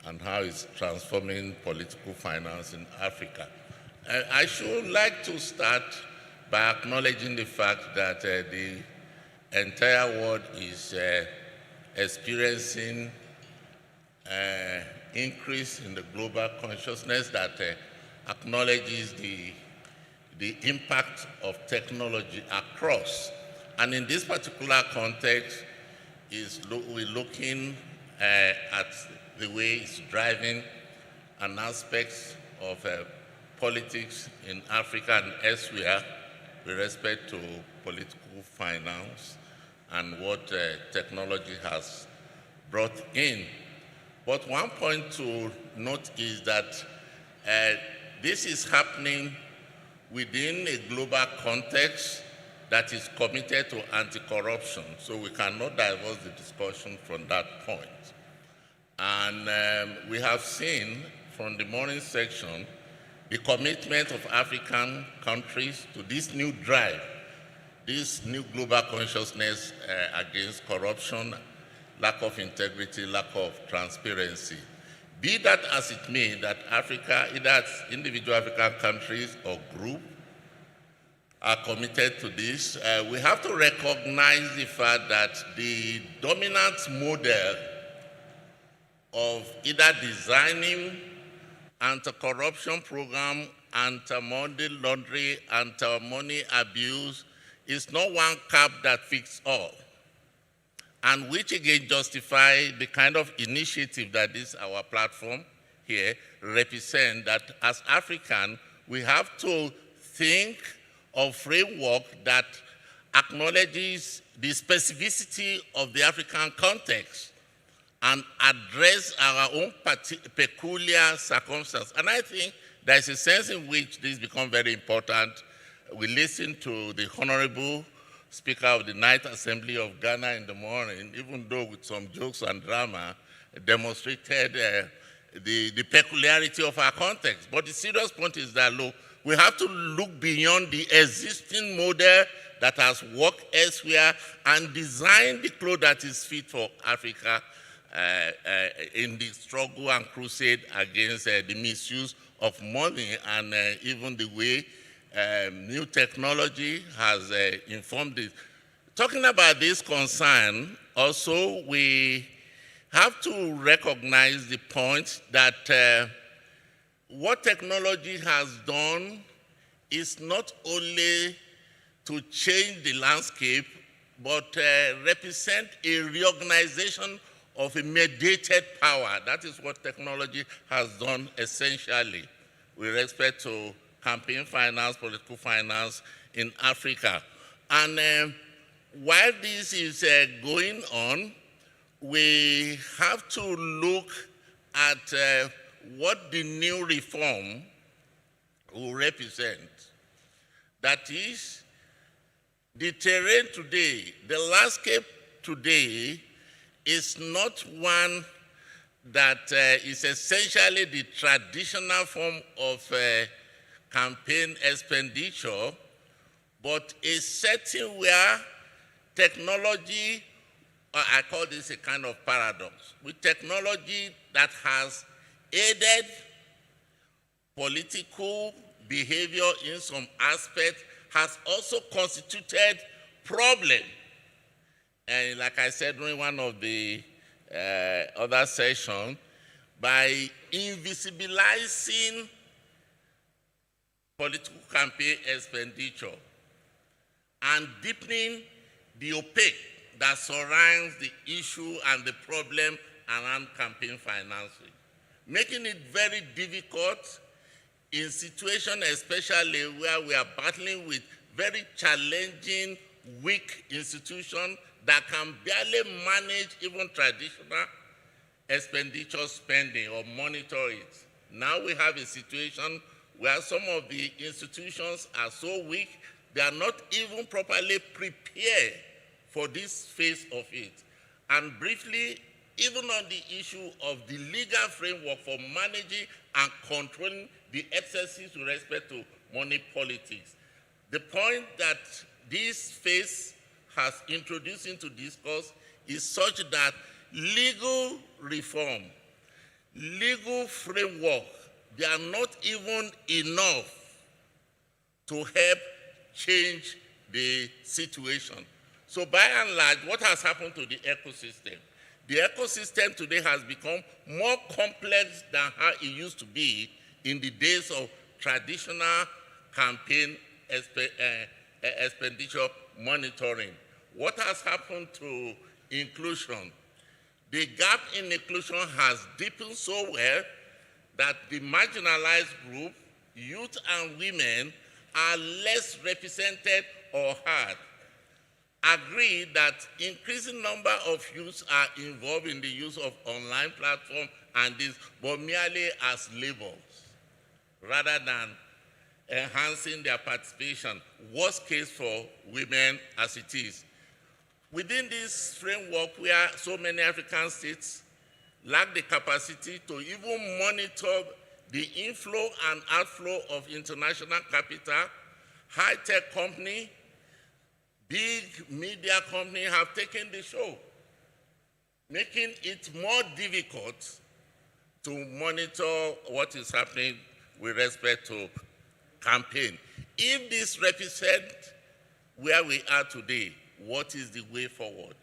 and how it's transforming political finance in Africa. I should like to start by acknowledging the fact that the entire world is experiencing increase in the global consciousness that acknowledges the impact of technology across. And in this particular context, we're looking at the way it's driving an aspect of politics in Africa and elsewhere with respect to political finance and what technology has brought in. But one point to note is that this is happening within a global context that is committed to anti-corruption. So we cannot divorce the discussion from that point. And we have seen from the morning section the commitment of African countries to this new drive, this new global consciousness against corruption, lack of integrity, lack of transparency. Be that as it may, that Africa, either as individual African countries or groups, are committed to this. We have to recognize the fact that the dominant model of either designing anti-corruption program, anti-money laundering, anti-money abuse is not one cap that fits all, and which again justify the kind of initiative that is our platform here represent that as African, we have to think of framework that acknowledges the specificity of the African context and address our own peculiar circumstances. And I think there's a sense in which this becomes very important. We listened to the Honorable Speaker of the Ninth Assembly of Ghana in the morning, even though with some jokes and drama, demonstrated the peculiarity of our context. But the serious point is that, look, we have to look beyond the existing model that has worked elsewhere and design the clothes that is fit for Africa in the struggle and crusade against the misuse of money and even the way new technology has informed it. Talking about this concern, also we have to recognize the point that what technology has done is not only to change the landscape, but represent a reorganization of a mediated power. That is what technology has done essentially with respect to campaign finance, political finance in Africa. And while this is going on, we have to look at what the new reform will represent. That is, the terrain today, the landscape today is not one that is essentially the traditional form of campaign expenditure, but a setting where technology, I call this a kind of paradox, with technology that has aided political behavior in some aspects, has also constituted problem. And like I said during one of the other sessions, by invisibilizing political campaign expenditure and deepening the opaque that surrounds the issue and the problem around campaign financing, making it very difficult in situations especially where we are battling with very challenging, weak institutions that can barely manage even traditional expenditure spending or monitor it. Now we have a situation where some of the institutions are so weak, they are not even properly prepared for this phase of it. And briefly, even on the issue of the legal framework for managing and controlling the excesses with respect to money politics, the point that this phase has introduced into discourse is such that legal reform, legal framework, they are not even enough to help change the situation. So by and large, what has happened to the ecosystem? The ecosystem today has become more complex than how it used to be in the days of traditional campaign expenditure monitoring. What has happened to inclusion? The gap in inclusion has deepened so well that the marginalized group, youth and women, are less represented or heard. Agree that increasing number of youths are involved in the use of online platforms and this, but merely as labels, rather than enhancing their participation. Worst case for women as it is. Within this framework where so many African states lack the capacity to even monitor the inflow and outflow of international capital, high-tech companies, big media companies have taken the show, making it more difficult to monitor what is happening with respect to campaign. If this represents where we are today, what is the way forward?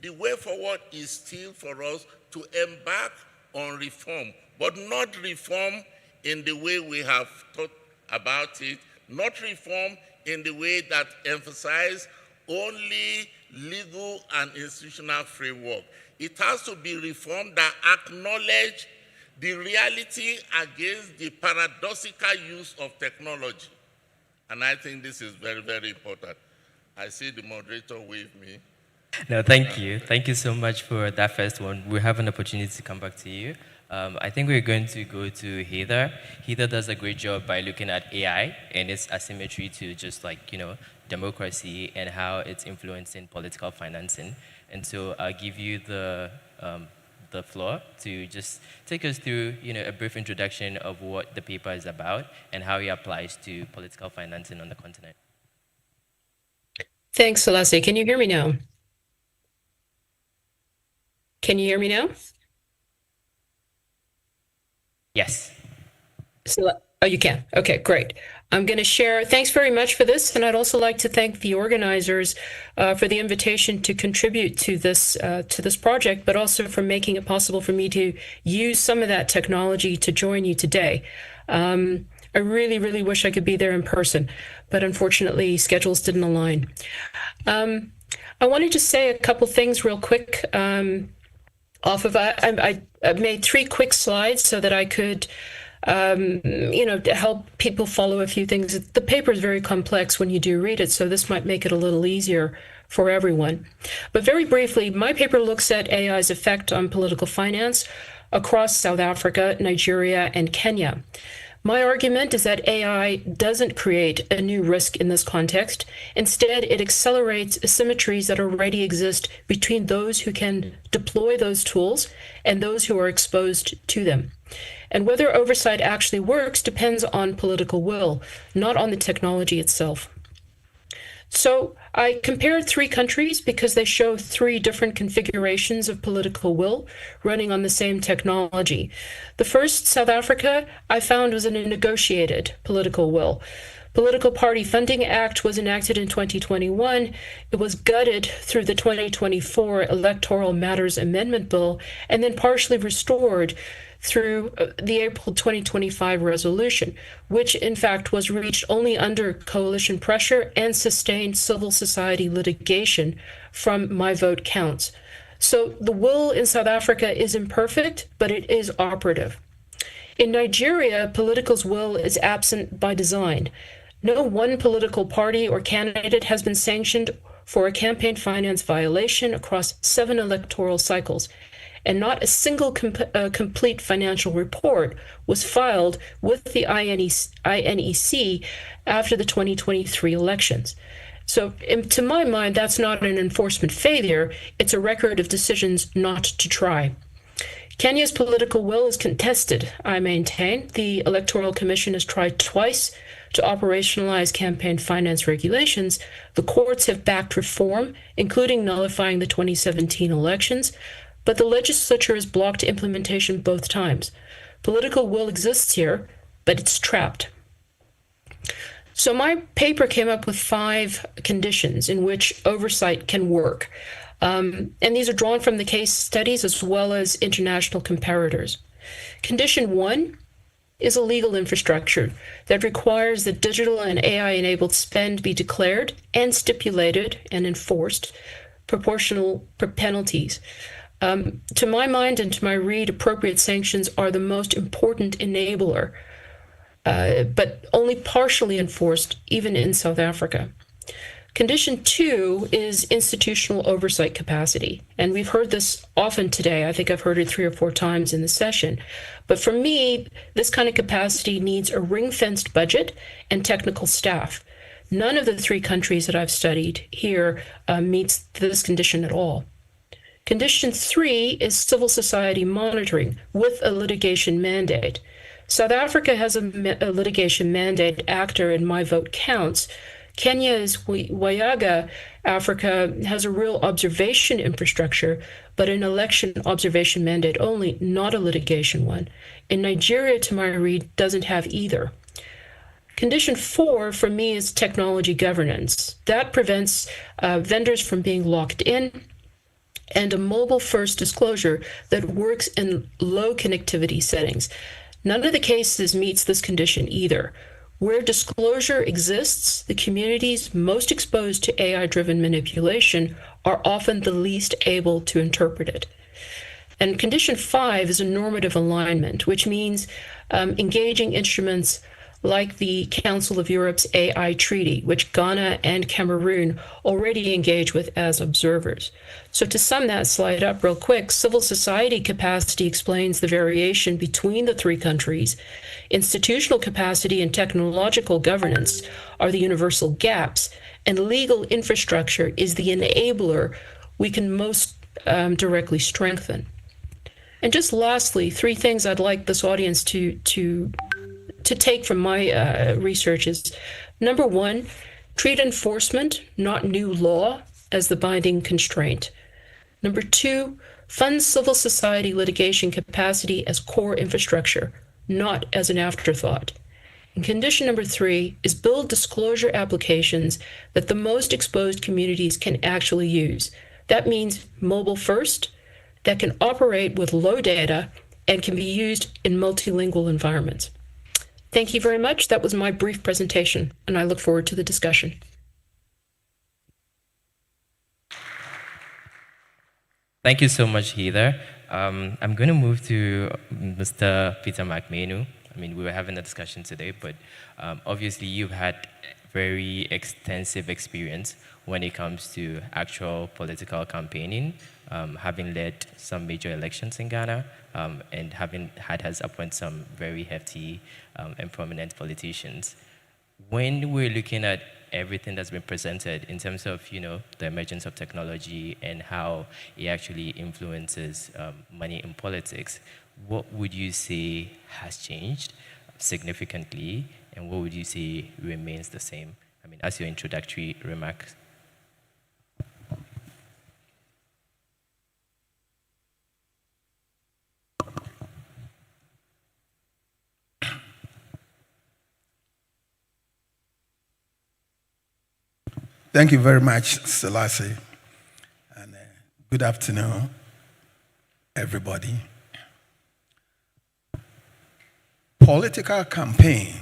The way forward is still for us to embark on reform, but not reform in the way we have thought about it, not reform in the way that emphasizes only legal and institutional framework. It has to be reform that acknowledge the reality against the paradoxical use of technology. And I think this is very, very important. I see the moderator with me. No, thank you. Thank you so much for that first one. We have an opportunity to come back to you. I think we're going to go to Heather. Heather does a great job by looking at AI and its asymmetry to just like, democracy and how it's influencing political financing. And so I'll give you the floor to just take us through, a brief introduction of what the paper is about and how it applies to political financing on the continent. Thanks, Selassie. Can you hear me now? Can you hear me now? Yes. Oh, you can. Okay, great. I'm going to share. Thanks very much for this, and I'd also like to thank the organizers for the invitation to contribute to this project, but also for making it possible for me to use some of that technology to join you today. I really, really wish I could be there in person, but unfortunately, schedules didn't align. I wanted to say a couple things real quick. I made 3 quick slides so that I could, to help people follow a few things. The paper is very complex when you do read it, so this might make it a little easier for everyone. But very briefly, my paper looks at AI's effect on political finance across South Africa, Nigeria, and Kenya. My argument is that AI doesn't create a new risk in this context. Instead, it accelerates asymmetries that already exist between those who can deploy those tools and those who are exposed to them. And whether oversight actually works depends on political will, not on the technology itself. So I compared 3 countries because they show 3 different configurations of political will running on the same technology. The first, South Africa, I found was a negotiated political will. Political Party Funding Act was enacted in 2021. It was gutted through the 2024 Electoral Matters Amendment Bill and then partially restored through the April 2025 resolution, which in fact was reached only under coalition pressure and sustained civil society litigation from My Vote Counts. So the will in South Africa is imperfect, but it is operative. In Nigeria, political's will is absent by design. No one political party or candidate has been sanctioned for a campaign finance violation across 7 electoral cycles, and not a single complete financial report was filed with the INEC after the 2023 elections. So to my mind, that's not an enforcement failure, it's a record of decisions not to try. Kenya's political will is contested, I maintain. The Electoral Commission has tried twice to operationalize campaign finance regulations. The courts have backed reform, including nullifying the 2017 elections, but the legislature has blocked implementation both times. Political will exists here, but it's trapped. So my paper came up with 5 conditions in which oversight can work. And these are drawn from the case studies as well as international comparators. Condition 1 is a legal infrastructure that requires that digital and AI-enabled spend be declared and stipulated and enforced, proportional penalties. To my mind and to my read, appropriate sanctions are the most important enabler, but only partially enforced, even in South Africa. Condition 2 is institutional oversight capacity. And we've heard this often today. I think I've heard it 3 or 4 times in the session. But for me, this kind of capacity needs a ring-fenced budget and technical staff. None of the 3 countries that I've studied here meets this condition at all. Condition 3 is civil society monitoring with a litigation mandate. South Africa has a litigation mandate actor in My Vote Counts. Kenya's Wayaga Africa has a real observation infrastructure, but an election observation mandate only, not a litigation one. In Nigeria, to my read, doesn't have either. Condition 4 for me is technology governance. That prevents vendors from being locked in, and a mobile-first disclosure that works in low connectivity settings. None of the cases meets this condition either. Where disclosure exists, the communities most exposed to AI-driven manipulation are often the least able to interpret it. And condition 5 is a normative alignment, which means engaging instruments like the Council of Europe's AI Treaty, which Ghana and Cameroon already engage with as observers. So to sum that slide up real quick, civil society capacity explains the variation between the three countries. Institutional capacity and technological governance are the universal gaps, and legal infrastructure is the enabler we can most directly strengthen. And just lastly, 3 things I'd like this audience to take from my research is, number 1, treat enforcement, not new law, as the binding constraint. Number 2, fund civil society litigation capacity as core infrastructure, not as an afterthought. And condition number 3 is build disclosure applications that the most exposed communities can actually use. That means mobile first, that can operate with low data, and can be used in multilingual environments. Thank you very much. That was my brief presentation, and I look forward to the discussion. Thank you so much, Heather. I'm going to move to Mr. Peter McMahon. I mean, we were having a discussion today, but obviously you've had very extensive experience when it comes to actual political campaigning, having led some major elections in Ghana, and having had as appointed some very hefty and prominent politicians. When we're looking at everything that's been presented in terms of, the emergence of technology and how it actually influences money in politics, what would you say has changed significantly, and what would you say remains the same? I mean, as your introductory remarks. Thank you very much, Selassie, and good afternoon, everybody. Political campaign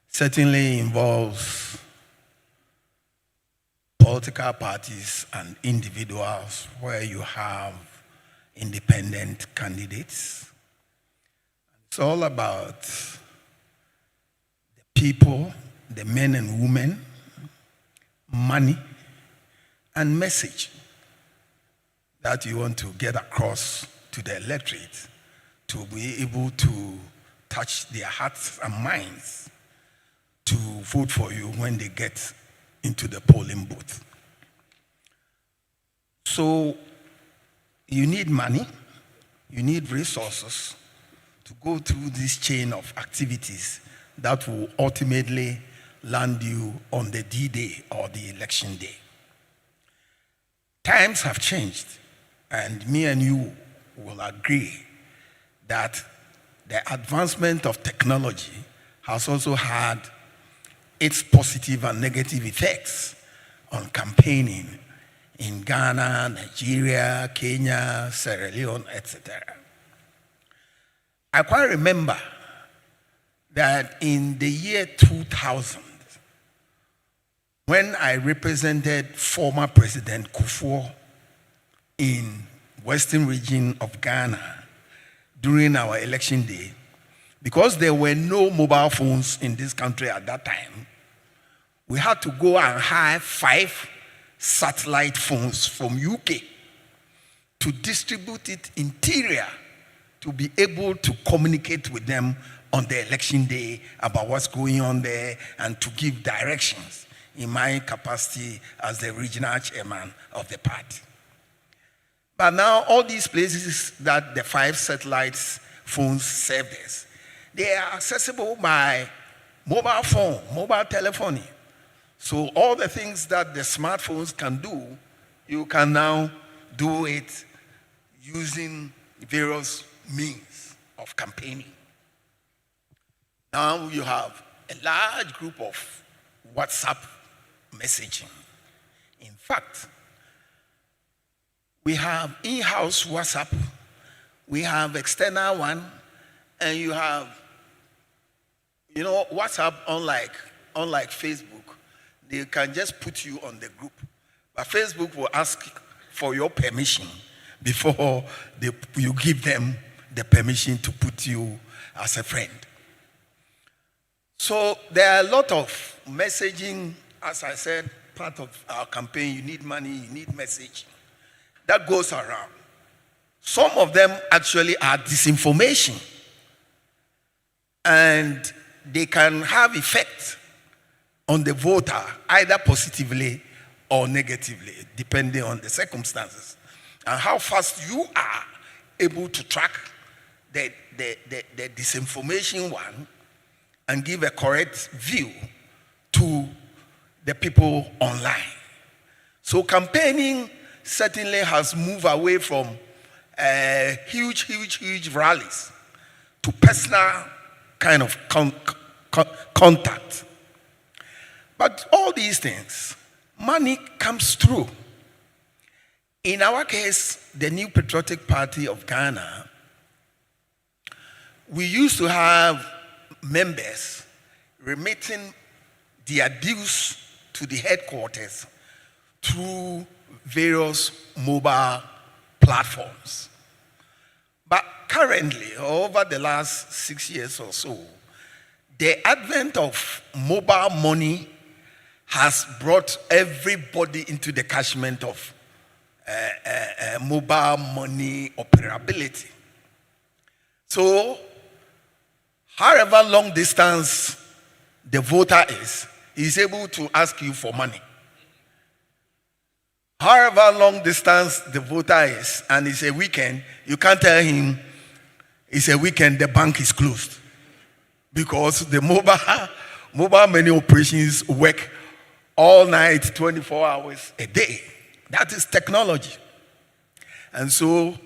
certainly involves political parties and individuals where you have independent candidates. It's all about the people, the men and women, money, and message that you want to get across to the electorate to be able to touch their hearts and minds to vote for you when they get into the polling booth. So you need money, you need resources to go through this chain of activities that will ultimately land you on the D-Day or the election day. Times have changed, and me and you will agree that the advancement of technology has also had its positive and negative effects on campaigning in Ghana, Nigeria, Kenya, Sierra Leone, etc. I quite remember that in the year 2000, when I represented former President Kufuor in Western region of Ghana during our election day, because there were no mobile phones in this country at that time, we had to go and hire 5 satellite phones from UK to distribute it interior to be able to communicate with them on the election day about what's going on there and to give directions in my capacity as the regional chairman of the party. But now all these places that the 5 satellites phones served us, they are accessible by mobile phone, mobile telephony. So all the things that the smartphones can do, you can now do it using various means of campaigning. Now you have a large group of WhatsApp messaging. In fact, we have in-house WhatsApp, we have external one, and you have, WhatsApp, unlike Facebook, they can just put you on the group. But Facebook will ask for your permission before you give them the permission to put you as a friend. So there are a lot of messaging, as I said, part of our campaign. You need money, you need message. That goes around. Some of them actually are disinformation. And they can have effect on the voter, either positively or negatively, depending on the circumstances. And how fast you are able to track the disinformation one and give a correct view to the people online. So campaigning certainly has moved away from huge rallies to personal kind of contact. But all these things, money comes through. In our case, the New Patriotic Party of Ghana, we used to have members remitting their dues to the headquarters through various mobile platforms. But currently, over the last 6 years or so, the advent of mobile money has brought everybody into the catchment of mobile money operability. So, however long distance the voter is, he's able to ask you for money. However long distance the voter is, and it's a weekend, you can't tell him it's a weekend, the bank is closed. Because the mobile money operations work all night, 24 hours a day. That is technology. And so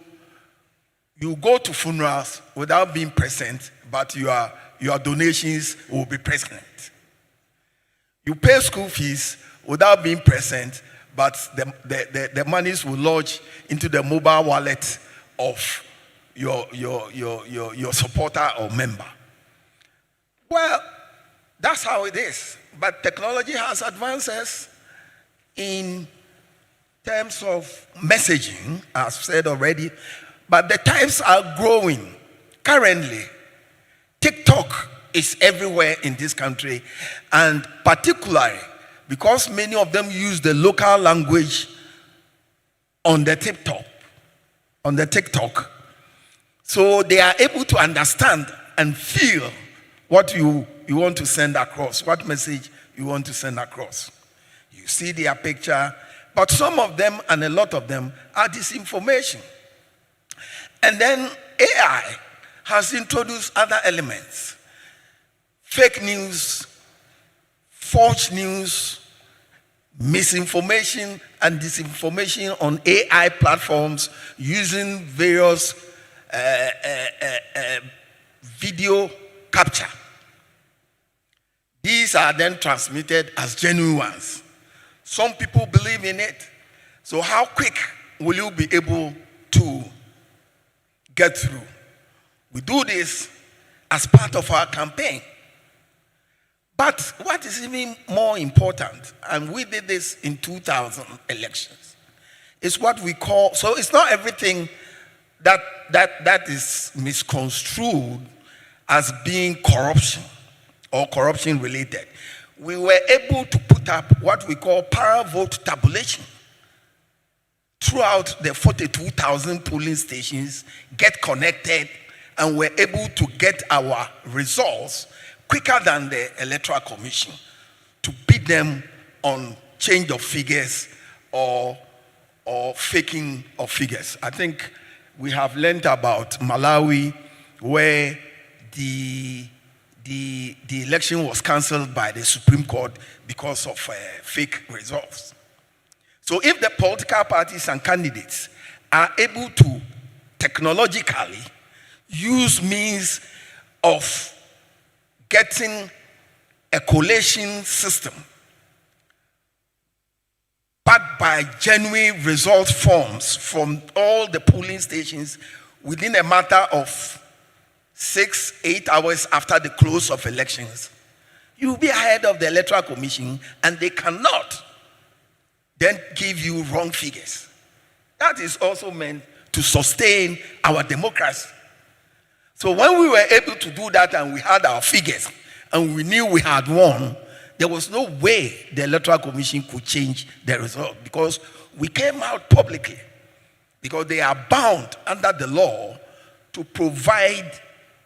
you go to funerals without being present, but your donations will be present. You pay school fees without being present, but the monies will lodge into the mobile wallet of your supporter or member. Well, that's how it is. But technology has advances in terms of messaging, as said already, but the types are growing. Currently, TikTok is everywhere in this country, and particularly because many of them use the local language on the TikTok, so they are able to understand and feel what you want to send across, what message you want to send across. You see their picture, but some of them and a lot of them are disinformation. And then AI has introduced other elements. Fake news, false news, misinformation and disinformation on AI platforms using various video capture. These are then transmitted as genuine ones. Some people believe in it. So how quick will you be able to get through? We do this as part of our campaign. But what is even more important, and we did this in 2000 elections, is what we call, so it's not everything that is misconstrued as being corruption or corruption related. We were able to put up what we call para-vote tabulation throughout the 42,000 polling stations, get connected, and we're able to get our results quicker than the Electoral Commission to beat them on change of figures or faking of figures. I think we have learned about Malawi, where the election was cancelled by the Supreme Court because of fake results. So if the political parties and candidates are able to technologically use means of getting a collation system backed by genuine result forms from all the polling stations within a matter of 6-8 hours after the close of elections, you'll be ahead of the Electoral Commission, and they cannot then give you wrong figures. That is also meant to sustain our democracy. So when we were able to do that and we had our figures and we knew we had won, there was no way the Electoral Commission could change the result because we came out publicly, because they are bound under the law to provide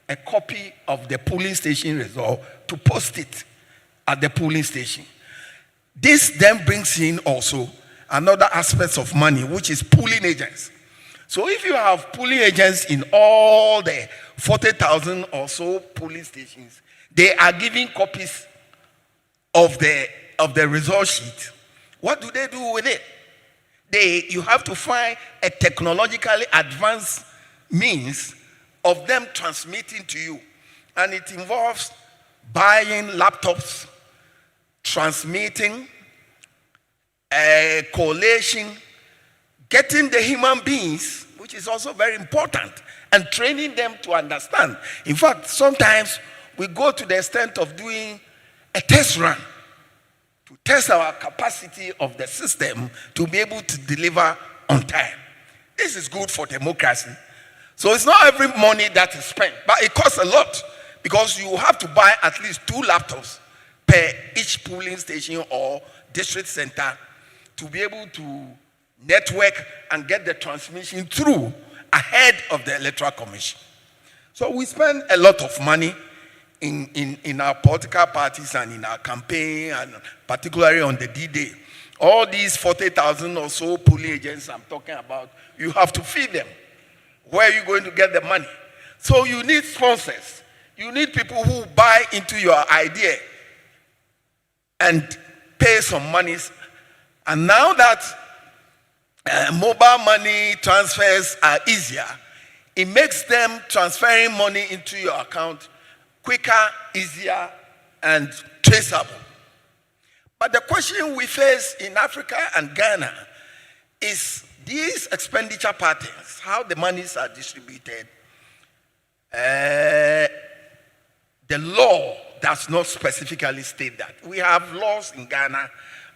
a copy of the polling station result to post it at the polling station. This then brings in also another aspect of money, which is polling agents. So if you have polling agents in all the 40,000 or so polling stations, they are giving copies of the result sheet. What do they do with it? You have to find a technologically advanced means of them transmitting to you. And it involves buying laptops, transmitting, collation, getting the human beings, which is also very important, and training them to understand. In fact, sometimes we go to the extent of doing a test run to test our capacity of the system to be able to deliver on time. This is good for democracy. So it's not every money that is spent, but it costs a lot because you have to buy at least 2 laptops per each polling station or district center to be able to network and get the transmission through ahead of the Electoral Commission. So we spend a lot of money in our political parties and in our campaign, and particularly on the D-Day. All these 40,000 or so polling agents I'm talking about, you have to feed them. Where are you going to get the money? So you need sponsors. You need people who buy into your idea and pay some monies. And now that mobile money transfers are easier, it makes them transferring money into your account quicker, easier, and traceable. But the question we face in Africa and Ghana is these expenditure patterns, how the monies are distributed. The law does not specifically state that. We have laws in Ghana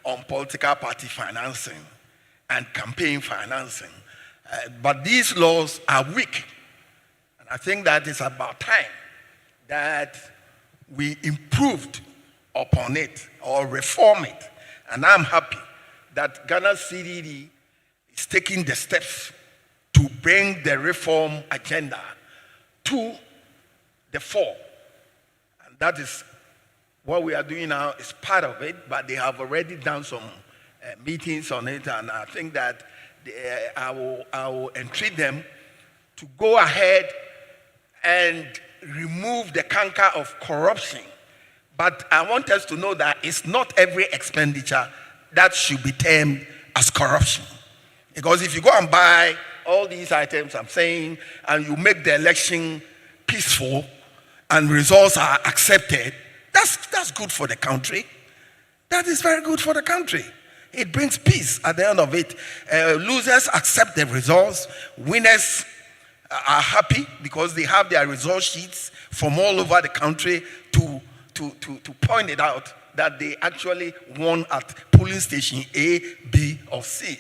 on political party financing and campaign financing. But these laws are weak. And I think that it's about time that we improved upon it or reform it. And I'm happy that Ghana CDD is taking the steps to bring the reform agenda to the fore. And that is what we are doing now is part of it, but they have already done some meetings on it, and I think that I will entreat them to go ahead and remove the canker of corruption. But I want us to know that it's not every expenditure that should be termed as corruption. Because if you go and buy all these items I'm saying, and you make the election peaceful and results are accepted, that's good for the country. That is very good for the country. It brings peace at the end of it. Losers accept the results. Winners are happy because they have their result sheets from all over the country to point it out that they actually won at polling station A, B, or C.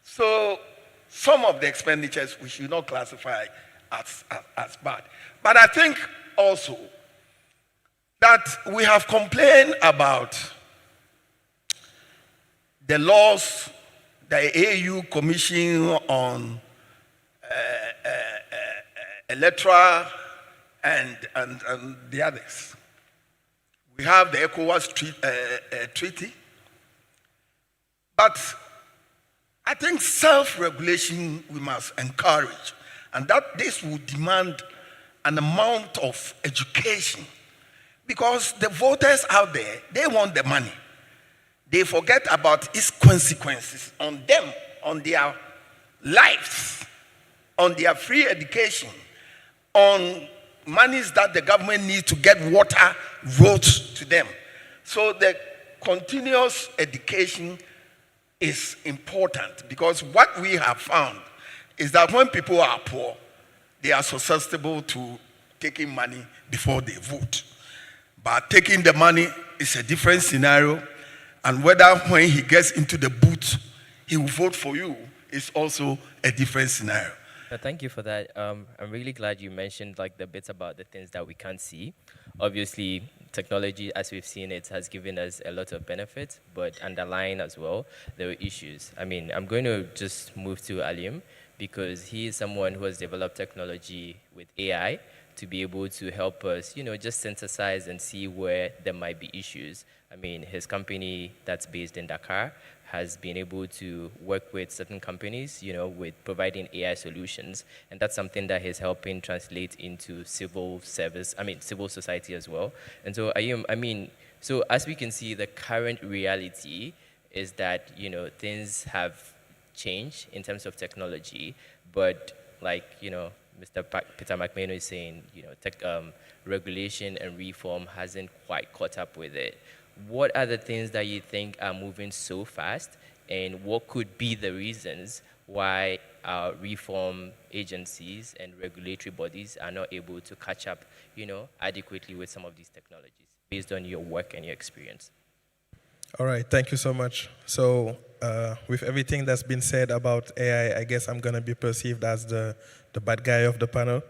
So some of the expenditures we should not classify as bad. But I think also that we have complained about the laws, the AU Commission on Electoral and the others. We have the ECOWAS treaty. But I think self-regulation we must encourage, and that this will demand an amount of education, because the voters out there, they want the money. They forget about its consequences on them, on their lives, on their free education, on monies that the government needs to get water roads to them. So the continuous education is important, because what we have found is that when people are poor, they are susceptible to taking money before they vote. But taking the money is a different scenario, and whether when he gets into the booth, he will vote for you is also a different scenario. Thank you for that. I'm really glad you mentioned like the bits about the things that we can't see. Obviously, technology, as we've seen it, has given us a lot of benefits, but underlying as well, there are issues. I mean, I'm going to just move to Alim because he is someone who has developed technology with AI to be able to help us, just synthesize and see where there might be issues. I mean, his company that's based in Dakar has been able to work with certain companies, with providing AI solutions. And that's something that he's helping translate into civil society as well. And so, so as we can see, the current reality is that, things have changed in terms of technology, but like, Mr. Peter McMahon is saying, regulation and reform hasn't quite caught up with it. What are the things that you think are moving so fast, and what could be the reasons why our reform agencies and regulatory bodies are not able to catch up, adequately with some of these technologies, based on your work and your experience? All right, thank you so much. So with everything that's been said about AI, I guess I'm going to be perceived as the bad guy of the panel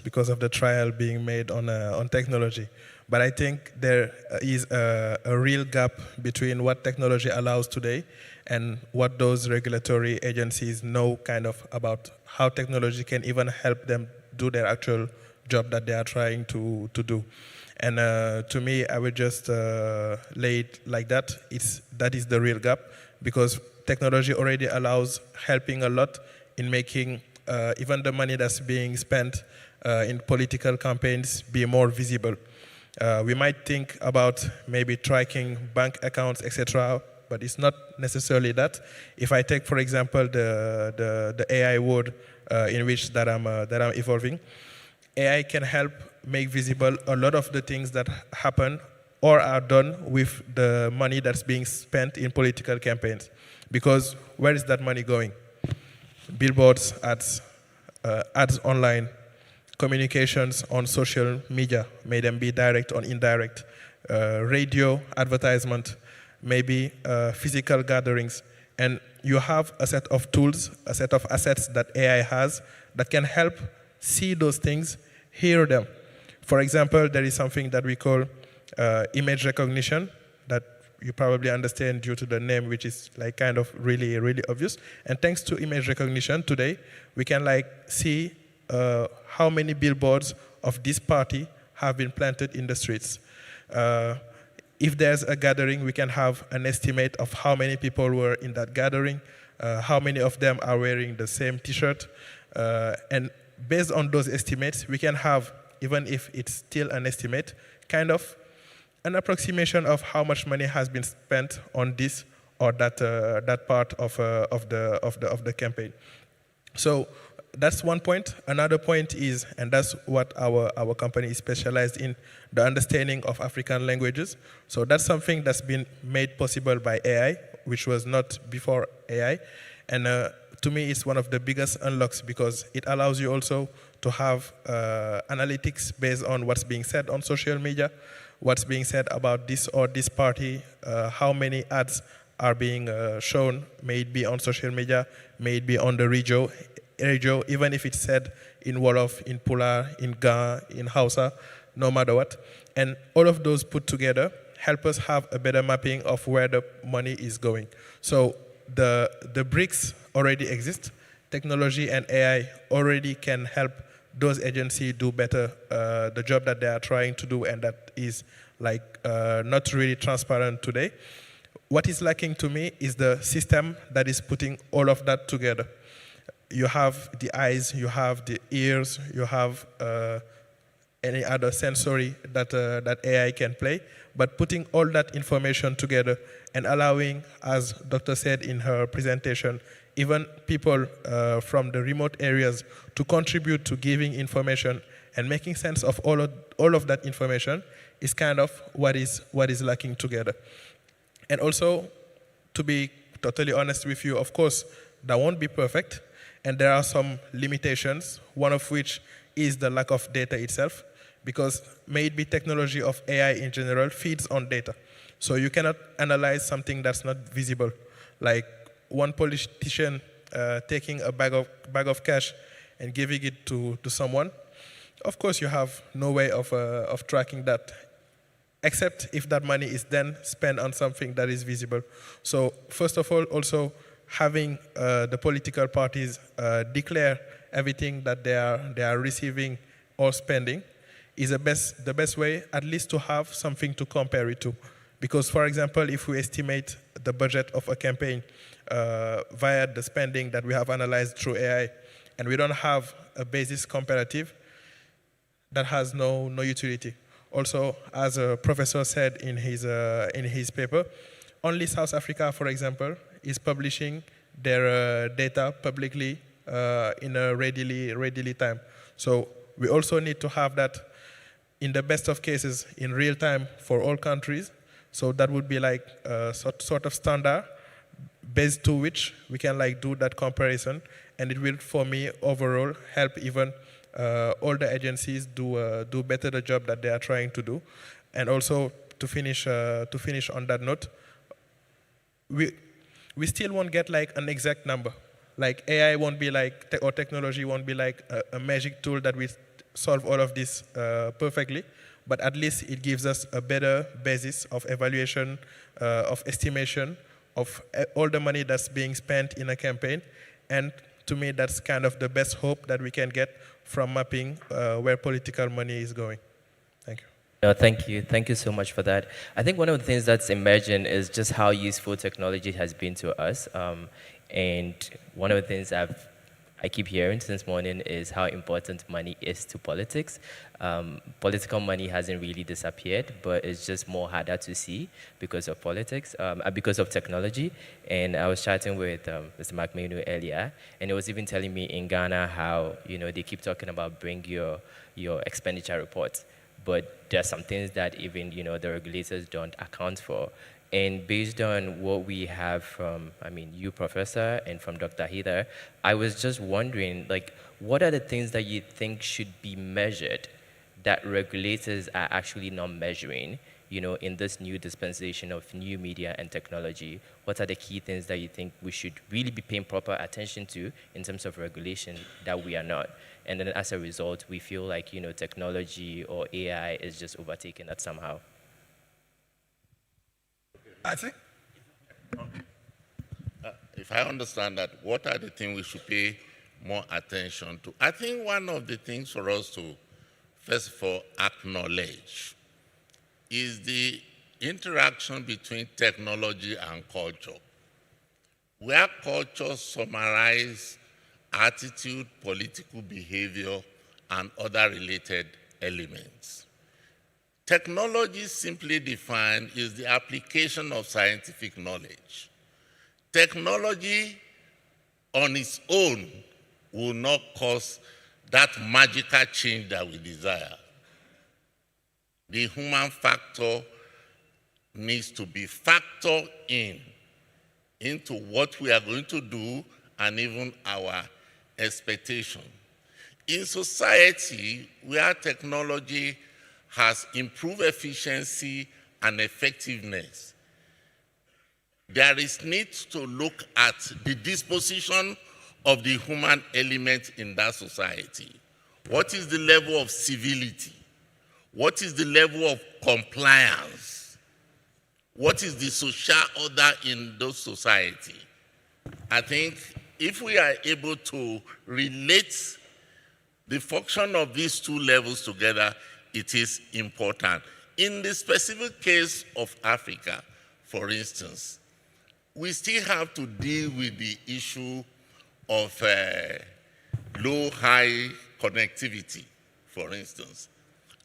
because of the trial being made on technology. But I think there is a real gap between what technology allows today and what those regulatory agencies know kind of about how technology can even help them do their actual job that they are trying to do. And to me, I would just lay it like that. That is the real gap, because technology already allows helping a lot in making even the money that's being spent in political campaigns be more visible. We might think about maybe tracking bank accounts, etc., but it's not necessarily that. If I take, for example, the AI world in which that I'm evolving, AI can help make visible a lot of the things that happen or are done with the money that's being spent in political campaigns. Because where is that money going? Billboards, ads online, communications on social media, may them be direct or indirect, radio, advertisement, maybe physical gatherings. And you have a set of tools, a set of assets that AI has that can help see those things, hear them. For example, there is something that we call image recognition that you probably understand due to the name, which is like kind of really, really obvious. And thanks to image recognition today, we can like see how many billboards of this party have been planted in the streets. If there's a gathering, we can have an estimate of how many people were in that gathering, how many of them are wearing the same T-shirt. And based on those estimates, we can have, even if it's still an estimate, kind of an approximation of how much money has been spent on this or that part of the campaign. So that's one point. Another point is, and that's what our company is specialized in, the understanding of African languages. So that's something that's been made possible by AI, which was not before AI. And to me, it's one of the biggest unlocks because it allows you also to have analytics based on what's being said on social media, what's being said about this or this party, how many ads are being shown, may it be on social media, may it be on the radio, even if it's said in Wolof, in Pula, in Ga, in Hausa, no matter what. And all of those put together help us have a better mapping of where the money is going. So the bricks already exist. Technology and AI already can help those agencies do better the job that they are trying to do, and that is like not really transparent today. What is lacking to me is the system that is putting all of that together. You have the eyes, you have the ears, you have any other sensory that AI can play, but putting all that information together and allowing, as Dr. said in her presentation, even people from the remote areas to contribute to giving information and making sense of all of that information is kind of what is lacking together. And also, to be totally honest with you, of course, that won't be perfect, and there are some limitations, one of which is the lack of data itself, because maybe technology of AI in general feeds on data. So you cannot analyze something that's not visible. Like one politician taking a bag of cash and giving it to someone, of course you have no way of tracking that, except if that money is then spent on something that is visible. So first of all, also having the political parties declare everything that they are receiving or spending is the best way, at least to have something to compare it to. Because, for example, if we estimate the budget of a campaign via the spending that we have analyzed through AI, and we don't have a basis comparative, that has no utility. Also, as a professor said in his paper, only South Africa, for example, is publishing their data publicly in a readily time. So we also need to have that, in the best of cases, in real time for all countries. So that would be like a sort of standard based to which we can like do that comparison, and it will, for me, overall help even all the agencies do better the job that they are trying to do. And also to finish on that note, we still won't get like an exact number. Like AI won't be like, or technology won't be like a magic tool that will solve all of this perfectly, but at least it gives us a better basis of evaluation, of estimation, of all the money that's being spent in a campaign. And to me, that's kind of the best hope that we can get from mapping where political money is going. Thank you. No, thank you. Thank you so much for that. I think one of the things that's emerging is just how useful technology has been to us. And one of the things I keep hearing since morning is how important money is to politics. Political money hasn't really disappeared, but it's just more harder to see because of politics, because of technology. And I was chatting with Mr. McMenu earlier, and he was even telling me in Ghana how they keep talking about bring your expenditure reports, but there are some things that even the regulators don't account for. And based on what we have from, you, Professor, and from Dr. Heather, I was just wondering, like, what are the things that you think should be measured that regulators are actually not measuring, in this new dispensation of new media and technology? What are the key things that you think we should really be paying proper attention to in terms of regulation that we are not? And then as a result, we feel like, technology or AI is just overtaking that somehow. I think. If I understand that, what are the things we should pay more attention to? I think one of the things for us to, first of all, acknowledge is the interaction between technology and culture, where culture summarizes attitude, political behavior, and other related elements. Technology, simply defined, is the application of scientific knowledge. Technology on its own will not cause that magical change that we desire. The human factor needs to be factored into what we are going to do and even our expectation. In society where technology has improved efficiency and effectiveness, there is need to look at the disposition of the human element in that society. What is the level of civility? What is the level of compliance? What is the social order in those society? I think if we are able to relate the function of these two levels together, it is important. In the specific case of Africa, for instance, we still have to deal with the issue of low-high connectivity, for instance.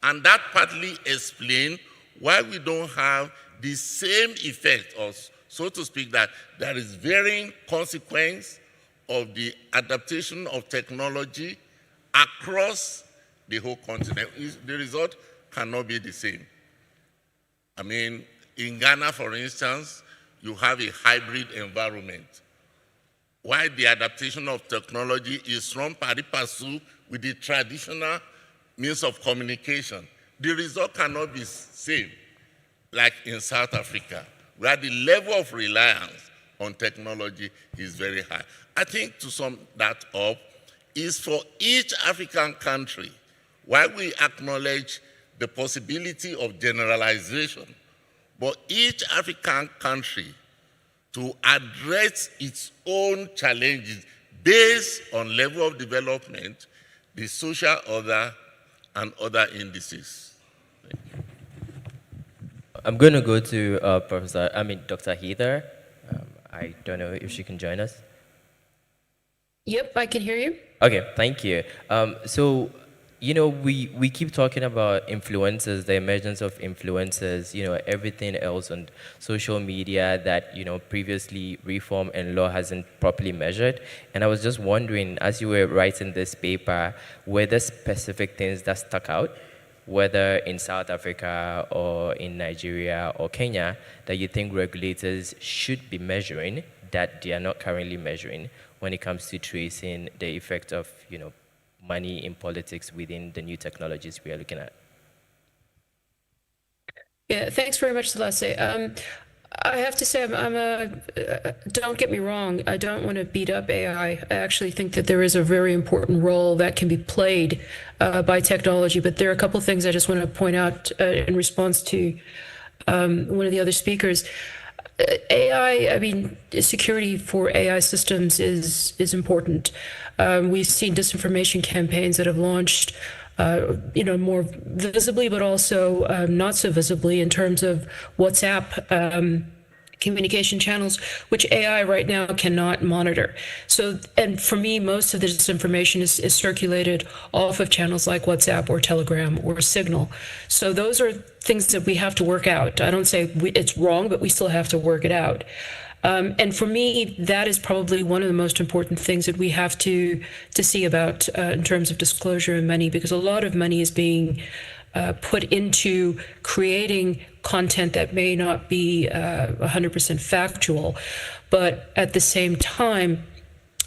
And that partly explains why we don't have the same effect, or so to speak, that there is varying consequence of the adaptation of technology across the whole continent. The result cannot be the same. In Ghana, for instance, you have a hybrid environment. While the adaptation of technology is run pari passu with the traditional means of communication, the result cannot be same like in South Africa, where the level of reliance on technology is very high. I think to sum that up is for each African country, while we acknowledge the possibility of generalization, but each African country to address its own challenges based on level of development, the social order, and other indices. I'm going to go to Dr. Heather. I don't know if she can join us. Yep, I can hear you. Okay, thank you. So, we keep talking about influencers, the emergence of influencers, everything else on social media that, previously reform and law hasn't properly measured. And I was just wondering, as you were writing this paper, were there specific things that stuck out, whether in South Africa or in Nigeria or Kenya, that you think regulators should be measuring that they are not currently measuring when it comes to tracing the effect of, money in politics within the new technologies we are looking at? Yeah, thanks very much, Selassie. I have to say, don't get me wrong, I don't want to beat up AI. I actually think that there is a very important role that can be played by technology, but there are a couple of things I just want to point out in response to one of the other speakers. AI, security for AI systems is important. We've seen disinformation campaigns that have launched, more visibly, but also not so visibly in terms of WhatsApp communication channels, which AI right now cannot monitor. So, and for me, most of the disinformation is circulated off of channels like WhatsApp or Telegram or Signal. So those are things that we have to work out. I don't say it's wrong, but we still have to work it out. And for me, that is probably one of the most important things that we have to see about in terms of disclosure and money, because a lot of money is being put into creating content that may not be 100% factual, but at the same time,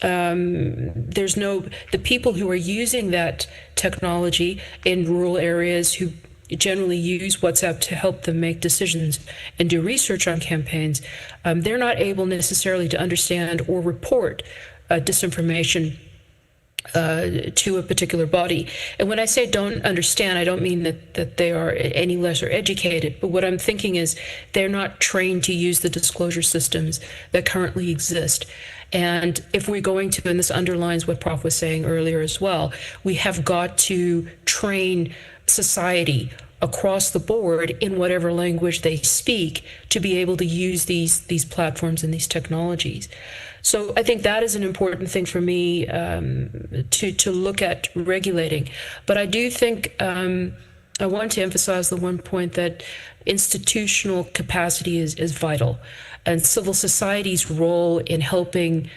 the people who are using that technology in rural areas who generally use WhatsApp to help them make decisions and do research on campaigns, they're not able necessarily to understand or report disinformation to a particular body. And when I say don't understand, I don't mean that they are any lesser educated, but what I'm thinking is they're not trained to use the disclosure systems that currently exist. And if we're going to, and this underlines what Prof was saying earlier as well, we have got to train society across the board in whatever language they speak to be able to use these platforms and these technologies. So I think that is an important thing for me to look at regulating. But I do think I want to emphasize the one point that institutional capacity is vital, and civil society's role in helping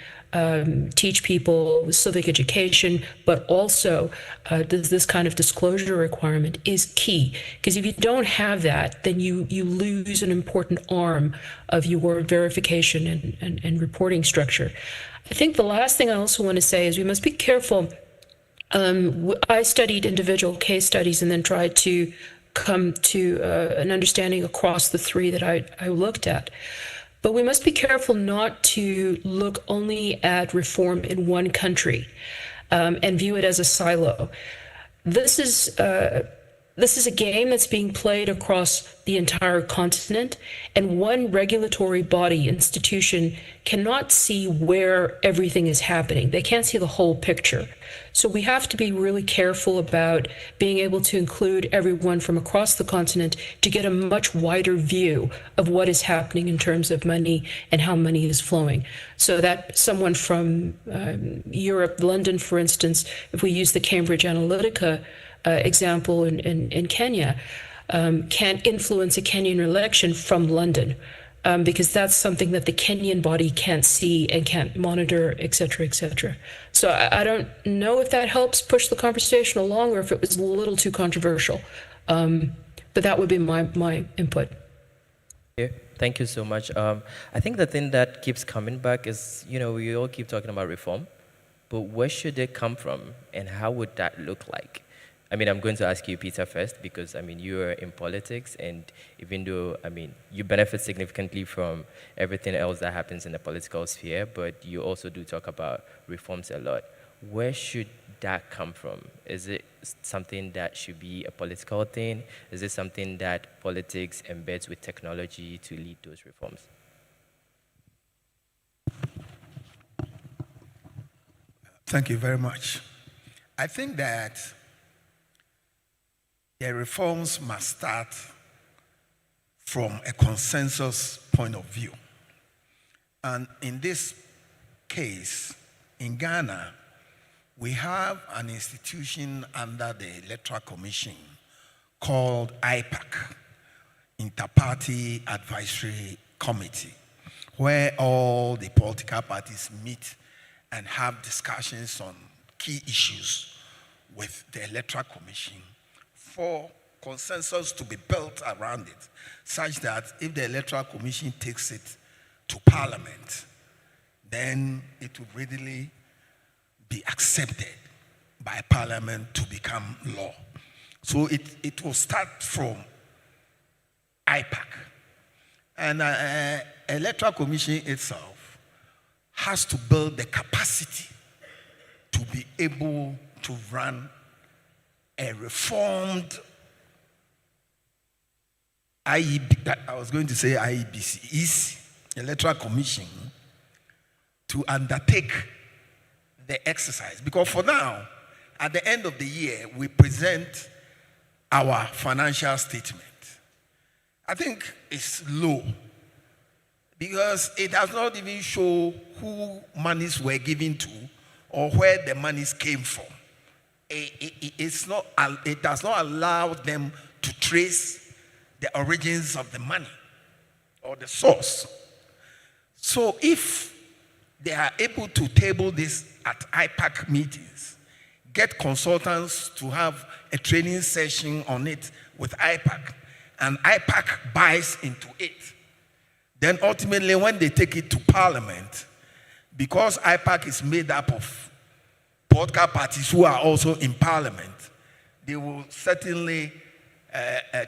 teach people civic education, but also this kind of disclosure requirement is key. Because if you don't have that, then you lose an important arm of your verification and reporting structure. I think the last thing I also want to say is we must be careful. I studied individual case studies and then tried to come to an understanding across the three that I looked at. But we must be careful not to look only at reform in one country and view it as a silo. This is a game that's being played across the entire continent, and one regulatory body, institution, cannot see where everything is happening. They can't see the whole picture. So we have to be really careful about being able to include everyone from across the continent to get a much wider view of what is happening in terms of money and how money is flowing. So that someone from Europe, London, for instance, if we use the Cambridge Analytica example in Kenya, can't influence a Kenyan election from London. Because that's something that the Kenyan body can't see and can't monitor, et cetera, et cetera. So I don't know if that helps push the conversation along or if it was a little too controversial. But that would be my input. Yeah, thank you so much. I think the thing that keeps coming back is, we all keep talking about reform, but where should it come from and how would that look like? I mean, I'm going to ask you, Peter, first, because, I mean, you are in politics, and even though, I mean, you benefit significantly from everything else that happens in the political sphere, but you also do talk about reforms a lot. Where should that come from? Is it something that should be a political thing? Is it something that politics embeds with technology to lead those reforms? Thank you very much. I think that the reforms must start from a consensus point of view. And in this case, in Ghana, we have an institution under the Electoral Commission called IPAC, Inter-Party Advisory Committee, where all the political parties meet and have discussions on key issues with the Electoral Commission for consensus to be built around it, such that if the Electoral Commission takes it to Parliament, then it will readily be accepted by Parliament to become law. So it will start from IPAC. And Electoral Commission itself has to build the capacity to be able to run a reformed IEB, I was going to say IEBC, is Electoral Commission, to undertake the exercise. Because for now, at the end of the year, we present our financial statement. I think it's low because it does not even show who monies were given to or where the monies came from. It does not allow them to trace the origins of the money or the source. So if they are able to table this at IPAC meetings, get consultants to have a training session on it with IPAC, and IPAC buys into it, then ultimately when they take it to Parliament, because IPAC is made up of political parties who are also in Parliament, they will certainly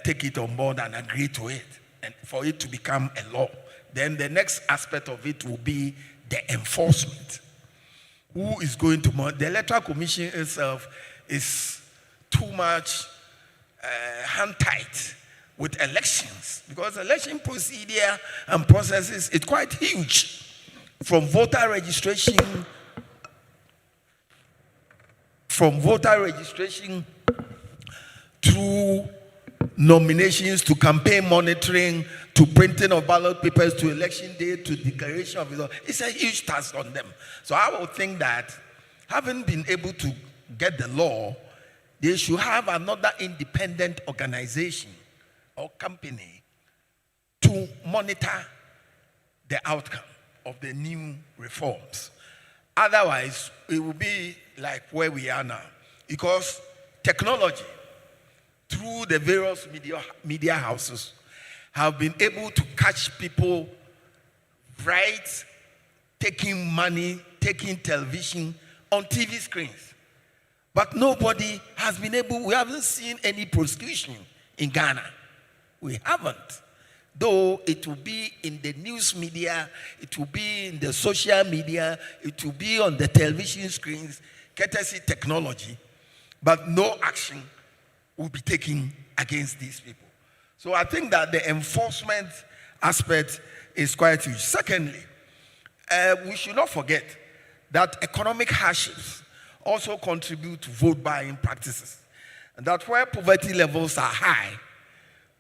take it on board and agree to it, and for it to become a law. Then the next aspect of it will be the enforcement. Who is going to monitor? The Electoral Commission itself is too much hand-tight with elections, because election procedure and processes is quite huge, from voter registration to nominations, to campaign monitoring, to printing of ballot papers, to election day, to declaration of results. It's a huge task on them. So I would think that having been able to get the law, they should have another independent organization or company to monitor the outcome of the new reforms. Otherwise, it will be like where we are now, because technology, through the various media houses, have been able to catch people right taking money, taking television on TV screens. But nobody has been able, we haven't seen any prosecution in Ghana. We haven't. Though it will be in the news media, it will be in the social media, it will be on the television screens, courtesy technology, but no action will be taken against these people. So I think that the enforcement aspect is quite huge. Secondly, we should not forget that economic hardships also contribute to vote buying practices. And that where poverty levels are high,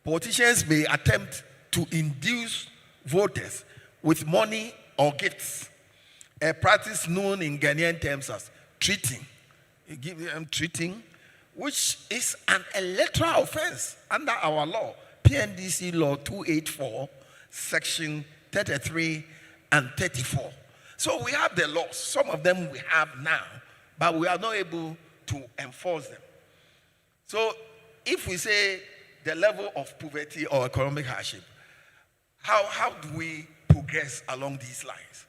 politicians may attempt to induce voters with money or gifts, a practice known in Ghanaian terms as treating. You give them treating, which is an electoral offense under our law, PNDC Law 284, Section 33 and 34. So we have the laws. Some of them we have now, but we are not able to enforce them. So if we say the level of poverty or economic hardship, how do we progress along these lines?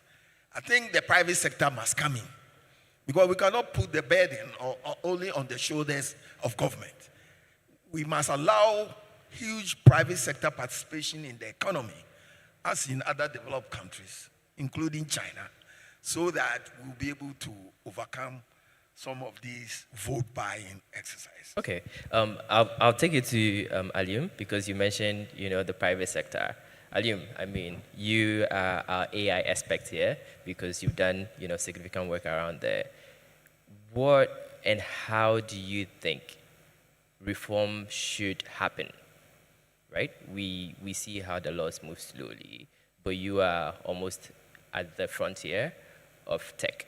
I think the private sector must come in, because we cannot put the burden only on the shoulders of government. We must allow huge private sector participation in the economy, as in other developed countries, including China, so that we'll be able to overcome some of these vote buying exercises. Okay, I'll take it to Alium, because you mentioned, the private sector. Alium, I mean, you are our AI expert here because you've done, significant work around there. What and how do you think reform should happen? Right? We see how the laws move slowly, but you are almost at the frontier of tech.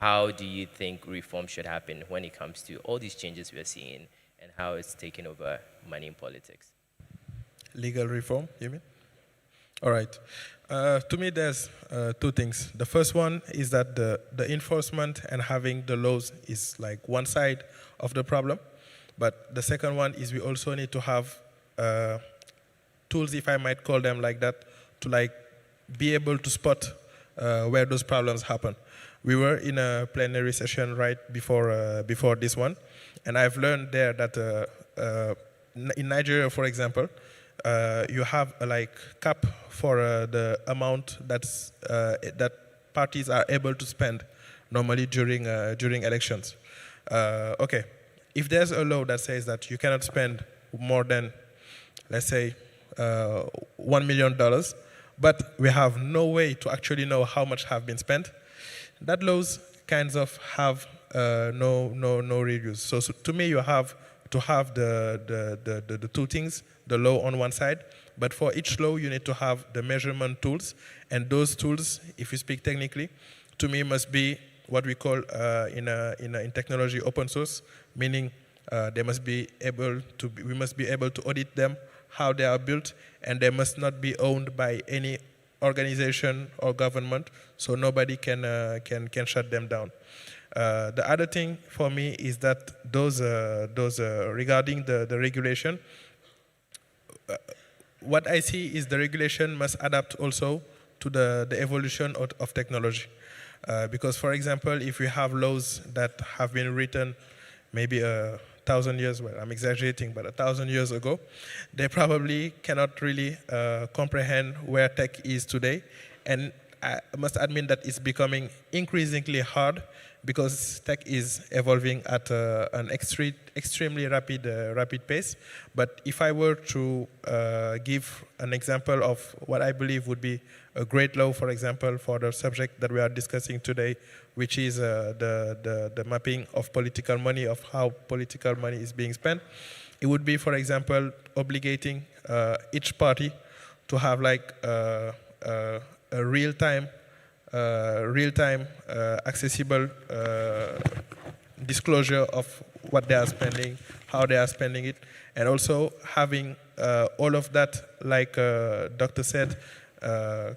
How do you think reform should happen when it comes to all these changes we are seeing and how it's taking over money in politics? Legal reform, you mean? All right. To me, there's two things. The first one is that the enforcement and having the laws is like one side of the problem. But the second one is we also need to have tools, if I might call them like that, to be able to spot where those problems happen. We were in a plenary session right before this one, and I've learned there that in Nigeria, for example, you have a cap for the amount that parties are able to spend normally during elections. Okay, if there's a law that says that you cannot spend more than, let's say, $1 million, but we have no way to actually know how much have been spent, that laws kinds of have no reviews. So to me, you have to have the two things, the law on one side, but for each law, you need to have the measurement tools, and those tools, if you speak technically, to me must be what we call in technology open source, meaning we must be able to audit them, how they are built, and they must not be owned by any organization or government, so nobody can shut them down. The other thing for me is that those regarding the regulation, what I see is the regulation must adapt also to the evolution of technology. Because, for example, if we have laws that have been written maybe 1,000 years, well, I'm exaggerating, but 1,000 years ago, they probably cannot really comprehend where tech is today. And I must admit that it's becoming increasingly hard because tech is evolving at an extremely rapid pace. But if I were to give an example of what I believe would be a great law, for example, for the subject that we are discussing today, which is the mapping of political money, of how political money is being spent, it would be, for example, obligating each party to have a real-time accessible disclosure of what they are spending, how they are spending it, and also having all of that, like Doctor said,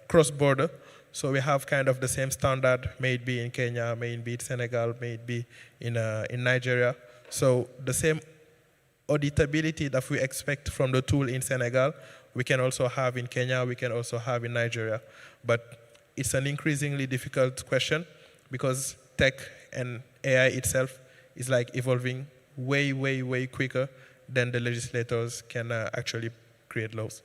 cross-border. So we have kind of the same standard, may it be in Kenya, may it be in Senegal, may it be in Nigeria. So the same auditability that we expect from the tool in Senegal, we can also have in Kenya, we can also have in Nigeria. But it's an increasingly difficult question because tech and AI itself is evolving way quicker than the legislators can actually create laws.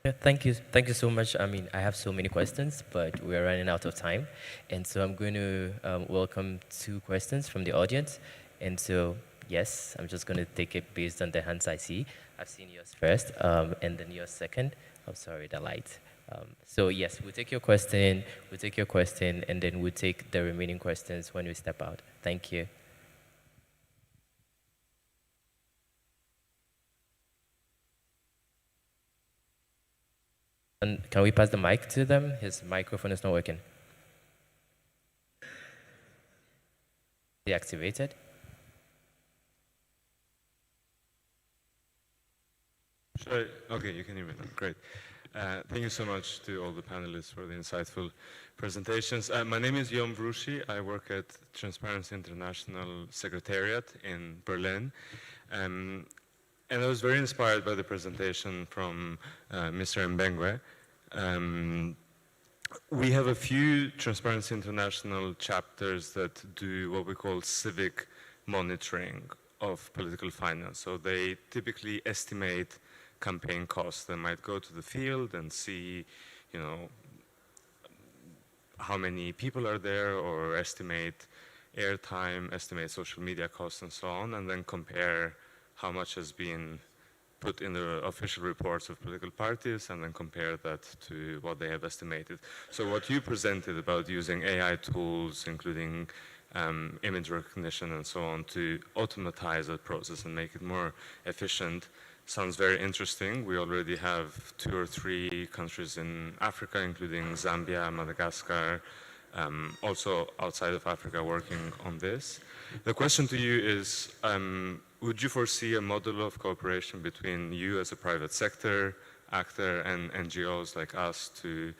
Yeah, thank you so much. I mean, I have so many questions, but we're running out of time. And so I'm going to welcome 2 questions from the audience. And so, yes, I'm just going to take it based on the hands I see. I've seen yours first, and then yours second. I'm sorry, the light. So yes, we'll take your question, and then we'll take the remaining questions when we step out. Thank you. And can we pass the mic to them? His microphone is not working. Deactivated. Okay, you can hear me now. Great. Thank you so much to all the panelists for the insightful presentations. My name is Jon Brushi. I work at Transparency International Secretariat in Berlin. And I was very inspired by the presentation from Mr. Mbengwe. we have a few Transparency International chapters that do what we call civic monitoring of political finance. So they typically estimate campaign costs. They might go to the field and see, you know, how many people are there, or estimate airtime, estimate social media costs and so on, and then compare how much has been put in the official reports of political parties and then compare that to what they have estimated. So what you presented about using AI tools, including image recognition and so on, to automatize that process and make it more efficient sounds very interesting. We already have 2 or 3 countries in Africa, including Zambia, Madagascar, also outside of Africa working on this. The question to you is, would you foresee a model of cooperation between you as a private sector actor and NGOs like us to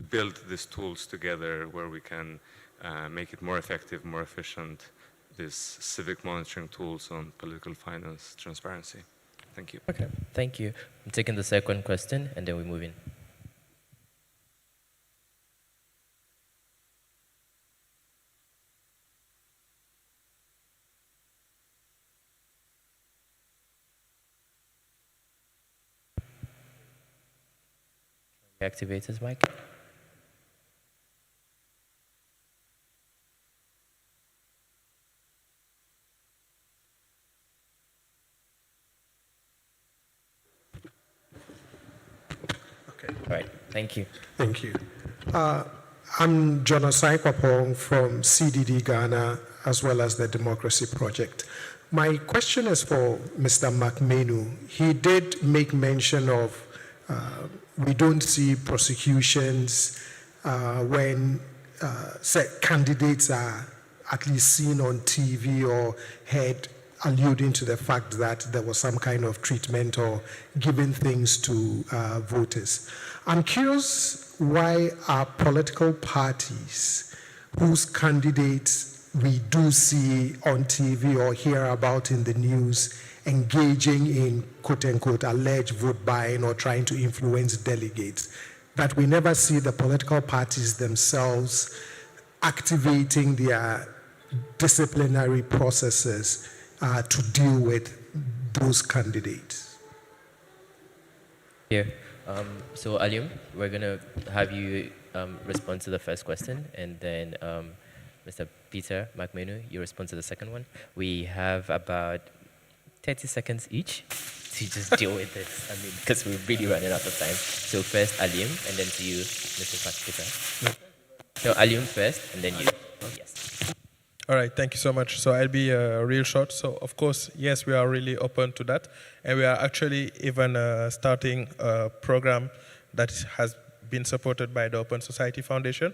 build these tools together where we can make it more effective, more efficient, these civic monitoring tools on political finance transparency? Thank you. Okay, thank you. I'm taking the second question and then we move in. Activate his mic. Okay. All right, thank you. Thank you. I'm Jonas Kwapong from CDD Ghana, as well as the Democracy Project. My question is for Mr. McMenu. He did make mention of we don't see prosecutions when candidates are at least seen on TV or heard alluding to the fact that there was some kind of treatment or giving things to voters. I'm curious why our political parties whose candidates we do see on TV or hear about in the news engaging in quote-unquote alleged vote buying or trying to influence delegates, that we never see the political parties themselves activating their disciplinary processes to deal with those candidates. Here. So Alium, we're going to have you respond to the first question, and then Mr. Peter McMenu, you respond to the second one. We have about 30 seconds each to just deal with this. I mean, because we're really running out of time. So first Alium, and then to you, Mr. Peter. So Alium first, and then you. Oh, yes. All right, thank you so much. So I'll be real short. So of course, yes, we are really open to that. And we are actually even starting a program that has been supported by the Open Society Foundation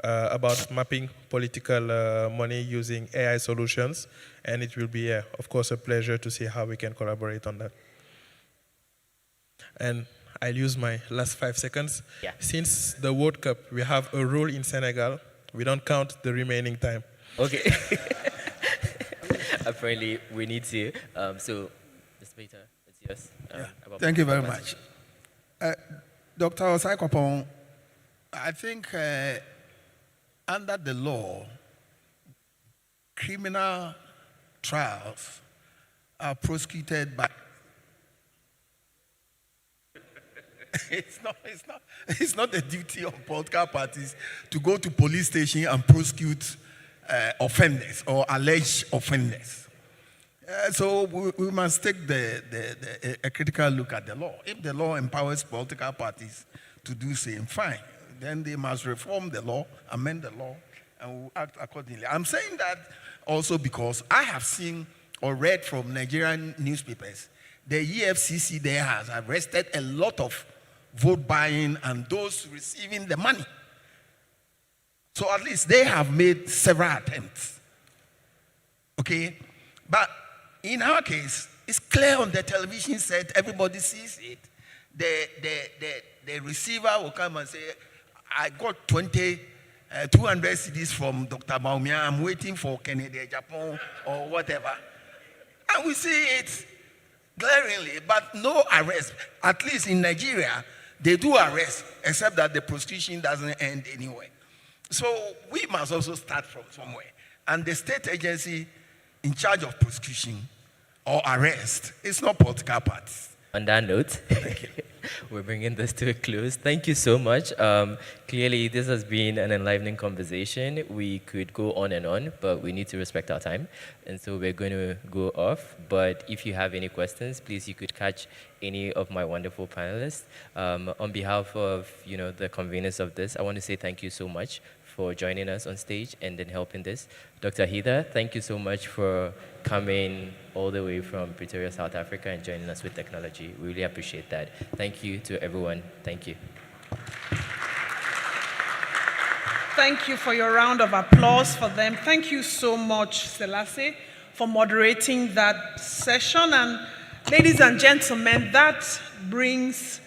about mapping political money using AI solutions. And it will be, of course, a pleasure to see how we can collaborate on that. And I'll use my last 5 seconds. Yeah. Since the World Cup, we have a rule in Senegal. We don't count the remaining time. Okay. Apparently, we need to. So, Mr. Peter, it's yours. Thank you very much. Dr. Osai Kwapong, I think under the law, criminal trials are prosecuted by it's not the duty of political parties to go to police station and prosecute offenders or alleged offenders. So we must take a critical look at the law. If the law empowers political parties to do same, fine. Then they must reform the law, amend the law, and we'll act accordingly. I'm saying that also because I have seen or read from Nigerian newspapers, the EFCC there has arrested a lot of vote buying and those receiving the money. So at least they have made several attempts. Okay? But in our case, it's clear on the television set, everybody sees it. The receiver will come and say, I got 200 CDs from Dr. Baumia, I'm waiting for Kennedy, Japan, or whatever. And we see it glaringly, but no arrest. At least in Nigeria, They do arrest, except that the prosecution doesn't end anywhere. So we must also start from somewhere. And the state agency in charge of prosecution or arrest is not political parties. On that note, we're bringing this to a close. Thank you so much. Clearly, this has been an enlivening conversation. We could go on and on, but we need to respect our time. And so we're going to go off. But if you have any questions, please, you could catch any of my wonderful panelists. On behalf of the conveners of this, I want to say thank you so much for joining us on stage and then helping this. Dr. Heather, thank you so much for coming all the way from Pretoria, South Africa and joining us with technology. We really appreciate that. Thank you to everyone. Thank you. Thank you for your round of applause for them. Thank you so much, Selassie, for moderating that session. And ladies and gentlemen, that brings,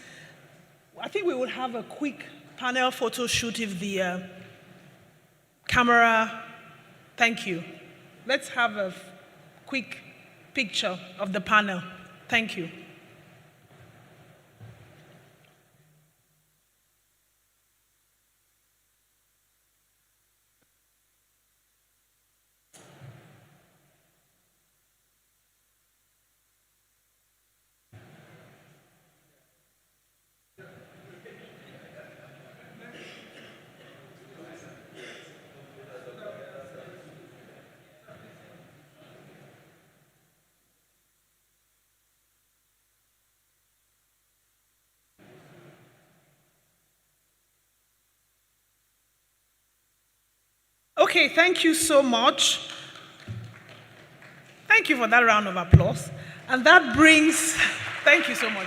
I think we will have a quick panel photo shoot if the camera, thank you. Let's have a quick picture of the panel. Thank you. Okay, thank you so much. Thank you for that round of applause. And that brings, thank you so much.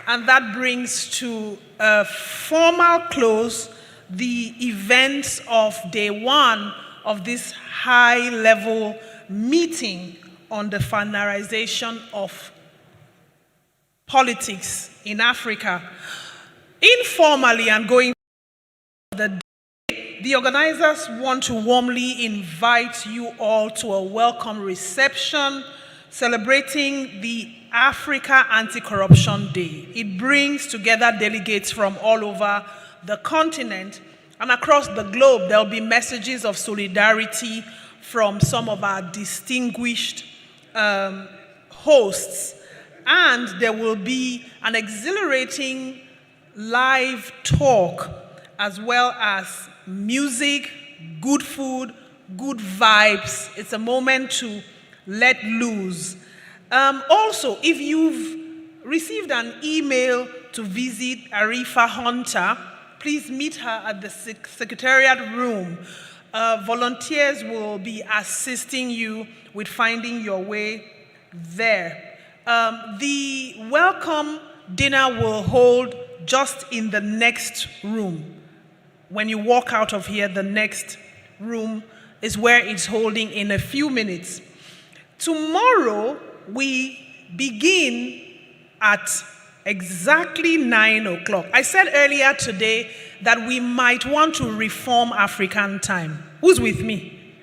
And that brings to a formal close the events of day one of this high-level meeting on the finalization of politics in Africa. Informally and going forward, the organizers want to warmly invite you all to a welcome reception celebrating the Africa Anti-Corruption Day. It brings together delegates from all over the continent and across the globe. There will be messages of solidarity from some of our distinguished hosts, and there will be an exhilarating live talk as well as music, good food, good vibes. It's a moment to let loose. Also, if you've received an email to visit Arifa Hunter, please meet her at the Secretariat room. Volunteers will be assisting you with finding your way there. The welcome dinner will hold just in the next room. When you walk out of here, the next room is where it's holding in a few minutes. Tomorrow, we begin at exactly 9 o'clock. I said earlier today that we might want to reform African time. Who's with me?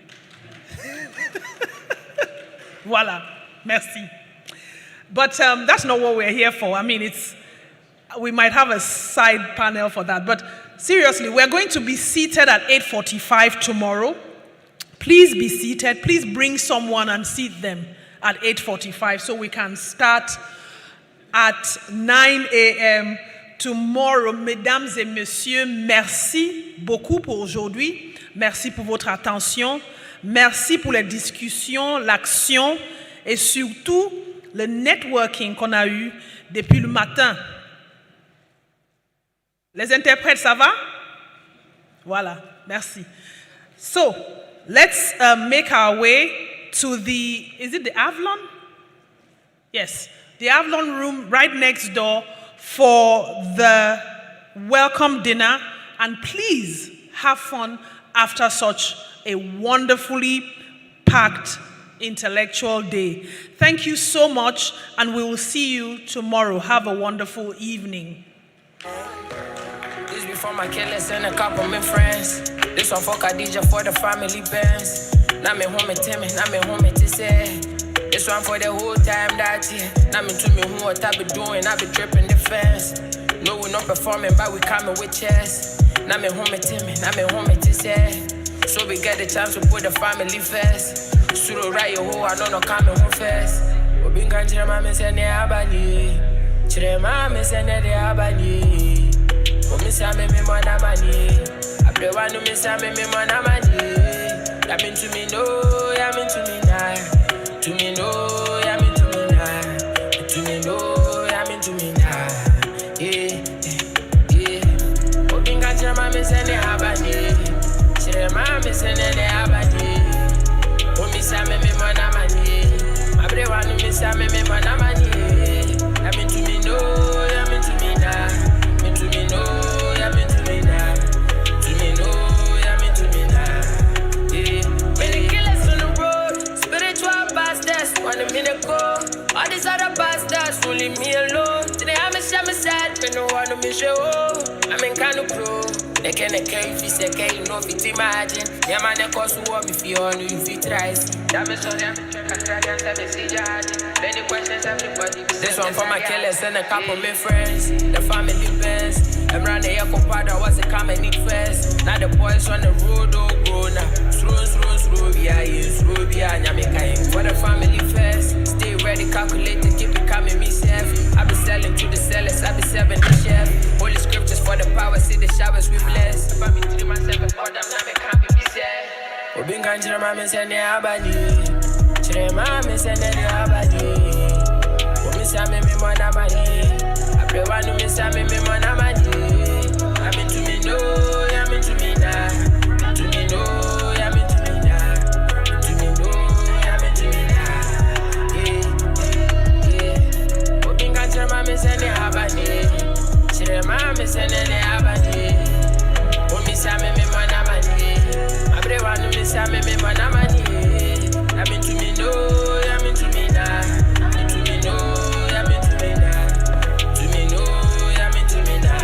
Voila, merci. But that's not what we're here for. I mean, we might have a side panel for that. But seriously, we're going to be seated at 8:45 tomorrow. Please be seated. Please bring someone and seat them at 8:45 so we can start at 9 a.m. tomorrow. Mesdames et messieurs, merci beaucoup pour aujourd'hui. Merci pour votre attention. Merci pour les discussions, l'action et surtout le networking qu'on a eu depuis le matin. Les interprètes, ça va? Voilà, merci. So, let's make our way to the, is it the Avalon? Yes, the Avalon room right next door for the welcome dinner. And please have fun after such a wonderfully packed intellectual day. Thank you so much, and we will see you tomorrow. Have a wonderful evening. This before my killers and a couple of my friends. This one for Khadija for the family bands. Now me home Timmy, now me home to say. This one for the whole time that year. Now me to me who what I be doing, I be tripping the fence. No, we're not performing, but we coming with chess. Now me home to me, now me home to say. So we get the chance to put the family first. Suro right your hoe, I know no coming home first. We been can't tell my miss any abani. Chile my miss any the abani. We miss a me mana money. I play one to miss a me mana money. Ya mean to me no, ya mean to me nah. To me no, ya mean to me nah. To me no, ya mean to me nah. Yeah. Hoping I tell my miss any abani. Tell my miss any abani. Oh, miss a me mana money. My brother want to miss a me mana money. Ya mean to me no, ya mean to me nah. Mean to me no, ya mean to me nah. To me no, ya mean to me nah. Many killers on the road, spiritual bastards, 1 minute go. All these other bastards won't leave me alone. Today I'm a shame sad, but no one to me show. I'm in kind of pro. They can't care if it's okay, you know if it's imagine. Yeah, man, they cause war if you all know if it tries. Damn it, so damn it, I can't have a see many questions, everybody. This one for my killers and a couple of my friends. The family best. I'm around the Echo Pada was a common need first. Now the boys on the road, oh, grown up. Through, yeah, for the family first. Stay ready, calculated, keep it coming, me safe. I be selling to the sellers, I be serving the chef. Holy scriptures for the power, see the showers we bless. If I be 3 myself and for them, now me can't be safe. Obin can't tell my miss any abani. Tell my miss any abani. Oh, miss a me mana money. I play one to miss a me mana money. I mean to me no, I mean to me nah. To me no, I mean to me nah. To me no, I mean to me nah. Yeah. Hoping can't tell my miss any abani. Tell my miss any abani. Oh, miss a me mana money. I play one to miss a me mana money. I mean to me no, I mean to me nah. To me no, I mean to me nah. To me no, I mean to me nah.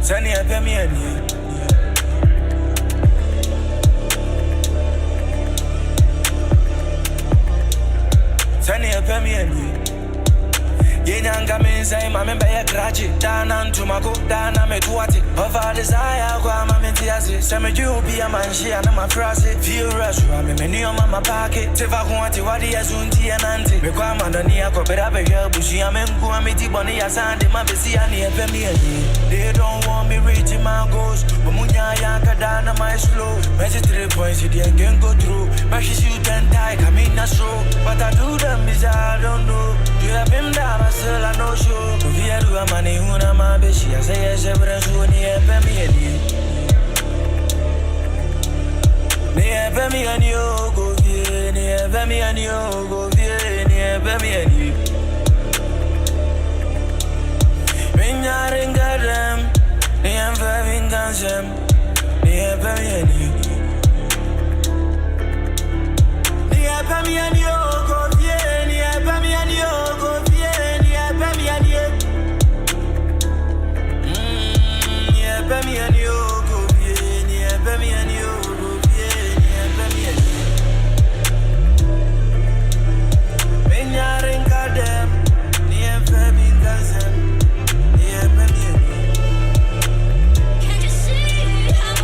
Sunny, I pay me any. Sunny, I pay me any. Yenanga menza mama mbaya grachi dana ntumago dana metuati over desire kwa mama ntiazi sema you be a man she and my phrase feel rush wa me meni o mama paake teva kwati wadi yazunti ananti me kwa mandani yako bera be ya bushi amenku ameti boni ya sande mabesi ani epe mi ani they don't want me reaching my goals but munya yanka dana my slow message 3 points you can go through but she shoot and tie come in a show but I do them is I don't know you have been there still I know show to be a do a money una ma be she say yes every show ni epe mi ani ni epe mi ani o go vie ni epe mi ani o go vie ni epe mi ani Ringa dem ni epe mi gansem ni epe mi ani ni epe mi ani o go vie ni epe mi ani o go Bemi and you go bien, Bemi and you go bien, Bemi and you. Menyaring kadem, near Bemi Gazem, near Bemi and you. Can't you see how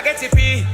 I get it free.